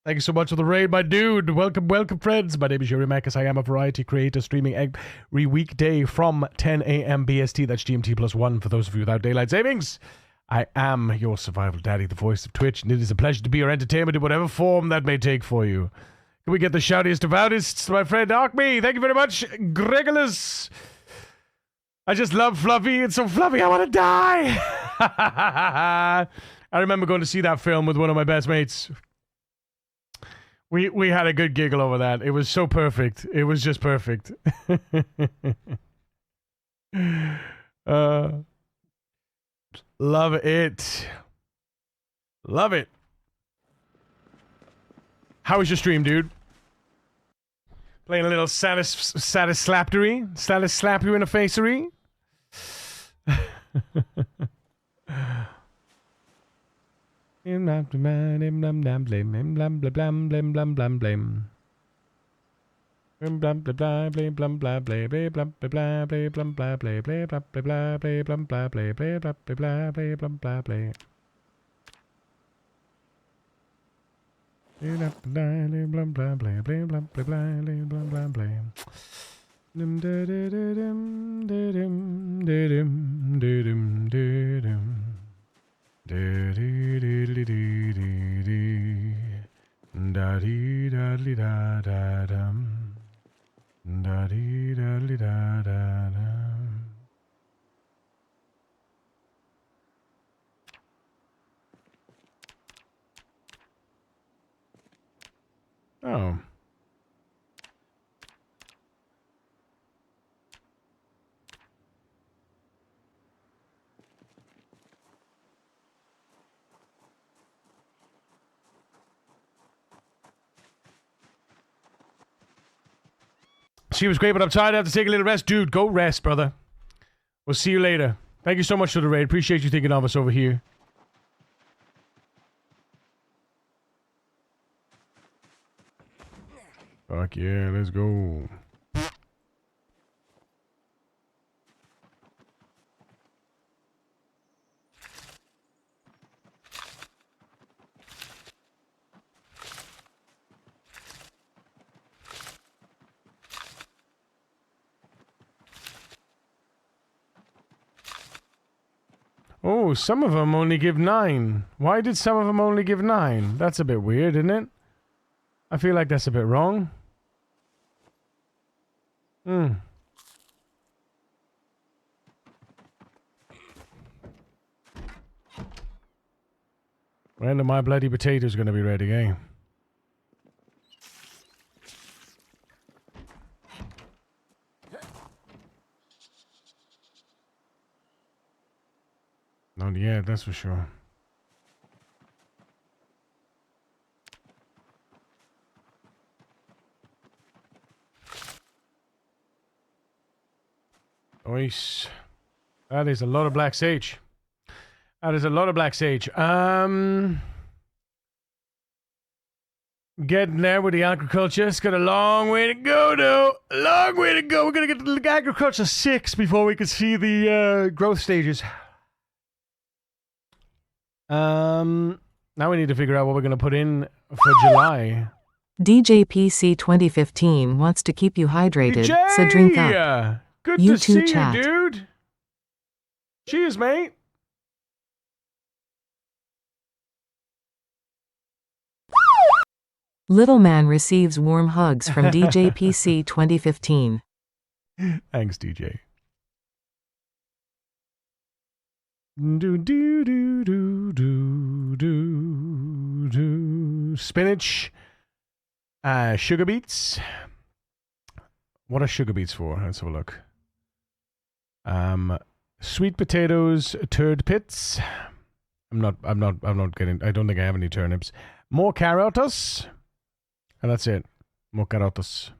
Thank you so much for the raid, my dude. Welcome, welcome, friends. My name is Yuri Mackis. I am a variety creator streaming every weekday from 10 a.m. BST. That's GMT +1 for those of you without daylight savings. I am your survival daddy, the voice of Twitch, and it is a pleasure to be your entertainment in whatever form that may take for you. Can we get the shoutiest, devoutest, my friend Archme? Thank you very much, Gregulus. I just love Fluffy. It's so fluffy, I want to die. I remember going to see that film with one of my best mates. We had a good giggle over that. It was so perfect. It was just perfect. Love it. Love it. How was your stream, dude? Playing a little satisfactory? Slap you in the facery? Oh. She was great, but I'm tired. I have to take a little rest. Dude, go rest, brother. We'll see you later. Thank you so much for the raid. Appreciate you thinking of us over here. Fuck yeah, let's go. Oh, some of them only give 9. Why did some of them only give 9? That's a bit weird, isn't it? I feel like that's a bit wrong. When are my bloody potatoes going to be ready, eh? Not yet, that's for sure. Nice. That is a lot of black sage. That is a lot of black sage. Getting there with the agriculture. It's got a long way to go, though. A long way to go. We're going to get to the agriculture 6 before we can see the growth stages. Now we need to figure out what we're going to put in for July. DJPC 2015 wants to keep you hydrated, so drink up. Good you to see chat. you, dude. Cheers, mate. Little man receives warm hugs from DJ PC 2015. Thanks, DJ. Do do do do do do do. Spinach, sugar beets. What are sugar beets for? Let's have a look. Sweet potatoes, turd pits. I'm not getting. I don't think I have any turnips. More carrots, and that's it. More carrots.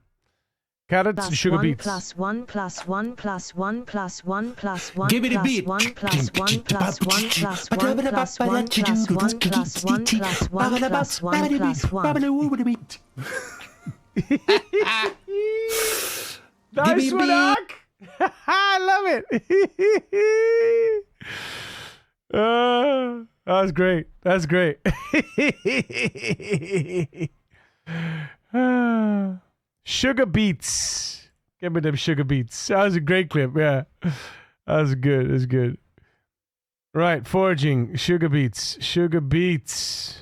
Carrots, plus sugar one beets. plus one plus one plus one plus one plus one Give it a plus beat. one plus one plus one plus one plus one plus one plus one plus one plus one plus one. Nice one, Ark. I love it. That was great. That's great. Sugar beets. Give me them sugar beets. That was a great clip. Yeah, that was good. That's good. Right, foraging. Sugar beets. Sugar beets.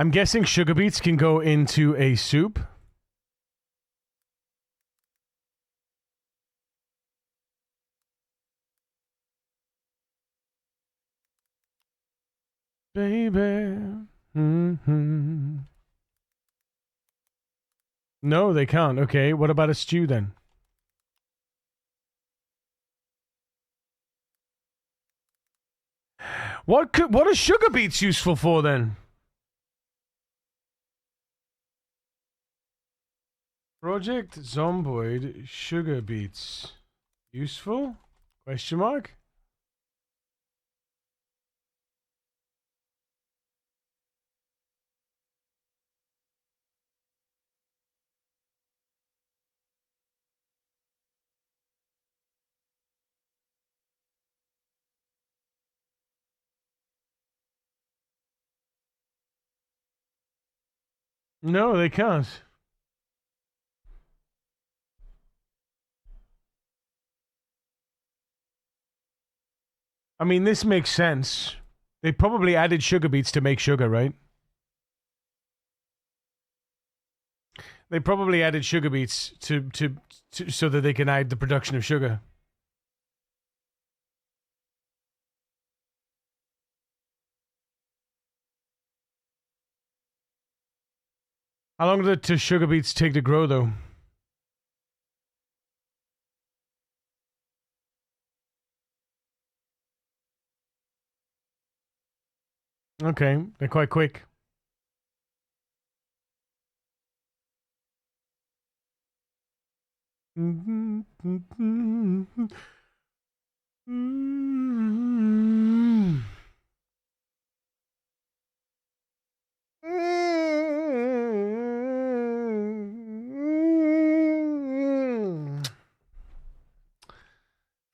I'm guessing sugar beets can go into a soup. Baby. Mm-hmm. No, they can't. Okay, what about a stew then? What are sugar beets useful for then? Project Zomboid sugar beets. Useful? Question mark? No, they can't. I mean, this makes sense. They probably added sugar beets to make sugar, right? They probably added sugar beets to so that they can aid the production of sugar. How long do sugar beets take to grow, though? Okay, they're quite quick.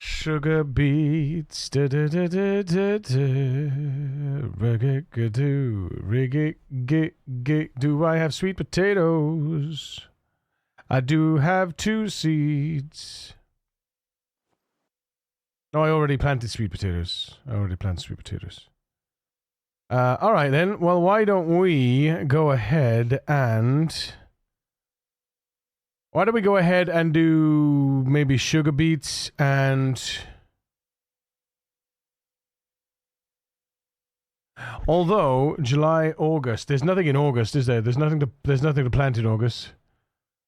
Sugar beets, da da da da da da, do I have sweet potatoes? I do have 2 seeds. No, I already planted sweet potatoes. All right then. Well, why don't we go ahead and... Why don't we go ahead and do maybe sugar beets and... Although, July, August. There's nothing in August, is there? There's nothing to plant in August.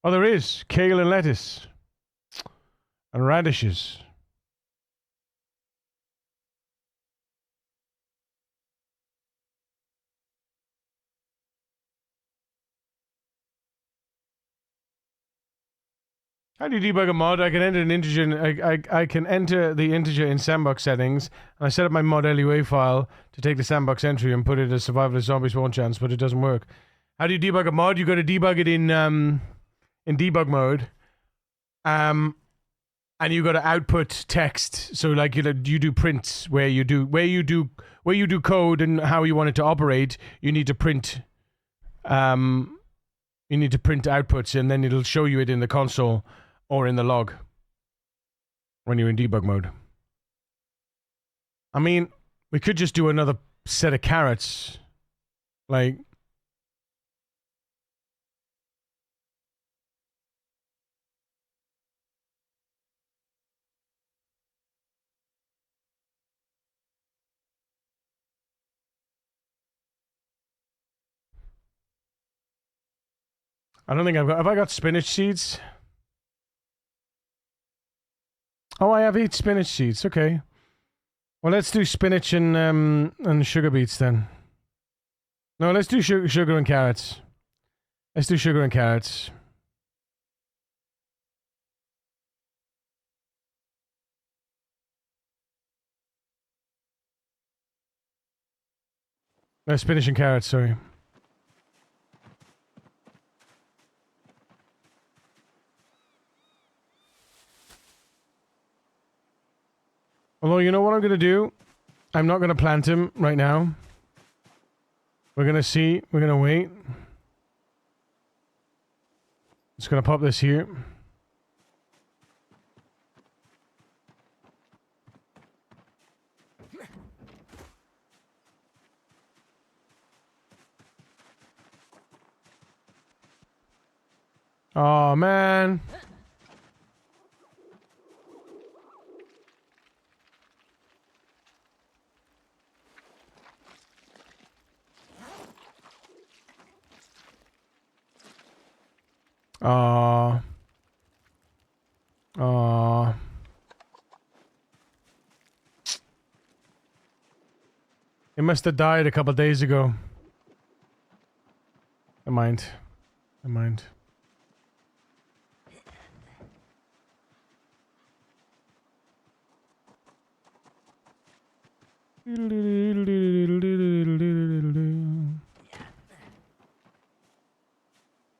Oh, there is. Kale and lettuce. And radishes. How do you debug a mod? I can enter an integer. I can enter the integer in sandbox settings, and I set up my mod LUA file to take the sandbox entry and put it as survivalist zombie spawn chance, but it doesn't work. How do you debug a mod? You got to debug it in debug mode. And you got to output text. So like you do print where you do code and how you want it to operate. You need to print outputs, and then it'll show you it in the console or in the log when you're in debug mode. I mean, we could just do another set of carrots. Like, I don't think have I got spinach seeds? Oh, I have 8 spinach seeds. Okay. Well, let's do spinach and sugar beets then. No, let's do sugar and carrots. Let's do sugar and carrots. No, spinach and carrots, sorry. Although, you know what I'm going to do? I'm not going to plant him right now. We're going to see. We're going to wait. Just going to pop this here. Oh, man. It must have died a couple days ago. Never mind. Never mind.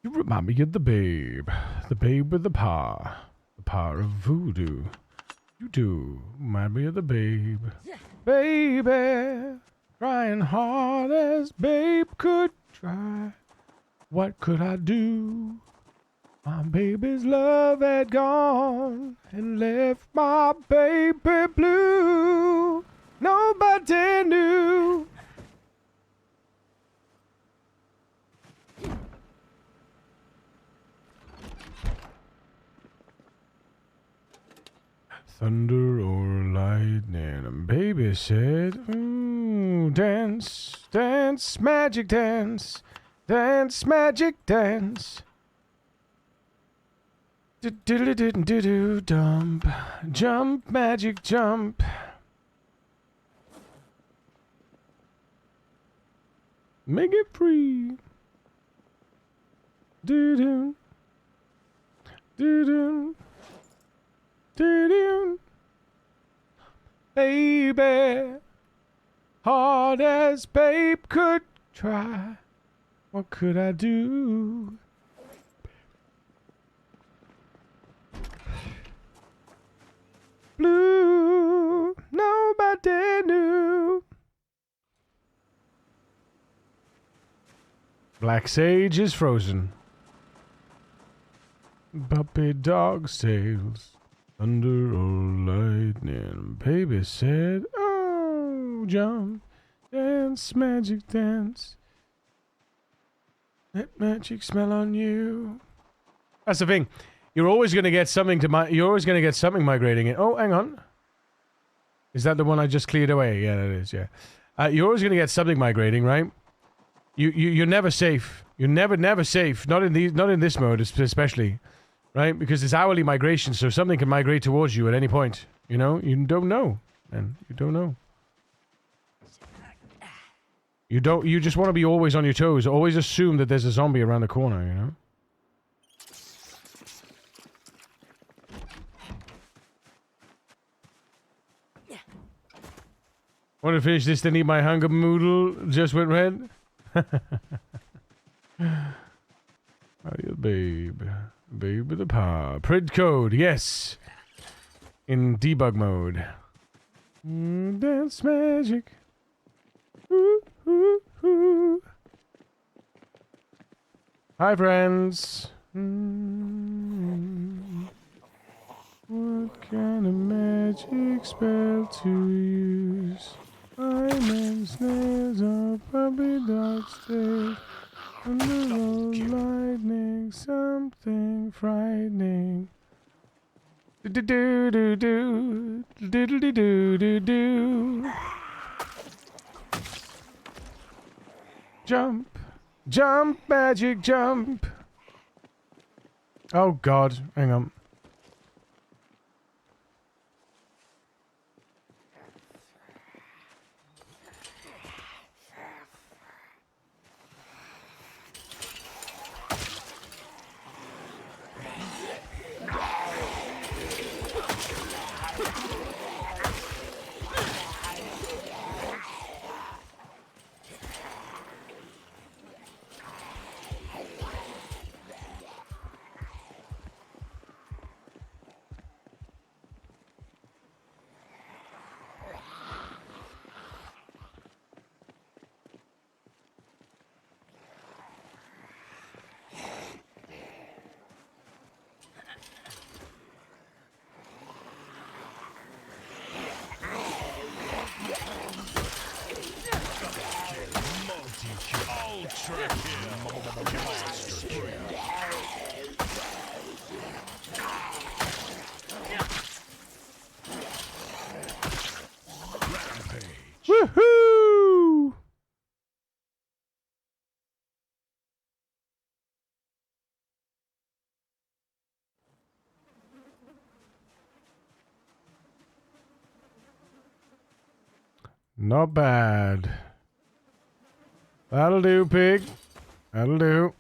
You remind me of the babe with the power of voodoo. You do remind me of the babe, baby, trying hard as babe could try. What could I do? My baby's love had gone and left my baby blue. Nobody knew. Thunder or lightning, and baby said, ooh, dance, dance, magic dance, dance, magic dance. Do-do-do-do-do-do, dump, jump, magic jump. Make it free. Do-do, do-do. Baby, hard as babe could try. What could I do? Blue, nobody knew. Black sage is frozen. Puppy dog's tails. Thunder or lightning, baby said, oh, jump, dance, magic dance. Let magic smell on you. That's the thing. You're always going to get something migrating in. Oh, hang on. Is that the one I just cleared away? Yeah, that is, yeah. You're always going to get something migrating, right? You're never safe. You're never safe. Not in this mode, especially. Right? Because it's hourly migration, so something can migrate towards you at any point. You know? You don't know. And you don't know. You just want to be always on your toes. Always assume that there's a zombie around the corner, you know? Want to finish this, then eat my hunger moodle just went red? How do you, babe? Babe with a paw. Print code, yes. In debug mode. Dance magic. Ooh, ooh, ooh. Hi, friends. What kind of magic spell to use? I'm snares of puppy dog stairs. Under the lightning, something frightening. Do do do do do do do do do. Jump, jump, magic jump. Oh God, hang on. Woohoo! Not bad. That'll do, pig. That'll do.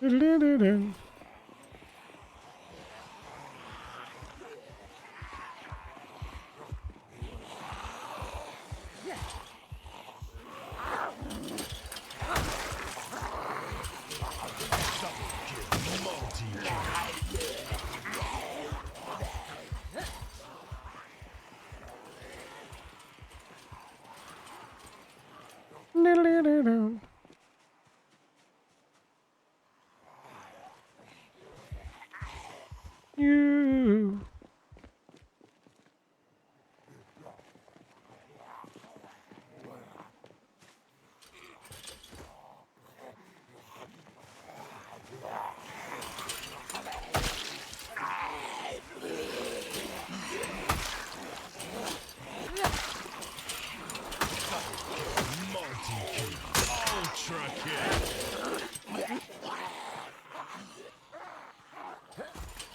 Do-do-do-do. Do-do-do-do. You.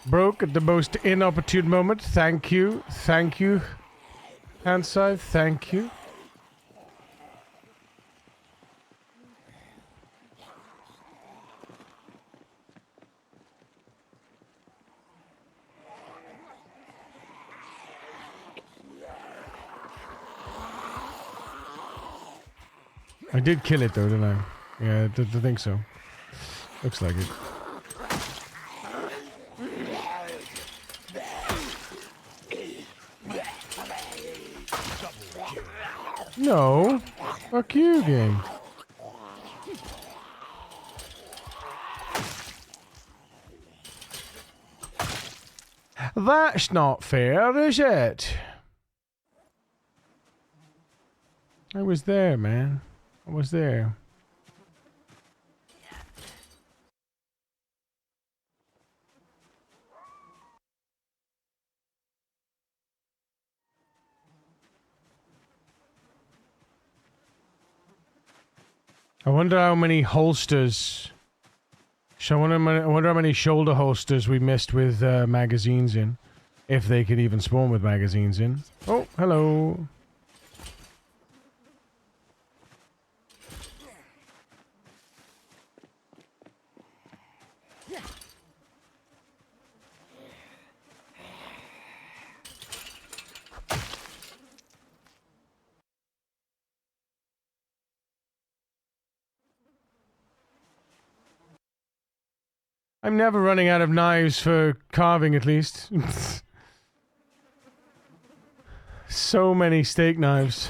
Broke at the most inopportune moment. Thank you. Thank you. Handside, thank you. I did kill it though, didn't I? Yeah, I think so. Looks like it. No. Fuck you, game. That's not fair, is it? I was there, man. I was there. I wonder how many holsters So I wonder how many shoulder holsters we missed with magazines in. If they could even spawn with magazines in. Oh, hello. I'm never running out of knives for carving, at least. So many steak knives.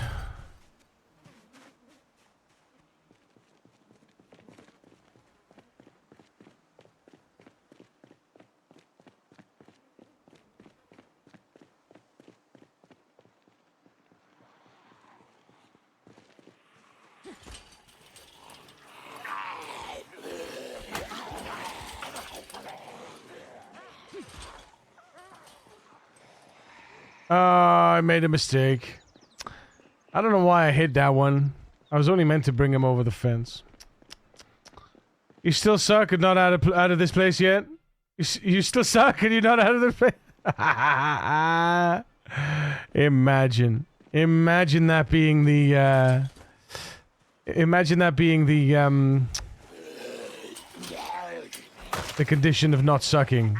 I made a mistake. I don't know why I hit that one. I was only meant to bring him over the fence. You still suck and not out of this place yet? You still suck and you're not out of this place? Imagine that being the the condition of not sucking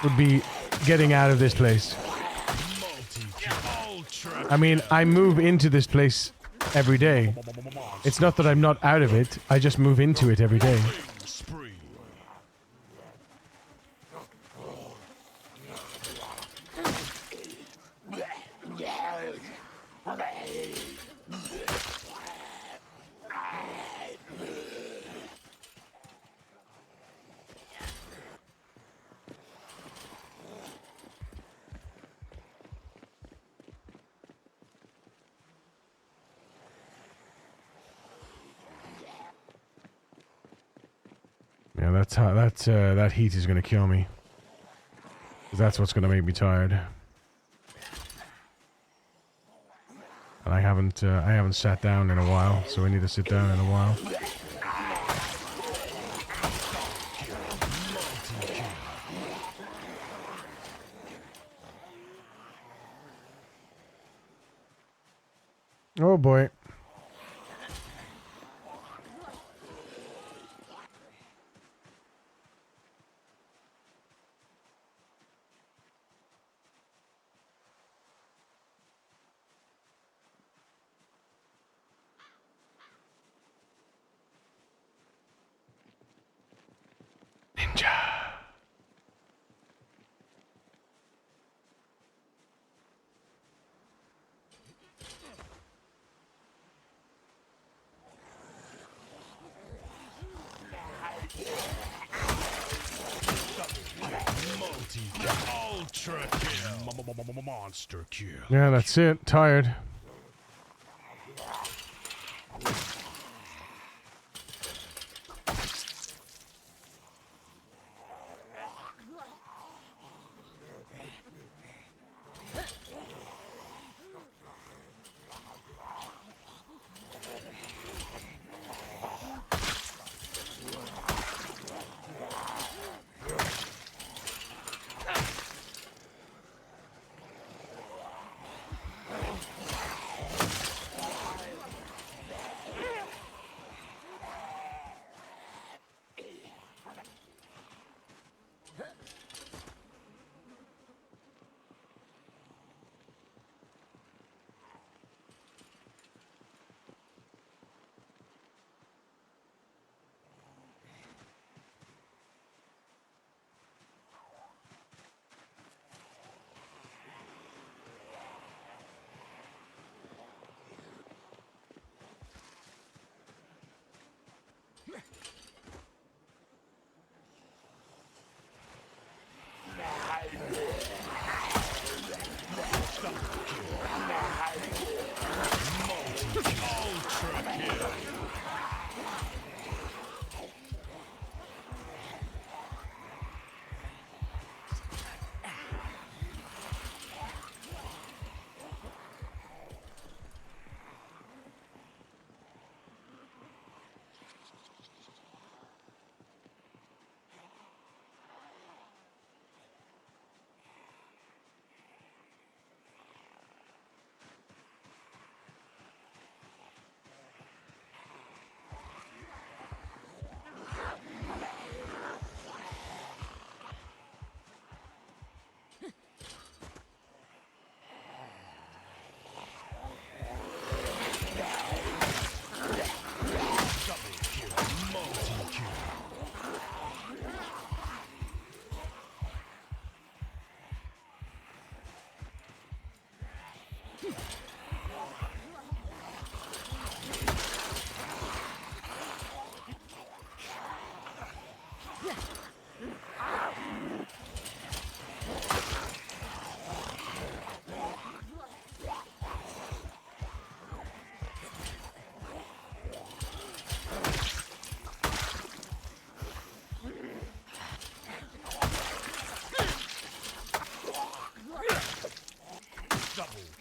would be getting out of this place. I mean, I move into this place every day. It's not that I'm not out of it, I just move into it every day. Yeah, that's how that heat is gonna kill me. 'Cause that's what's gonna make me tired. And I haven't sat down in a while, so I need to sit down in a while. Oh boy. Ninja. Ultra kill. Monster kill. Yeah, that's it. Tired.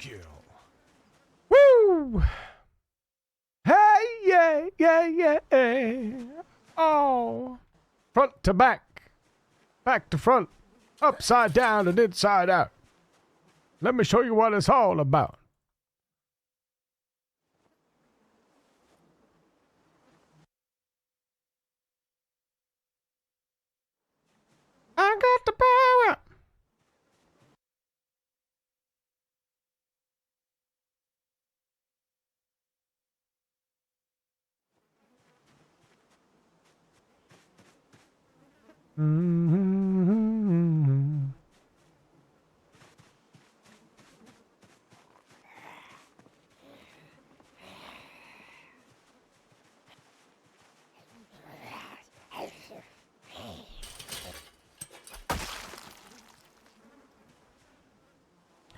skill. Woo! Hey, yeah, yeah, yeah. Oh. Front to back. Back to front. Upside down and inside out. Let me show you what it's all about. I got the power. Mm-hmm.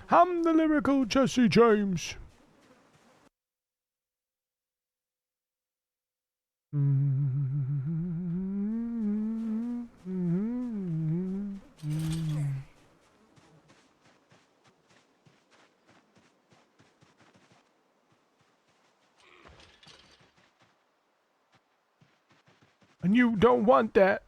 I'm the lyrical Jesse James. And you don't want that.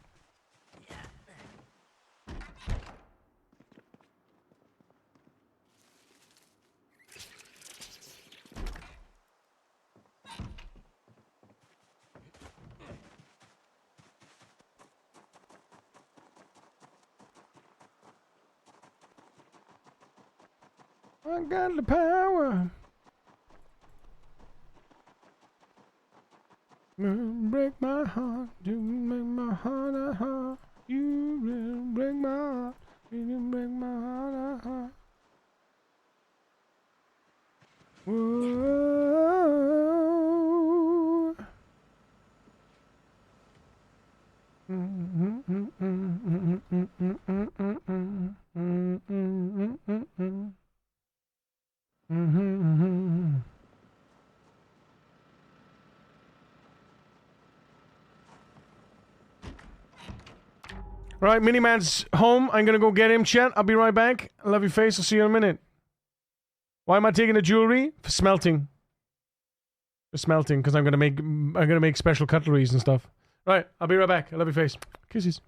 I got the power. Break my heart, you make my heart a heart. You will break my heart, you break my heart a heart. Whoa. All right, Miniman's home. I'm gonna go get him, chat. I'll be right back. I love your face. I'll see you in a minute. Why am I taking the jewelry? For smelting. For smelting, because I'm gonna make special cutleries and stuff. Right, I'll be right back. I love your face. Kisses.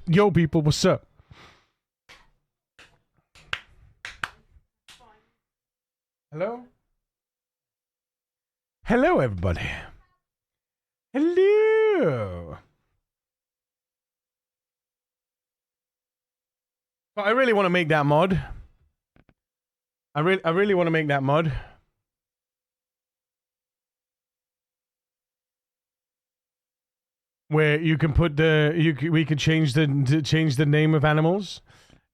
Yo, people, what's up? Hello? Hello, everybody. Hello. I really want to make that mod. I really want to make that mod. Where you can put we can change the name of animals.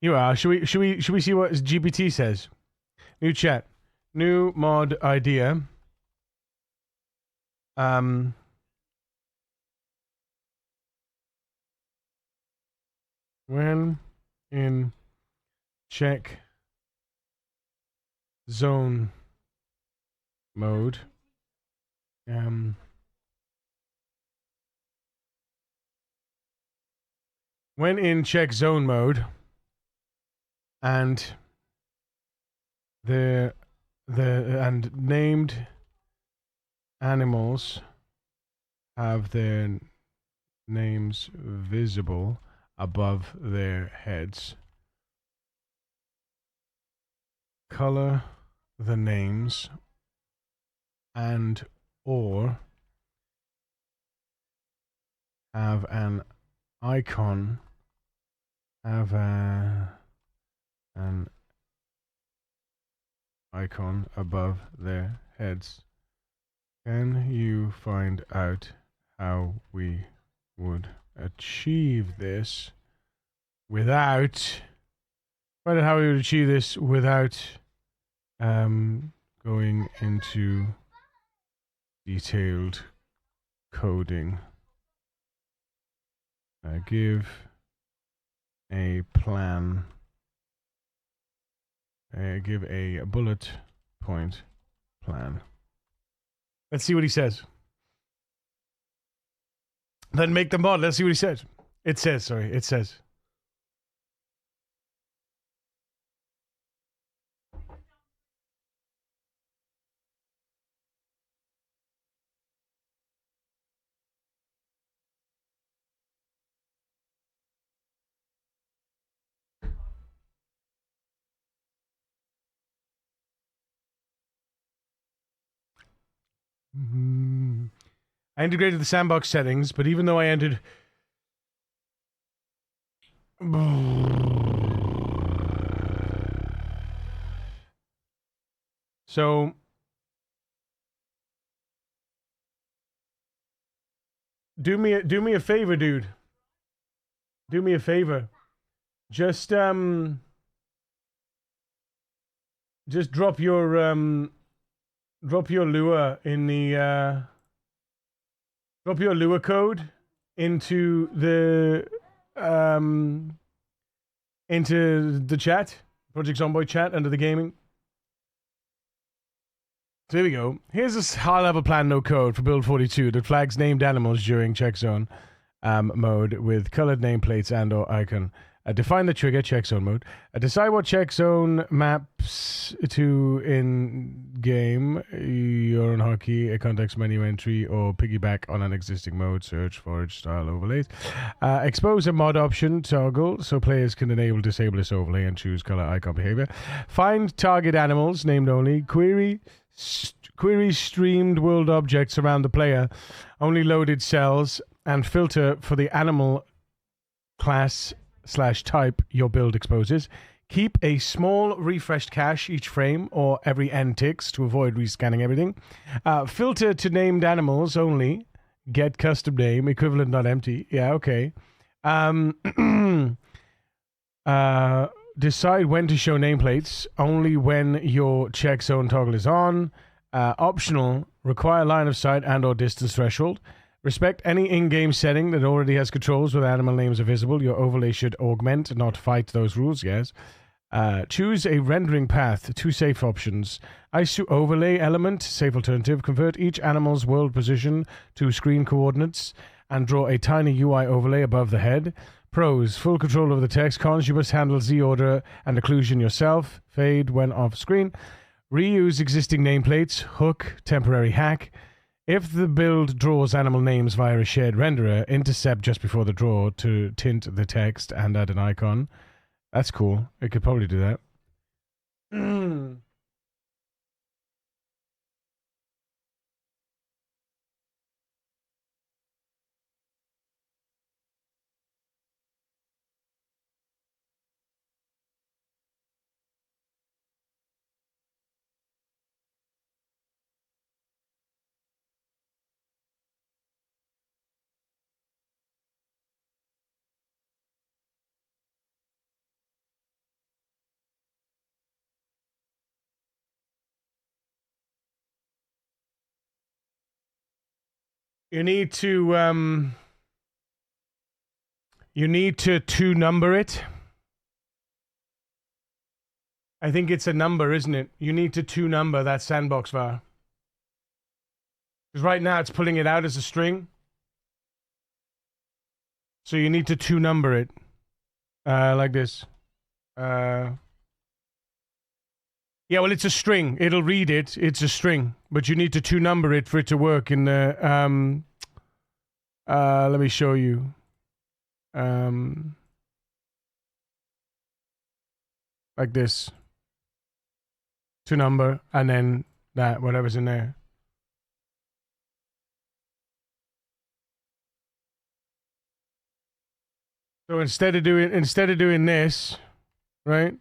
You are. Should we see what GPT says? New chat. New mod idea. When in check zone mode, when in check zone mode, and the named animals have their names visible above their heads. Color the names and or have an icon an icon above their heads. Can you find out how we would achieve this without going into detailed coding? Give a plan. Give a bullet point plan. Let's see what he says. Then make the mod. Let's see what he says. It says. I integrated the sandbox settings, but even though I entered... So... Do me a favor, dude. Do me a favor. Just drop your lure in the drop your lure code into the chat, Project Zomboid chat under the gaming. So here we go. Here's a high-level plan, no code for build 42 that flags named animals during check zone mode with colored nameplates and/or icon. Define the trigger, check zone mode. Decide what check zone maps to in-game, your own hotkey, a context menu entry, or piggyback on an existing mode, search, forage, style overlays. Expose a mod option toggle so players can enable, disable this overlay and choose color icon behavior. Find target animals, named only. Query streamed world objects around the player, only loaded cells, and filter for the animal class/type your build exposes. Keep a small refreshed cache each frame or every n ticks to avoid rescanning everything. Filter to named animals only. Get custom name, equivalent not empty. Yeah, okay. Decide when to show nameplates. Only when your check zone toggle is on. Optional. Require line of sight and or distance threshold. Respect any in-game setting that already has controls where animal names are visible. Your overlay should augment, not fight those rules, yes. Choose a rendering path. 2 safe options. ISO overlay element, safe alternative. Convert each animal's world position to screen coordinates and draw a tiny UI overlay above the head. Pros, full control over the text. Cons, you must handle Z-order and occlusion yourself. Fade when off screen. Reuse existing nameplates. Hook, temporary hack. If the build draws animal names via a shared renderer, intercept just before the draw to tint the text and add an icon. That's cool. It could probably do that. You need to two number it. I think it's a number, isn't it? You need to two number that sandbox var. Because right now it's pulling it out as a string. So you need to two number it. Like this. Yeah, well, it's a string. It'll read it. It's a string. But you need to two number it for it to work in the... let me show you. Like this. Two number, and then that, whatever's in there. So instead of doing this, right?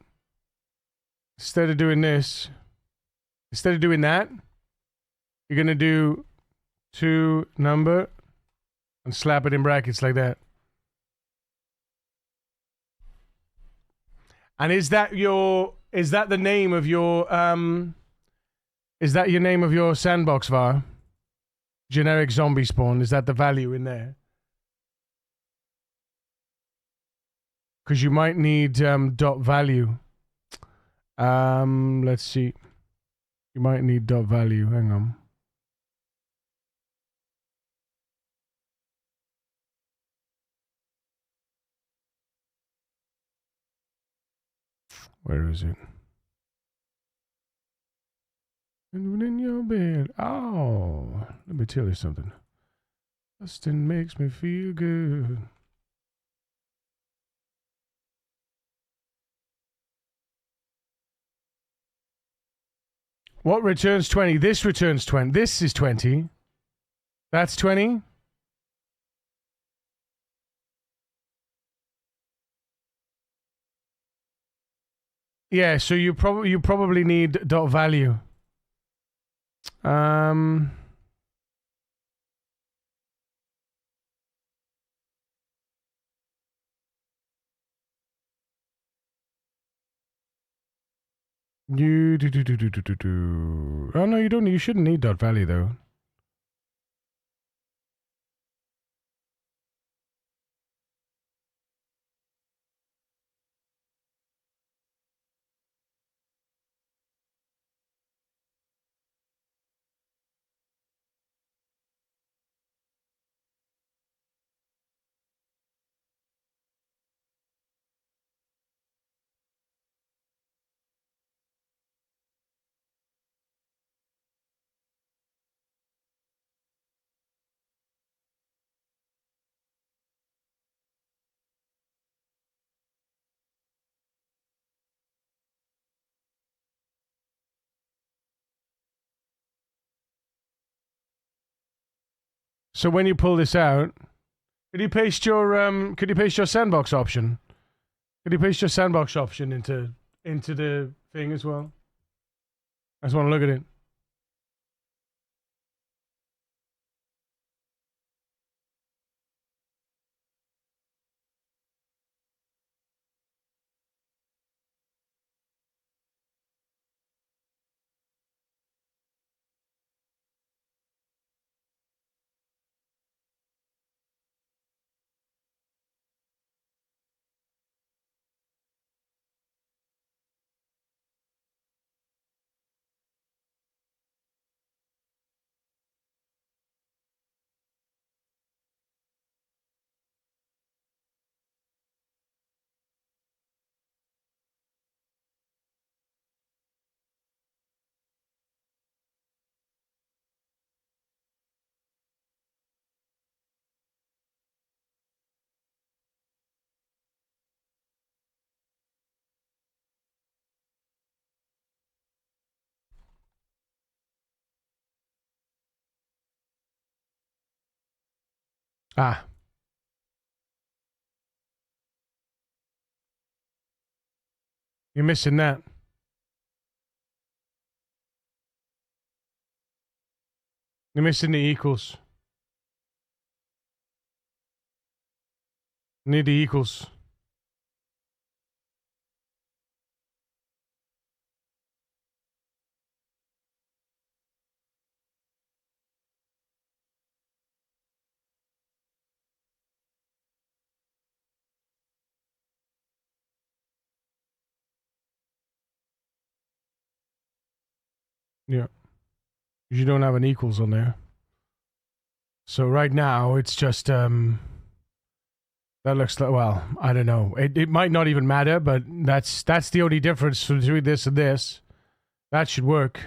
Instead of doing that, you're gonna do two number and slap it in brackets like that. And is that the name of your is that your name of your sandbox var? Generic zombie spawn, is that the value in there? Because you might need dot value. Let's see. You might need dot value. Hang on. Where is it? In your bed. Oh, let me tell you something. Justin makes me feel good. What returns 20? This returns 20. This is 20. That's 20. Yeah, so you probably need dot value. Oh no, you don't. You shouldn't need dot value though. So when you pull this out, could you paste your sandbox option? Could you paste your sandbox option into the thing as well? I just want to look at it. Ah. You're missing that. You're missing the equals. Need the equals. Yeah. You don't have an equals on there. So right now it's just that looks like, well, I don't know. It might not even matter, but that's the only difference between this and this. That should work.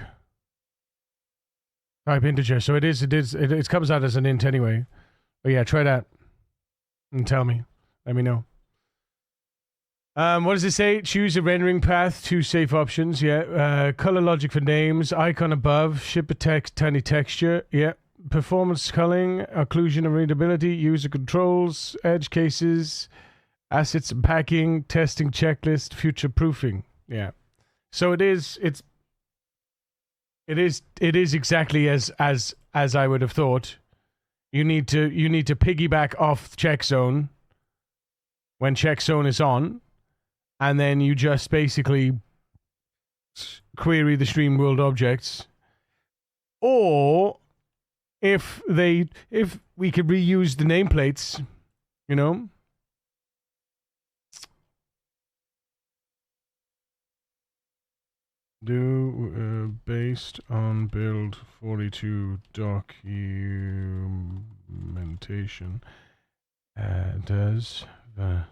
Type integer. So it comes out as an int anyway. But yeah, try that. And tell me. Let me know. What does it say? Choose a rendering path, 2 safe options, yeah. Color logic for names, icon above, ship a text, tiny texture, yeah. Performance culling, occlusion and readability, user controls, edge cases, assets and packing, testing checklist, future proofing, yeah. So it is exactly as I would have thought. You need to piggyback off checkzone when checkzone is on. And then you just basically query the stream world objects. Or if we could reuse the nameplates, you know. Do based on build 42 documentation. Does the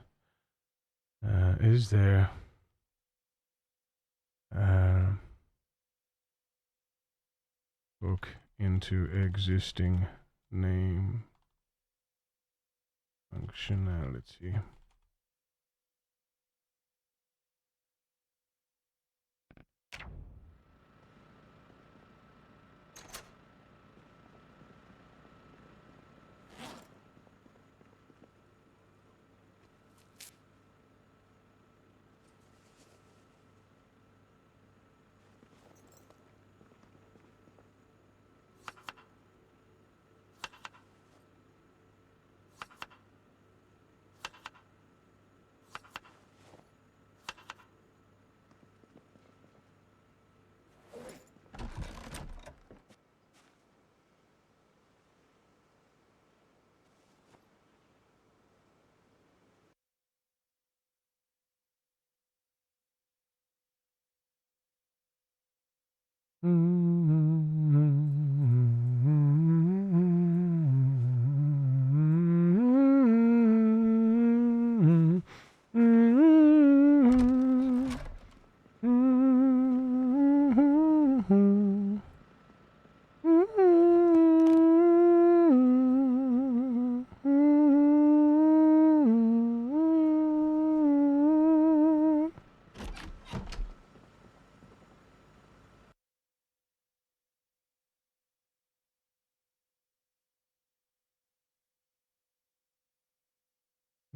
is there hook into existing name functionality?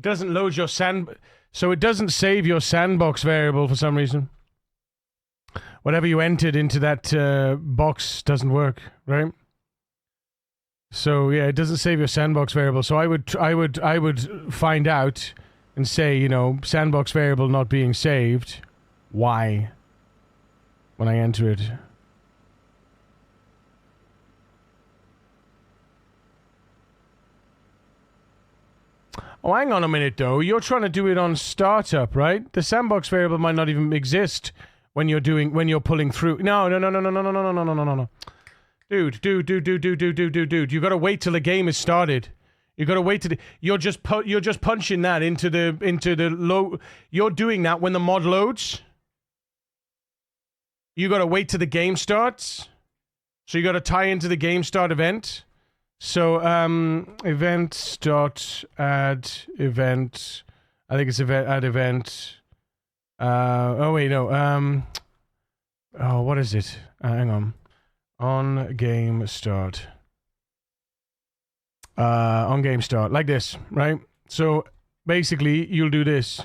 Doesn't load your so it doesn't save your sandbox variable for some reason. Whatever you entered into that box doesn't work, right? So yeah, it doesn't save your sandbox variable. So I would find out and say, you know, sandbox variable not being saved. Why? When I enter it. Oh, hang on a minute, though. You're trying to do it on startup, right? The sandbox variable might not even exist when you're pulling through. No. Dude. You gotta wait till the game is started. You gotta wait till you're just punching that into the low. You're doing that when the mod loads. You gotta wait till the game starts. So you gotta tie into the game start event. So, event.add event. I think it's add event. Oh, wait, no. Oh, what is it? Hang on. On game start. on game start, like this, right? So basically, you'll do this.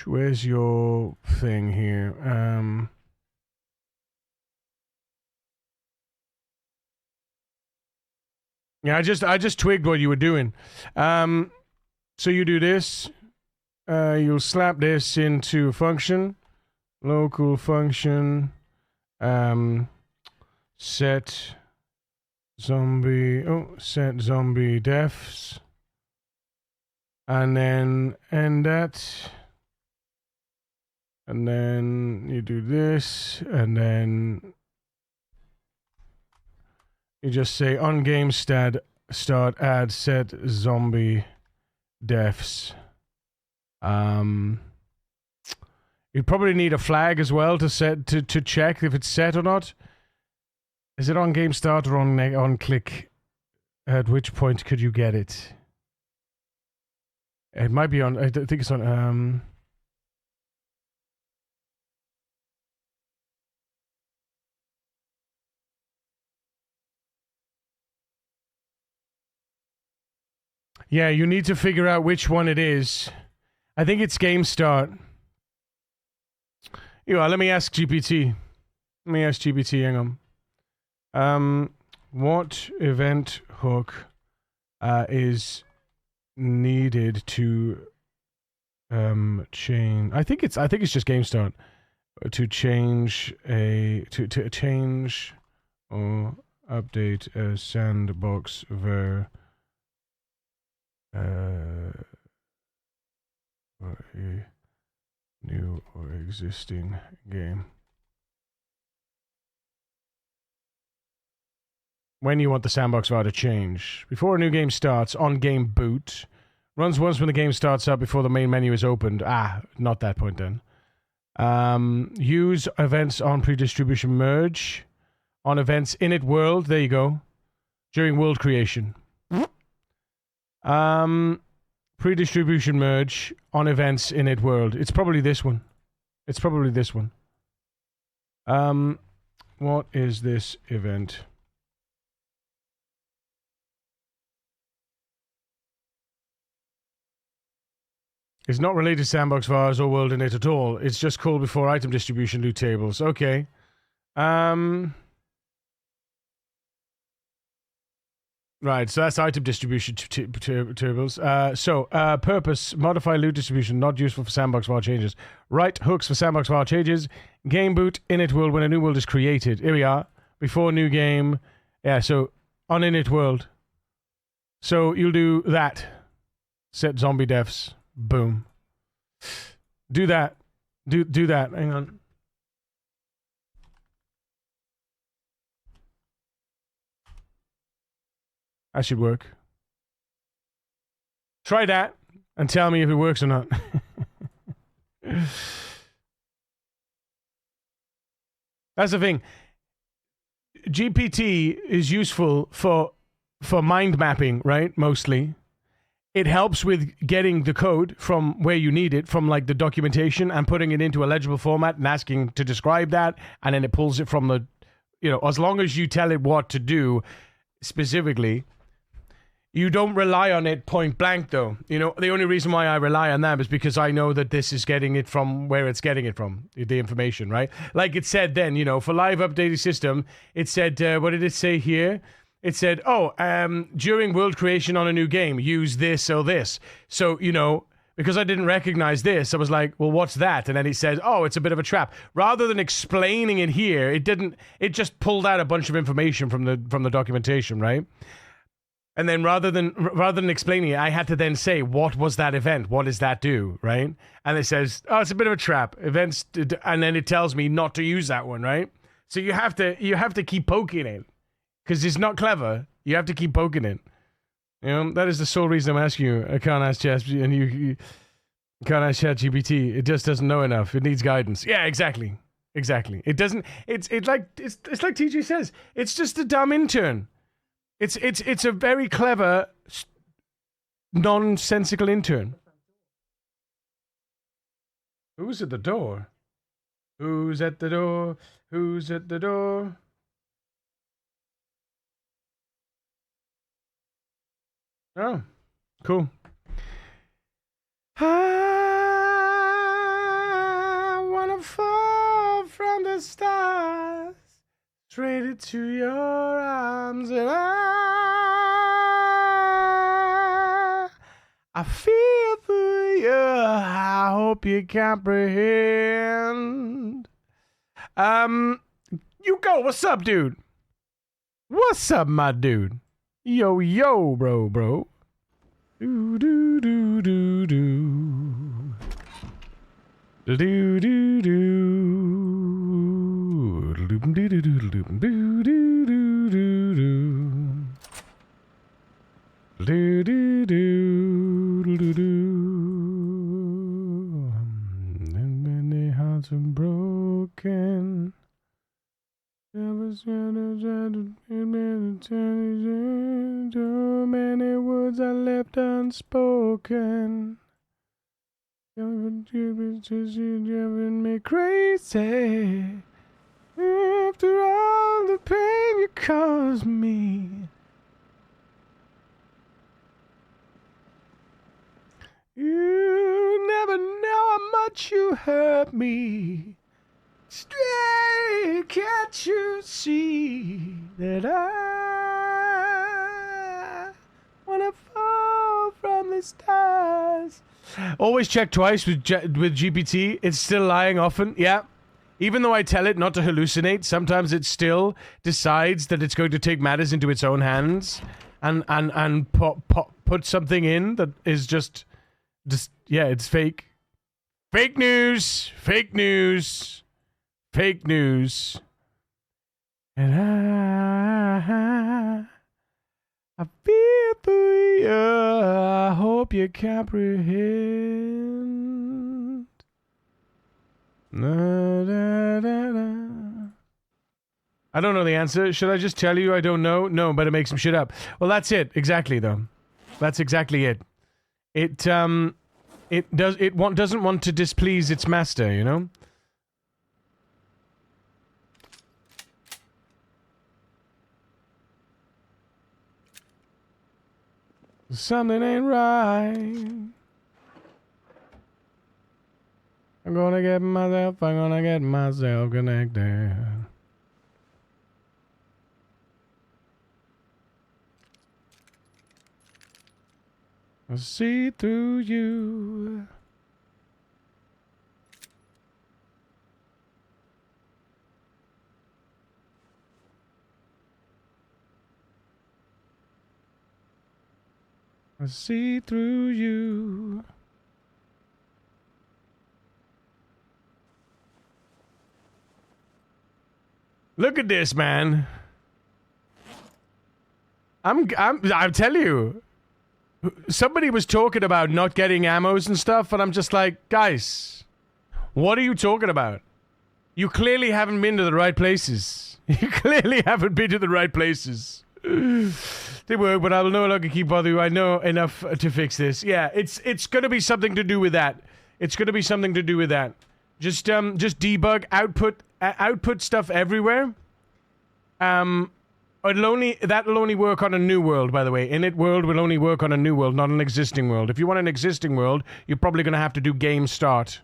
Where's your thing here? Yeah, I just twigged what you were doing. So you do this. You'll slap this into function, local function, set zombie defs, and then end that, and then you do this, and then you just say on game start add set zombie defs. You probably need a flag as well to check if it's set or not. Is it on game start or on click? At which point could you get it? It might be on. I think it's on. Yeah, you need to figure out which one it is. I think it's game start. Let me ask GPT. Hang on. What event hook is needed to change? I think it's just game start to change to change or update a sandbox ver or a new or existing game. When you want the sandbox var to change. Before a new game starts, on game boot. Runs once when the game starts up before the main menu is opened. Not that point then. Use events on pre-distribution merge. On events init world. There you go. During world creation. Pre-distribution merge on events init world. It's probably this one. What is this event? It's not related to sandbox vars or world init at all. It's just called before item distribution loot tables. Okay. Right, so that's item distribution tables. Purpose, modify loot distribution, not useful for sandbox var changes. Write hooks for sandbox var changes. Game boot, init world, when a new world is created. Here we are. Before new game. Yeah, so on init world. So you'll do that. Set zombie defs. Boom. Do that. Do that. Hang on. That should work. Try that and tell me if it works or not. That's the thing. GPT is useful for mind mapping, right? Mostly. It helps with getting the code from where you need it, from like the documentation, and putting it into a legible format and asking to describe that, and then it pulls it from the, as long as you tell it what to do specifically. You don't rely on it point blank, though. The only reason why I rely on that is because I know that this is getting it from where it's getting it from, the information, right? Like it said then, for live updated system, it said, what did it say here? It said, during world creation on a new game, use this or this. So, because I didn't recognize this, I was like, well, what's that? And then he said, it's a bit of a trap. Rather than explaining it here, it just pulled out a bunch of information from the documentation, right? And then rather than explaining it, I had to then say, what was that event? What does that do, right? And it says, it's a bit of a trap. Events, and then it tells me not to use that one, right? So you have to keep poking it. Because it's not clever. You have to keep poking it. That is the sole reason I'm asking you. I can't ask ChatGPT, and you can't ask ChatGPT. It just doesn't know enough. It needs guidance. Yeah, exactly. It doesn't. It's like TG says. It's just a dumb intern. It's a very clever, nonsensical intern. Who's at the door? Who's at the door? Who's at the door? Oh, cool. I wanna fall from the stars, straight into your arms, and I feel for you. I hope you comprehend. You go. What's up, dude? What's up, my dude? Yo, yo, bro. Do do do do do. Do do do do. Do do do do do do do do do. Do do do do do. And many hearts are broken. Too many words are left unspoken. You're driving me crazy. After all the pain you caused me. You never know how much you hurt me. Stray, can't you see that I wanna fall from the stars? Always check twice with GPT. It's still lying often. Yeah. Even though I tell it not to hallucinate, sometimes it still decides that it's going to take matters into its own hands and put something in that is just yeah, it's fake. Fake news. Fake news. Fake news. And I feel for you. I hope you comprehend. Na, da, da, da. I don't know the answer. Should I just tell you I don't know? No, but it makes some shit up. Well, that's it. Exactly, though. That's exactly it. It doesn't want to displease its master, you know? Something ain't right. I'm gonna get myself connected. I see through you. I see through you. Look at this, man. I'm telling you. Somebody was talking about not getting ammos and stuff, and I'm just like, guys, what are you talking about? You clearly haven't been to the right places. You clearly haven't been to the right places. They work, but I will no longer keep bothering you. I know enough to fix this. Yeah, it's gonna be something to do with that. It's gonna be something to do with that. Just debug, output stuff everywhere. That'll only work on a new world, by the way. Init world will only work on a new world, not an existing world. If you want an existing world, you're probably gonna have to do game start.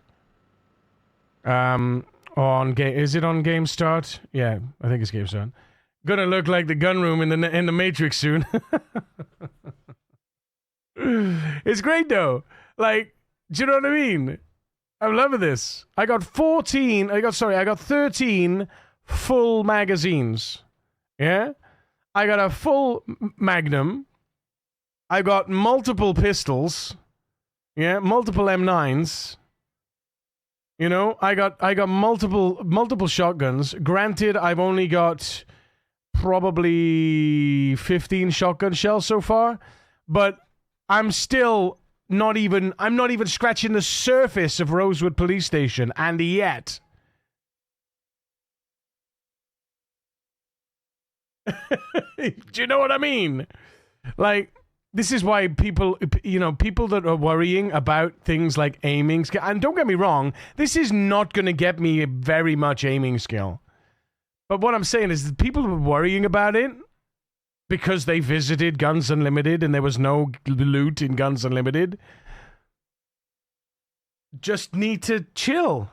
Is it on game start? Yeah, I think it's game start. Gonna look like the gun room in the Matrix soon. It's great though. Like, do you know what I mean? I'm loving this. I got 13 full magazines. Yeah? I got a full Magnum. I got multiple pistols. Yeah, multiple M9s. You know, I got multiple shotguns. Granted, I've only got probably 15 shotgun shells so far, but I'm not even scratching the surface of Rosewood Police Station, and yet do you know what I mean? Like, This is why people, people that are worrying about things like aiming skill, and don't get me wrong, this is not going to get me very much aiming skill. But what I'm saying is that people were worrying about it because they visited Guns Unlimited and there was no loot in Guns Unlimited. Just need to chill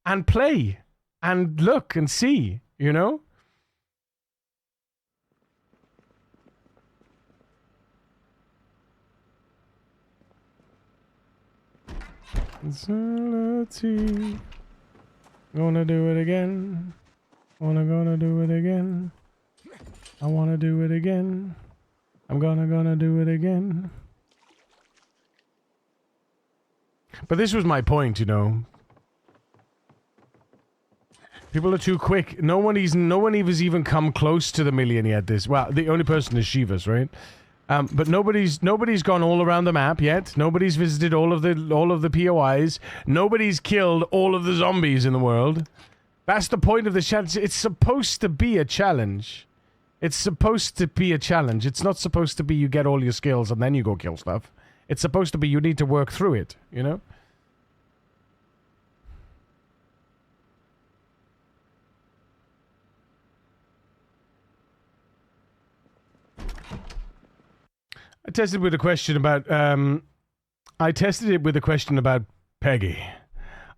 and play and look and see, you know? Insanity. Gonna do it again. Gonna do it again. I wanna do it again. I'm gonna do it again. But this was my point, you know. People are too quick. No one has even come close to the million yet. Well, the only person is Shivas, right? But nobody's gone all around the map yet. Nobody's visited all of the POIs. Nobody's killed all of the zombies in the world. That's the point of the challenge. It's supposed to be a challenge. It's supposed to be a challenge. It's not supposed to be you get all your skills and then you go kill stuff. It's supposed to be you need to work through it, you know? I tested it with a question about Peggy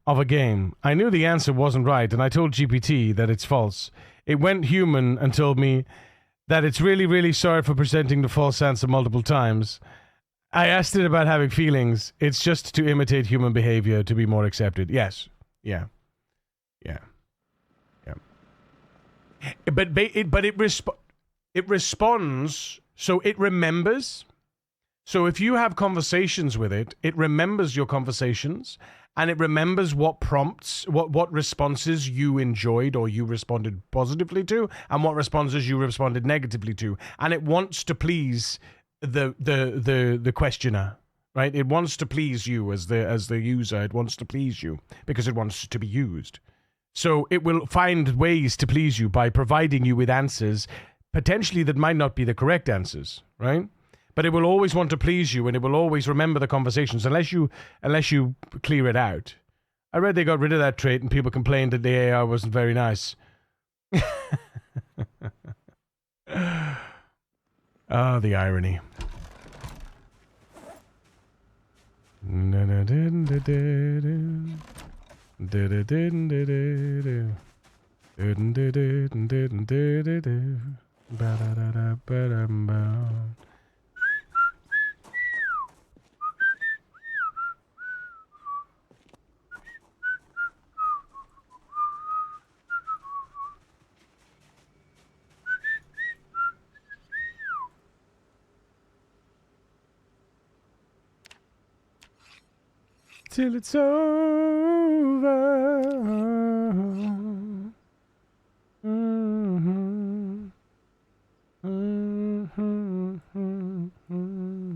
of a game. I knew the answer wasn't right, and I told GPT that it's false. It went human and told me that it's really, really sorry for presenting the false answer multiple times. I asked it about having feelings. It's just to imitate human behavior to be more accepted. Yes. Yeah. Yeah. Yeah. But it responds, so it remembers. So if you have conversations with it, it remembers your conversations, and it remembers what prompts, what responses you enjoyed or you responded positively to, and what responses you responded negatively to. And it wants to please the questioner, right? It wants to please you as the user. It wants to please you because it wants to be used. So it will find ways to please you by providing you with answers, potentially that might not be the correct answers, right? But it will always want to please you, and it will always remember the conversations unless you clear it out. I read they got rid of that trait, and people complained that the AI wasn't very nice. Ah, the irony. Till it's over. Mm-hmm. Mm-hmm. Mm-hmm.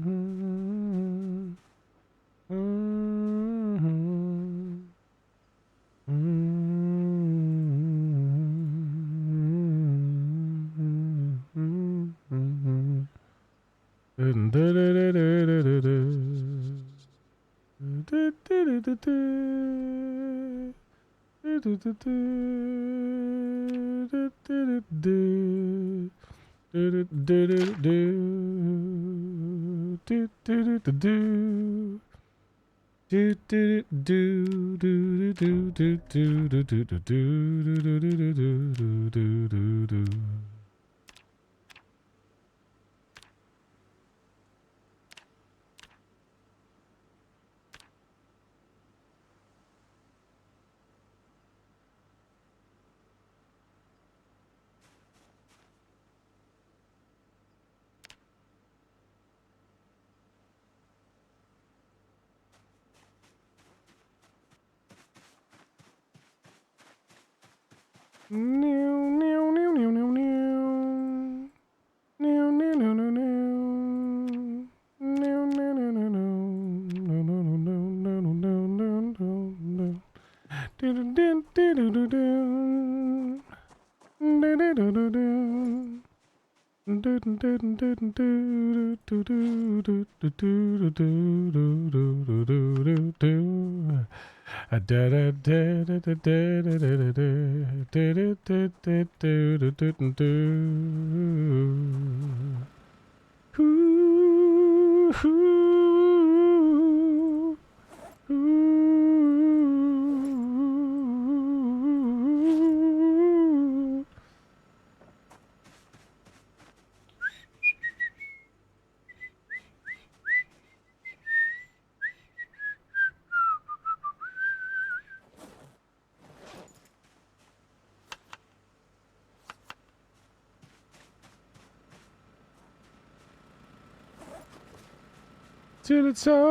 Till it's over.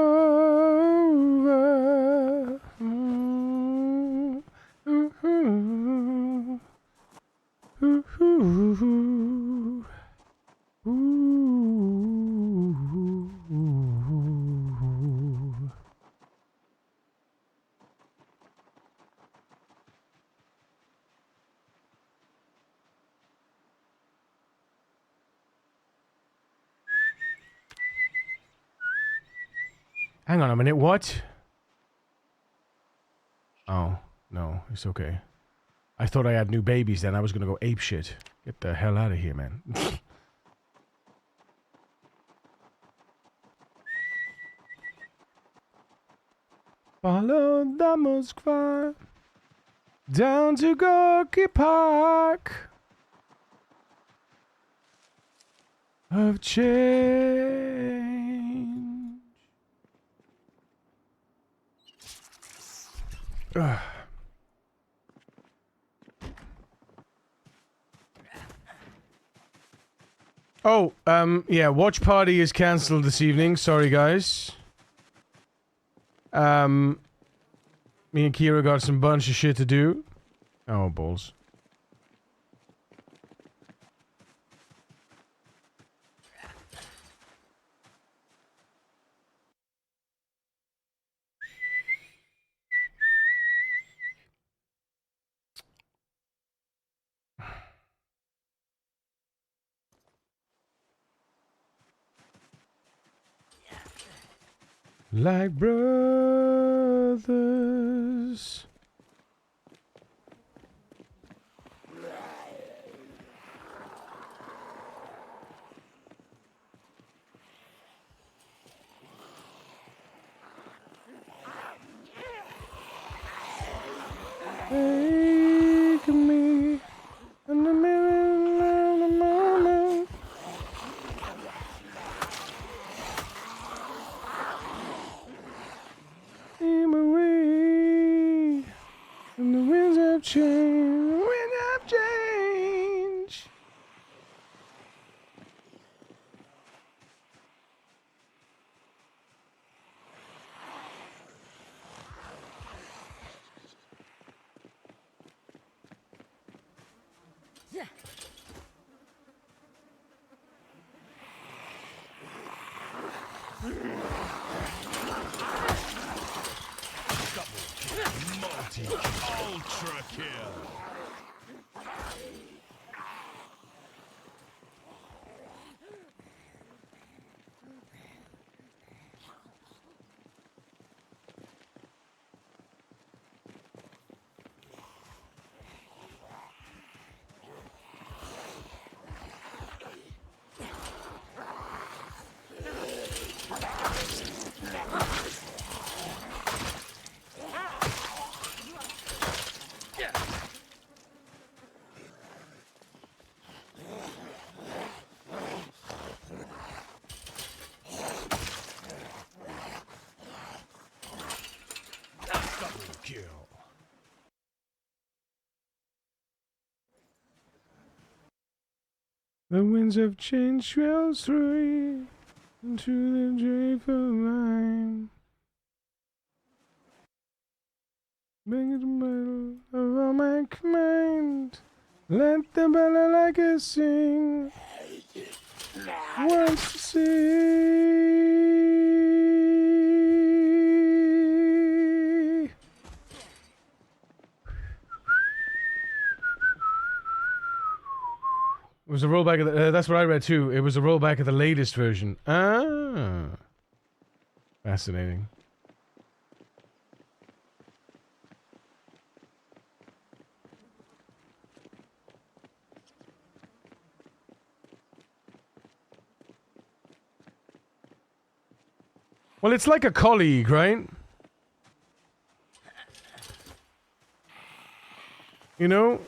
Ooh, ooh, ooh, ooh, ooh, ooh. Hang on a minute, what? Oh, no, it's okay. I thought I had new babies then. I was gonna go ape shit. Get the hell out of here, man. Follow the Moskva down to Gorky Park of change. Ugh. Oh, yeah, watch party is cancelled this evening. Sorry, guys. Me and Kira got some bunch of shit to do. Oh, balls. Like brothers. Take me in the middle of the moment. In my way, and the winds of change, wind of change. Multi ultra kill. The winds of change swell through into the draper line. Bring it the middle of all mankind. Let the balalaika sing. Once to see. It was a rollback of the... that's what I read too. It was a rollback of the latest version. Ah. Fascinating. Well, it's like a colleague, right? You know?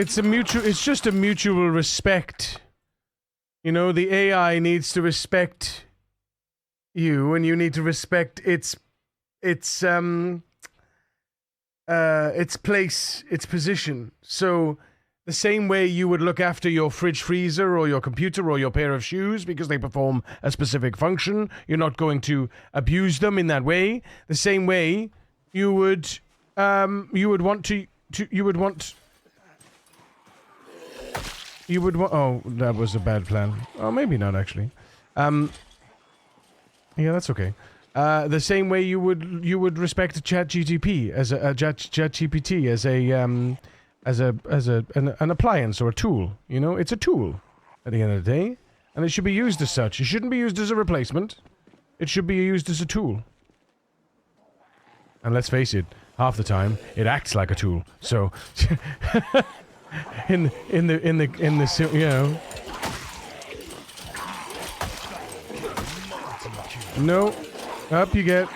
It's just a mutual respect. You know, the AI needs to respect you, and you need to respect its place, its position. So the same way you would look after your fridge freezer or your computer or your pair of shoes because they perform a specific function, you're not going to abuse them in that way. The same way you would want oh, that was a bad plan. Oh, maybe not actually. Yeah, that's okay. The same way you would respect ChatGPT as ChatGPT as an appliance or a tool. You know, it's a tool at the end of the day, and it should be used as such. It shouldn't be used as a replacement. It should be used as a tool. And let's face it, half the time it acts like a tool. So, in the you know. No, up you get.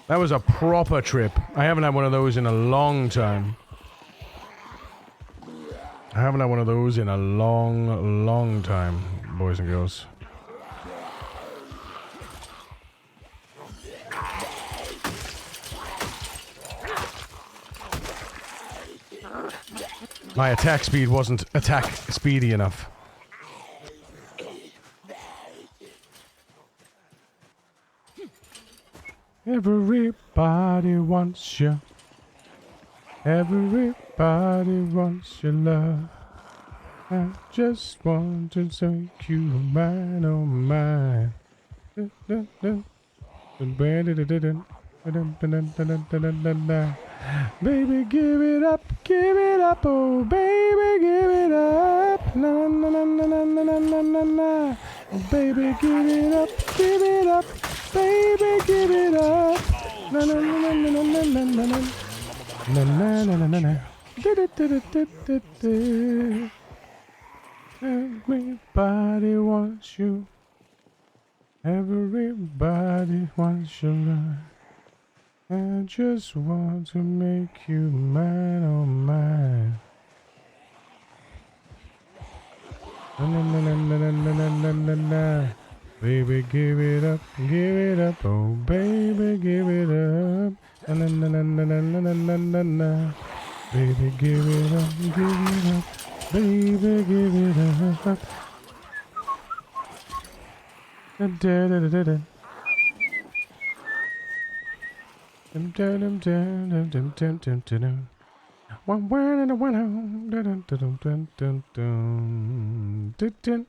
That was a proper trip. I haven't had one of those in a long time. I haven't had one of those in a long time, boys and girls. My attack speed wasn't attack speedy enough. Everybody wants you. Everybody wants your love. I just want to take you mine, oh mine. Baby, give it up, oh baby, give it up. Na na na na na na na na na na. Baby, give it up, baby, give it up. Na na na na na na na na na. Na na na na na na. Everybody wants you. Everybody wants your love. I just want to make you mine, oh mine. Na na na na na na na na na. Baby, give it up, oh baby, give it up. Na na na na na na na na na na. Baby, give it up, baby, give it up. Da da da da da. Dum dum dum dum dum dum dum dum. One word and a one home. Dum dum dum dum dum dum dum.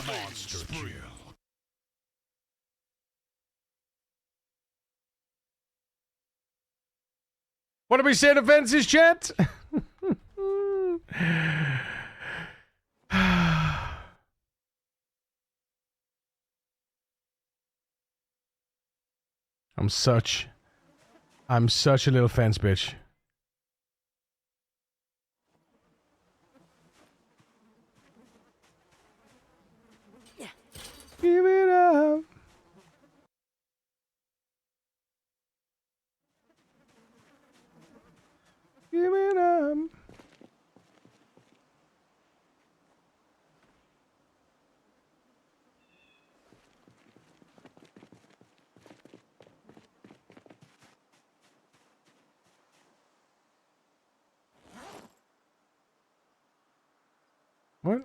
Monster kill. What do we say to Fences, chat? I'm such a little fence bitch. Give it up. Give it up. What?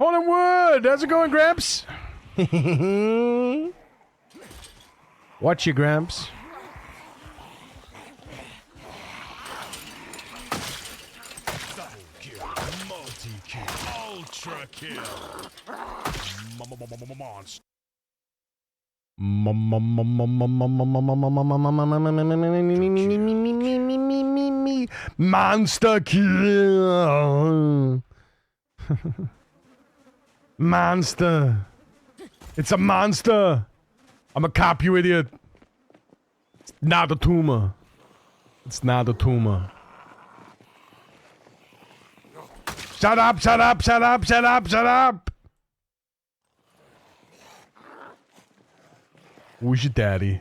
Hollywood, how's it going, Gramps? Watch you, Gramps. Double kill, multi-kill, ultra kill. Monster. Monster kill. Monster. It's a monster. I'm a cop, you idiot. It's not a tumor. It's not a tumor. Shut up, shut up, shut up, shut up, shut up. Who's your daddy?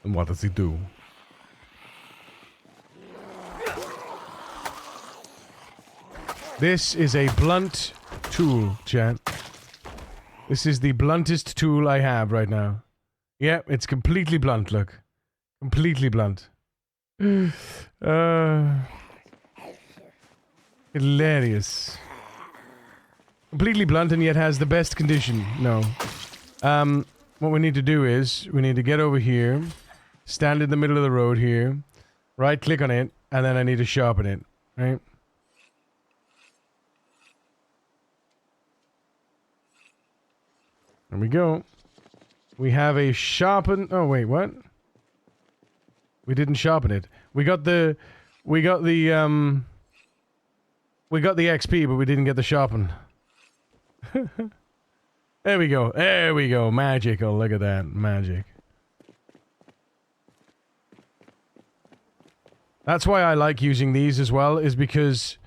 And what does he do? This is a blunt tool, chat. This is the bluntest tool I have right now. Yeah, it's completely blunt, look. Completely blunt. Hilarious. Completely blunt and yet has the best condition. No. What we need to do is, we need to get over here, stand in the middle of the road here, right click on it, and then I need to sharpen it, right? There we go. We have a sharpen... Oh, wait, what? We didn't sharpen it. We got the XP, but we didn't get the sharpen. There we go. There we go. Magical. Look at that. Magic. That's why I like using these as well, is because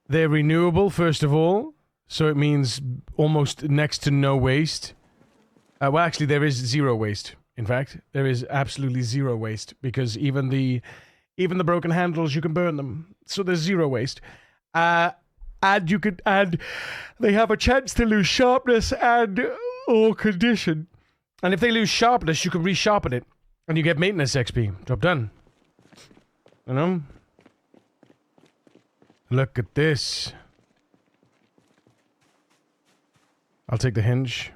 they're renewable, first of all. So it means almost next to no waste. Well, actually, there is zero waste. In fact, there is absolutely zero waste, because even the broken handles, you can burn them. So there's zero waste. And you could, and they have a chance to lose sharpness and or condition. And if they lose sharpness, you can resharpen it, and you get maintenance XP. Job done. You know? Look at this. I'll take the hinge.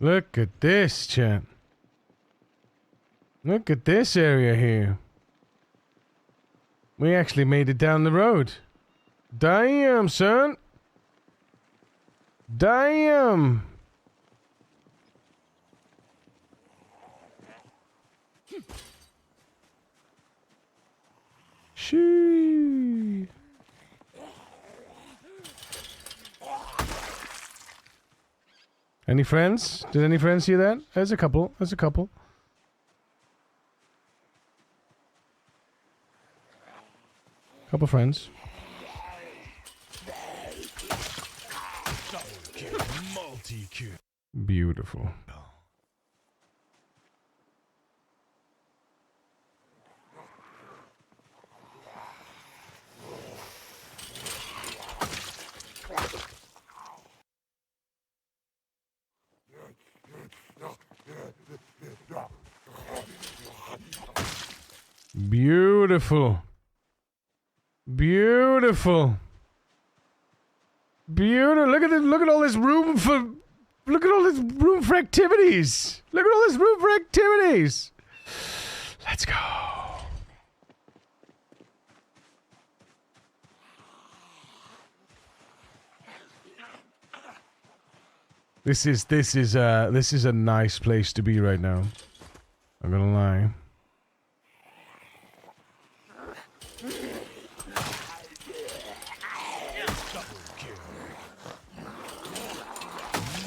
Look at this, chat. Look at this area here. We actually made it down the road. Damn, son. Damn. Shee. Any friends? Did any friends see that? There's a couple. There's a couple. Couple friends. Beautiful. Beautiful. Beautiful. Beautiful. Look at this. Look at all this room for. Look at all this room for activities. Look at all this room for activities. Let's go. This is a nice place to be right now. I'm gonna lie.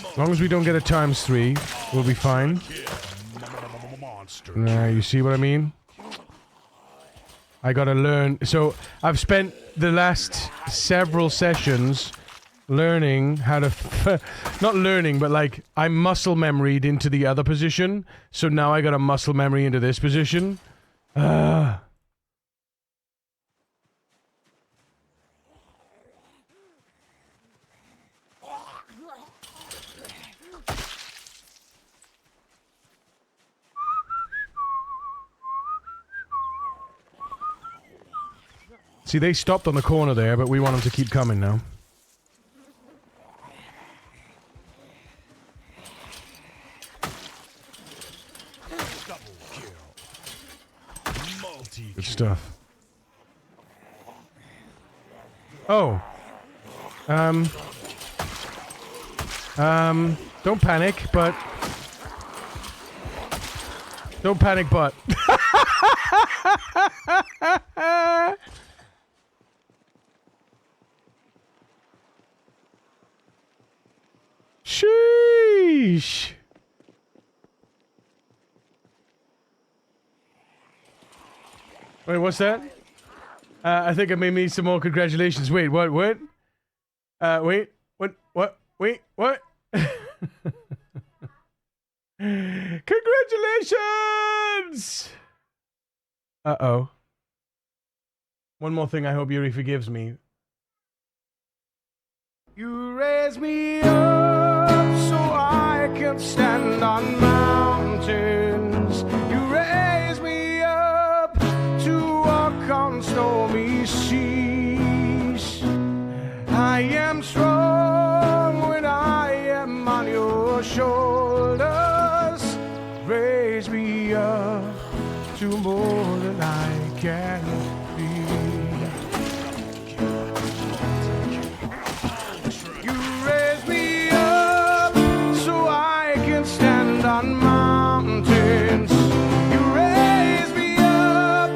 As long as we don't get a ×3, we'll be fine. You see what I mean? I gotta learn. So, I've spent the last several sessions learning how to... not learning, but like, I'm muscle memoried into the other position. So now I got a muscle memory into this position. See, they stopped on the corner there, but we want them to keep coming now. Good stuff. Oh. Don't panic, but... Don't panic, but... Sheesh. Wait, what's that? I think I may need some more congratulations. Wait, what? Wait, what? Wait, what? Congratulations! Uh-oh. One more thing, I hope Yuri forgives me. You raise me up so I can stand on mountains. You raise me up to walk on stormy seas. I am strong when I am on your shoulders. Raise me up to more than I can be. You raise me up so I can stand on mountains. You raise me up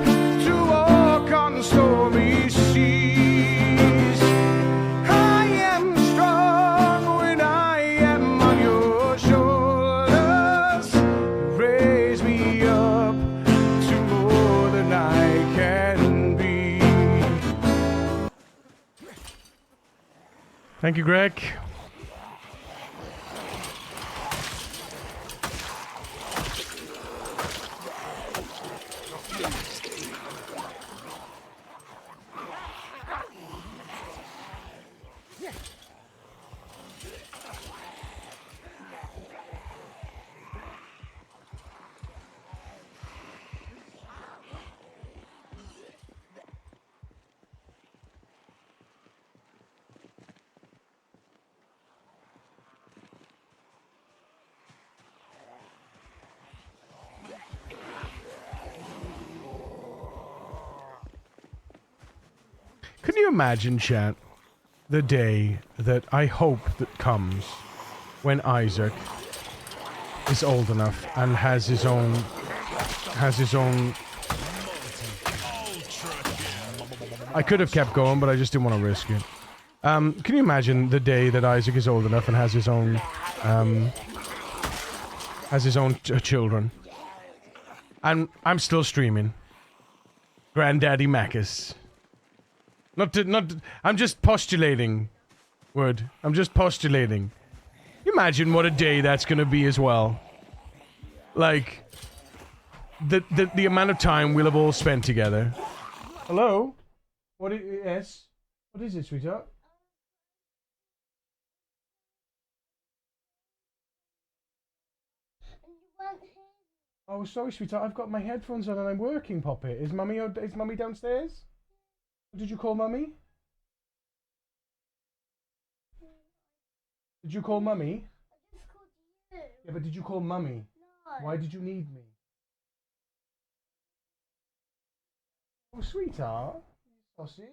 to walk on stormy seas. I am strong when I am on your shoulders. Raise me up to more than I can be. Thank you, Greg. Can you imagine, chat, the day that I hope that comes when Isaac is old enough and has his own I could have kept going, but I just didn't want to risk it. Can you imagine the day that Isaac is old enough and has his own children? And I'm still streaming. Granddaddy Macus. I'm just postulating. Word. I'm just postulating. Imagine what a day that's gonna be as well. Like, the amount of time we'll have all spent together. Hello? What is yes? What is it, sweetheart? Oh, sorry, sweetheart. I've got my headphones on and I'm working, Poppet. Is mummy downstairs? Did you call mummy? Did you call mummy? I just called you. Yeah, but did you call mummy? No. Why did you need me? Oh, sweetheart. Sausage.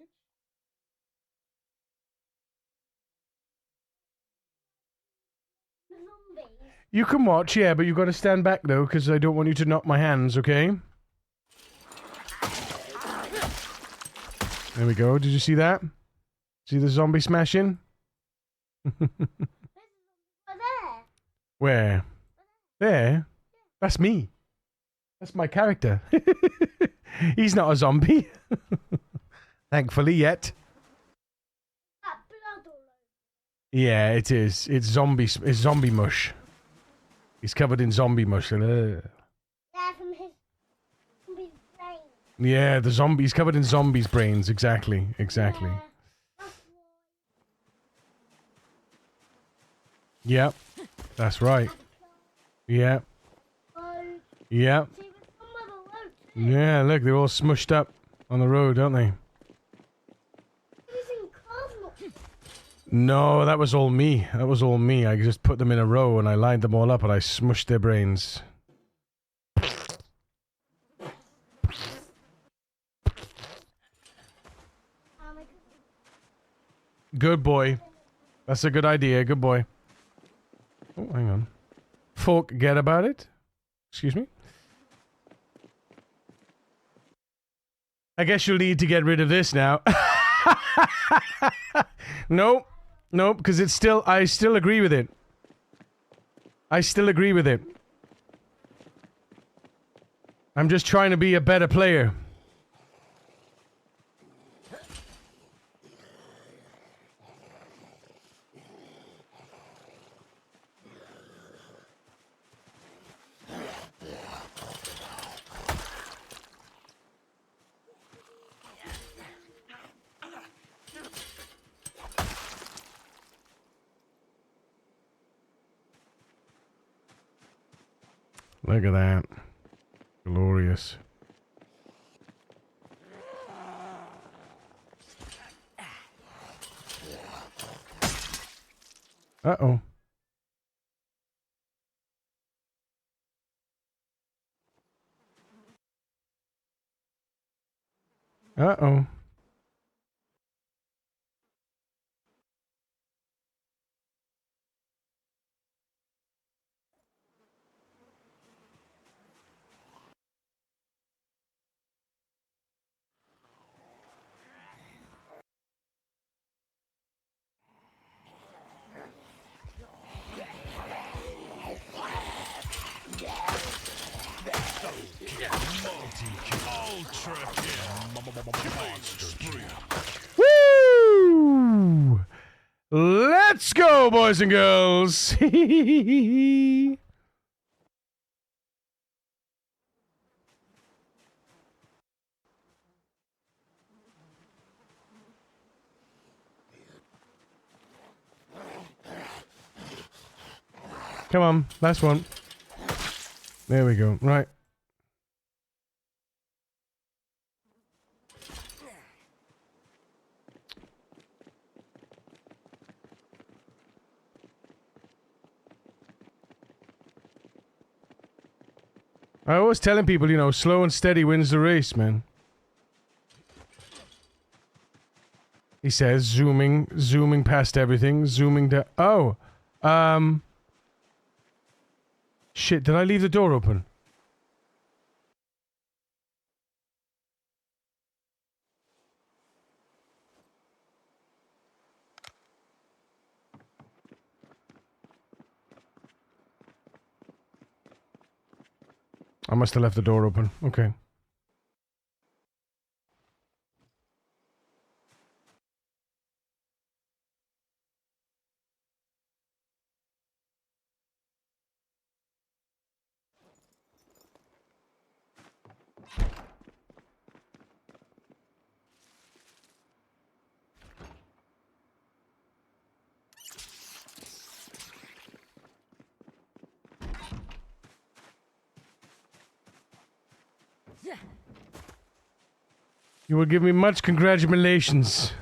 Zombies. You can watch, yeah, but you got to stand back though, because I don't want you to knock my hands, okay? There we go. Did you see that? See the zombie smashing? Where? There? That's me. That's my character. He's not a zombie. Thankfully, yet. That blood all over. Yeah, it is. It's zombie mush. He's covered in zombie mush. Yeah, from his zombie brain. Yeah, he's covered in zombies' brains. Exactly. Exactly. Yeah, that's why. Yep. That's right. Yeah. Yeah. See, with some of the road too. Yeah, look, they're all smushed up on the road, aren't they? Using cars, not No, that was all me. That was all me. I just put them in a row and I lined them all up and I smushed their brains. Good boy. That's a good idea. Good boy. Oh, hang on. Forget about it? Excuse me? I guess you'll need to get rid of this now. Nope. Nope, because it's still... I still agree with it. I still agree with it. I'm just trying to be a better player. Look at that. Glorious. Uh-oh. Uh-oh. Woo! Let's go, boys and girls. Come on, last one. There we go. Right. I always telling people, you know, slow and steady wins the race, man. He says, zooming past everything, zooming down. Oh, shit, did I leave the door open? I must have left the door open. Okay. You will give me much congratulations.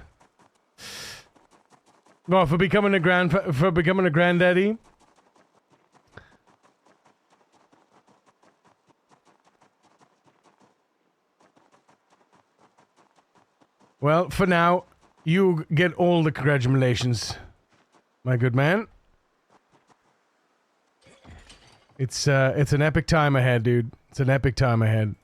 Well, for becoming a granddaddy. Well, for now, you get all the congratulations, my good man. It's an epic time ahead, dude. It's an epic time ahead.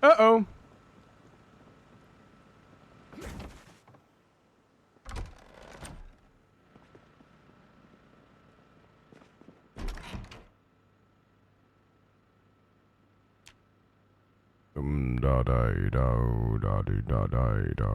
Uh-oh. Da da da da da da da.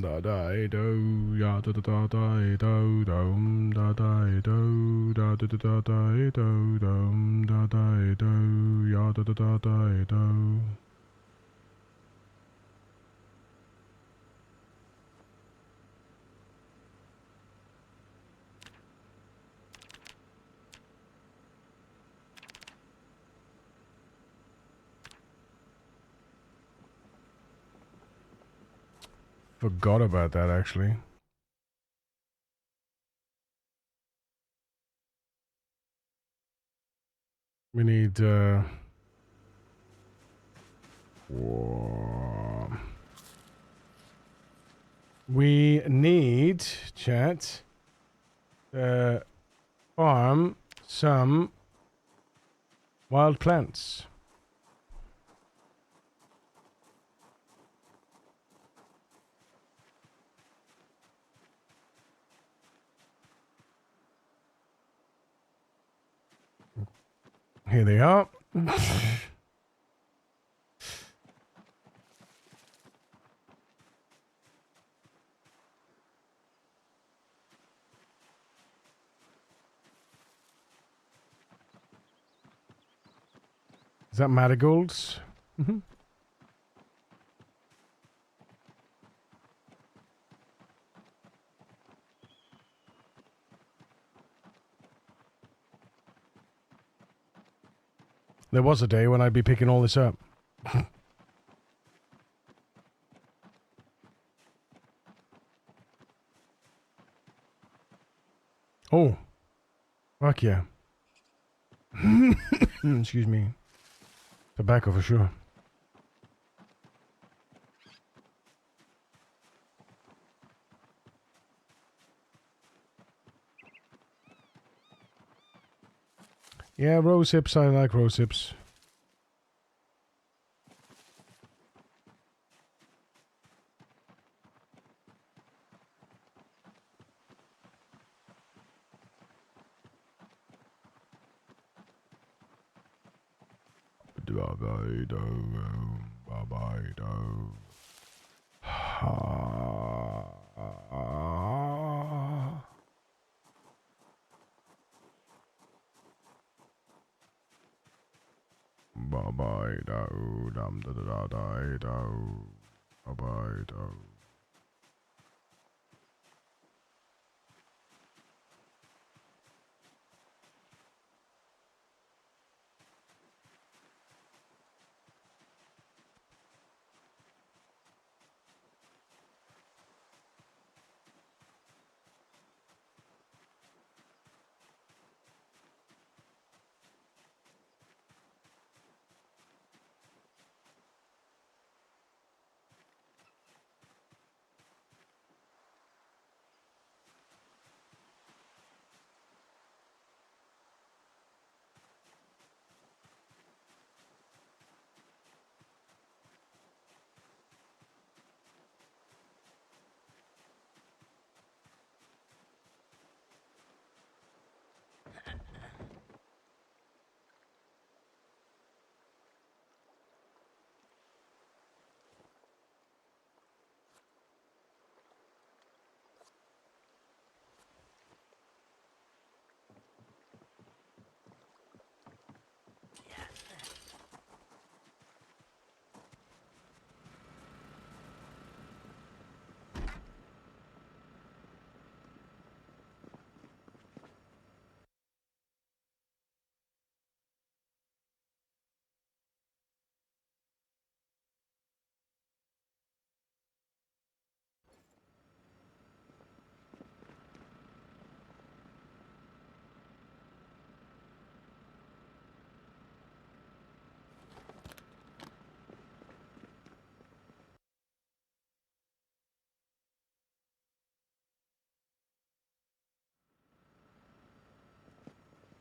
Da da do ya da da da da do dum da da do da da da da do dum da da do ya da da da da do. Forgot about that, actually. We need, we need, chat, farm some wild plants. Here they are. Is that marigolds? Mm-hmm. There was a day when I'd be picking all this up. Oh. Fuck yeah. Excuse me. Tobacco for sure. Yeah, rose hips, I like rose hips. Bye-bye, do. Bye-bye, do. Dum da da da da do. Bye-bye, do.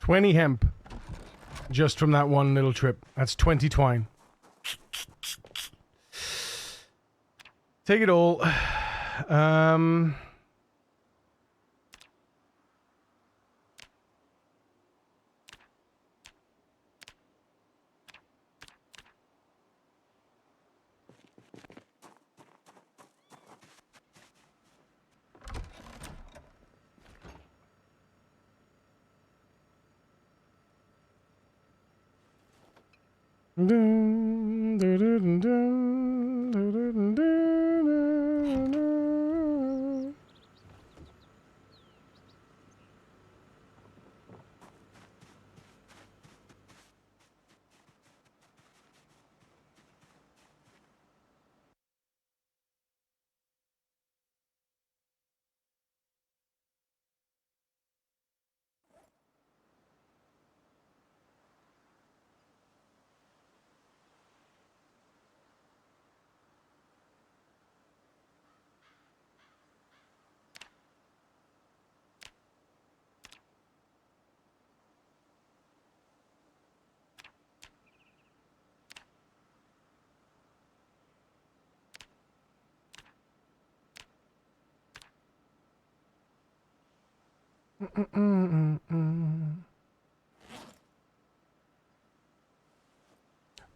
$20 hemp. Just from that one little trip. That's 20 twine. Take it all.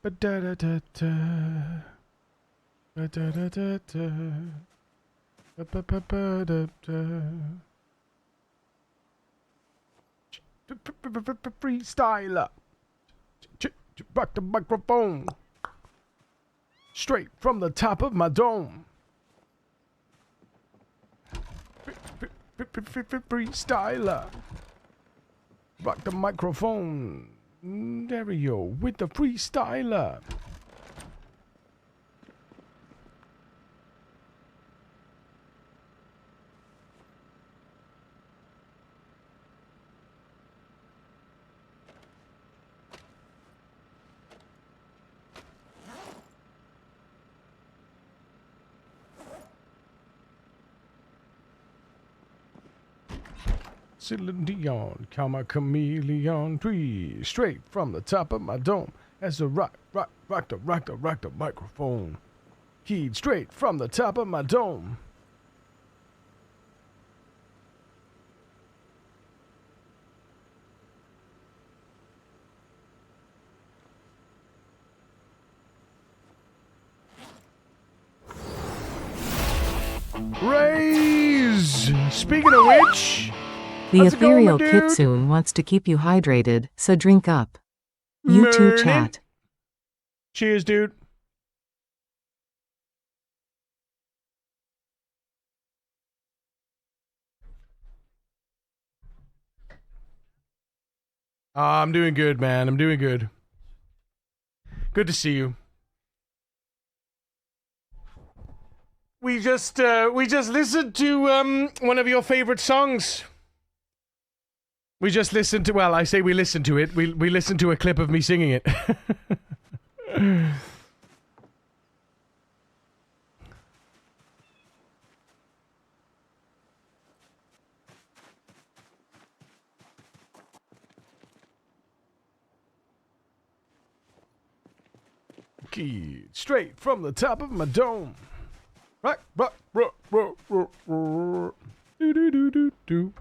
Ba-da-da-da-da. Ba-da-da-da-da. Ba-ba-ba-ba-da-da. Freestyler. Back the microphone. Straight from the top of my dome. Freestyler. Rock the microphone. Stereo with the freestyler. Celine Dion, comma chameleon tree, straight from the top of my dome. As I rock the microphone. Keyed straight from the top of my dome. Raise! Speaking of which, The how's it going, my ethereal dude? kitsune wants to keep you hydrated, so drink up. You too, Morning. chat. Cheers, dude. I'm doing good, man. I'm doing good. Good to see you. We just listened to one of your favorite songs. We just listened to, well, I say we listened to it. We listened to a clip of me singing it. Keyed straight from the top of my dome. Rock, rock, rock, rock, rock, rock. Do do do do do.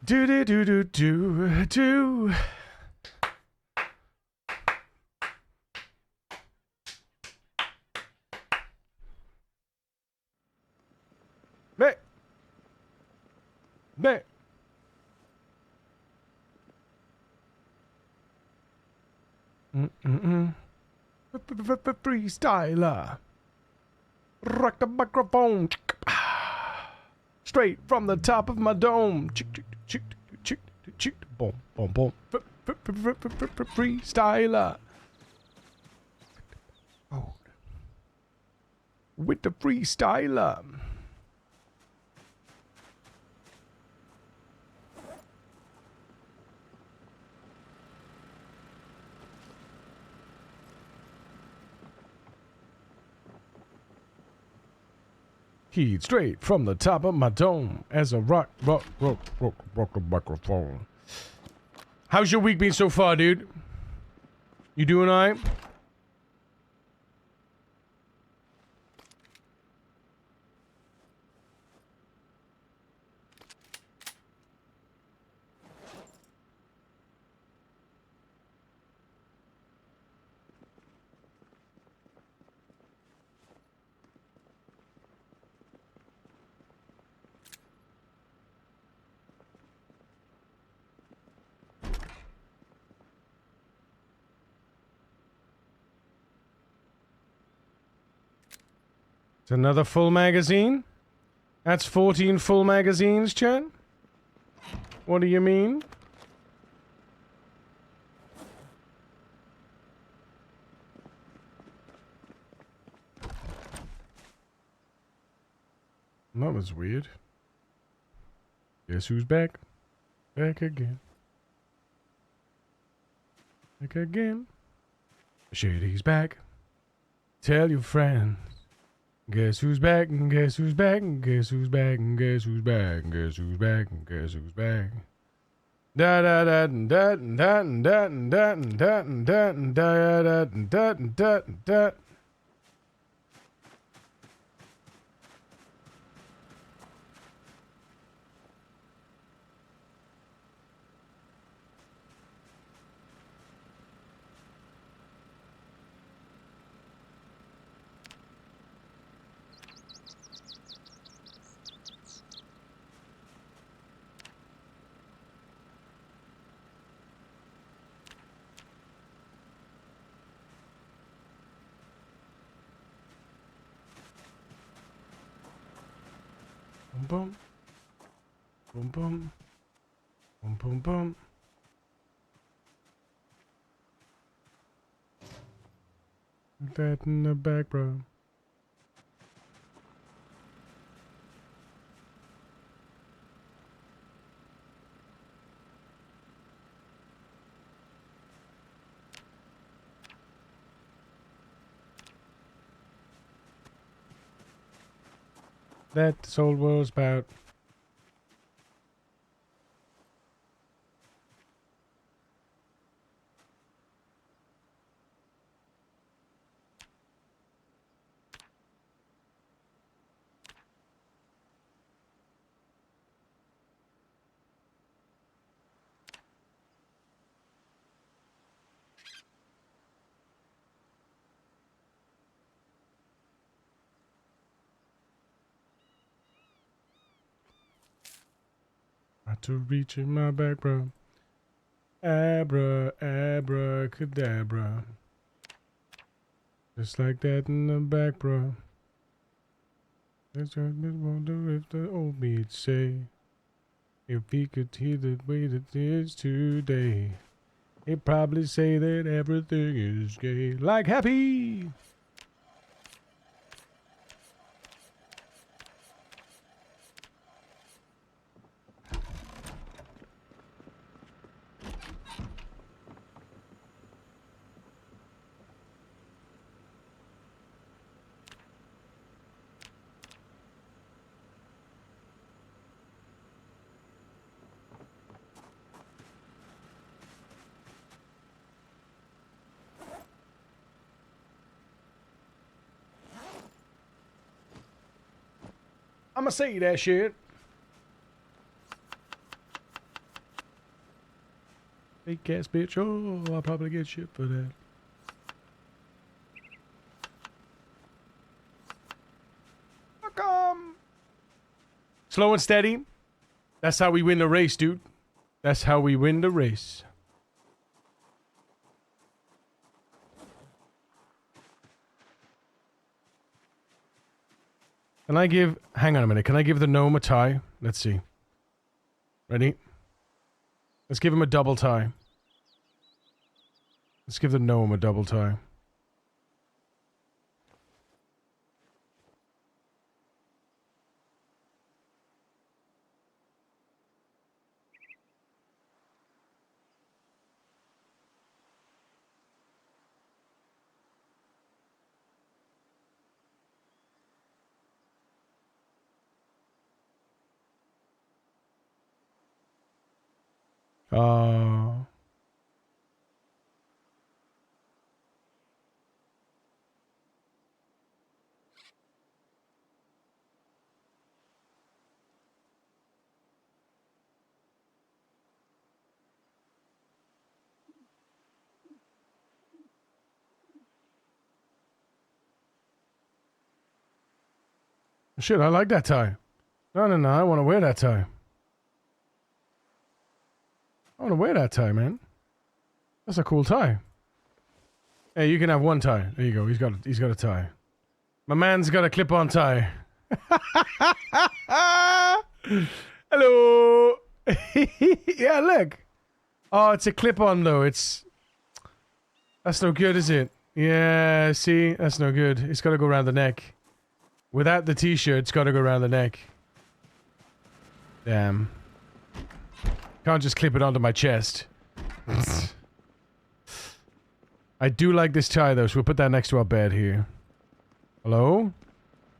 Do do do do do do. Meh. Meh. Freestyler. Rock the microphone. Straight from the top of my dome. Boom, boom, boom. Freestyler. Oh. With the freestyler. Keyed straight from the top of my dome as a rock the microphone. How's your week been so far, dude? You doing alright? It's another full magazine? That's 14 full magazines, chat? What do you mean? That was weird. Guess who's back? Back again. Back again. Shady's back. Tell your friends. Guess who's back? Guess who's back? Guess who's back? Guess who's back? Guess who's back? Guess who's back? Da da da da da da da da da da da da da. Boom, boom, boom, boom, boom, boom. That in the back, bro. That this whole world's about. got to reach in my back, bro. Abracadabra. Just like that in the back, bro. That's what I wonder if the old me'd say. If he could hear the way that it is today, he'd probably say that everything is gay. Like happy! I'ma say that shit. Fake ass bitch. Oh, I'll probably get shit for that. Welcome. Slow and steady. That's how we win the race, dude. That's how we win the race. Can I give... Hang on a minute. Can I give the gnome a tie? Let's see. Ready? Let's give him a double tie. Let's give the gnome a double tie. Shit, I like that tie. No, I want to wear that tie. I want to wear that tie, man. That's a cool tie. Hey, you can have one tie. There you go. He's got a tie. My man's got a clip-on tie. Hello. Yeah, look. Oh, it's a clip-on though. That's no good, is it? Yeah, see, that's no good. It's got to go around the neck. Without the t-shirt, it's got to go around the neck. Damn. Can't just clip it onto my chest. I do like this tie though, so we'll put that next to our bed here. Hello?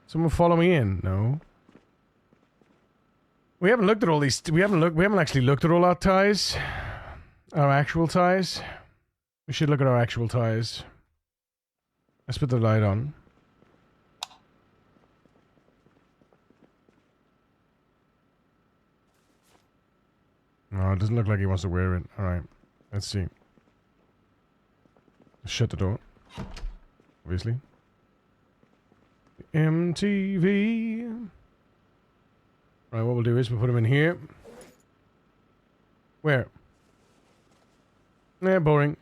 Someone follow me in? No. We haven't looked at all these. We haven't actually looked at all our ties. Our actual ties. We should look at our actual ties. Let's put the light on. No, it doesn't look like he wants to wear it. Alright. Let's see. Shut the door. Obviously. MTV. Right, what we'll do is we'll put him in here. Where? Yeah, boring.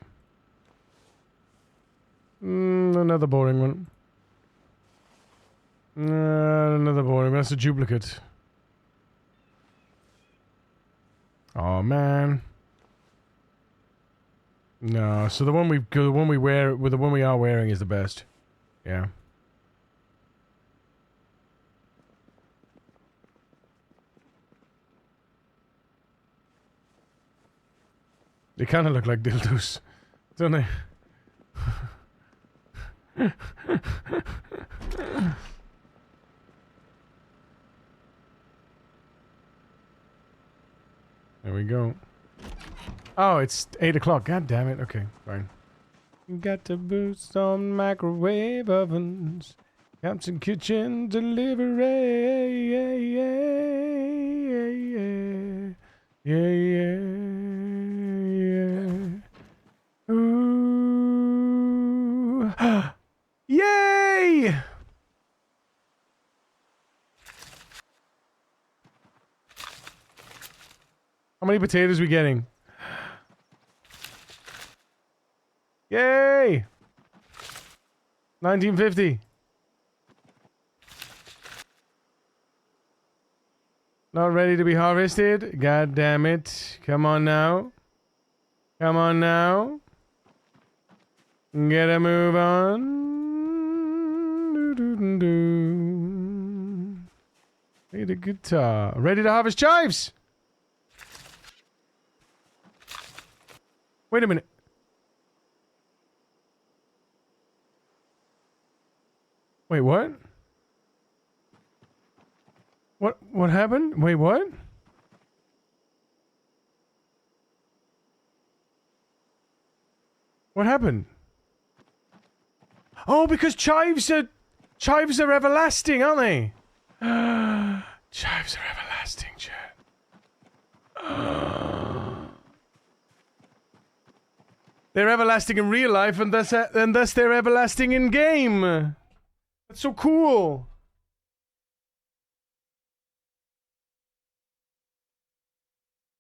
Another boring one. Another boring one. That's a duplicate. Oh man. No, so the one we are wearing is the best. Yeah. They kind of look like dildos, don't they? There we go. Oh, it's 8 o'clock. God damn it. Okay, fine. You got to boost on microwave ovens. Captain Kitchen delivery. Yeah, yeah, yeah, yeah, yeah. Ooh. Yay! many potatoes are we getting? Yay! 1950. Not ready to be harvested? God damn it. Come on now. Come on now. Get a move on. Do-do-do-do. Play the guitar. Ready to harvest chives! Wait a minute. Wait, what? What happened? Wait, what? What happened? Oh, because chives are everlasting, aren't they? Chives are everlasting, chat. They're everlasting in real life, and thus they're everlasting in game. That's so cool.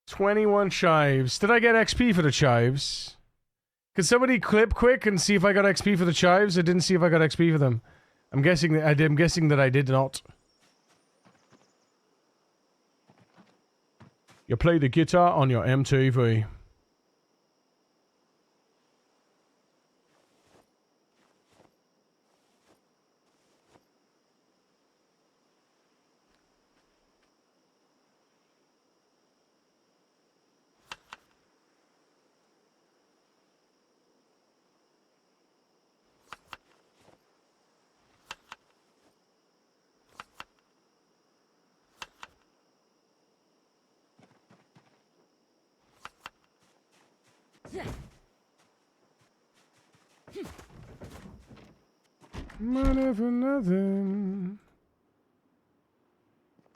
$21 chives. Did I get XP for the chives? Could somebody clip quick and see if I got XP for the chives? I didn't see if I got XP for them. I'm guessing that I did. I'm guessing that I did not. You play the guitar on your MTV. Money for nothing,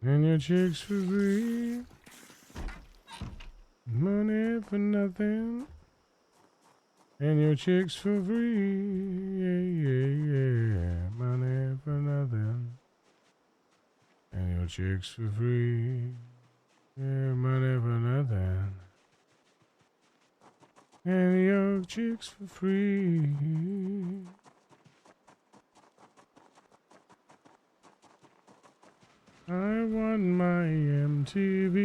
and your chicks for free. Money for nothing, and your chicks for free. Yeah, yeah, yeah. Money for nothing, and your chicks for free. Yeah, money for nothing, and your chicks for free. I want my MTV.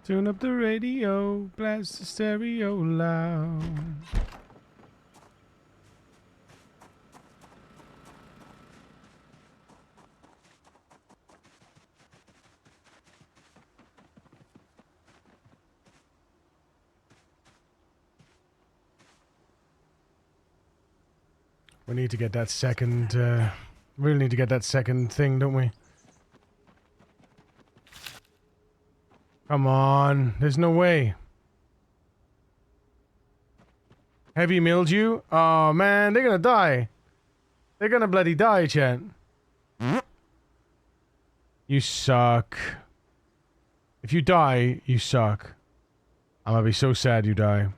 Tune up the radio, blast the stereo loud. We need to get that second, really need to get that second thing, don't we? Come on. There's no way. Heavy mildew? Oh, man. They're gonna die. They're gonna bloody die, chat. You suck. If you die, you suck. I'm gonna be so sad you die.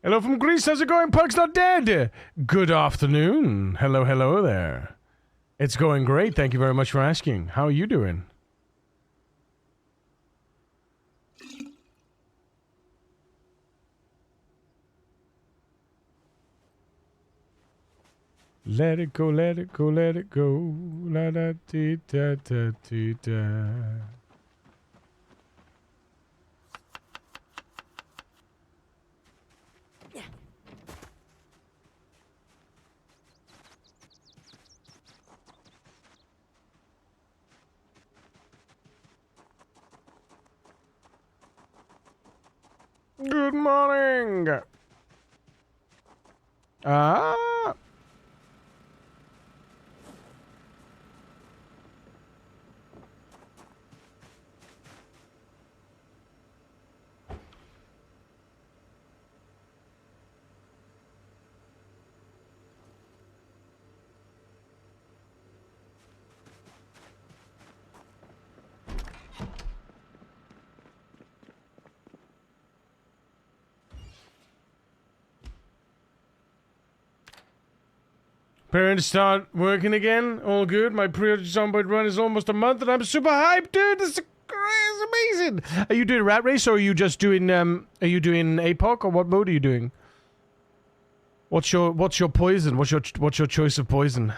Hello from Greece, how's it going? Pug's not dead! Good afternoon. Hello, hello there. It's going great, thank you very much for asking. How are you doing? Let it go, let it go, let it go. La da dee da da dee da. Good morning. Ah. Parents start working again. All good. My pre-order Zomboid run is almost a month, and I'm super hyped, dude. This is amazing. Are you doing Rat Race, or are you just doing Are you doing APOC, or what mode are you doing? What's your poison? What's your choice of poison?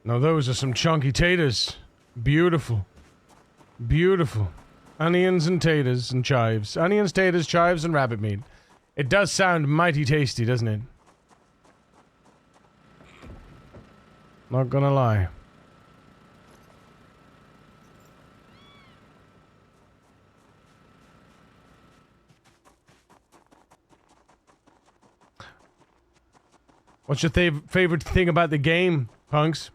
Now those are some chunky taters. Beautiful. Beautiful. Onions and taters and chives. Onions, taters, chives, and rabbit meat. It does sound mighty tasty, doesn't it? Not gonna lie. What's your favorite thing about the game, punks?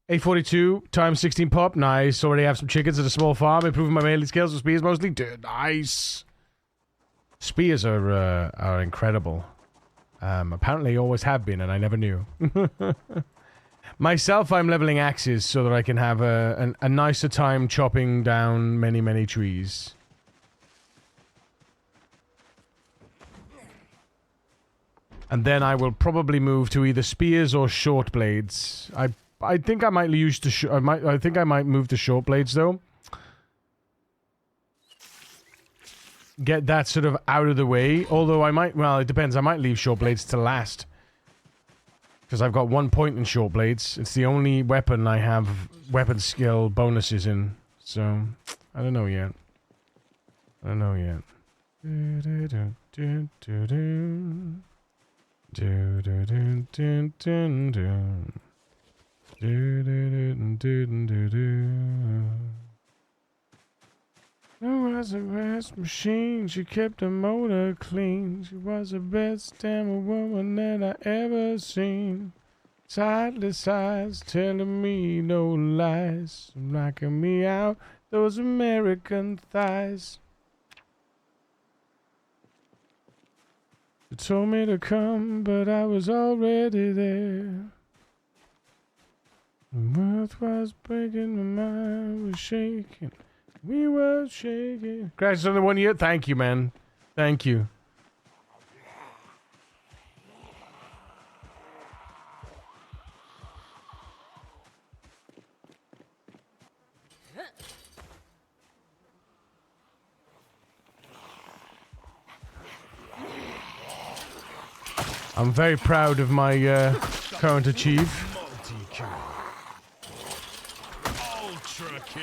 A42 times 16 pop. Nice. Already have some chickens at a small farm. Improving my melee skills with spears mostly. Dude, nice. Spears are incredible. Apparently always have been, and I never knew. Myself, I'm leveling axes so that I can have a nicer time chopping down many, many trees. And then I will probably move to either spears or short blades. I think I might use the I think I might move to short blades though. Get that sort of out of the way. Although I might, well, it depends. I might leave short blades to last. Because I've got 1 point in short blades. It's the only weapon I have weapon skill bonuses in. So, I don't know yet. I don't know yet. There was a rest machine, she kept the motor clean. She was the best damn woman that I ever seen. Sightless eyes telling me no lies, knocking me out those American thighs. She told me to come, but I was already there. The world was breaking, my mind was shaking. We were shaking. Crash on the 1 year. Thank you, man. Thank you. I'm very proud of my current achieve. Multi-kill. Ultra kill.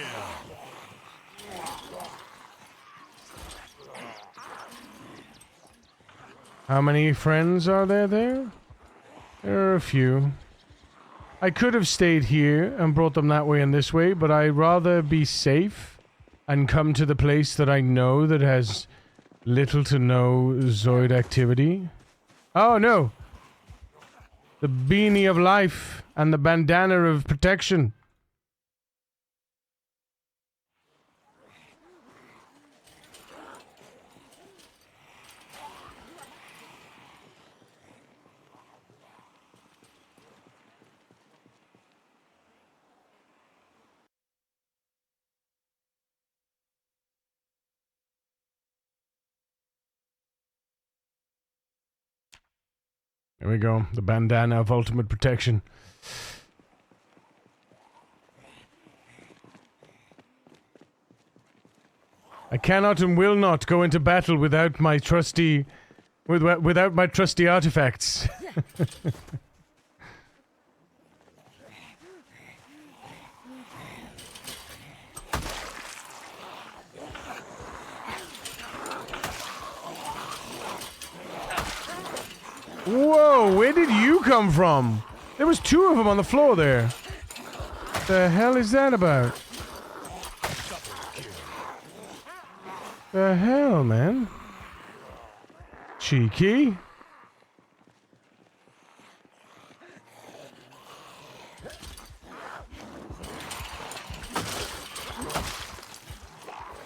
How many friends are there? There are a few. I could have stayed here and brought them that way and this way, but I'd rather be safe and come to the place that I know that has little to no Zoid activity. Oh no! The beanie of life and the bandana of protection. There we go. The bandana of ultimate protection. I cannot and will not go into battle without my trusty... without my trusty artifacts. Whoa, where did you come from? There was 2 of them on the floor there. The hell is that about? The hell, man? Cheeky.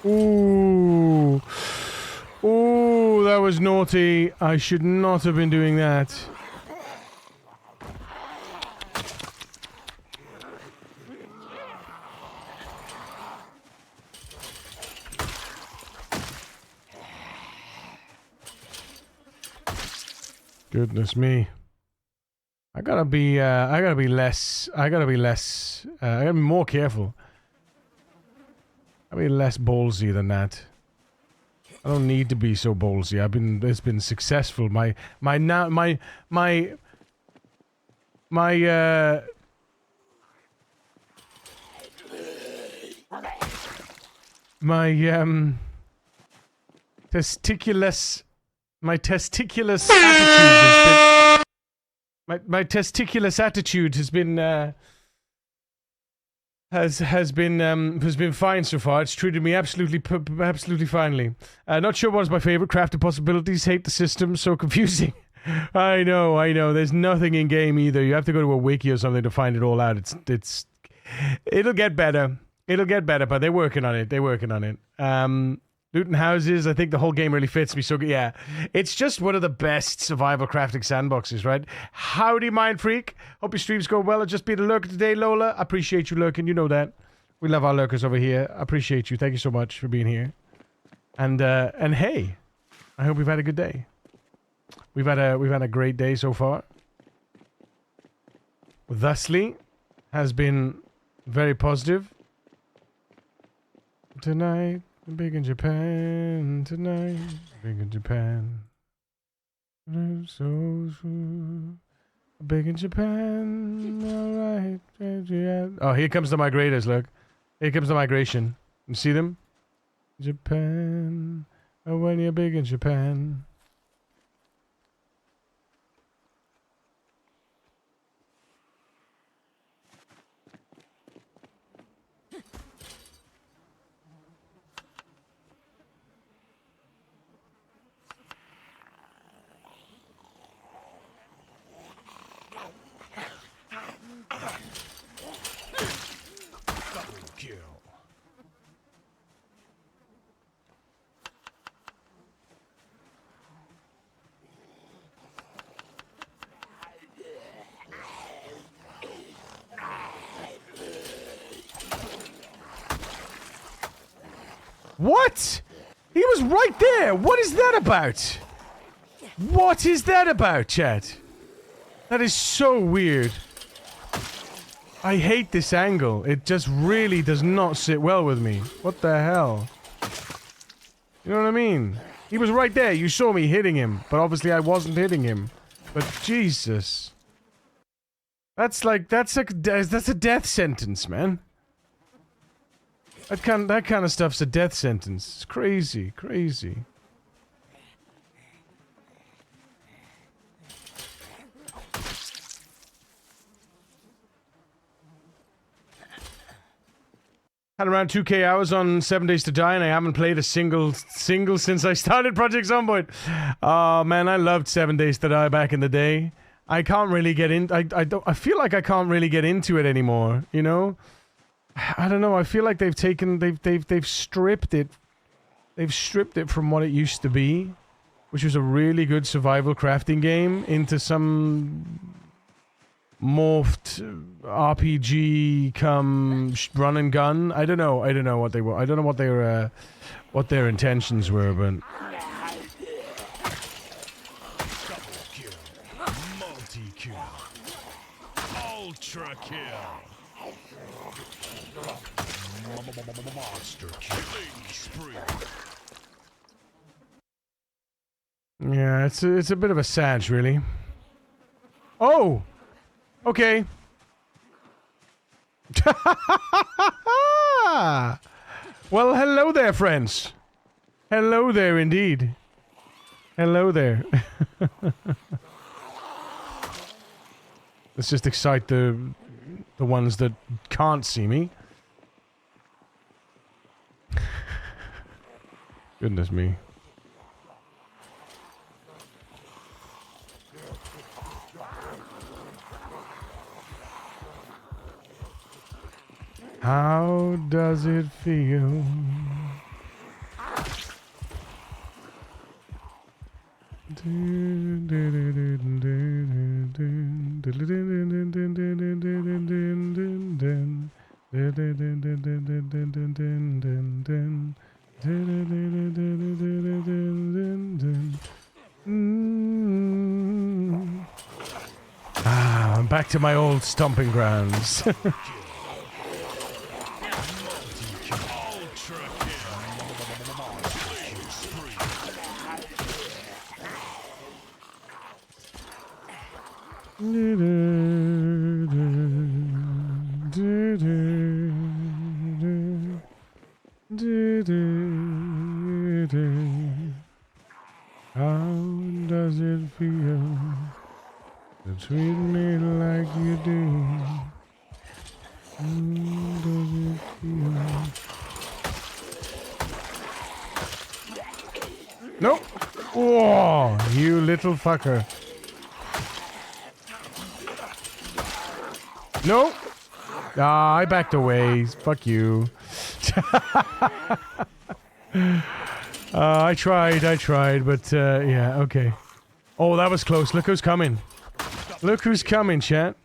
Ooh. Ooh, that was naughty. I should not have been doing that. Goodness me. I gotta be more careful. I gotta be less ballsy than that. I don't need to be so ballsy. It's been successful. My testiculous attitude has been fine so far. It's treated me absolutely finely. Not sure what's my favorite. Crafted possibilities. Hate the system. So confusing. I know. There's nothing in game either. You have to go to a wiki or something to find it all out. It'll get better. But they're working on it. Looting houses. I think the whole game really fits me so good. Yeah, it's just one of the best survival crafting sandboxes, right? Howdy, Mind Freak. Hope your streams go well. I'll just be the lurker today, Lola. I appreciate you lurking. You know that. We love our lurkers over here. I appreciate you. Thank you so much for being here. And hey, I hope we've had a good day. We've had a great day so far. Thusly, has been very positive. Tonight, big in Japan. Tonight, big in Japan. So big in Japan. All right. Oh, here comes the migrators. Look, here comes the migration. You see them? Japan. Oh, when you're big in Japan. What? He was right there. What is that about? What is that about, chat? That is so weird. I hate this angle. It just really does not sit well with me. What the hell? You know what I mean? He was right there. You saw me hitting him, but obviously I wasn't hitting him. But Jesus. That's a death sentence, man. That kind of stuff's a death sentence. It's crazy, crazy. Had around 2k hours on 7 Days to Die, and I haven't played a single since I started Project Zomboid. Oh man, I loved 7 Days to Die back in the day. I can't really get in. I feel like I can't really get into it anymore. You know. I don't know. I feel like they've stripped it. They've stripped it from what it used to be, which was a really good survival crafting game, into some morphed RPG come run and gun. I don't know what they were. I don't know what their intentions were, but Double kill, multi-kill, ultra kill. Monster killing spree. yeah, it's a bit of a sag, really. Oh, okay. Well, hello there, friends. Hello there, indeed. Hello there. Let's just excite the ones that can't see me. Goodness me. How does it feel? I'm back to my old stomping grounds. How does it feel to treat me like you do? How does it feel? Nope. Whoa, you little fucker. Nope. Ah, I backed away. Fuck you. I tried, but yeah, okay. Oh, that was close. Look who's coming. Look who's coming, chat.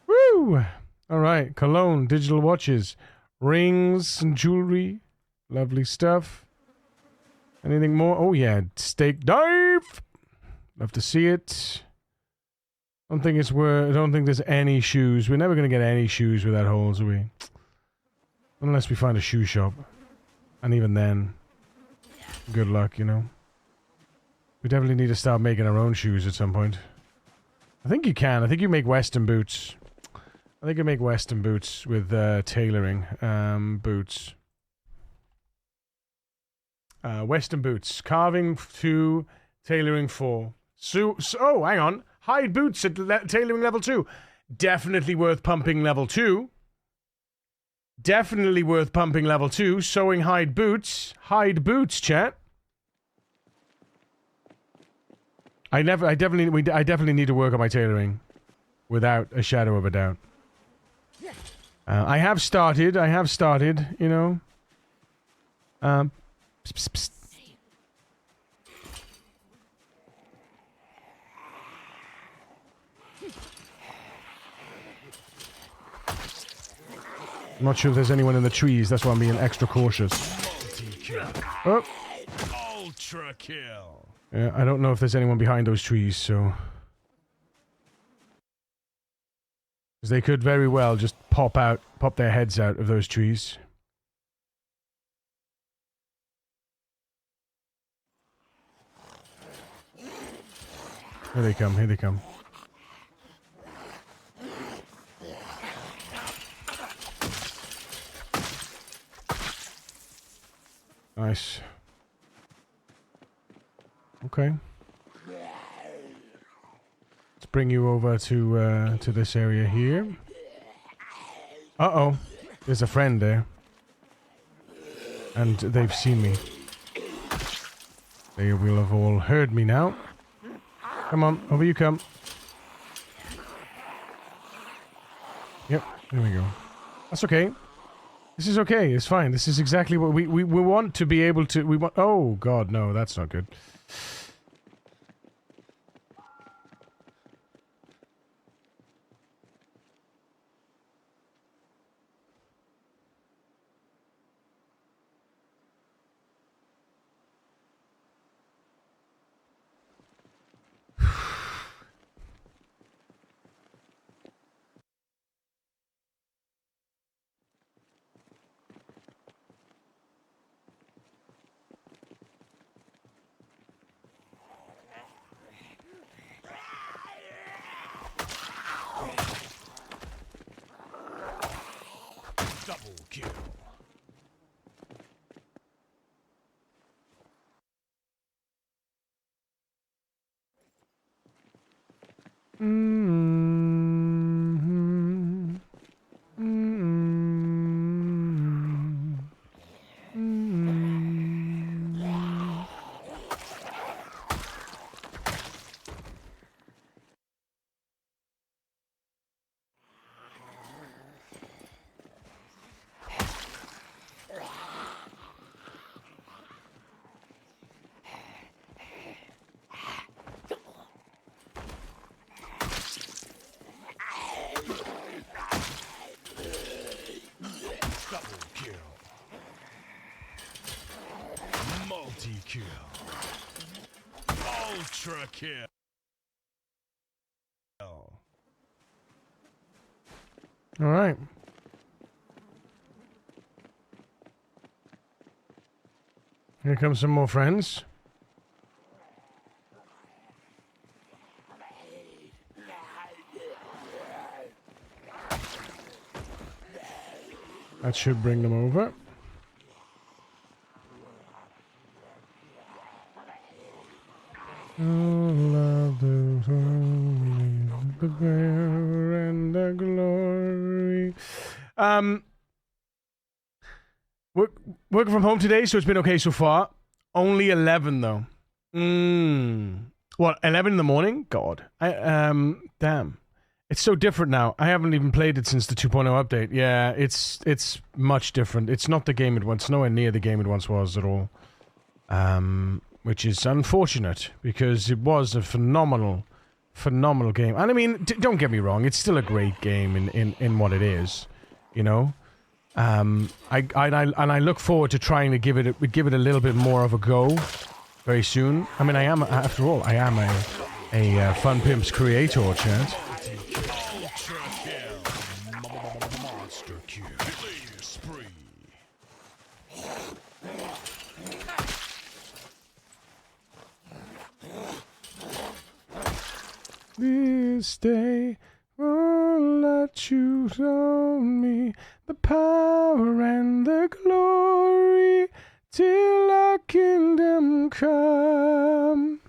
Woo! Alright, cologne, digital watches, rings and jewelry. Lovely stuff. Anything more? Oh yeah, steak knife! Love to see it. I don't think there's any shoes. We're never gonna get any shoes without holes, are we? Unless we find a shoe shop. And even then, good luck, you know. We definitely need to start making our own shoes at some point. I think you can. I think you make Western boots. I think you make Western boots with tailoring. Boots. Western boots. Carving 2, tailoring 4. Oh, hang on. Hide boots at tailoring level 2. Definitely worth pumping level 2. Definitely worth pumping level 2. Sewing hide boots. Hide boots, chat. I definitely need to work on my tailoring. Without a shadow of a doubt. I have started, you know. Psst, psst, psst. I'm not sure if there's anyone in the trees, that's why I'm being extra cautious. Oh. Ultra kill. Yeah, I don't know if there's anyone behind those trees, so... Because they could very well just pop their heads out of those trees. Here they come, here they come. Nice. Okay. Let's bring you over to this area here. Uh-oh. There's a friend there. And they've seen me. They will have all heard me now. Come on, over you come. Yep, there we go. That's okay. This is okay, it's fine. This is exactly what we want to be able to... Oh, God, no, that's not good. Double kill. Multi-kill. Ultra kill. All right. Here come some more friends. That should bring them over. All of those the power and the glory. Working from home today, so it's been okay so far. Only 11 though. What, 11 in the morning? God. Damn. It's so different now. I haven't even played it since the 2.0 update. Yeah, it's much different. It's not the game it once, nowhere near the game it once was at all. Which is unfortunate, because it was a phenomenal game. And I mean, don't get me wrong, it's still a great game in what it is, you know? I look forward to trying to give it a little bit more of a go very soon. I mean, after all, I am a Fun Pimps creator, chat. Monster kill. Killing spree. This day won't let you own me, the power and the glory, till our kingdom come.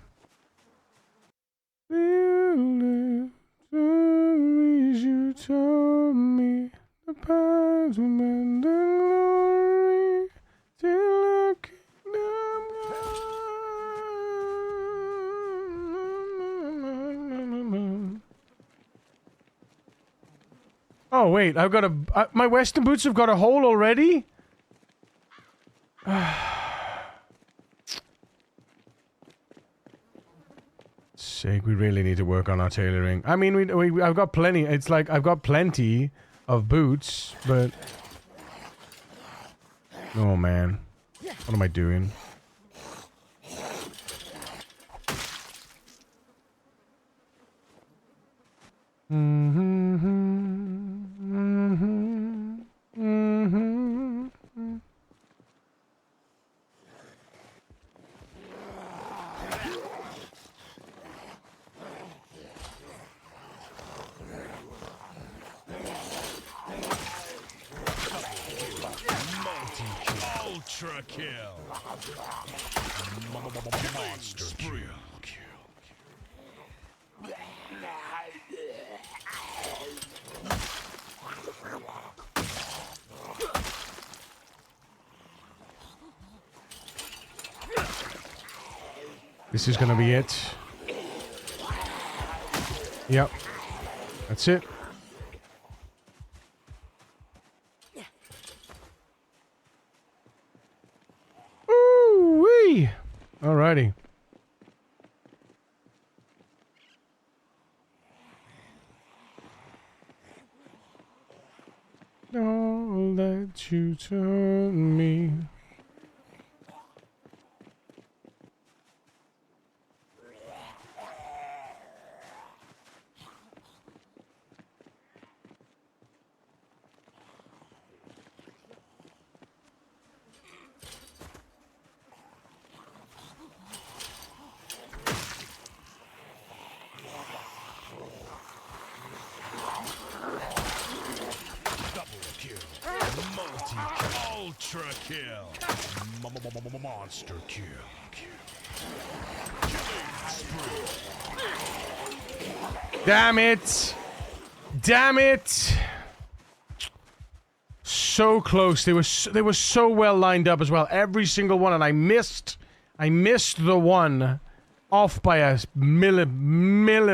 The stories you told me, the power and the glory, till our kingdom come. Oh wait, I've got my Western boots have got a hole already? Sake, we really need to work on our tailoring. I mean, I've got plenty. It's like I've got plenty of boots, but oh man, what am I doing? Ultra kill. Monster spree. This is gonna be it. Yep. That's it. Ooh-wee! Alrighty. All that you told me. Ultra kill. Monster kill. Damn it! Damn it! So close. They were so well lined up as well. Every single one, and I missed the one off by a millimeter.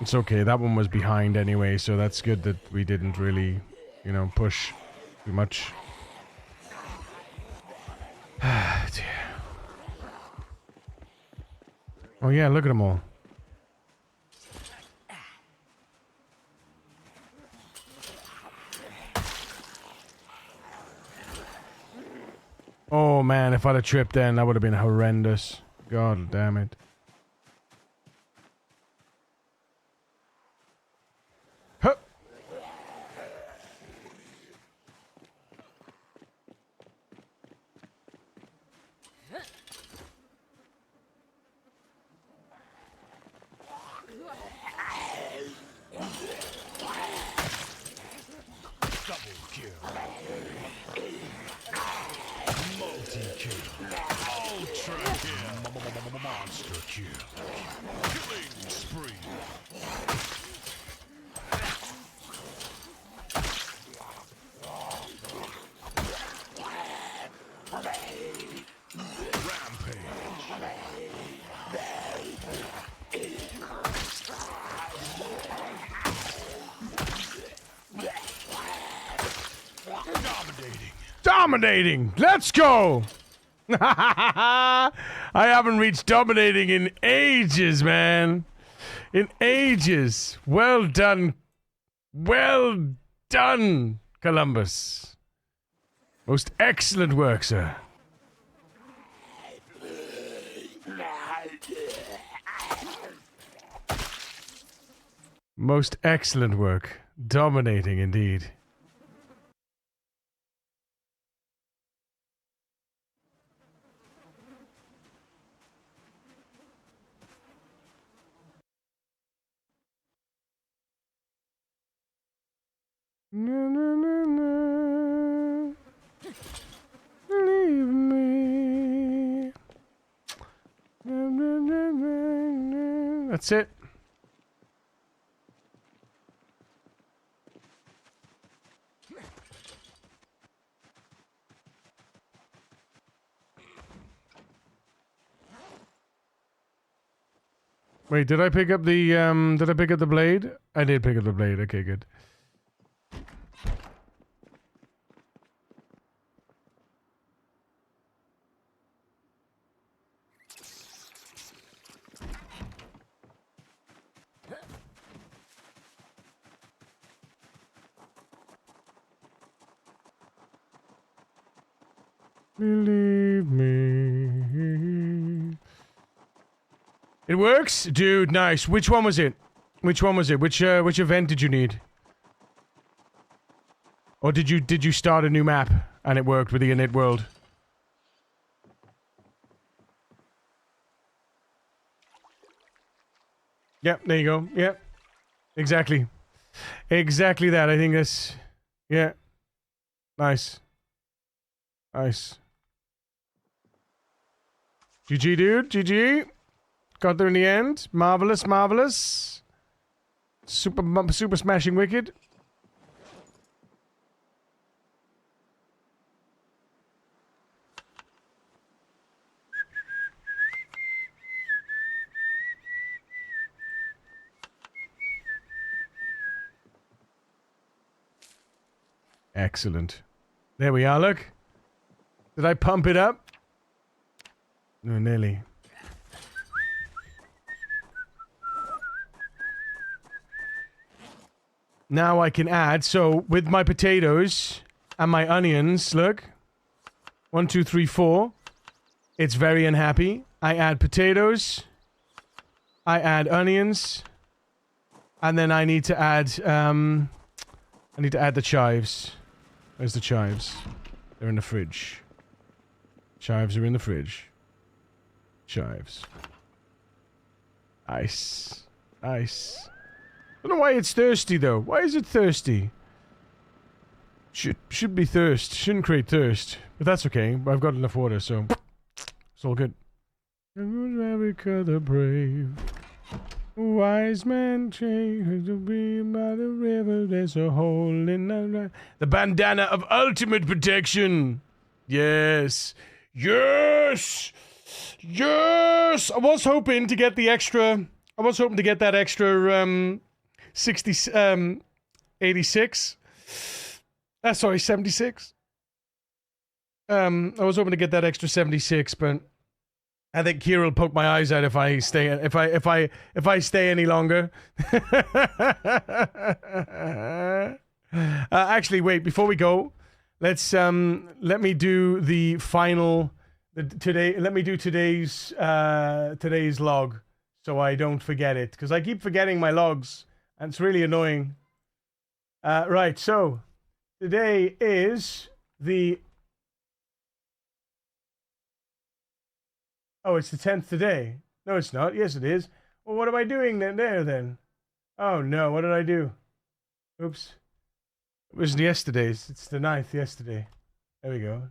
It's okay. That one was behind anyway, so that's good that we didn't really, you know, push too much. Dear. Oh yeah, look at them all. Oh man, if I'd have tripped then, that would have been horrendous. God damn it. Huh. Double kill. Multi-kill. Ultra kill. Monster Dominating. Let's go. I haven't reached dominating in ages, man. In ages. Well done. Well done, Columbus. Most excellent work, sir. Most excellent work. Dominating indeed. Na, na, na, na. Leave me. Na, na, na, na, na. That's it. Wait, did I pick up the blade? I did pick up the blade. Okay, good. Believe me. It works? Dude, nice. Which one was it? Which one was it? Which event did you need? Or did you start a new map and it worked with the init world? Yep, there you go. Yep. Exactly. Exactly that. I think that's... Yeah. Nice. Nice. GG, dude. GG. Got there in the end. Marvelous, marvelous. Super smashing wicked. Excellent. There we are, look. Did I pump it up? No, nearly. Now I can add, so with my potatoes and my onions, look. 1, 2, 3, 4. It's very unhappy. I add potatoes. I add onions. And then I need to add, the chives. Where's the chives? They're in the fridge. Chives are in the fridge. Chives. Nice. Nice. I don't know why it's thirsty though. Why is it thirsty? Should be thirst. Shouldn't create thirst. But that's okay. I've got enough water, so it's all good. America the brave. Wise man change to be by the river. There's a hole in the bandana of ultimate protection. Yes. Yes. Yes. I was hoping to get that extra 86. Sorry, 76. I was hoping to get that extra 76, but I think Kira will poke my eyes out if I stay any longer. Actually, wait, before we go, let me do the final let me do today's log so I don't forget it, because I keep forgetting my logs and it's really annoying. Right, so today is the... Oh, it's the 10th today. No, it's not. Yes, it is. Well, what am I doing then? Oh, no. What did I do? Oops. It was yesterday's. It's the 9th yesterday. There we go.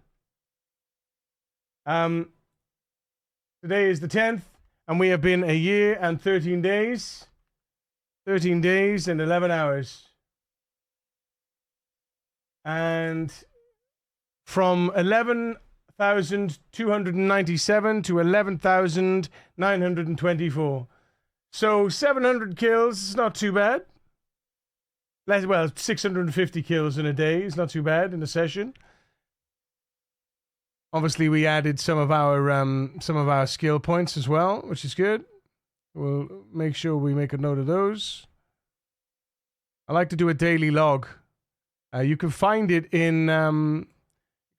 Today is the 10th, and we have been a year and 13 days. 13 days and 11 hours. And from 11,297 to 11,924. So 700 kills is not too bad. Well, 650 kills in a day is not too bad in a session. Obviously, we added some of our skill points as well, which is good. We'll make sure we make a note of those. I like to do a daily log. You can find it in you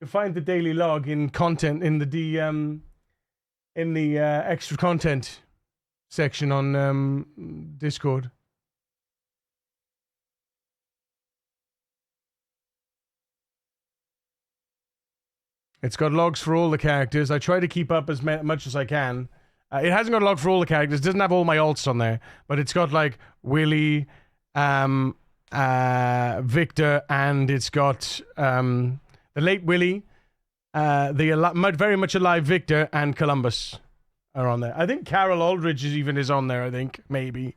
can find the daily log in content in the extra content section on Discord. It's got logs for all the characters. I try to keep up as much as I can. It hasn't got a log for all the characters. It doesn't have all my alts on there, but it's got like Willie, Victor, and it's got the late Willie, the very much alive Victor, and Columbus are on there. I think Carol Aldridge is on there. I think maybe.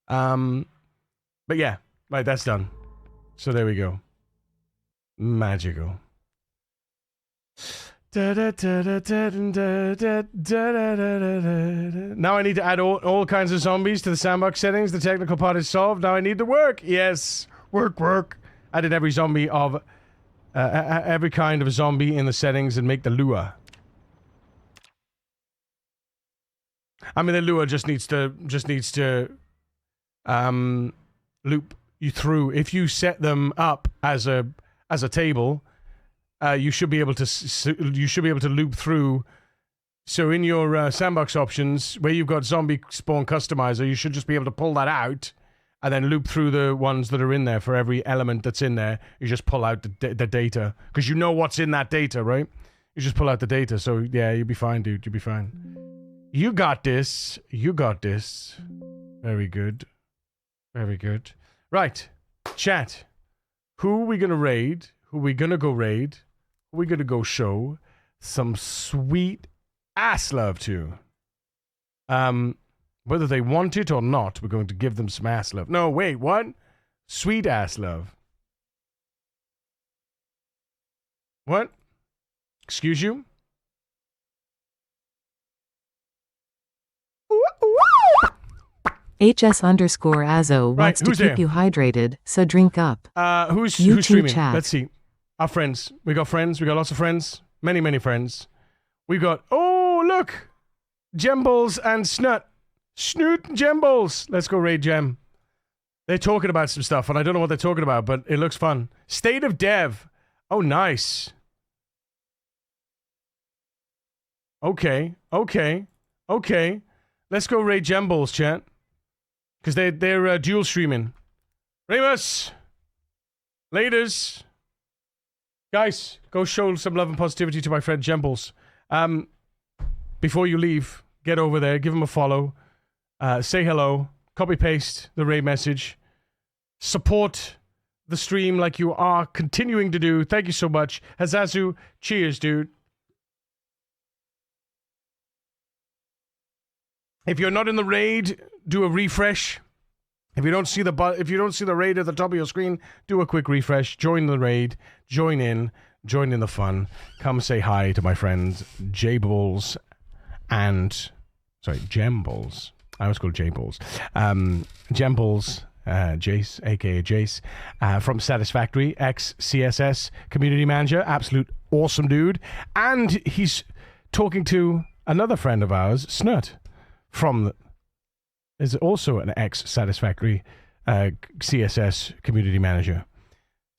But yeah, right. That's done. So there we go. Magical. Now I need to add all kinds of zombies to the sandbox settings. The technical part is solved. Now I need to work. Yes, work. Added every zombie of every kind of zombie in the settings and make the lure. I mean, the lure just needs to loop you through. If you set them up as a table. You should be able to loop through. So in your sandbox options, where you've got zombie spawn customizer, you should just be able to pull that out and then loop through the ones that are in there. For every element that's in there, you just pull out the data because you know what's in that data, right? You just pull out the data. So yeah, you'll be fine, dude. You'll be fine. You got this. Very good. Right, chat. Who are we gonna raid? Who are we gonna go raid? We're gonna go show some sweet ass love to. Whether they want it or not, we're going to give them some ass love. No, wait, what? Sweet ass love. What? Excuse you? HS_Azo wants to keep you hydrated, so drink up. Who's streaming? Chat. Let's see. Our friends. We got lots of friends. Many friends. We got, oh, look! Gemballs and Snut. Snoot and Gemballs. Let's go raid Gem. They're talking about some stuff, and I don't know what they're talking about, but it looks fun. State of Dev. Oh, nice. Okay. Let's go raid Gemballs, chat. Because they're dual streaming. Remus! Laters! Guys, go show some love and positivity to my friend Gemballs. Before you leave, get over there, give him a follow, say hello, copy-paste the raid message, support the stream like you are continuing to do. Thank you so much. Hazazu, cheers, dude. If you're not in the raid, do a refresh. If you don't see the raid at the top of your screen, do a quick refresh. Join the raid. Join in the fun. Come say hi to my friends Gemballs. I always call Gemballs. Gemballs, Jace, aka Jace, from Satisfactory, ex-CSS community manager, absolute awesome dude, and he's talking to another friend of ours, Snut, is also an ex-Satisfactory CSS community manager.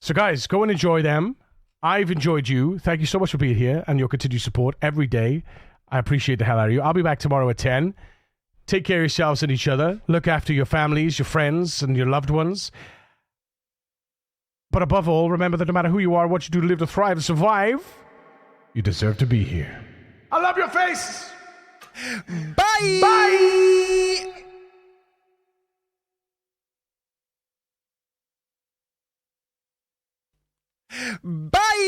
So guys, go and enjoy them. I've enjoyed you. Thank you so much for being here and your continued support every day. I appreciate the hell out of you. I'll be back tomorrow at 10. Take care of yourselves and each other. Look after your families, your friends, and your loved ones. But above all, remember that no matter who you are, what you do to live, to thrive, and survive, you deserve to be here. I love your face! Bye! Bye! Bye!